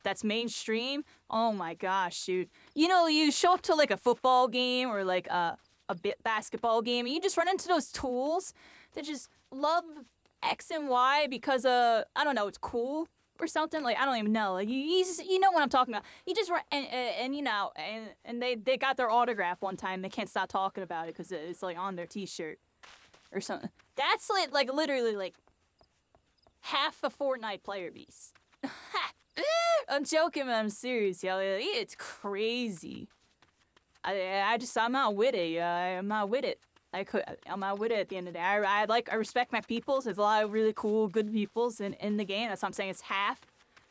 that's mainstream. Oh my gosh, dude. You know, you show up to like a football game or like a basketball game, and you just run into those tools that just love X and Y because, I don't know, it's cool. or something. Like, I don't even know. Like, you know what I'm talking about. He just and you know, and they got their autograph one time. They can't stop talking about it because it's like on their T-shirt or something. That's like literally like half a Fortnite player base. I'm joking, but I'm serious, yo. It's crazy. I'm not with it. I'm not with it. I'm not with it at the end of the day. I respect my peoples. There's a lot of really cool, good peoples in the game. That's what I'm saying. It's half.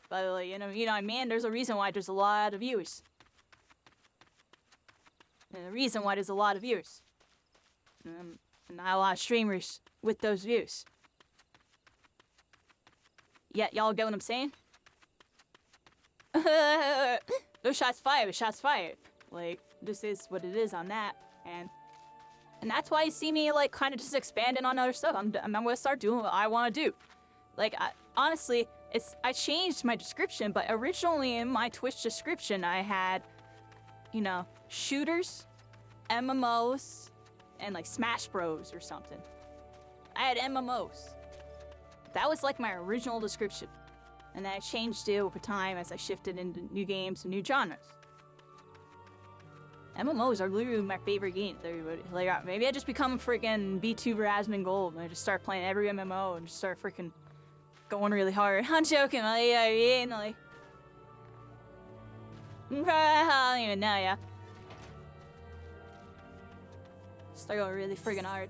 But like, you know what I mean? There's a reason why there's a lot of viewers. And the reason why there's a lot of viewers. And not a lot of streamers with those views. Yeah, y'all get what I'm saying? Those shots fired. Shots fired. Like, this is what it is on that. And that's why you see me, like, kind of just expanding on other stuff. I'm gonna start doing what I want to do. Like, honestly, I changed my description, but originally in my Twitch description, I had, you know, shooters, MMOs, and, like, Smash Bros. Or something. I had MMOs. That was, like, my original description. And then I changed it over time as I shifted into new games and new genres. MMOs are literally my favorite games, everybody. Like, maybe I just become a freaking VTuber Asmongold and I just start playing every MMO and just start freaking going really hard. I'm joking, like, I don't even know, yeah. Start going really freaking hard.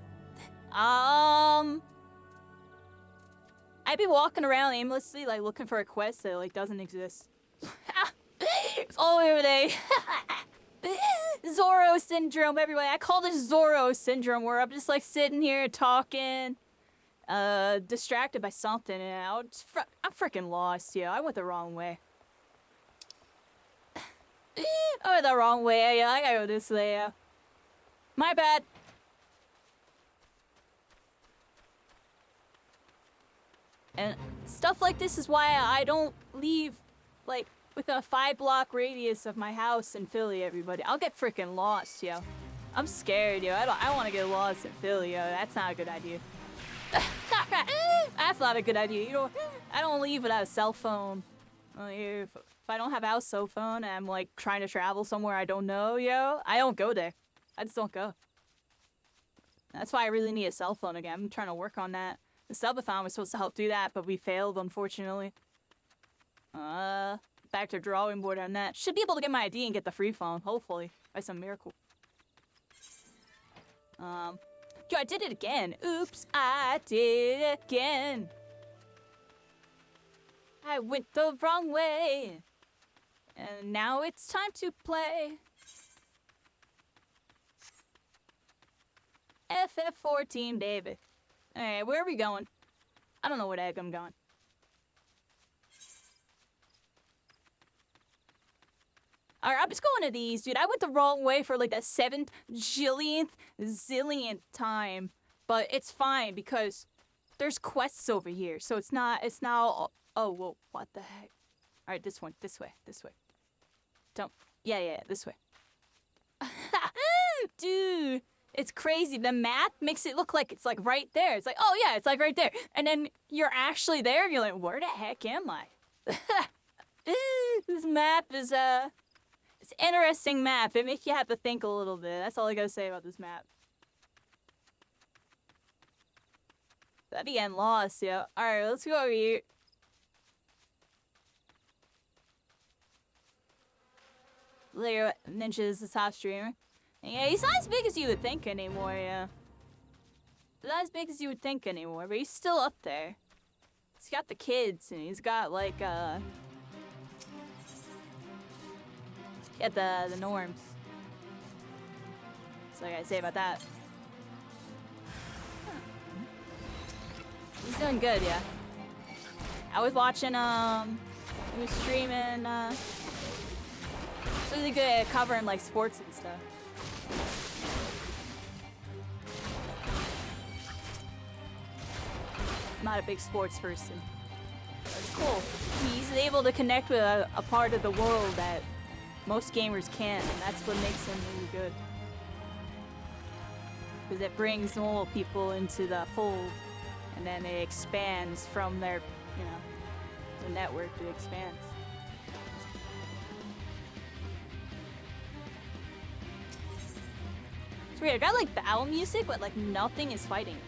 I'd be walking around aimlessly, like, looking for a quest that, like, doesn't exist. It's all over there. Zorro syndrome, everybody. I call this Zorro syndrome, where I'm just, like, sitting here talking, distracted by something, and I'm freaking lost, yeah. I went the wrong way. I went the wrong way, yeah. I gotta go this way, yeah. My bad. And stuff like this is why I don't leave, like, within a 5-block radius of my house in Philly, everybody. I'll get freaking lost, yo. I'm scared, yo. I want to get lost in Philly, yo. That's not a good idea. That's not a good idea. You know, I don't leave without a cell phone. If I don't have a cell phone and I'm, like, trying to travel somewhere I don't know, yo, I don't go there. I just don't go. That's why I really need a cell phone again. I'm trying to work on that. The subathon was supposed to help do that, but we failed, unfortunately. Back to drawing board on that. Should be able to get my ID and get the free phone, hopefully, by some miracle. Yo, I did it again. Oops, I did it again. I went the wrong way. And now it's time to play. FF14, baby. Alright, where are we going? I don't know where the heck I'm going. Alright, I'm just going to these, dude. I went the wrong way for like the 7th zillionth time. But it's fine because there's quests over here. So it's now, oh, whoa, what the heck? Alright, this way. Don't, yeah, this way. Dude. It's crazy. The map makes it look like it's like right there. It's like, oh yeah, it's like right there. And then you're actually there. You're like, where the heck am I? This map is it's an interesting map. It makes you have to think a little bit. That's all I gotta say about this map. That'd be getting lost, yeah. Alright, let's go over here. Later, Ninja is the top streamer. Yeah, he's not as big as you would think anymore, yeah. Not as big as you would think anymore, but he's still up there. He's got the kids, and he's got, like, he got the norms. That's all I gotta say about that. He's doing good, yeah. I was watching, he was streaming, he's really good at covering, like, sports and stuff. I'm not a big sports person. But it's cool. He's able to connect with a part of the world that most gamers can't, and that's what makes him really good. Because it brings normal people into the fold, and then it expands from their, you know, the network, it expands. It's weird, I got like battle music, but like nothing is fighting.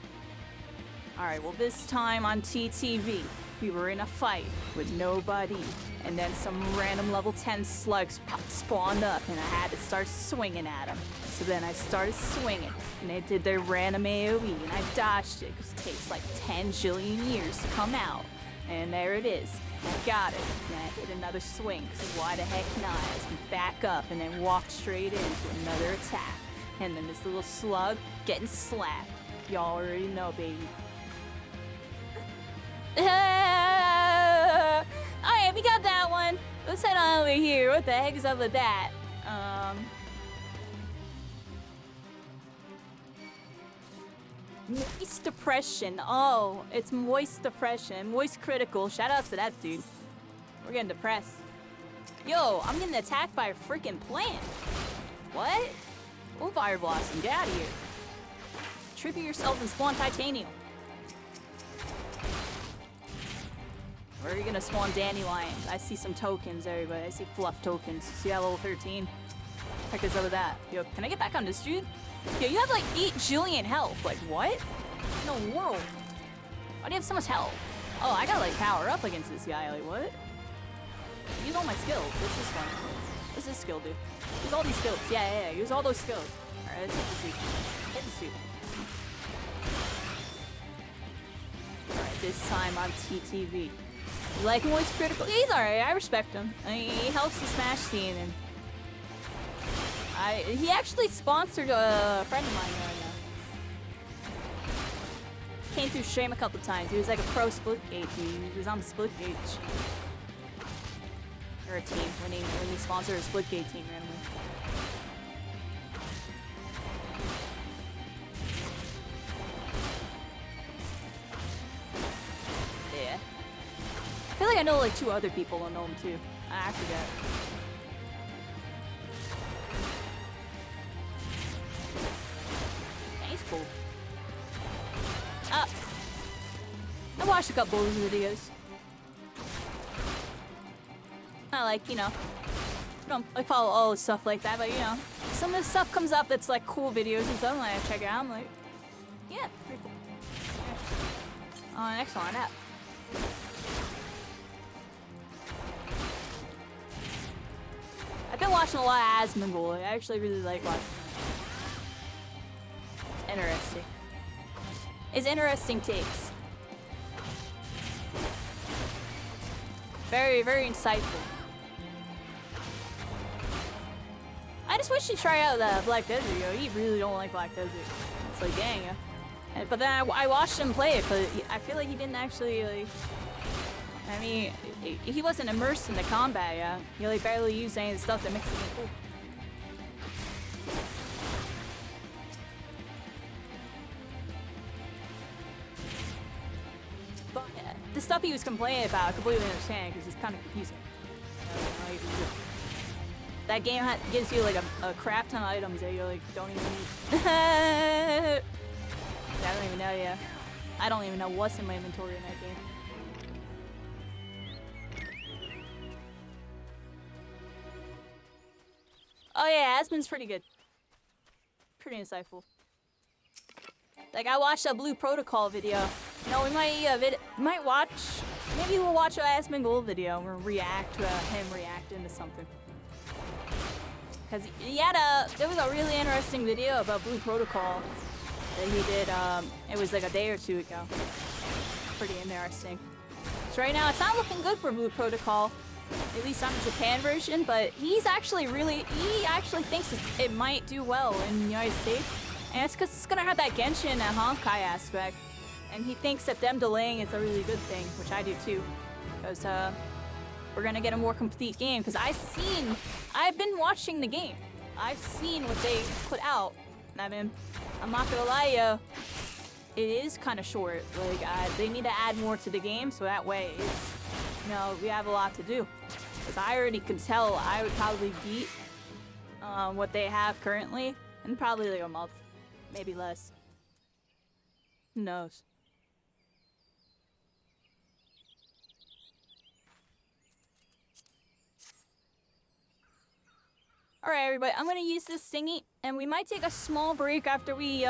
Alright, well this time on TTV, we were in a fight with nobody, and then some random level 10 slugs spawned up, and I had to start swinging at them. So then I started swinging, and they did their random AoE, and I dodged it, because it takes like 10 jillion years to come out. And there it is. I got it, and I hit another swing, because why the heck not? I just back up, and then walk straight into another attack. And then this little slug getting slapped. Y'all already know, baby. Alright, we got that one. Let's head on over here. What the heck is up with that? Moist depression. Oh, it's moist depression. Moist critical. Shout out to that dude. We're getting depressed. Yo, I'm getting attacked by a freaking plant. What? Oh, Fire Blossom, get out of here. Trigger yourself and spawn titanium. Where are you gonna spawn dandelions? I see some tokens, everybody. I see fluff tokens. See that level 13? Heck is up with that? Yo, can I get back on this dude? Yo, you have like 8 jillion health. Like, what? No world. Why do you have so much health? Oh, I gotta like power up against this guy. Like, what? Use all my skills. What's this one? What's this skill do? Use all these skills. Yeah. Use all those skills. Alright, let's hit the suit. Hit the suit. Alright, this time on TTV. You like Moist Critical? He's alright, I respect him. I mean, he helps the Smash scene, and he actually sponsored a friend of mine right now. Came through stream a couple times. He was like a pro Splitgate. He was on the Splitgate or a team when he sponsored a Splitgate team randomly. Yeah. I feel like I know like 2 other people who know him too. I forget. He's cool. I watched a couple of his videos. I like, you know, I don't like follow all his stuff like that, but you know, some of his stuff comes up that's like cool videos and stuff, and I check it out. I'm like, yeah, pretty cool. Next one up. I've been watching a lot of Asmongold. I actually really like watching it. It's interesting. It's interesting takes. Very, very insightful. I just wish he'd try out the Black Desert, yo. He really don't like Black Desert. It's like, dang, yo. But then I watched him play it, but I feel like he didn't actually, like... I mean, he wasn't immersed in the combat, yeah. He like barely used any of the stuff that makes it cool. But the stuff he was complaining about, I completely understand because it's kind of confusing. That game gives you like a crap ton of items that you like don't even need. I don't even know, yeah. I don't even know what's in my inventory in that game. Oh yeah, Asmon's pretty good. Pretty insightful. Like I watched a Blue Protocol video. No, we might watch. Maybe we'll watch an Asmongold video and we'll react to him reacting to something. Cause there was a really interesting video about Blue Protocol that he did. It was like a day or 2 ago. Pretty interesting. So right now it's not looking good for Blue Protocol. At least on the Japan version, but he actually thinks it might do well in the United States. And it's because it's going to have that Genshin and Honkai aspect. And he thinks that them delaying is a really good thing, which I do too. Because we're going to get a more complete game. Because I've been watching the game. I've seen what they put out. And I mean, I'm not going to lie, yo. It is kind of short. Like, they need to add more to the game so that way we have a lot to do. Because I already could tell I would probably beat what they have currently in probably like a month. Maybe less. Who knows? Alright, everybody, I'm gonna use this thingy, and we might take a small break after we,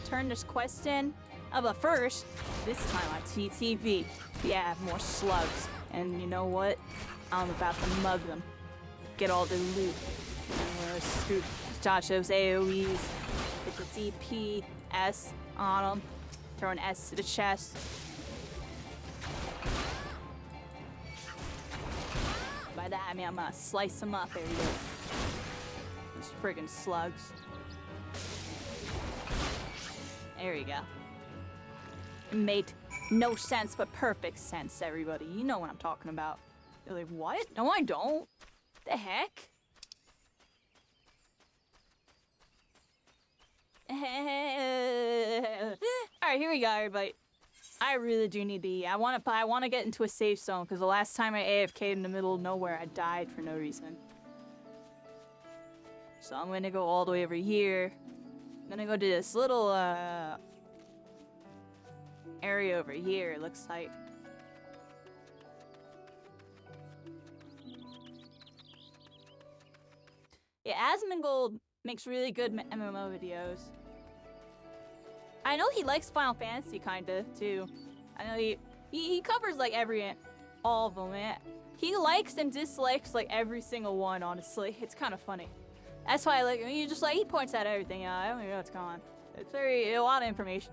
turn this quest in. But first, this time on TTV, we have more slugs. And you know what? I'm about to mug them. Get all the loot. And we're gonna scoop Josh's AoEs. Get the DPS on them. Throw an S to the chest. By that, I mean I'm gonna slice them up, everybody. Those friggin' slugs. There you go. It made no sense, but perfect sense, everybody. You know what I'm talking about. You're like, what? No, I don't. The heck? Alright, here we go, everybody. I really do need to eat. I want to get into a safe zone, because the last time I AFK'd in the middle of nowhere, I died for no reason. So I'm gonna go all the way over here. I'm gonna go to this little, area over here, it looks like. Yeah, Asmongold makes really good MMO videos. I know he likes Final Fantasy kinda too. I know he covers like all of them. Man. He likes and dislikes like every single one. Honestly, it's kind of funny. That's why I like he points out everything. I don't even know what's going on. It's a lot of information.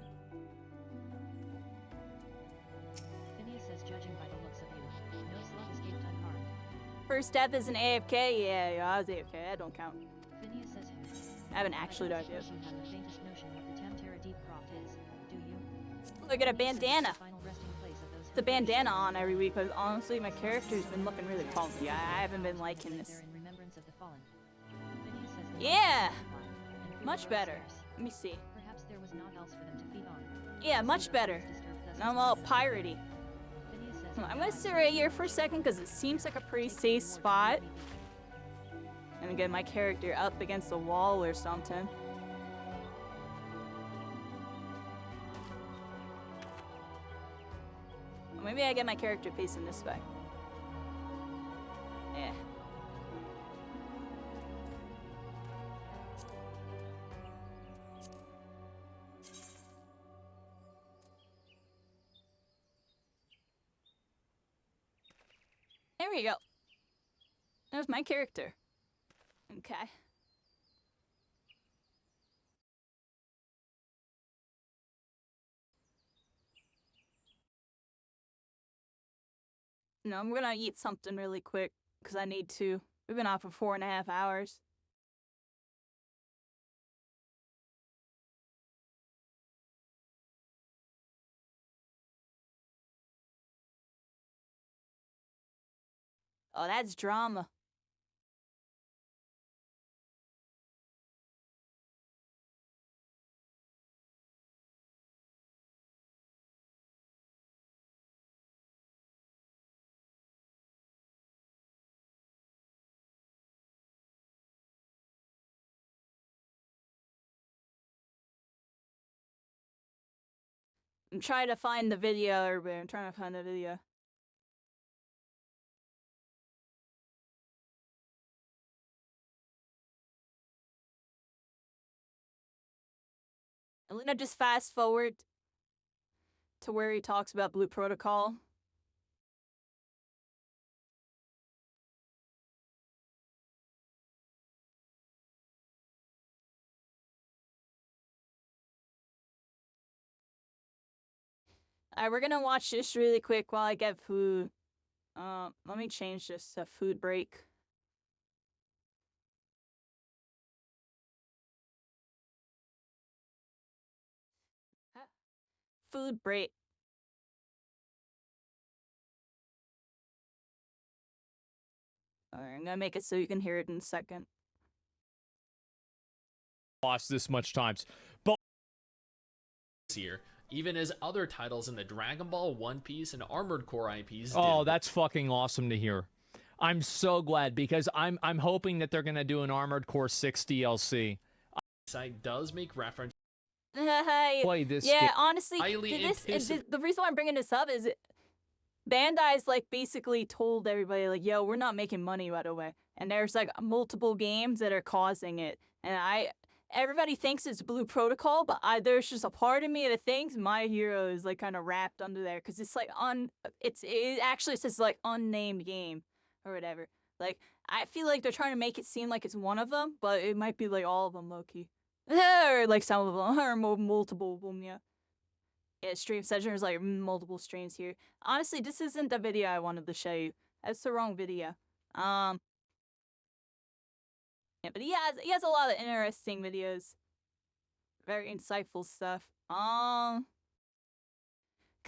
Phineas says, judging by the looks of you, no slug escaped unharmed. First death is an AFK. Yeah, I was AFK. That don't count. Phineas says, I haven't actually died yet. You have the faintest notion what the Temterra Deep Croft is, do you? Look at a bandana. Final resting place of those The bandana on every week, but honestly, my character's been looking really funky. I haven't been liking this. in remembrance of the fallen. Phineas says the Yeah! and food Much were better. scarce. Let me see. Perhaps there was naught else for them to feed on. Yeah, much better. Now I'm all piratey. Phineas says I'm gonna sit right here for a second because it seems like a pretty safe spot. And get my character up against the wall or something. Or maybe I get my character facing this way. Yeah. There we go. There's my character. Okay. No, I'm gonna eat something really quick, because I need to. We've been out for 4.5 hours. Oh, that's drama. I'm trying to find the video, everybody. I'm trying to find the video. I'm gonna just fast forward to where he talks about Blue Protocol. Alright, we're gonna watch this really quick while I get food. Let me change this to food break. Food break. Alright, I'm gonna make it so you can hear it in a second. Watched this much times, but here, even as other titles in the Dragon Ball, One Piece, and Armored Core IPs. oh, that's fucking awesome to hear. I'm so glad because I'm hoping that they're gonna do an Armored Core 6 DLC. Site does make reference. Play this. Yeah, game. honestly, Highly the reason why I'm bringing this up is Bandai's like basically told everybody like, yo, we're not making money right away. And there's like multiple games that are causing it. And everybody thinks it's Blue Protocol, but there's just a part of me that thinks My Hero is like kind of wrapped under there because it's like it actually says like unnamed game or whatever. Like I feel like they're trying to make it seem like it's one of them, but it might be like all of them, low-key. Or like some of them, or multiple of them, yeah. Yeah, stream session, there's like multiple streams here. Honestly, this isn't the video I wanted to show you. That's the wrong video. Yeah, but he has a lot of interesting videos. Very insightful stuff. Kind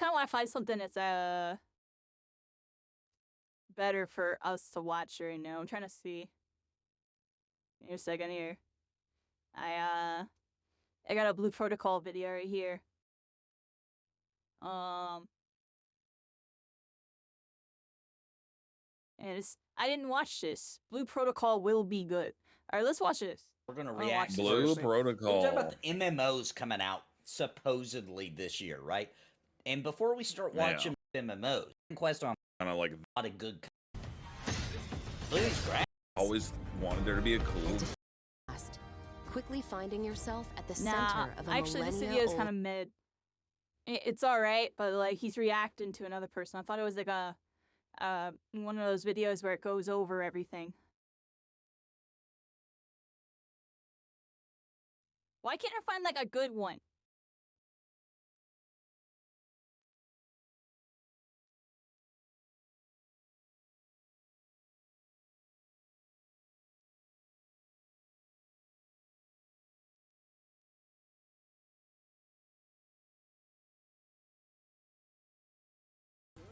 of want to find something that's better for us to watch right now. I'm trying to see. Give me a second here. I got a Blue Protocol video right here. And I didn't watch this. Blue Protocol will be good. All right, let's watch this. We're gonna react. Blue Protocol. We're talking about the MMOs coming out supposedly this year, right? And before we start watching MMOs, Quest on kind of like a lot of good. Blue's great. Always wanted there to be a cool. Quickly finding yourself at the Nah, center of a actually, this video is kind of mid. It's all right, but like he's reacting to another person. I thought it was like one of those videos where it goes over everything. Why can't I find like a good one?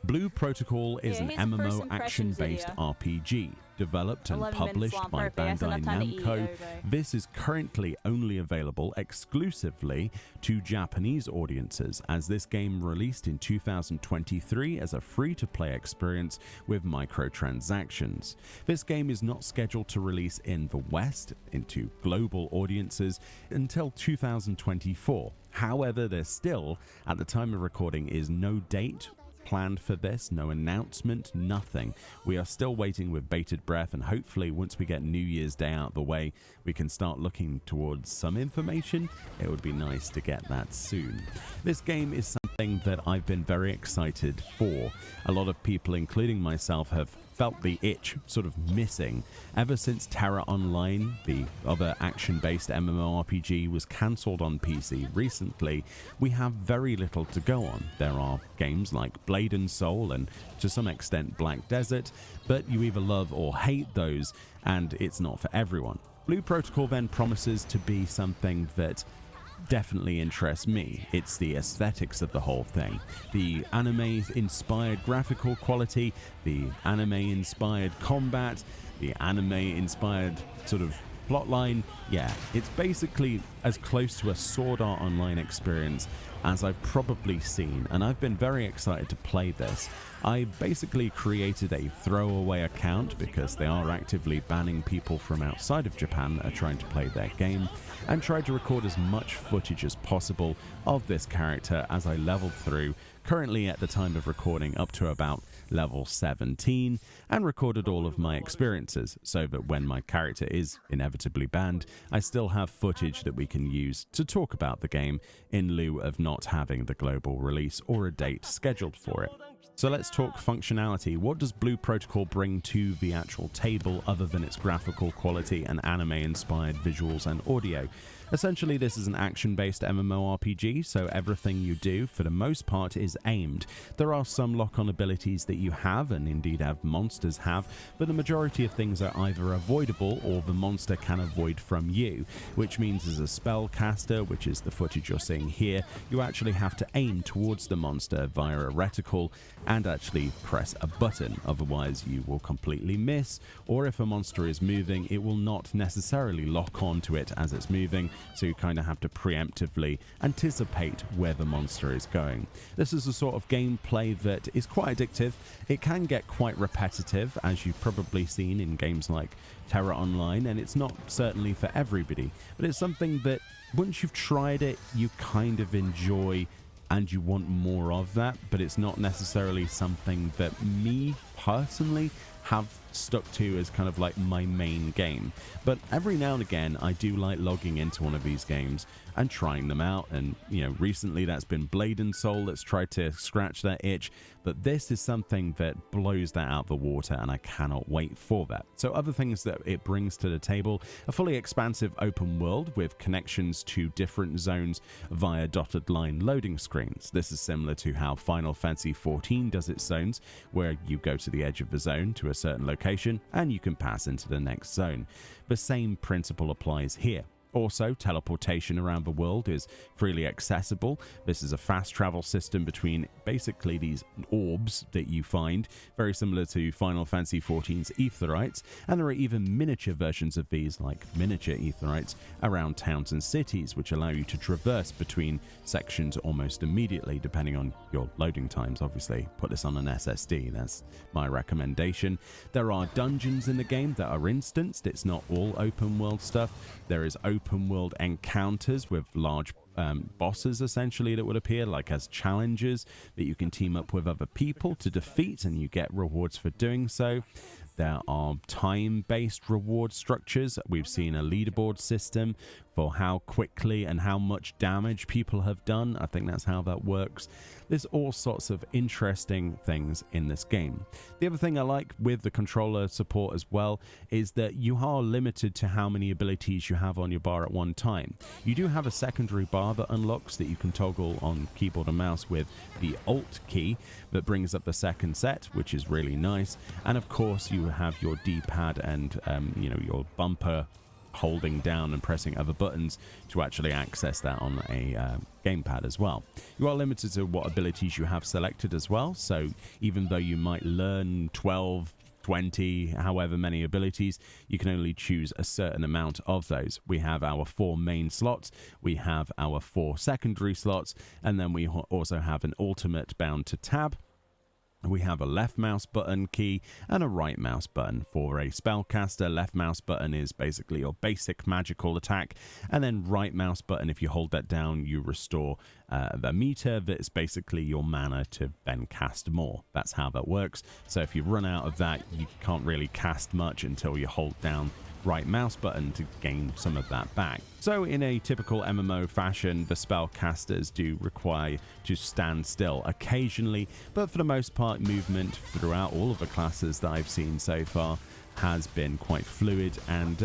Blue Protocol is Yeah, an here's the first MMO impressions action-based video. RPG, developed and 11 minutes published long by per base, Bandai enough time to eat, Namco. everybody. This is currently only available exclusively to Japanese audiences, as this game released in 2023 as a free-to-play experience with microtransactions. This game is not scheduled to release in the West into global audiences until 2024. However, there still, at the time of recording, is no date planned for this, no announcement, nothing. We are still waiting with bated breath, and hopefully once we get New Year's Day out of the way, we can start looking towards some information. It would be nice to get that soon. This game is something that I've been very excited for. A lot of people, including myself, have felt the itch sort of missing ever since Terra Online, the other action-based MMORPG, was cancelled on PC recently. We have very little to go on. There are games like Blade and Soul and to some extent Black Desert, but you either love or hate those, and it's not for everyone. Blue Protocol then promises to be something that definitely interests me. It's the aesthetics of the whole thing. The anime-inspired graphical quality, the anime-inspired combat, the anime-inspired sort of plotline. Yeah, it's basically as close to a Sword Art Online experience as I've probably seen, and I've been very excited to play this. I basically created a throwaway account because they are actively banning people from outside of Japan that are trying to play their game, and tried to record as much footage as possible of this character as I leveled through, currently at the time of recording up to about level 17, and recorded all of my experiences so that when my character is inevitably banned, I still have footage that we can use to talk about the game in lieu of not having the global release or a date scheduled for it. So let's talk functionality. What does Blue Protocol bring to the actual table other than its graphical quality and anime-inspired visuals and audio? Essentially, this is an action-based MMORPG, so everything you do, for the most part, is aimed. There are some lock-on abilities that you have, and indeed have monsters have, but the majority of things are either avoidable or the monster can avoid from you, which means as a spellcaster, which is the footage you're seeing here, you actually have to aim towards the monster via a reticle and actually press a button, otherwise you will completely miss, or if a monster is moving, it will not necessarily lock on to it as it's moving, so you kind of have to preemptively anticipate where the monster is going. This is a sort of gameplay that is quite addictive. It can get quite repetitive, as you've probably seen in games like Terra Online, and it's not certainly for everybody, but it's something that once you've tried it, you kind of enjoy and you want more of that, but it's not necessarily something that me personally have stuck to as kind of like my main game. But every now and again, I do like logging into one of these games and trying them out. And, you know, recently that's been Blade and Soul that's tried to scratch that itch. But this is something that blows that out the water, and I cannot wait for that. So other things that it brings to the table, a fully expansive open world with connections to different zones via dotted line loading screens. This is similar to how Final Fantasy XIV does its zones, where you go to the edge of the zone to a certain location and you can pass into the next zone. The same principle applies here. Also, teleportation around the world is freely accessible. This is a fast travel system between basically these orbs that you find, very similar to Final Fantasy XIV's Aetherytes, and there are even miniature versions of these, like miniature Aetherytes, around towns and cities, which allow you to traverse between sections almost immediately, depending on your loading times. Obviously, put this on an SSD, that's my recommendation. There are dungeons in the game that are instanced. It's not all open world stuff. There is open world encounters with large bosses essentially that would appear like as challenges that you can team up with other people to defeat, and you get rewards for doing so. There are time-based reward structures. We've seen a leaderboard system for how quickly and how much damage people have done. I think that's how that works. There's all sorts of interesting things in this game. The other thing I like with the controller support as well is that you are limited to how many abilities you have on your bar at one time. You do have a secondary bar that unlocks that you can toggle on keyboard and mouse with the Alt key that brings up the second set, which is really nice. And of course, you have your D-pad and your bumper holding down and pressing other buttons to actually access that on a gamepad as well. You are limited to what abilities you have selected as well, so even though you might learn 12, 20, however many abilities, you can only choose a certain amount of those. We have our 4 main slots, we have our 4 secondary slots, and then we also have an ultimate bound to tab. We have a left mouse button key and a right mouse button. For a spellcaster, left mouse button is basically your basic magical attack, and then right mouse button, if you hold that down, you restore the meter that's basically your mana to then cast more. That's how that works. So if you run out of that, you can't really cast much until you hold down right mouse button to gain some of that back. So in a typical MMO fashion, the spellcasters do require to stand still occasionally, but for the most part, movement throughout all of the classes that I've seen so far has been quite fluid, and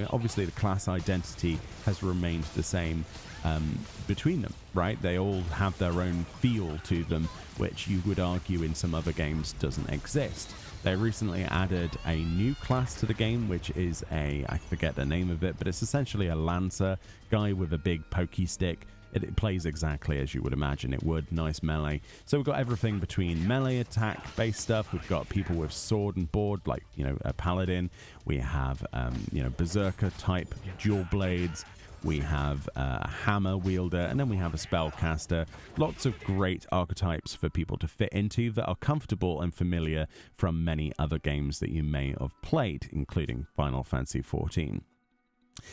obviously the class identity has remained the same between them, right? They all have their own feel to them, which you would argue in some other games doesn't exist. They recently added a new class to the game, which is I forget the name of it, but it's essentially a lancer guy with a big pokey stick. It plays exactly as you would imagine it would. Nice melee. So we've got everything between melee attack based stuff. We've got people with sword and board, like, a paladin. We have, berserker type dual blades. We have a hammer wielder, and then we have a spellcaster. Lots of great archetypes for people to fit into that are comfortable and familiar from many other games that you may have played, including Final Fantasy XIV.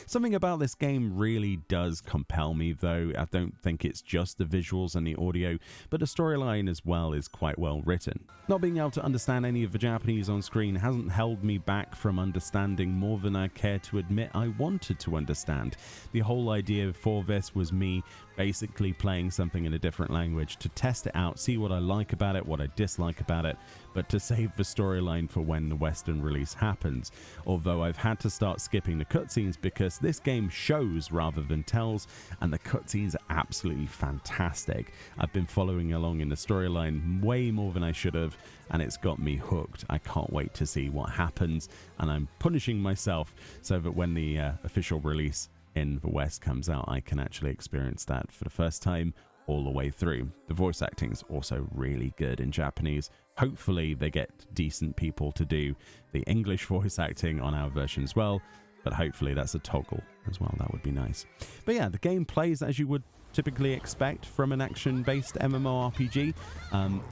Something about this game really does compel me, though. I don't think it's just the visuals and the audio, but the storyline as well is quite well written. Not being able to understand any of the Japanese on screen hasn't held me back from understanding more than I care to admit I wanted to understand. The whole idea for this was me basically playing something in a different language to test it out, see what I like about it, what I dislike about it, but to save the storyline for when the Western release happens. Although I've had to start skipping the cutscenes because this game shows rather than tells, and the cutscenes are absolutely fantastic. I've been following along in the storyline way more than I should have, and it's got me hooked. I can't wait to see what happens, and I'm punishing myself so that when the official release in the West comes out, I can actually experience that for the first time all the way through. The voice acting is also really good in Japanese. Hopefully they get decent people to do the English voice acting on our version as well, but hopefully that's a toggle as well. That would be nice. But yeah, the game plays as you would typically expect from an action-based MMORPG.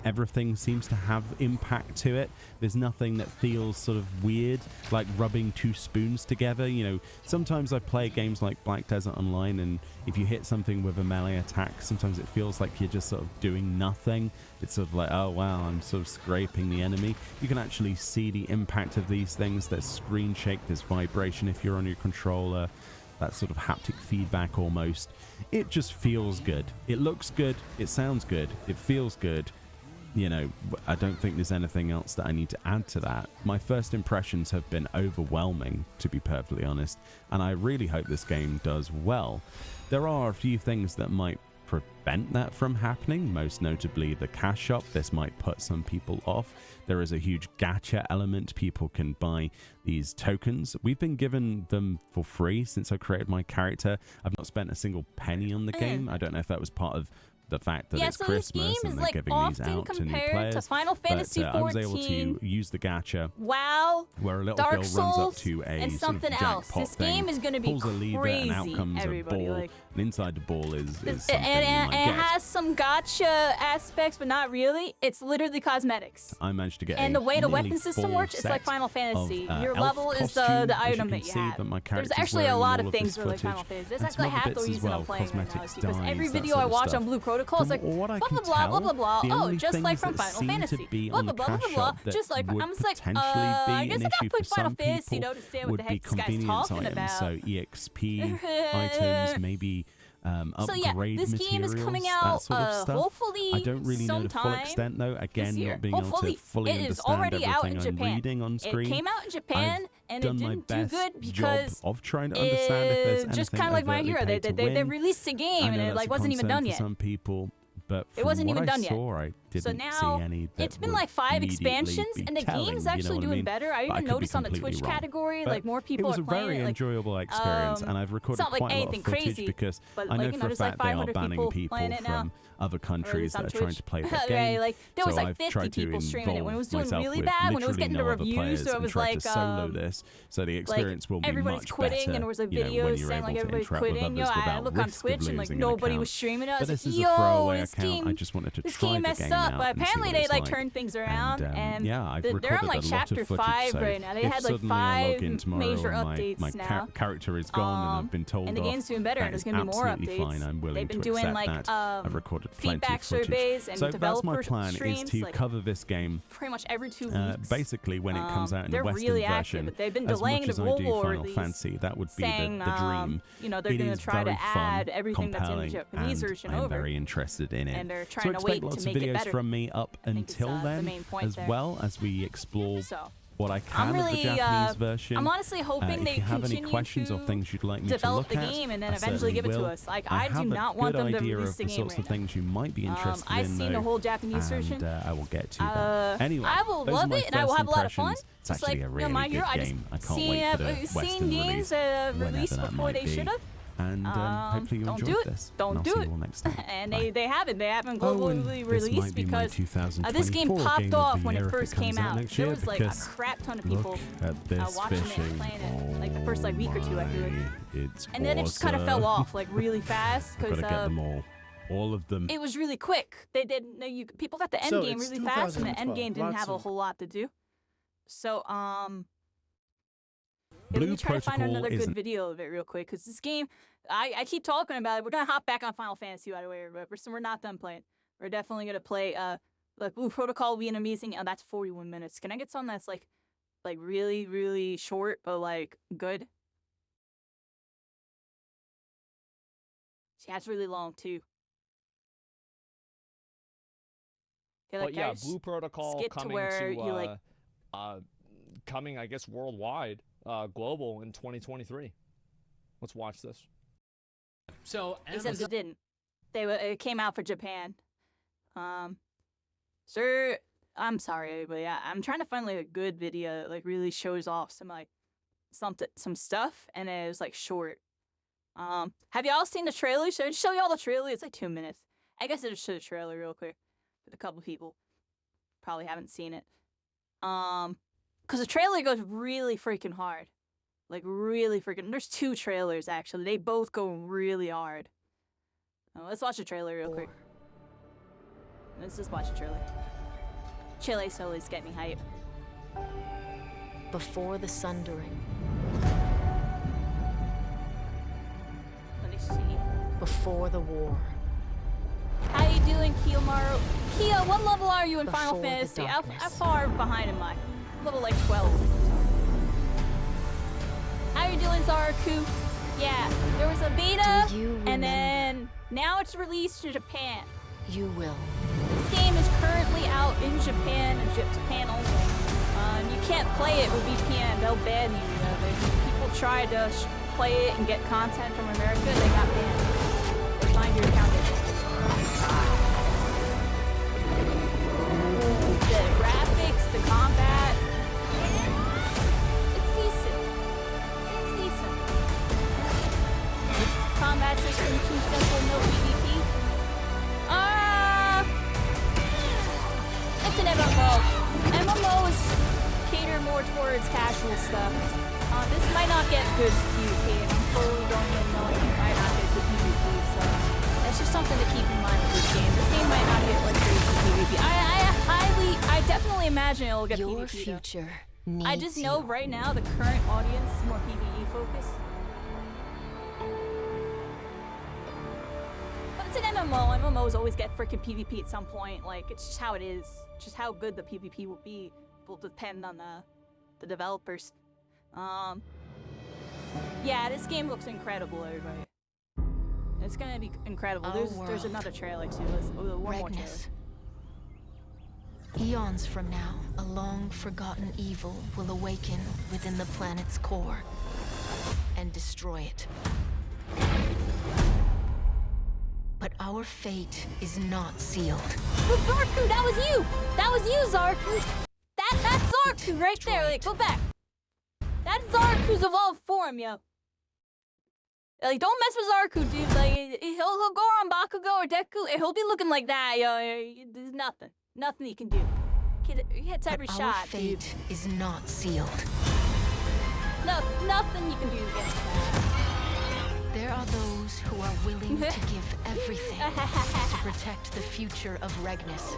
Everything seems to have impact to it. There's nothing that feels sort of weird, like rubbing two spoons together. You know, sometimes I play games like Black Desert Online, and if you hit something with a melee attack, sometimes it feels like you're just sort of doing nothing. It's sort of like, oh wow, I'm sort of scraping the enemy. You can actually see the impact of these things. There's screen shake, there's vibration if you're on your controller, that sort of haptic feedback almost. It just feels good. It looks good, it sounds good, it feels good. You know, I don't think there's anything else that I need to add to that. My first impressions have been overwhelming, to be perfectly honest, and I really hope this game does well. There are a few things that might prevent that from happening, most notably the cash shop. This might put some people off. There is a huge gacha element. People can buy these tokens. We've been given them for free since I created my character. I've not spent a single penny on the game. I don't know if that was part of the fact that it's so Christmas this game and is they're like giving these often out to new compared players. to Final Fantasy but, I was able 14, to use the gacha WoW, where a little Dark girl runs up Souls, to a and sort something of else. jackpot This thing, game is gonna be pulls a lever and out crazy, comes everybody, a ball, like- and inside the ball is something and you might it get. has some gotcha aspects, but not really. It's literally cosmetics. I managed to get And a the way the nearly weapon system full works, it's like set Final Fantasy. of, Your elf level is costume, the as item you that can you see have. that my There's character's actually a wearing lot all of this things really footage, Final Fantasy. That's and actually some other half the bits as reason well, I'm playing right now. cosmetics, Is because every dyes, that video sort I of watch stuff. on Blue Protocol is From like what I blah can blah blah blah tell, blah blah. the Oh, only just like things from that Final seem to Fantasy. be Blah on blah the blah blah cash blah. shop that Just like would I'm just like, potentially I be guess an I gotta issue play for Final some Fantasy people though to see what would the be heck this guy's convenience talking items, about. so EXP items, maybe So yeah, upgrade this game is materials, coming that out sort of stuff. hopefully I don't really know the full sometime extent though. Again, this year. not being able Hopefully, to fully it is understand already out in everything I'm Japan. reading on screen. It came out in Japan and it done my didn't do best good job because of trying to understand if there's just anything kind of like My overtly Hero. paid to They win. released the game I and know it that's like a wasn't even concern done for yet. some people, but It wasn't from even what done I yet. saw, I didn't So see now any that it's been would like 5 immediately expansions be and the telling, game's you know actually what I doing mean? better. I But even could be noticed on the completely Twitch wrong. category, But like more people it was are a playing very it. Like, enjoyable experience, and I've recorded not like quite a lot anything of footage crazy, because but, I like, know you know, for a there's, like, fact they are 500 banning people people playing it now. from other countries on that are trying Twitch. to play the Right, game. like there was So like I've 50 tried to people streaming it when it was doing involve really myself bad. with When it was getting the literally no other reviews, players so it and was tried like to solo this, so the experience will be everybody's much quitting, better, and there was a you know, video when you're saying able like to everybody's interact with quitting. Yo, others I without look on risk of Twitch and like losing an nobody was account. streaming it. I But was this like, is a yo, throwaway this account. I game, just wanted to this try game the messed game up. out But and see apparently what they it's like like. turned things around, and yeah, I've they're recorded on like a lot chapter of footage, 5 so right now. They if had like suddenly I log 5 in tomorrow major and updates my now. character is gone and I've been told And the off, game's doing better, that and there's is gonna be more absolutely updates. fine. I'm willing They've been to doing accept like that. I've recorded plenty feedback of footage. surveys and So that's my developer plan, is streams, to like, cover this game pretty much every 2 weeks. basically when it comes out in the they're Western really version. active, but they've been As delaying much the as I World do War Final release, Fantasy, that would be saying, the dream. you know, they're It gonna is try to very fun, add everything that's in the compelling, Japanese and version I'm over. very interested in it. And they're So trying to expect wait lots to of make it videos better. from me up think it's, until the then, main point as there. well as we explore So, what I I'm can of the really, Japanese version. I'm honestly hoping if they you have any continue questions to or things you'd like me to develop look the at, game and then I eventually give it certainly to will. us. Like, I I do have not a want good them to idea release of the the game sorts right of things you might be interested I've in, seen the though, whole Japanese version. and I will get to that. Anyway, I will those are love my it, and I will first have a lot of fun. impressions. It's Just actually like, a you really know, My good Hero, I game. I just can't wait for the seen Western games release, released whenever that before might they be. should have. And hopefully you Don't enjoyed do it. this. Don't and do I'll it. see you all next time. And Bye. they haven't Oh, and globally this released might be my because 2024 this game popped game off of the when year it if first comes came out. next There year, was like a because crap ton of people look at this watching it fishing. and playing it, like the first like week or two, I feel like. It's And then it just kind of fell awesome. off like really fast Gotta because get them all of them. it was really quick. They didn't. People got the end So game it's really fast, and the end 2012, game didn't lots have a of- whole lot to do. So let Blue me try to find Protocol another isn't- good video of it real quick, because this game, I keep talking about it. We're gonna hop back on Final Fantasy, by the way, but we're not done playing. We're definitely gonna play. Like Blue Protocol will be an amazing. Oh, that's 41 minutes. Can I get something that's like really, really short, but like good? See, that's really long too. Okay, But yeah, Blue Protocol skip to coming where you, like- coming, I guess, worldwide, global in 2023. Let's watch this. So Except Amazon it didn't. It came out for Japan. Sir, I'm sorry, but yeah, I'm trying to find like a good video that like really shows off some stuff, and it was like short. Have y'all seen the trailer? Should I show y'all the trailer? It's like 2 minutes. I guess I'll just show the trailer real quick with a couple people. Probably haven't seen it. Cause the trailer goes really freaking hard. Like really freaking. There's 2 trailers actually. They both go really hard. Oh, let's watch the trailer real quick. Let's just watch the trailer. Chile solos get me hype. Before the sundering, Let me see. before the war, How you doing, Kiyomaru? Kia, what level are you in Final Before the Fantasy? How darkness. far behind am I? Level like 12. How you doing, Zaraku? Yeah, there was a beta, Do you and remember? then now it's released in Japan. you will. This game is currently out in Japan and Japan only. You can't play it with VPN; they'll ban you. People tried to play it and get content from America, they got banned. They find your account. The graphics, the combat, it's decent. It's decent. Combat system too simple, no PvP. It's an MMO. MMOs cater more towards casual stuff. This might not get good PvP, and I'm fully going in knowing it might not get good PvP, so that's just something to keep in mind with this game. This game might not get like crazy PvP. I definitely imagine it'll get Your PvP. though. future needs I just know you. right now the current audience is more PvE focused. But it's an MMO. MMOs always get freaking PvP at some point. Like, it's just how it is. Just how good the PvP will be will depend on the developers. Yeah, this game looks incredible, everybody. It's gonna be incredible. Our There's world. another trailer too. Let's one more trailer. Regnus. Eons from now, a long-forgotten evil will awaken within the planet's core and destroy it. But our fate is not sealed. But Zarku, that was you! That was you, Zarku! That's Zarku right there. Like, go back. That's Zarku's evolved form, yo. Like, don't mess with Zarku, dude. Like, he'll go on Bakugo or Deku, and he'll be looking like that, yo. There's nothing he can do. Kid, he hits every But shot, our dude. fate is not sealed. No, nothing you can do against that. There are those who are willing to give everything to protect the future of Regnus.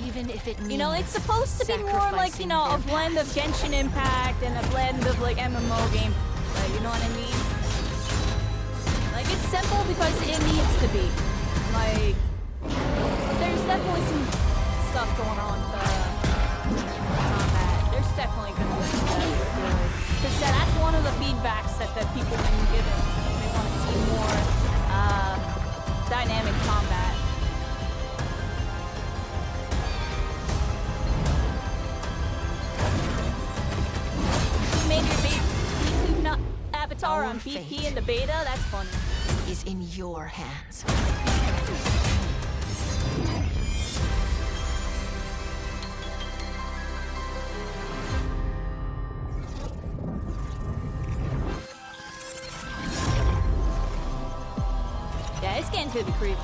Even if it means You know, it's supposed to be more like, you know, a sacrificing blend of their past. Genshin Impact and a blend of, like, MMO game. You know what I mean? Like, it's simple because it needs to be. Like, there's definitely some stuff going on with combat. There's definitely gonna be some because that's one of the feedbacks that the people have been given. They want to see more dynamic combat. You made your YouTube avatar Our on BP fate. in the beta? That's funny. is in your hands. Yeah, it's getting to the creep.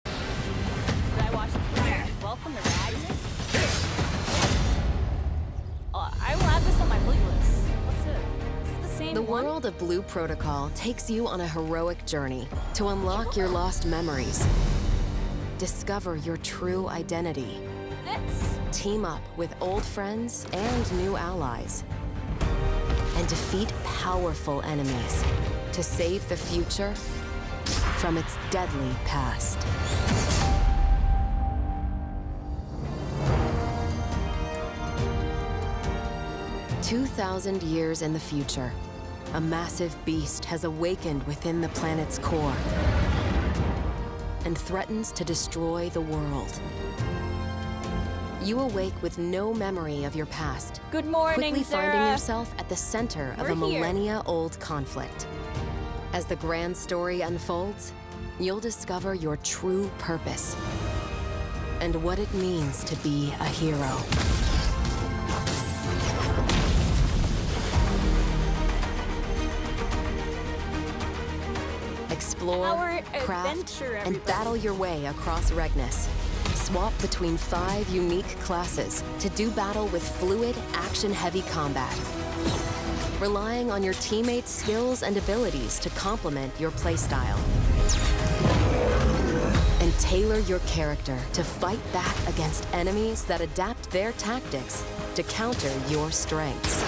Did I watch this? Welcome to Ragnus? I will add this on my playlist. What's it? Is it the same The one? world of Blue Protocol takes you on a heroic journey to unlock your lost memories. Discover your true identity. This? Team up with old friends and new allies. And defeat powerful enemies to save the future from its deadly past. "2,000 years in the future, a massive beast has awakened within the planet's core and threatens to destroy the world. You awake with no memory of your past, Good morning, quickly finding Sarah. yourself at the center of We're a here. millennia-old conflict. As the grand story unfolds, you'll discover your true purpose and what it means to be a hero. Explore explore, Our craft, adventure, and everybody. battle your way across Regnus. Swap between 5 unique classes to do battle with fluid, action-heavy combat. Relying on your teammates' skills and abilities to complement your playstyle. And tailor your character to fight back against enemies that adapt their tactics to counter your strengths.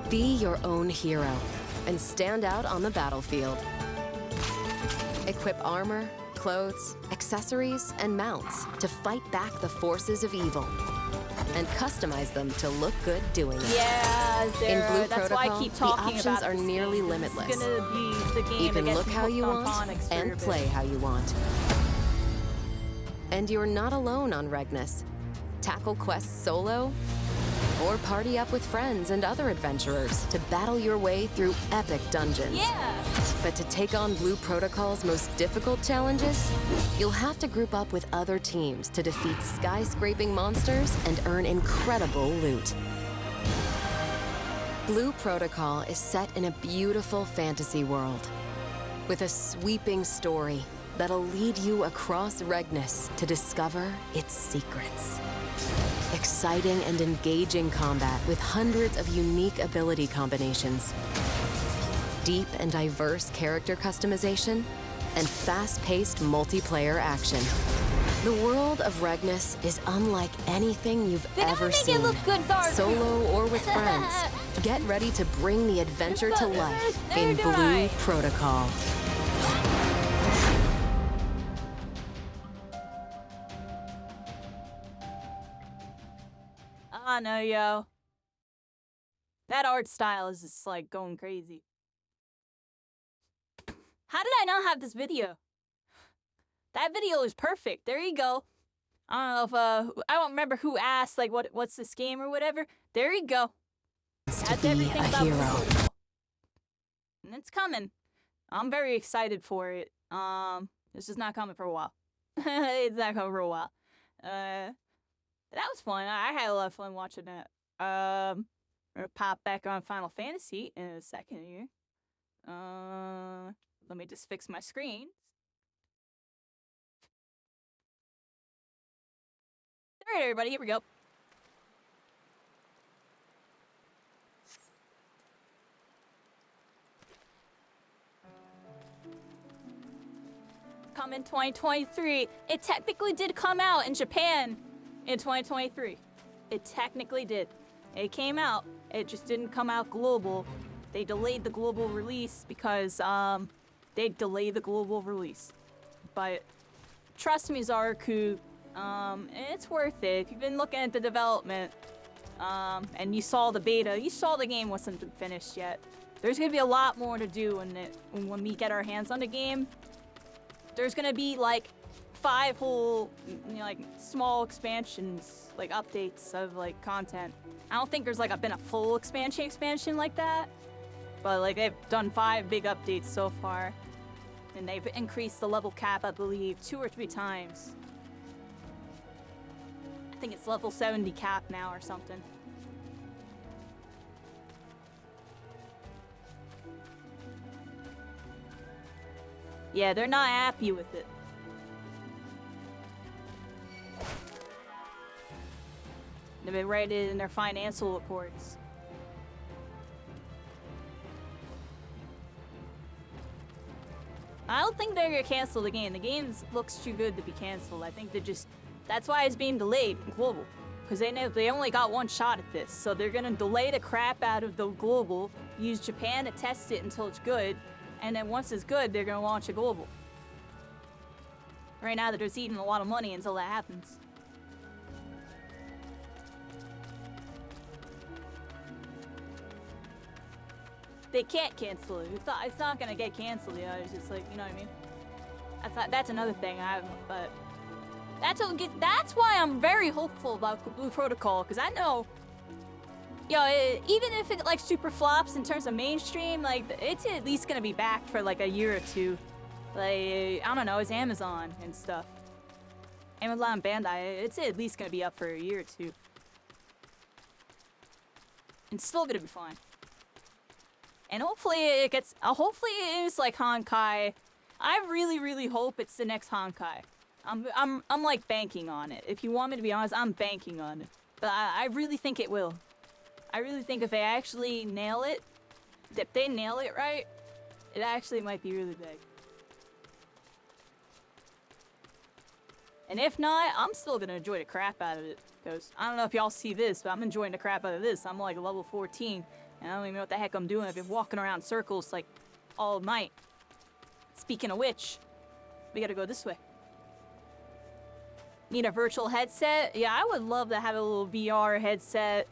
Be your own hero and stand out on the battlefield. Equip armor, clothes, accessories, and mounts to fight back the forces of evil. And customize them to look good doing it. Yeah, In Zara, Blue that's why I Protocol, keep the talking options about are this nearly game. limitless. It's gonna be the game You can that gets look me how hooked you on want phonics for a and bit. play how you want. And you're not alone on Regnus. Tackle quests solo, or party up with friends and other adventurers to battle your way through epic dungeons. Yeah. But to take on Blue Protocol's most difficult challenges, you'll have to group up with other teams to defeat skyscraping monsters and earn incredible loot. Blue Protocol is set in a beautiful fantasy world with a sweeping story that'll lead you across Regnus to discover its secrets. Exciting and engaging combat with hundreds of unique ability combinations. Deep and diverse character customization, and fast-paced multiplayer action. The world of Regnus is unlike anything you've They don't ever make seen. it look good, Zark. Solo or with friends. Get ready to bring the adventure to life in Neither do Blue I. Protocol. I know, yo. That art style is just like going crazy. How did I not have this video? That video is perfect. There you go. I don't know if I don't remember who asked like what's this game or whatever. There you go. To That's be everything a about Blue hero. Protocol. And it's coming. I'm very excited for it. It's just not coming for a while. It's not coming for a while. That was fun. I had a lot of fun watching that. I'm gonna pop back on Final Fantasy in a second here. Let me just fix my screen. Alright, everybody, here we go. Come in 2023. It technically did come out in Japan in 2023. It technically did. It came out. It just didn't come out global. They delayed the global release because they delayed the global release. But trust me, Zaraku, it's worth it. If you've been looking at the development, and you saw the beta, you saw the game wasn't finished yet. There's gonna be a lot more to do when we get our hands on the game. There's gonna be like 5 whole, like small expansions, like updates of like content. I don't think there's like been a full expansion like that, but like they've done 5 big updates so far, and they've increased the level cap, I believe, 2 or 3 times. I think it's level 70 cap now or something. Yeah, they're not happy with it. They've been writing in their financial reports. I don't think they're gonna cancel the game. The game looks too good to be canceled. I think that's why it's being delayed in global. Because they know they only got 1 shot at this. So they're gonna delay the crap out of the global, use Japan to test it until it's good, and then once it's good, they're gonna launch a global. Right now, they're just eating a lot of money until that happens. They can't cancel it. It's not gonna get canceled, you know. It's just like, you know what I mean? That's another thing but that's why I'm very hopeful about Blue Protocol, because I know, even if it like super flops in terms of mainstream, like it's at least gonna be back for like a year or 2. Like, I don't know, it's Amazon and stuff. Amazon Bandai, it's at least gonna be up for a year or 2. It's still gonna be fine. And hopefully it gets, hopefully it is like Honkai. I really, really hope it's the next Honkai. I'm like banking on it. If you want me to be honest, I'm banking on it. But I really think it will. I really think if they actually nail it, if they nail it right, it actually might be really big. And if not, I'm still gonna enjoy the crap out of it. Because I don't know if y'all see this, but I'm enjoying the crap out of this. I'm like level 14, and I don't even know what the heck I'm doing. I've been walking around in circles like all night. Speaking of which, we gotta go this way. Need a virtual headset? Yeah, I would love to have a little VR headset.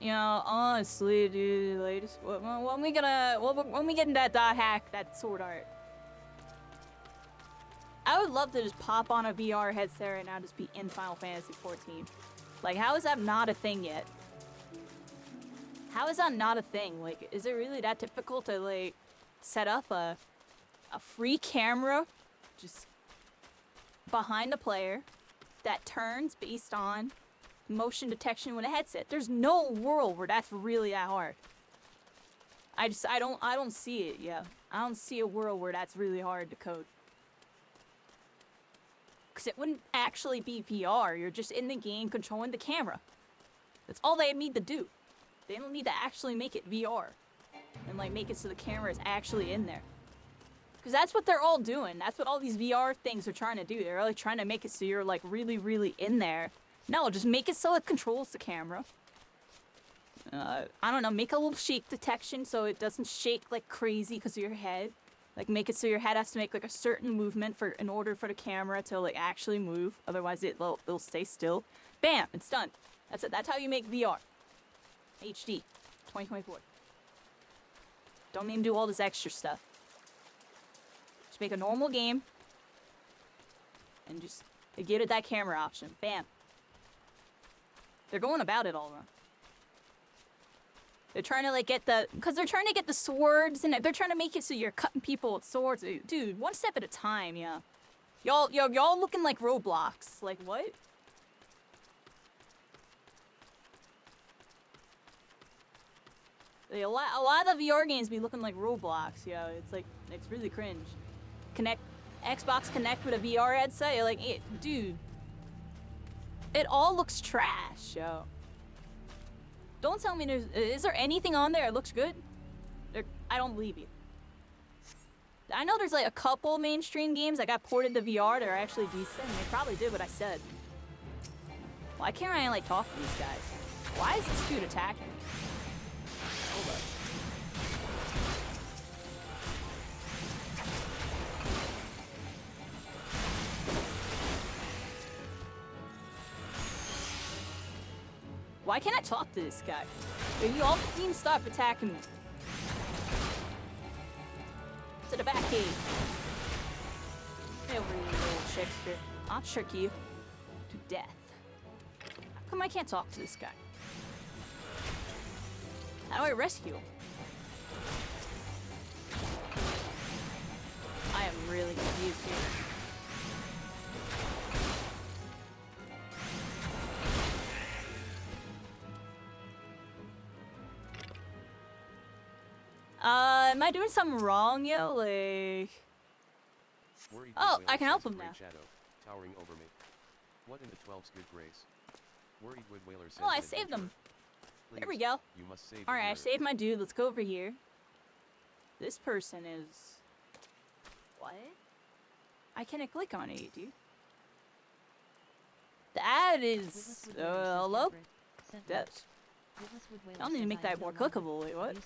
You know, honestly, dude, ladies, when we get in that dot hack, that sword art, I would love to just pop on a VR headset right now, just be in Final Fantasy 14. Like, how is that not a thing yet? How is that not a thing? Like, is it really that difficult to like set up a free camera just behind the player that turns based on motion detection with a headset? There's no world where that's really that hard. I don't see it, yeah. I don't see a world where that's really hard to code. Because it wouldn't actually be VR. You're just in the game controlling the camera. That's all they need to do. They don't need to actually make it VR. And like make it so the camera is actually in there. Because that's what they're all doing. That's what all these VR things are trying to do. They're really trying to make it so you're like really, really in there. No, just make it so it controls the camera. I don't know, make a little shake detection so it doesn't shake like crazy because of your head. Like make it so your head has to make like a certain movement in order for the camera to like actually move. Otherwise it'll stay still. Bam, it's done. That's it. That's how you make VR. HD 2024. Don't even do all this extra stuff. Just make a normal game and just give it that camera option. Bam. They're going about it all wrong. They're trying to like get because they're trying to get the swords and they're trying to make it so you're cutting people with swords. Dude, one step at a time, yeah. Y'all looking like Roblox. Like what? A lot of VR games be looking like Roblox, yo. It's like, it's really cringe. Xbox Connect with a VR headset, you're like, dude. It all looks trash, yo. Don't tell me is there anything on there that looks good? I don't believe you. I know there's like a couple mainstream games that got ported to VR that are actually decent, and they probably did what I said. Why can't I like talk to these guys? Why is this dude attacking me? Hold up. Why can't I talk to this guy? You all need to stop attacking me. To the back cave. Hey, over here, little Shakespeare. I'll trick you to death. How come I can't talk to this guy? How do I rescue him? I am really confused here. Am I doing something wrong, yo? Like... Oh, I can help him now. Shadow, towering over me. What in the 12's good grace? Worried Wood Whaler says, oh, I saved him. There we go. You must save Alright, I saved my dude. Let's go over here. This person is... What? I can't click on it, dude. That is... hello? That's... I don't need to make that more clickable. Wait, what?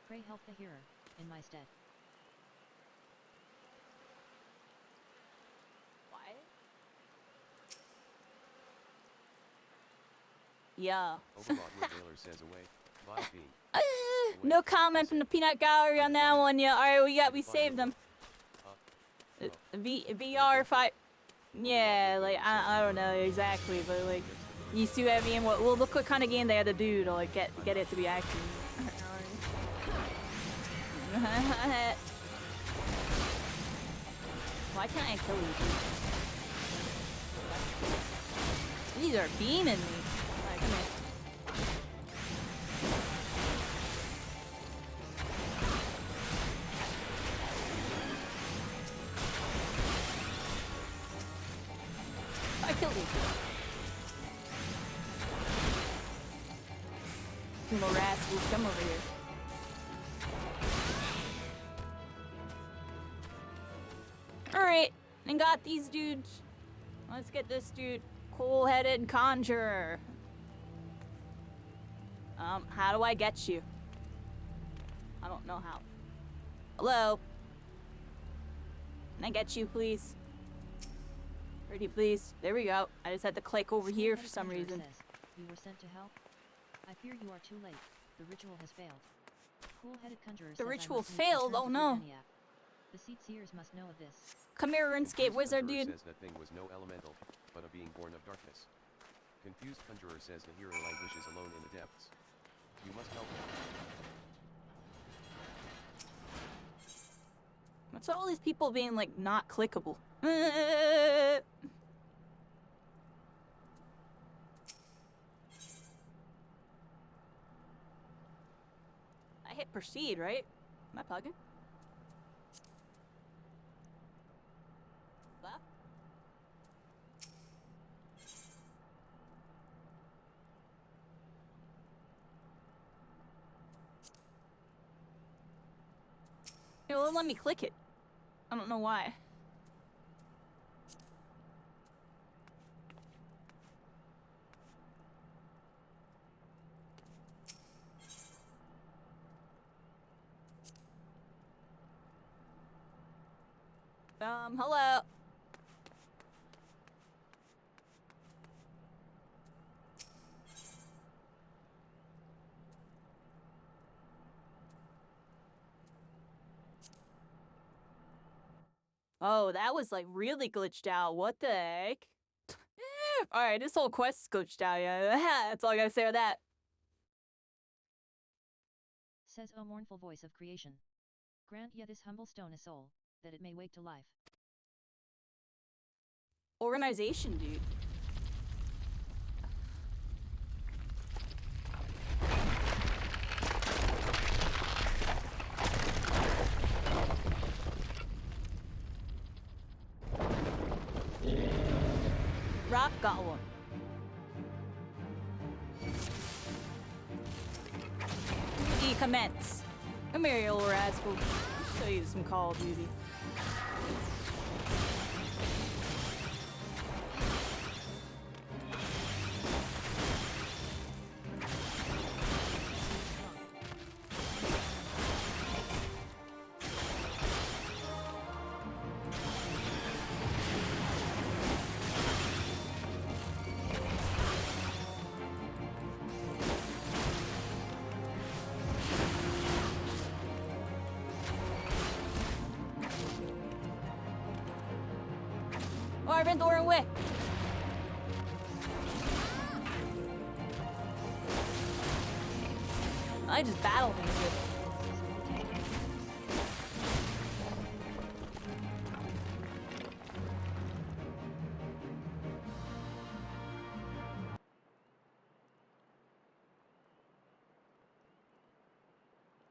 Pray help the hearer, in my stead. What? Yeah. Overlord Wood Whaler says away. Vibe beam. No comment from the peanut gallery on that one yet. Alright, we saved them. VR fight. Yeah, like, I don't know exactly, but like, you see what I mean? Well, look what kind of game they had to do to like get it to be active. Why can't I kill you? These are beaming me. Alright, come here. killed him. You little rascals, come over here. Alright, and got these dudes. Let's get this dude. Cool-headed conjurer. How do I get you? I don't know how. Hello? Can I get you, please? Pretty please. There we go. I just had to click over here for some reason. Says, you were sent to help? I fear you are too late. The ritual has failed. Cool-headed conjurer The says I ritual must need to failed? return Oh to no. Britannia. The seat seers must know of this. Come here, RuneScape wizard, Conjurer dude. says that thing was no elemental, but a being born of darkness. Confused Conjurer says the hero languishes alone in the depths. You must help him. What's all these people being like not clickable? I hit proceed, right? Am I plugging? Left? It won't let me click it. I don't know why. Hello. Oh, that was like really glitched out. What the heck? Alright, this whole quest is glitched out, yeah. That's all I gotta say about that. Says, O mournful voice of creation. Grant ye this humble stone a soul, that it may wake to life. Organization, dude. Rock got one. Duty commence. Come here, you little rascal. I'll show you some Call of Duty. Marvin, door away. I just battled him with it.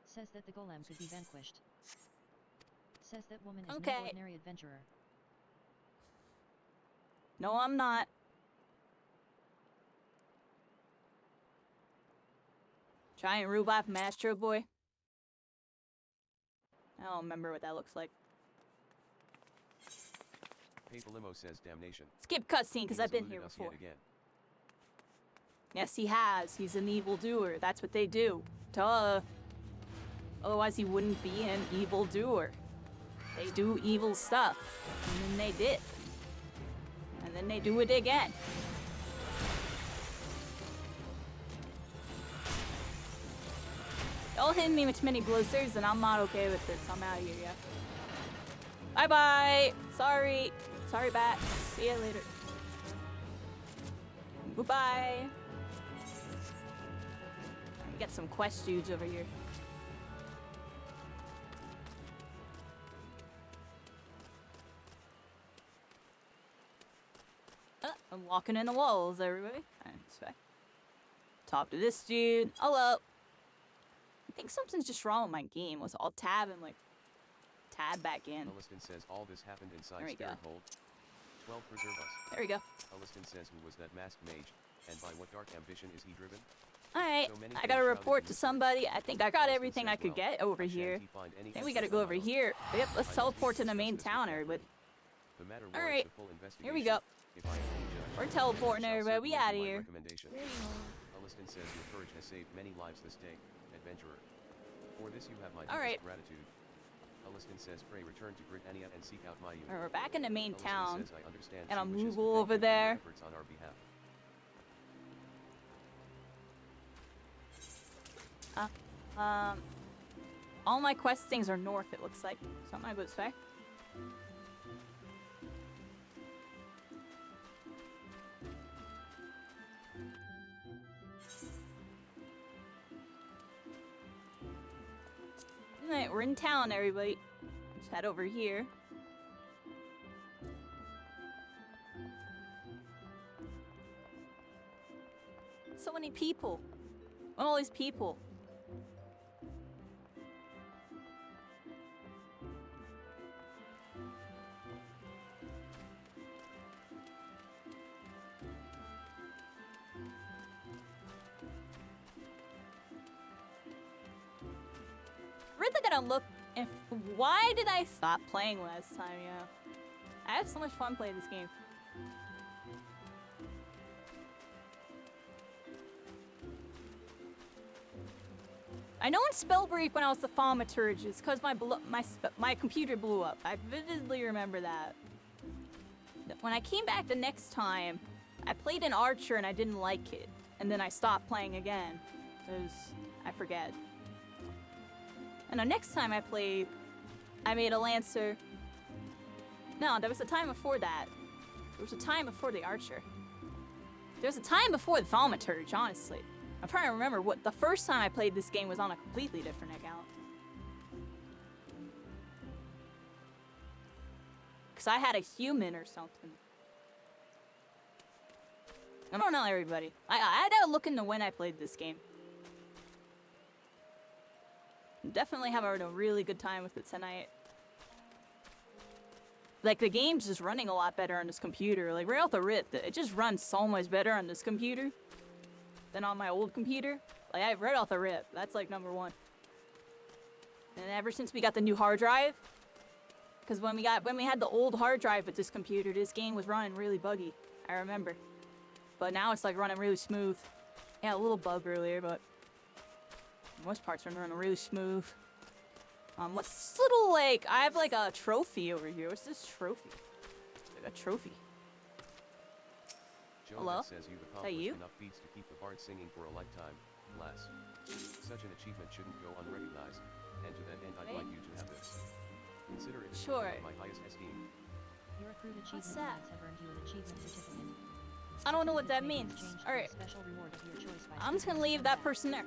Says that the golem could be vanquished. Says that woman is Okay. no ordinary adventurer. No, I'm not. Giant Rhubarb from Astro Boy. I don't remember what that looks like. Papalimo says damnation. Skip cutscene because He has I've been here eluded us before. yet again. Yes, he has. He's an evildoer. That's what they do. Duh. Otherwise, he wouldn't be an evildoer. They do evil stuff. And then they did. And then they do it again. Don't hit me with too many blisters, and I'm not okay with it, so I'm out of here, yeah. Bye-bye! Sorry. Sorry, bats. See you later. Goodbye. We got some quest dudes over here. I'm walking in the walls, everybody. Talk to this dude. Hello. I think something's just wrong with my game. Let's all tab and like tab back in. Elliston says all this happened inside There we go. Spirit Hold. 12 preserve us. There we go. Aliston says who was that masked mage, and by what dark ambition is he driven? Alright, So many I things gotta shrouded report in to mystery. somebody. I think I got Aliston everything says, I could well, get over why shan't here. he find any Then we clues gotta to go my over own? here. Yep, let's I teleport to don't the main suspect town, this everybody. The matter All warrants right, a full investigation. here we go. If I am any judge, We're I teleporting shall everybody. We certainly outta do my here. recommendation. Aliston says your courage has saved many lives this day, adventurer. For this you have my All right. deepest gratitude. Aliston says pray return to Grid Ania and seek out my Alright, we're back in the main Aliston town. says, I understand And she I'll wishes move to thank over you for your there. efforts on our behalf. All my quest things are north, it looks like. So I'm gonna go this way. Alright, we're in town, everybody. Let's head over here. So many people. All these people. Really gonna look if why did I stop playing last time, yeah. I have so much fun playing this game. I know in Spellbreak when I was the thaumaturgist, because my computer blew up. I vividly remember that. When I came back the next time, I played an archer and I didn't like it. And then I stopped playing again. Because I forget. And the next time I played, I made a lancer. No, there was a time before that. There was a time before the archer. There was a time before the thaumaturge, honestly. I'm trying to remember what the first time I played this game was on a completely different account. Because I had a human or something. I don't know, everybody. I had to look into when I played this game. Definitely having a really good time with it tonight. Like, the game's just running a lot better on this computer. Like, right off the rip, it just runs so much better on this computer than on my old computer. Like, I right off the rip. That's, like, number one. And ever since we got the new hard drive, because when we had the old hard drive with this computer, this game was running really buggy. I remember. But now it's, like, running really smooth. Yeah, a little bug earlier, but most parts are running really smooth. What's this little, like, I have, like, a trophy over here. What's this trophy? Like a trophy. Hello? Says you've Is that you? enough beats to keep the bard singing for a lifetime. Bless. Such an achievement shouldn't go unrecognized, and to that end I'd like you to have this. Consider it a Sure. token of my highest esteem. Your accrued achievement What's that? points have earned you an achievement certificate. I don't know what that May be means. exchanged for a Alright. special reward of your choice by I'm just gonna selecting leave that from person there.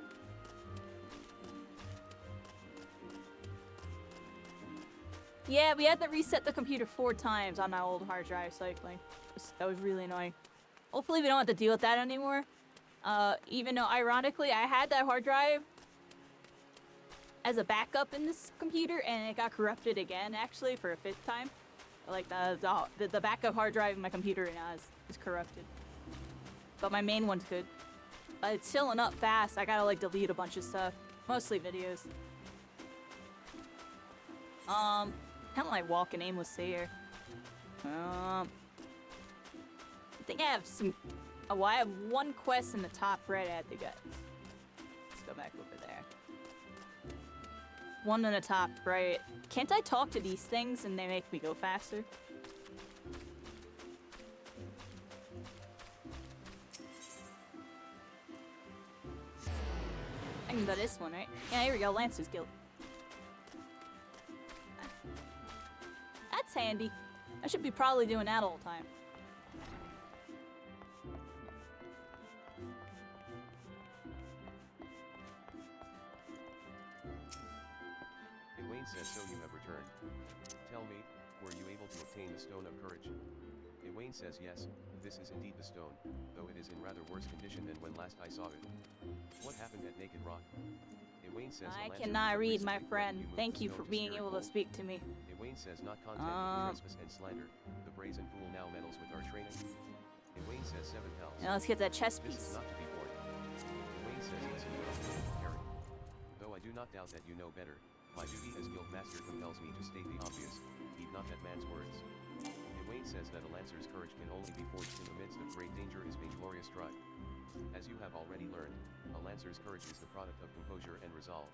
Yeah, we had to reset the computer 4 times on my old hard drive cycling. That was really annoying. Hopefully we don't have to deal with that anymore. Even though, ironically, I had that hard drive as a backup in this computer, and it got corrupted again, actually, for a 5th time. Like, the backup hard drive in my computer now is corrupted. But my main one's good. It's filling up fast. I gotta, like, delete a bunch of stuff. Mostly videos. Kind of like walking aimlessly here. I think I have some. Oh, I have one quest in the top right I had to get. Let's go back over there. One in the top right. Can't I talk to these things and they make me go faster? I can go this one, right? Yeah, here we go. Lancer's Guild. That's handy. I should be probably doing that all the time. Elaine says so you have returned. Tell me, were you able to obtain the Stone of Courage? Ewain says yes, this is indeed the stone, though it is in rather worse condition than when last I saw it. What happened at Naked Rock? Ewain says I the Lancers cannot have read, my recently friend. moved Thank the you stone for to being Spirit able to Hold. speak to me. Ewain says not content with trespass and slander, the brazen fool now meddles with our training. Ewain says 7 hells. Now let's get that chess This is piece. not to be borne. Ewain says listen well, Harry. Though I do not doubt that you know better, my duty as guild master compels me to state the obvious, heed not that man's words. Ewain says that a lancer's courage can only be forged in the midst of great danger is vainglorious strife. As you have already learned, a lancer's courage is the product of composure and resolve.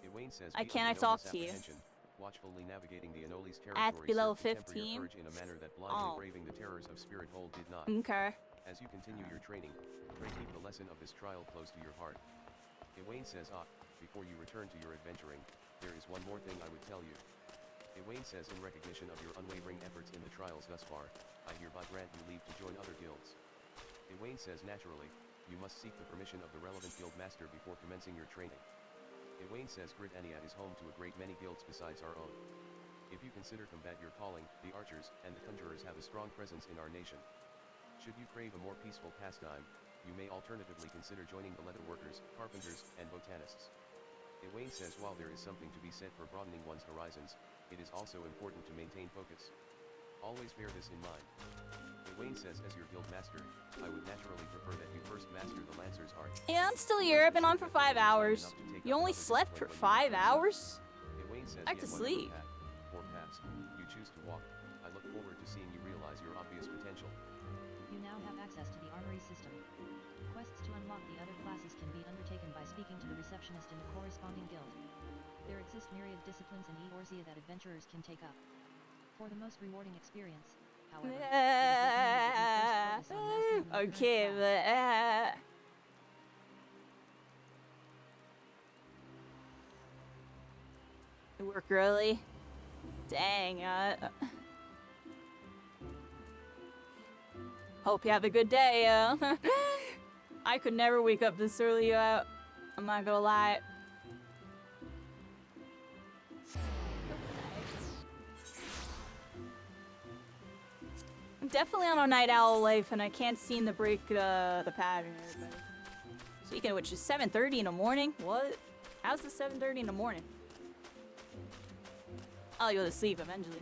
Ewain says I be can't under no talk to you. misapprehension, watchfully navigating the Anolis At territory below served to temper your 15? courage in a manner that blindly Oh. braving the terrors of Spirit Hold did not. Okay. As you continue your training, pray keep the lesson of this trial close to your heart. Ewain says before you return to your adventuring, there is one more thing I would tell you. Ewain says in recognition of your unwavering efforts in the trials thus far, I hereby grant you leave to join other guilds. Ewain says naturally, you must seek the permission of the relevant guild master before commencing your training. Ewain says Grid Eniad is home to a great many guilds besides our own. If you consider combat your calling, the archers and the conjurers have a strong presence in our nation. Should you crave a more peaceful pastime, you may alternatively consider joining the leatherworkers, carpenters, and botanists. Ewain says while there is something to be said for broadening one's horizons, it is also important to maintain focus. Always bear this in mind. Ewain says as your guild master, I would naturally prefer that you first master the Lancer's art. Yeah, I'm still here. I've been on for 5 hours. You only slept for 5 hours? Ewain says Back to yet sleep. whatever path, or paths, you choose to walk, I look forward to seeing you realize your obvious potential. You now have access to the armory system. Quests to unlock the other classes can be undertaken by speaking to the receptionist in the corresponding guild. There exist myriad disciplines in Eorzea that adventurers can take up. For the most rewarding experience, however, it is recommended that you first focus on mastering the current Okay, class. but work early. Dang. Hope you have a good day. I could never wake up this early. I'm not gonna lie. I'm definitely on a night owl life, and I can't seem to break the pattern. Everybody. Speaking of which, it's 7:30 in the morning. What? How's it 7:30 in the morning? I'll go to sleep eventually.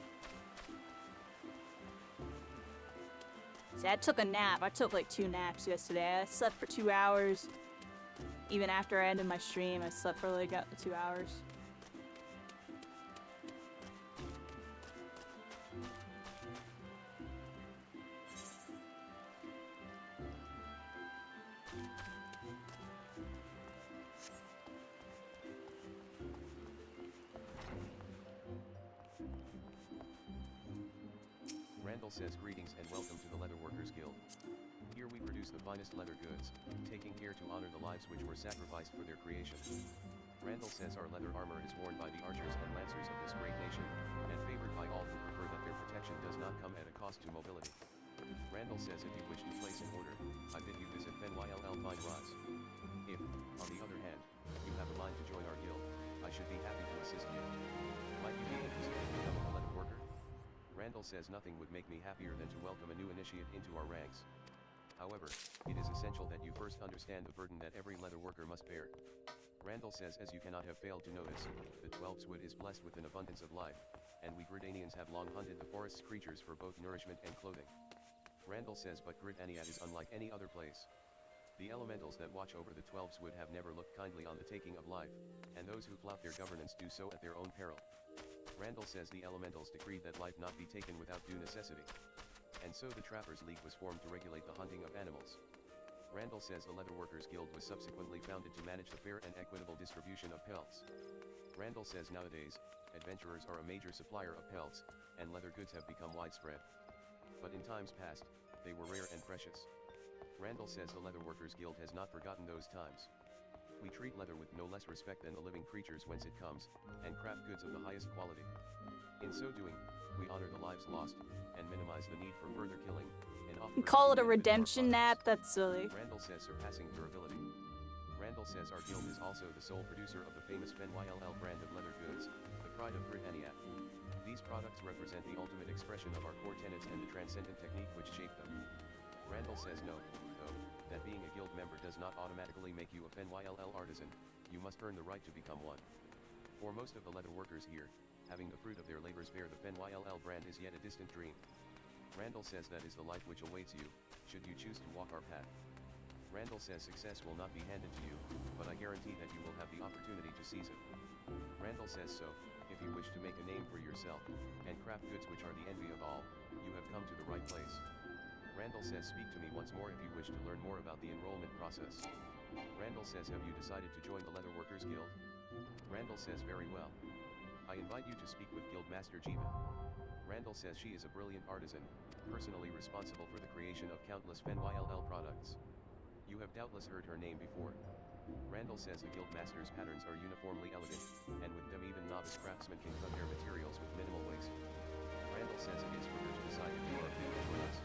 See, I took a nap. I took like 2 naps yesterday. I slept for 2 hours. Even after I ended my stream, I slept for like 2 hours. Randall says greetings and welcome to the Leatherworkers Guild. Here we produce the finest leather goods, taking care to honor the lives which were sacrificed for their creation. Randall says our leather armor is worn by the archers and lancers of this great nation, and favored by all who prefer that their protection does not come at a cost to mobility. Randall says if you wish to place an order, I bid you visit Fenwyll Fine Rise. If, on the other hand, you have a mind to join our guild, I should be happy to assist you. Might you be interested in becoming a leather worker? Randall says nothing would make me happier than to welcome a new initiate into our ranks. However, it is essential that you first understand the burden that every leather worker must bear. Randall says as you cannot have failed to notice, the Twelveswood is blessed with an abundance of life, and we Gridanians have long hunted the forest's creatures for both nourishment and clothing. Randall says but Grid Eniad is unlike any other place. The elementals that watch over the Twelveswood have never looked kindly on the taking of life, and those who flout their governance do so at their own peril. Randall says the elementals decreed that life not be taken without due necessity. And so the Trappers League was formed to regulate the hunting of animals. Randall says the Leatherworkers Guild was subsequently founded to manage the fair and equitable distribution of pelts. Randall says nowadays, adventurers are a major supplier of pelts, and leather goods have become widespread. But in times past, they were rare and precious. Randall says the Leatherworkers Guild has not forgotten those times. We treat leather with no less respect than the living creatures whence it comes, and craft goods of the highest quality. In so doing, we honor the lives lost, and minimize the need for further killing, and often Call it a forgotten redemption our nap? That's silly. Randall says surpassing durability. Randall says our guild is also the sole producer of the famous Fenwyll brand of leather goods, the pride of Grid Eniad. These products represent the ultimate expression of our core tenets and the transcendent technique which shaped them. Randall says no, though, that being a guild member does not automatically make you a FenYLL artisan, you must earn the right to become one. For most of the leather workers here, having the fruit of their labors bear the FenYLL brand is yet a distant dream. Randall says that is the life which awaits you, should you choose to walk our path. Randall says success will not be handed to you, but I guarantee that you will have the opportunity to seize it. Randall says so, if you wish to make a name for yourself, and craft goods which are the envy of all, you have come to the right place. Randall says speak to me once more if you wish to learn more about the enrollment process. Randall says have you decided to join the Leather Workers Guild? Randall says very well. I invite you to speak with Guildmaster Jiva. Randall says she is a brilliant artisan, personally responsible for the creation of countless FenYLL products. You have doubtless heard her name before. Randall says the Guildmaster's patterns are uniformly elegant, and with them even novice craftsmen can cut their materials with minimal waste. Randall says it is for her to decide if you are fit for us.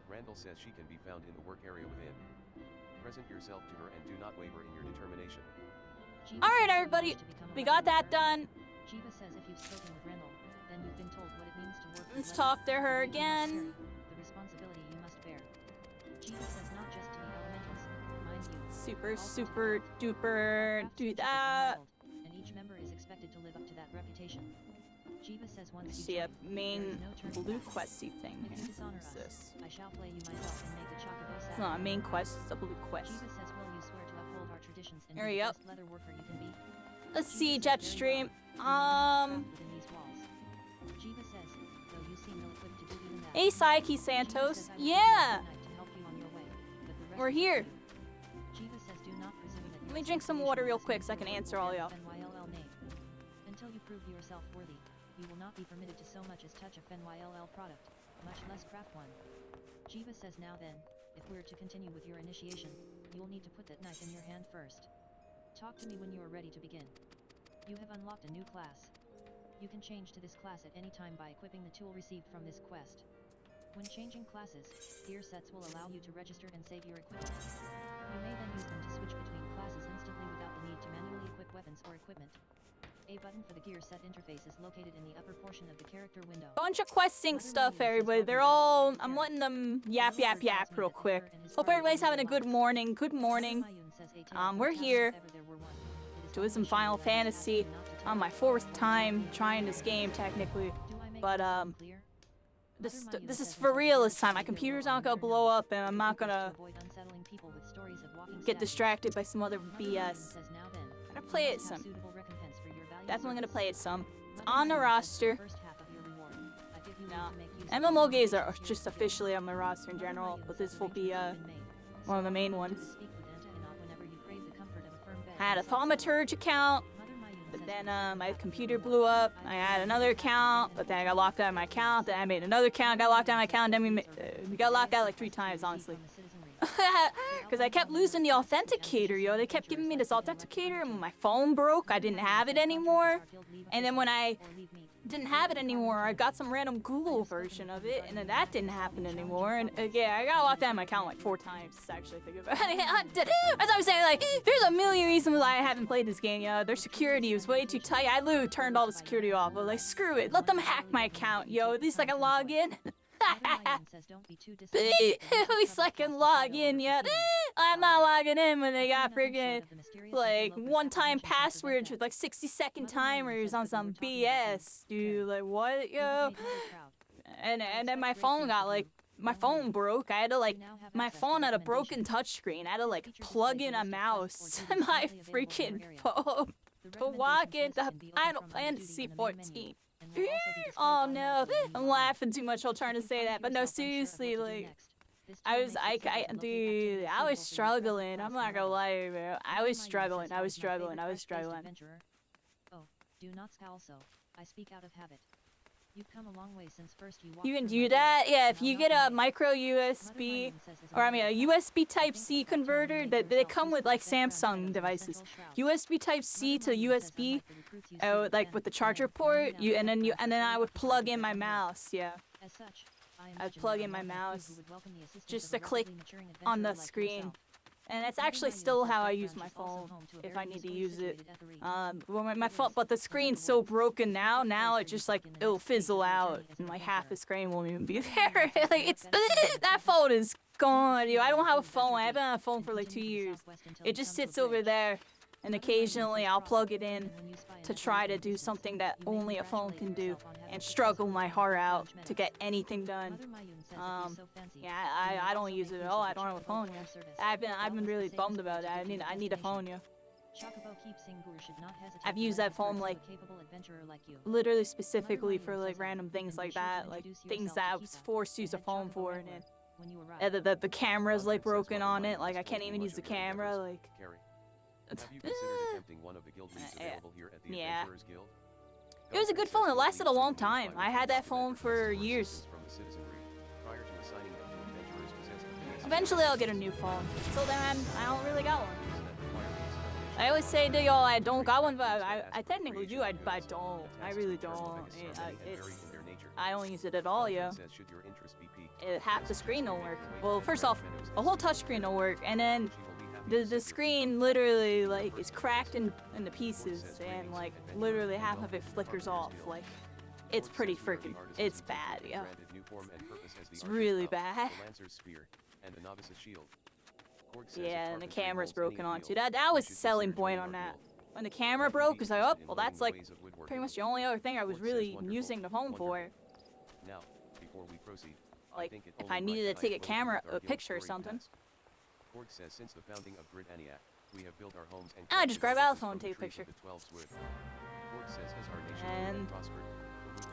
Randall says she can be found in the work area within. Present yourself to her and do not waver in your determination. Alright everybody, we got that done. Jiva says if you've spoken with Randall, then you've been told what it means to work with Let's leather. talk to her You must again. carry the responsibility you must bear. Jiva says not just to the elementals, mind you. Super, also to super the craft. duper Our craft do teaches that. the world, and each member is expected to live up to that reputation. Jiva says once you See a join, main there is no turning blue back. questy thing If here. you dishonor What's us, this? I shall play you myself and make a chocobo It's salad. not a main quest, it's a blue quest. Jiva says will you swear to uphold our traditions and Hurry be the up. best leather worker you can be? Let's Jiva see, says Jet very Stream. well. You must craft within these walls. Jiva says, though you seem ill-equipped to do even that. Hey, Psyche Jiva Santos. says, I will Yeah! come tonight to help you on your way, but the rest We're is up to here. you. Jiva says do not presume that Let me your drink some association water real with quick this so I can new answer world all will y'all. bear the FenYLL name. Until you prove yourself worthy, you will not be permitted to so much as touch a FenYLL product, much less craft one. Jiva says now then, if we're to continue with your initiation, you'll need to put that knife in your hand first. Talk to me when you are ready to begin. You have unlocked a new class. You can change to this class at any time by equipping the tool received from this quest. When changing classes, gear sets will allow you to register and save your equipment. You may then use them to switch between classes instantly without the need to manually equip weapons or equipment. A button for the gear set interface is located in the upper portion of the character window. Bunch of questing stuff, everybody. They're all. I'm letting them yap real quick. Hope everybody's having a good morning. Good morning. We're here doing some Final Fantasy on my 4th time trying this game, technically. But, this is for real this time. My computer's not gonna blow up, and I'm not gonna get distracted by some other BS. I'm gonna play it some. Definitely gonna play it some. It's on the roster. No. MMO games are just officially on my roster in general, but this will be one of the main ones. I had a Thaumaturge account, but then my computer blew up. I had another account, but then I got locked out of my account. Then I made another account, got locked out of my account. Then we got locked out like 3 times, honestly. Because I kept losing the authenticator, yo. They kept giving me this authenticator, and when my phone broke, I didn't have it anymore. And then when I didn't have it anymore, I got some random Google version of it, and then that didn't happen anymore. And yeah, I got locked out of my account like 4 times, to actually think about it. As I was saying, like, there's a million reasons why I haven't played this game, yo. Their security was way too tight. I literally turned all the security off. I was like, screw it. Let them hack my account, yo. At least I can log in. At least I can log in yet. I'm not logging in when they got friggin' like one-time passwords with like 60-second timers on some BS, dude. Like what, yo? And then my phone got like my phone broke. I had to like my phone had a broken touchscreen. I had to like plug in a mouse to my freaking phone to walk into Final Fantasy 14. Oh no, I'm laughing too much while trying to say that, but no, seriously, like, dude, I was struggling. I'm not gonna lie to you, bro. I was struggling. Oh, do not scowl so. I speak out of habit. You've come a long way since first you walked You can through do my that, door. yeah. If Now you get a nothing micro USB, or I mean a USB Type C converter, that they come with like Samsung devices. USB Type C to USB, like with the charger port. And then I would plug in my mouse, yeah. As such, I'd plug in my mouse just to click on the screen. And that's actually still how I use my phone if I need to use it. Well, my phone, but the screen's so broken now. Now it just like it'll fizzle out, and like half the screen won't even be there. Like it's that phone is gone. I don't have a phone. I haven't had a phone for like 2 years. It just sits over there, and occasionally I'll plug it in to try to do something that only a phone can do, and struggle my heart out to get anything done. Yeah, I don't use it at all. I don't have a phone yet. I've been really bummed about that. I need a phone, yeah. I've used that phone like literally specifically for like random things like that, like things that I was forced to use a phone for, and then the camera's like broken on it. Like I can't even use the camera. Like. Have you considered attempting one of the guild leagues available here at the Adventurers Guild? It was a good phone. It lasted a long time. I had that phone for years. Eventually, I'll get a new phone. Till then, I don't really got one. I always say to y'all, I don't got one, but I technically do. I don't. I really don't. I don't use it at all, yo. Half the screen don't work. Well, first off, a whole touchscreen don't work, and then the screen literally like is cracked in the pieces, and like literally half of it flickers off. Like it's pretty freaking. It's bad, yeah. It's really bad. Yeah, and the camera's broken on too. That was the selling point on that. When the camera broke, it's like, oh, well, that's like pretty much the only other thing I was really using the phone for. Like, if I needed to take a picture or something. I just grab out the phone and take a picture.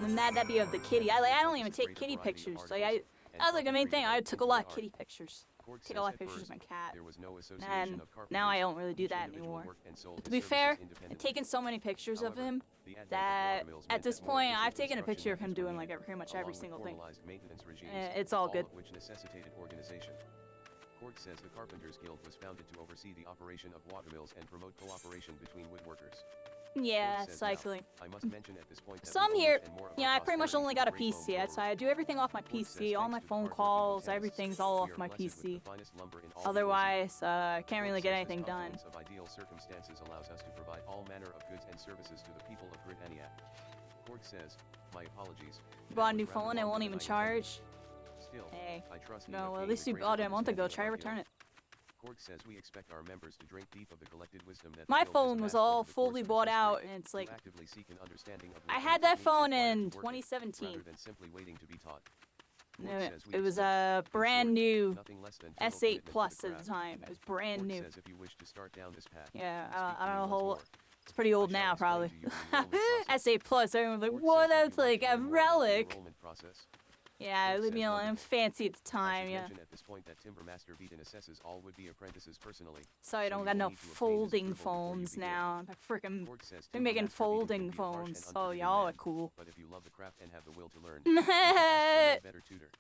And that'd be of the kitty. I don't even take kitty pictures. Like that was like the main thing. I took a lot of kitty pictures. Take a lot of pictures of my cat. And now I don't really do that anymore. To be fair, I've taken so many pictures of him that at this point I've taken a picture of him doing like pretty much every single thing. It's all good. Korg says the Carpenters Guild was founded to oversee the operation of watermills and promote cooperation between woodworkers. Yeah, cycling. I must mention at this point that some here, yeah, I pretty much only got a PC, so I do everything off my PC, all my phone calls, everything's all off my PC. Otherwise, I can't really get anything done. Of ideal circumstances allows us to provide all manner of goods and services to the people of Britannia. Korg says, my apologies. Bought a new phone and won't even charge. Hey, no, well, at least you bought it a month ago. Try to return it. Korg says we expect our members to drink deep of the collected wisdom that my phone was all fully bought out, and it's like I had that phone in 2017. No, it was a brand new S8 Plus at the time. It was brand new. Yeah, I don't know how. It's pretty old now, probably. S8 Plus. Everyone's like, "Whoa, that's like a relic." Yeah, you know, I'm fancy at the time, yeah. So I don't got no folding phones now. They're making folding phones. Oh, y'all are cool. But if you love the craft and have the will to learn, better tutor.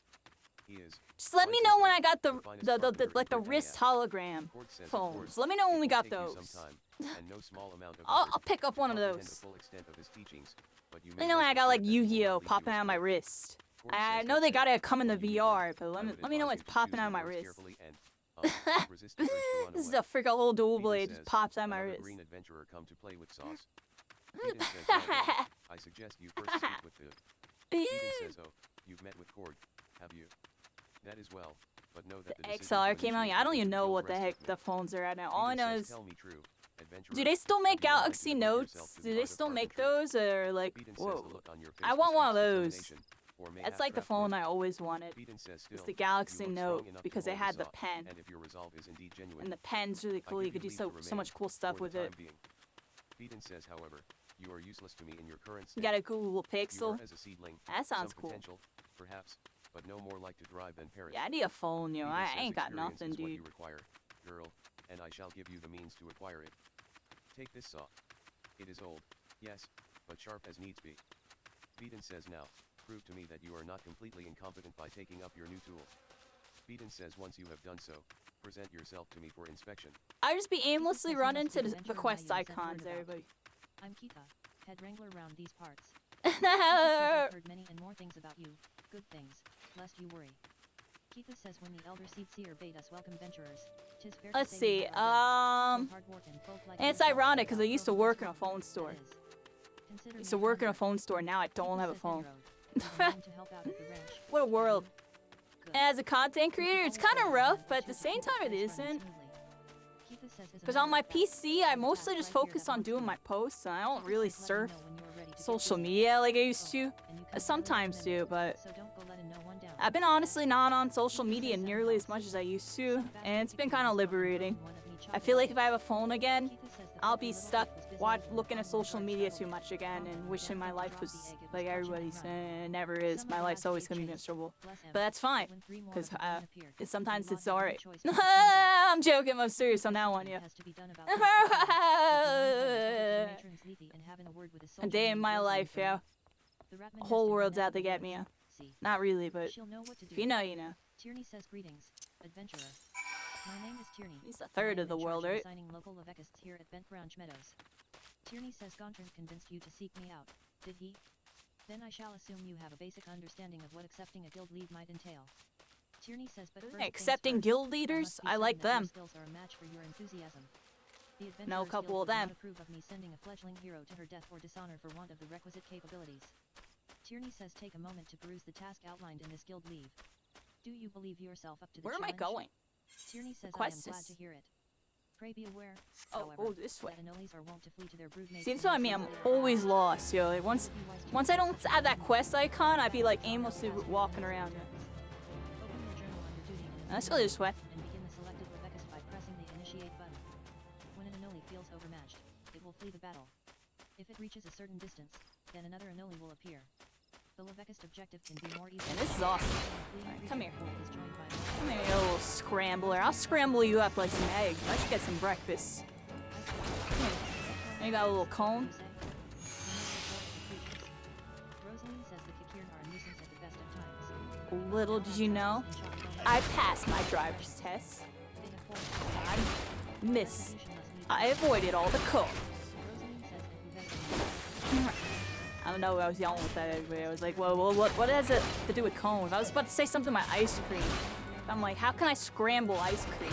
Just let me know when I got the wrist hologram phones. Let me know when we got those. I'll pick up one of those. Let me know when I got like Yu-Gi-Oh popping out of my wrist. I know they gotta come in the VR, but let me know when it's popping out of my wrist. This is a freaking old dual blade just pops out of my wrist. I suggest you first speak with the Eden says, oh, you've met with Korg, have you? That is well, but know that the XLR came out. I don't even know what the heck the phones are at now. All I know is, do they still make Galaxy Notes? Do they still make those, or like, whoa? I want one of those. That's like the phone I always wanted. It's the Galaxy Note because it had the pen. And the pen's really cool. You could do so much cool stuff with it. Says, however, you are useless to me in your current state. You got a Google Pixel. That sounds cool. Perhaps, but no more like to drive than perish. Yeah, I need a phone, yo. I ain't got nothing, dude. You require, girl, and I shall give you the means to acquire it. Take this saw. It is old, yes, but sharp as needs be. Beaton says now, prove to me that you are not completely incompetent by taking up your new tool. Beaton says once you have done so, present yourself to me for inspection. I just be aimlessly running to the quest icons, everybody. I'm Keitha, head wrangler around these parts. I've heard many and more things about you, good things, lest you worry. Keitha says when the Elder Seed Seer bade us welcome venturers, 'Tis fair to let's say see. we are dead. So hard work and folk like And it's yourself ironic because I without used to progress work in a won't phone be store. what is. Consider I used me to work in a contact. phone store. Now I don't have a Keithus phone. says Henry Road. I'm willing to help out at the ranch. What a world. Good. As a content creator, it's kind of rough, but at the same time, it isn't. Because on my PC, I mostly just focus on doing my posts, and I don't really surf social media like I used to. I sometimes do, but I've been honestly not on social media nearly as much as I used to, and it's been kind of liberating. I feel like if I have a phone again, I'll be stuck looking at social media too much again and wishing my life was like everybody's, and it never is. My life's always gonna be miserable. But that's fine, because sometimes it's alright. I'm joking, I'm serious on that one, yeah. A day in my life, yeah. The whole world's out to get me, yeah. Not really, but if you know, you know. Tierney says greetings, adventurer. My name is Tierney. He's a third of the world, right? Signing local Levekists here at Bent Branch Meadows. Tierney says Gontran convinced you to seek me out, did he? Then I shall assume you have a basic understanding of what accepting a guild lead might entail. Tierney says, but first accepting things first, guild leaders? I must be I like certain that your them. skills are a match for your enthusiasm. The Know a Adventurers couple Guild of them. would not approve of me sending a fledgling hero to her death or dishonor for want of the requisite capabilities. Tierney says take a moment to peruse the task outlined in this guild leave. Do you believe yourself up to the Where am I challenge? going? Tierney says I am Quest glad is- to hear it. Pray be aware, Oh, however, this way. that Anoles are wont to flee to their broodmates. Seems and to me I'm receive always lost, yo. Like once I don't have that quest icon, I'd be like aimlessly walking around. Yeah. Open your journal under duty in Let's go this way. and begin the selected Levekist by pressing the initiate button. When an Anole feels overmatched, it will flee the battle. If it reaches a certain distance, then another Anole will appear. The Levekist objective can be more easily. And this is awesome. Alright, come here. Is joined by Come here, you little scrambler. I'll scramble you up like some eggs. I should get some breakfast. Come here. You got a little cone? Rosaline says the Kikirn are a nuisance at the best of times. Little did you know, I passed my driver's test. I missed. I avoided all the cones. I don't know. I was yelling with that everybody. I was like, "Well, what has it to do with cones?" I was about to say something about ice cream. I'm like, "How can I scramble ice cream?"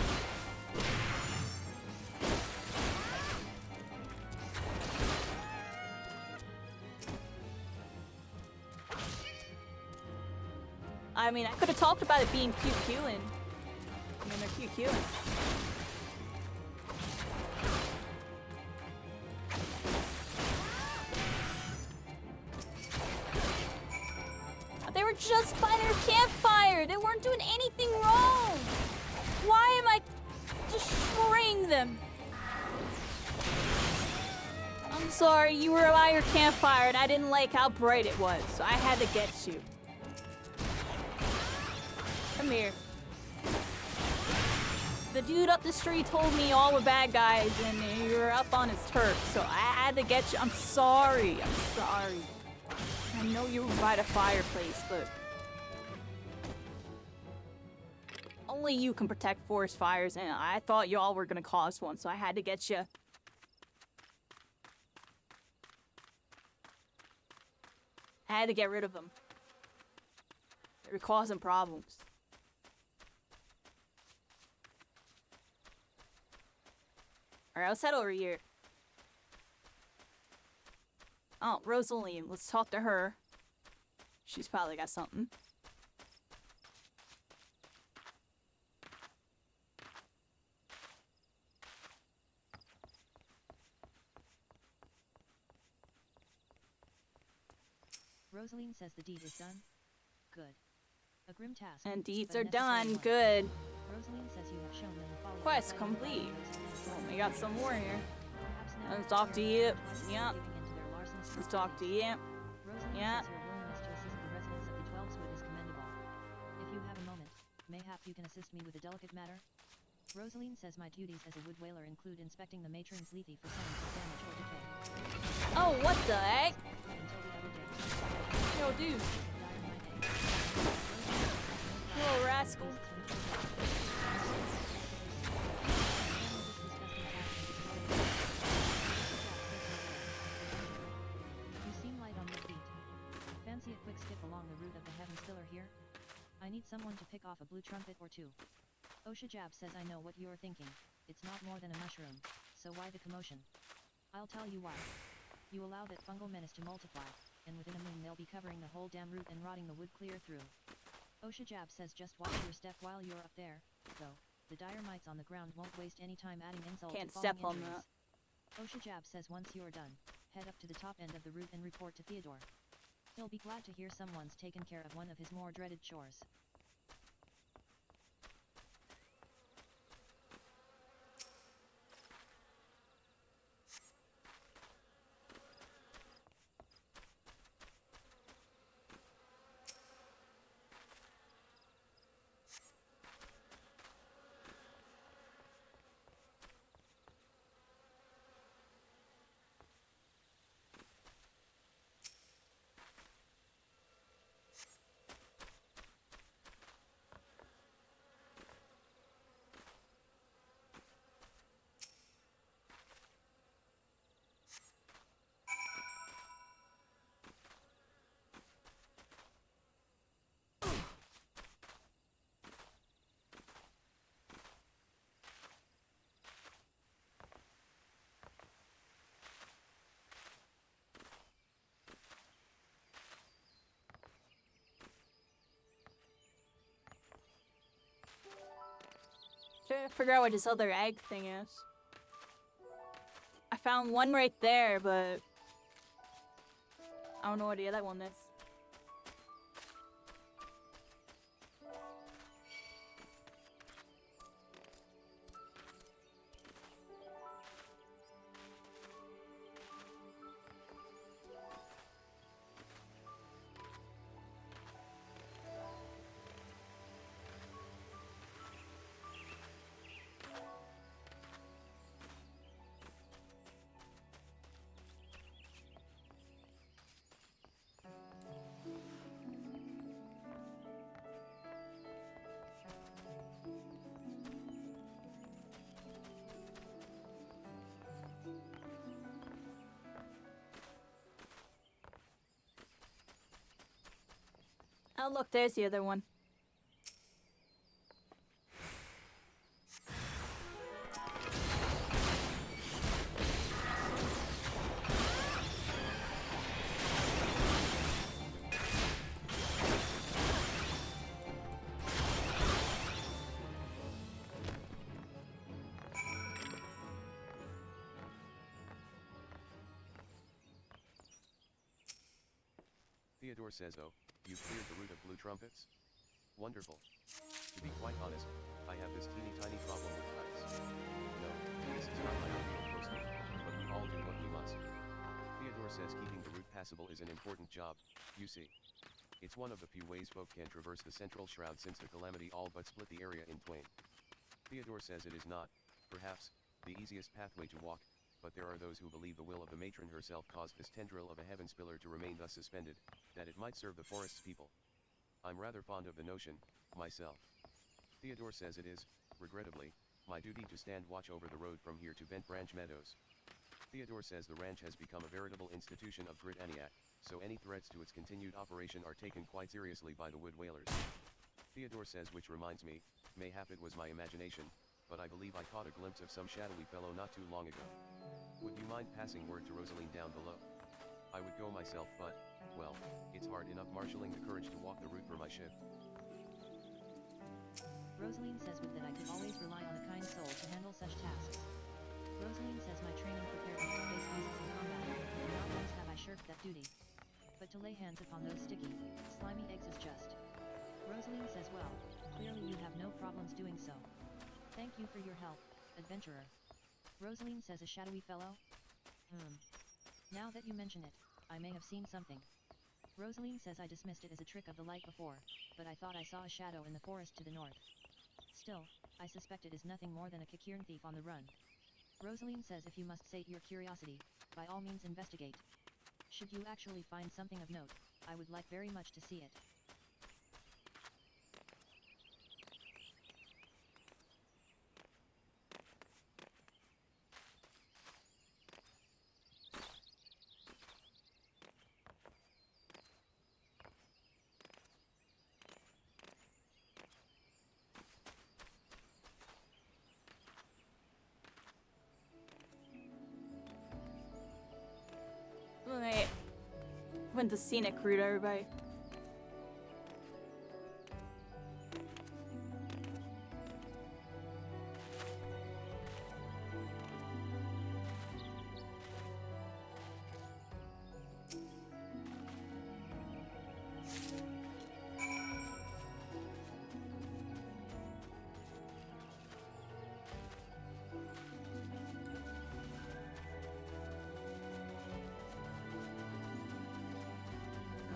I mean, I could have talked about it being QQing. I mean, they're QQing. They were just by their campfire. They weren't doing anything wrong. Why am I destroying them? I'm sorry, you were by your campfire and I didn't like how bright it was, so I had to get you. Come here. The dude up the street told me all were bad guys and you were up on his turf, so I had to get you. I'm sorry. I'm sorry. I know you were by the fireplace, but only you can protect forest fires, and I thought y'all were gonna cause one, so I had to get you. I had to get rid of them. They were causing problems. Alright, let's head over here. Oh, Rosaline. Let's talk to her. She's probably got something. Rosaline says the deed is done. Good. A grim task. And deeds but a are necessary done. one. Good. Rosaline says you have shown them the following Quest exciting complete. values. Oh, we got some more here. Perhaps now Let's talk to you. twice Yeah. giving into their larcenous Let's talk to you. Rosaline Yeah. says your willingness to assist the residents of the 12 Wood is commendable. If you have a moment, mayhap you can assist me with a delicate matter? Rosaline says my duties as a wood whaler include inspecting the matron's lethe for signs of damage or decay. Oh, what the heck? Until the other day. Yo, dude. Dire my name. Little rascal. You seem light on your feet. Fancy a quick skip along the route of the Heaven Stiller here? I need someone to pick off a blue trumpet or two. Oshajab says I know what you're thinking. It's not more than a mushroom, so why the commotion? I'll tell you why. You allow that fungal menace to multiply, and within a moon they'll be covering the whole damn route and rotting the wood clear through. Oshajab says just watch your step while you're up there, though. The dire mites on the ground won't waste any time adding insult Can't to step falling on injuries. that. Oshajab says once you're done, head up to the top end of the route and report to Theodore. He'll be glad to hear someone's taken care of one of his more dreaded chores. Trying to figure out what this other egg thing is. I found one right there, but I don't know what the other one is. Oh look, there's the other one. Theodore says, oh, you've cleared the route of blue trumpets? Wonderful. To be quite honest, I have this teeny tiny problem with kites. No, this is not my ideal posting, but we all do what we must. Theodore says keeping the route passable is an important job, you see. It's one of the few ways folk can traverse the central shroud since the calamity all but split the area in twain. Theodore says it is not, perhaps, the easiest pathway to walk, but there are those who believe the will of the matron herself caused this tendril of a heaven spiller to remain thus suspended, that it might serve the forest's people. I'm rather fond of the notion, myself. Theodore says it is, regrettably, my duty to stand watch over the road from here to Bent Branch Meadows. Theodore says the ranch has become a veritable institution of Grid Eniac, so any threats to its continued operation are taken quite seriously by the wood whalers. Theodore says, which reminds me, mayhap it was my imagination, but I believe I caught a glimpse of some shadowy fellow not too long ago. Would you mind passing word to Rosaline down below? I would go myself, but, well, it's hard enough marshalling the courage to walk the route for my shift. Rosaline says with that I could always rely on a kind soul to handle such tasks. Rosaline says my training prepared me to face beasts in combat, and not once have I shirked that duty. But to lay hands upon those sticky, slimy eggs is just. Rosaline says well, clearly you have no problems doing so. Thank you for your help, adventurer. Rosaline says a shadowy fellow? Now that you mention it, I may have seen something. Rosaline says I dismissed it as a trick of the light before, but I thought I saw a shadow in the forest to the north. Still, I suspect it is nothing more than a Kikirn thief on the run. Rosaline says if you must sate your curiosity, by all means investigate. Should you actually find something of note, I would like very much to see it. went the scenic route, everybody.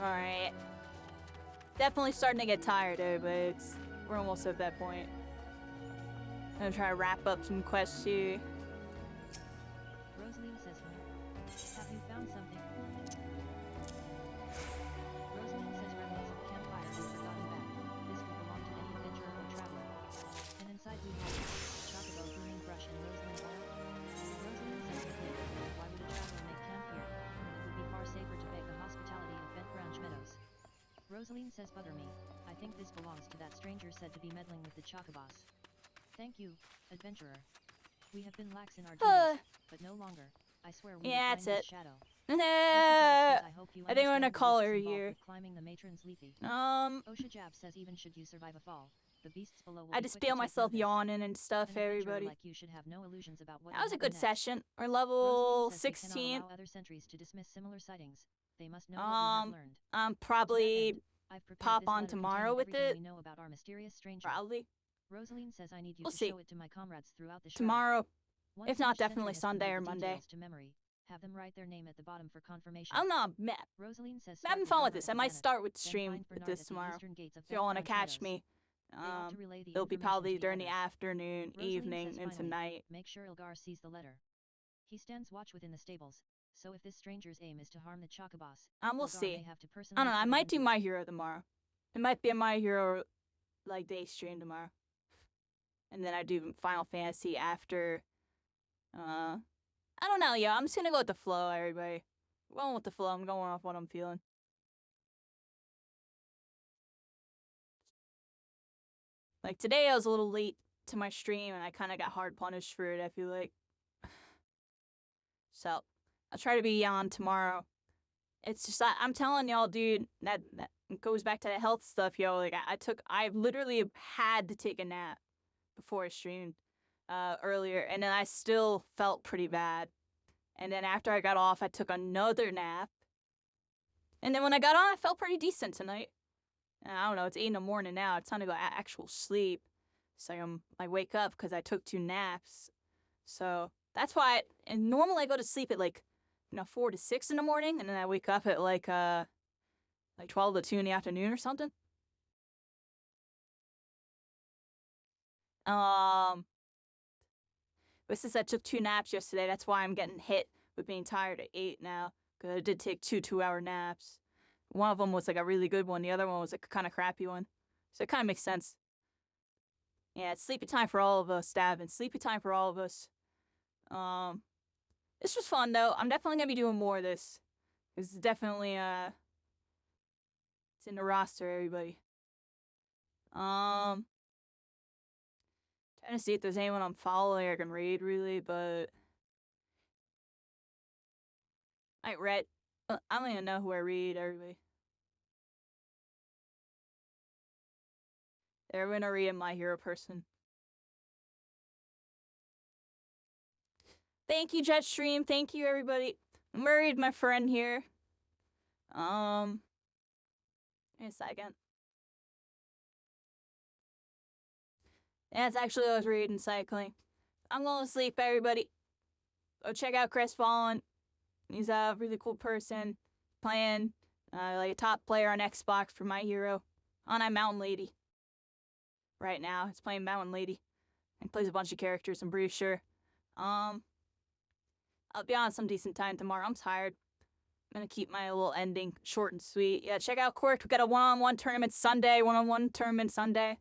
Alright. Definitely starting to get tired, everybody. We're almost at that point. I'm gonna try to wrap up some quests here. Rosaline says, have you found something? Rosaline says remnants of campfire and forgotten bag. This could belong to any adventurer or traveler. And inside we have chocobo, pruning brush, and rosaline oil. Rosaline says, okay, why would a traveler make camp here? It would be far safer to beg the hospitality of Bent Branch Meadows. Rosaline says, butter me. I think this belongs to that stranger said to be meddling with the chocobos. Thank you, adventurer. We have been lax in our duties, but no longer. I swear we will find this shadow. I didn't want to call her here. Climbing the matron's leafy. Osha Jab says even should you survive a fall, the beasts below will I just feel myself yawning and stuff, everybody. Like you should have no illusions about what that was a good session. We're level 16. Other sentries to dismiss similar sightings. They must know what we have learned. Probably pop on tomorrow with it. We know about our mysterious stranger. Probably. Rosaline says I need you we'll to see. show it to my comrades throughout the show. Tomorrow. If not, definitely Sunday or Monday. To memory. Have them write their name at the bottom for confirmation. I don't know, Rosaline says I'm having fun with this. I might start with stream with this tomorrow. If y'all want to catch me, it'll be probably during the afternoon, evening, and tonight. Make sure Ilgar sees the letter. He stands watch within the stables. So if this stranger's aim is to harm the chocobos, we'll see. I don't know. I might do My Hero tomorrow. It might be a My Hero like day stream tomorrow. And then I do Final Fantasy after. I don't know, yeah. I'm just gonna go with the flow, everybody. I'm going with the flow. I'm going off what I'm feeling. Like today, I was a little late to my stream, and I kind of got hard punished for it. I feel like. So, I'll try to be on tomorrow. It's just I'm telling y'all, dude. That goes back to the health stuff, yo. Like I literally had to take a nap before I streamed earlier, and then I still felt pretty bad. And then after I got off, I took another nap. And then when I got on, I felt pretty decent tonight. And I don't know, it's 8 in the morning now. It's time to go actual sleep. So I wake up because I took 2 naps. So that's why. And normally I go to sleep at 4 to 6 in the morning, and then I wake up at like 12 to 2 in the afternoon or something. But since I took 2 naps yesterday, that's why I'm getting hit with being tired at 8 now. Because I did take 2 2-hour naps. One of them was like a really good one. The other one was like a kind of crappy one. So it kind of makes sense. Yeah, it's sleepy time for all of us, Davin. Sleepy time for all of us. This was fun, though. I'm definitely going to be doing more of this. This is definitely, it's in the roster, everybody. Trying to see if there's anyone I'm following I can raid, really, but I read. I don't even know who I read, everybody. They're gonna read My Hero person. Thank you, Jetstream. Thank you, everybody. I'm gonna read my friend here. Wait a second. Yeah, it's actually I was reading cycling. I'm going to sleep, everybody. Go check out Crestfallen. He's a really cool person. Playing like a top player on Xbox for My Hero. On Mountain Lady. Right now, he's playing Mountain Lady. He plays a bunch of characters, I'm pretty sure. I'll be on some decent time tomorrow. I'm tired. I'm gonna keep my little ending short and sweet. Yeah, check out Quirk. We got a one-on-one tournament Sunday. One-on-one tournament Sunday.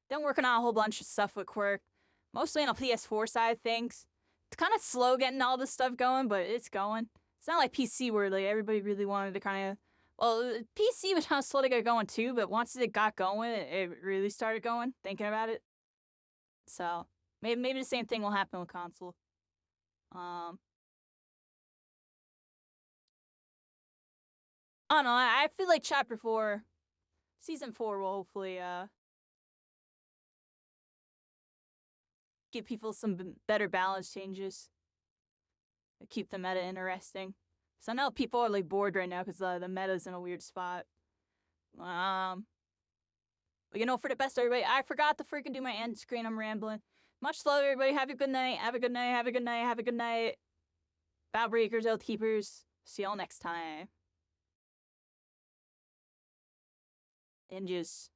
Then working on a whole bunch of stuff with Quirk. Mostly on a PS4 side of things. It's kind of slow getting all this stuff going, but it's going. It's not like PC where like everybody really wanted to kind of... Well, PC was kind of slow to get going too, but once it got going, it really started going, thinking about it. So, Maybe the same thing will happen with console. I don't know. I feel like Chapter 4, Season 4 will hopefully give people some better balance changes. Keep the meta interesting. So I know people are like bored right now because the meta's in a weird spot. But you know, for the best, everybody, I forgot to freaking do my end screen. I'm rambling. Much love, everybody. Have a good night. Have a good night. Have a good night. Have a good night. Vow breakers, oath keepers. See y'all next time. And just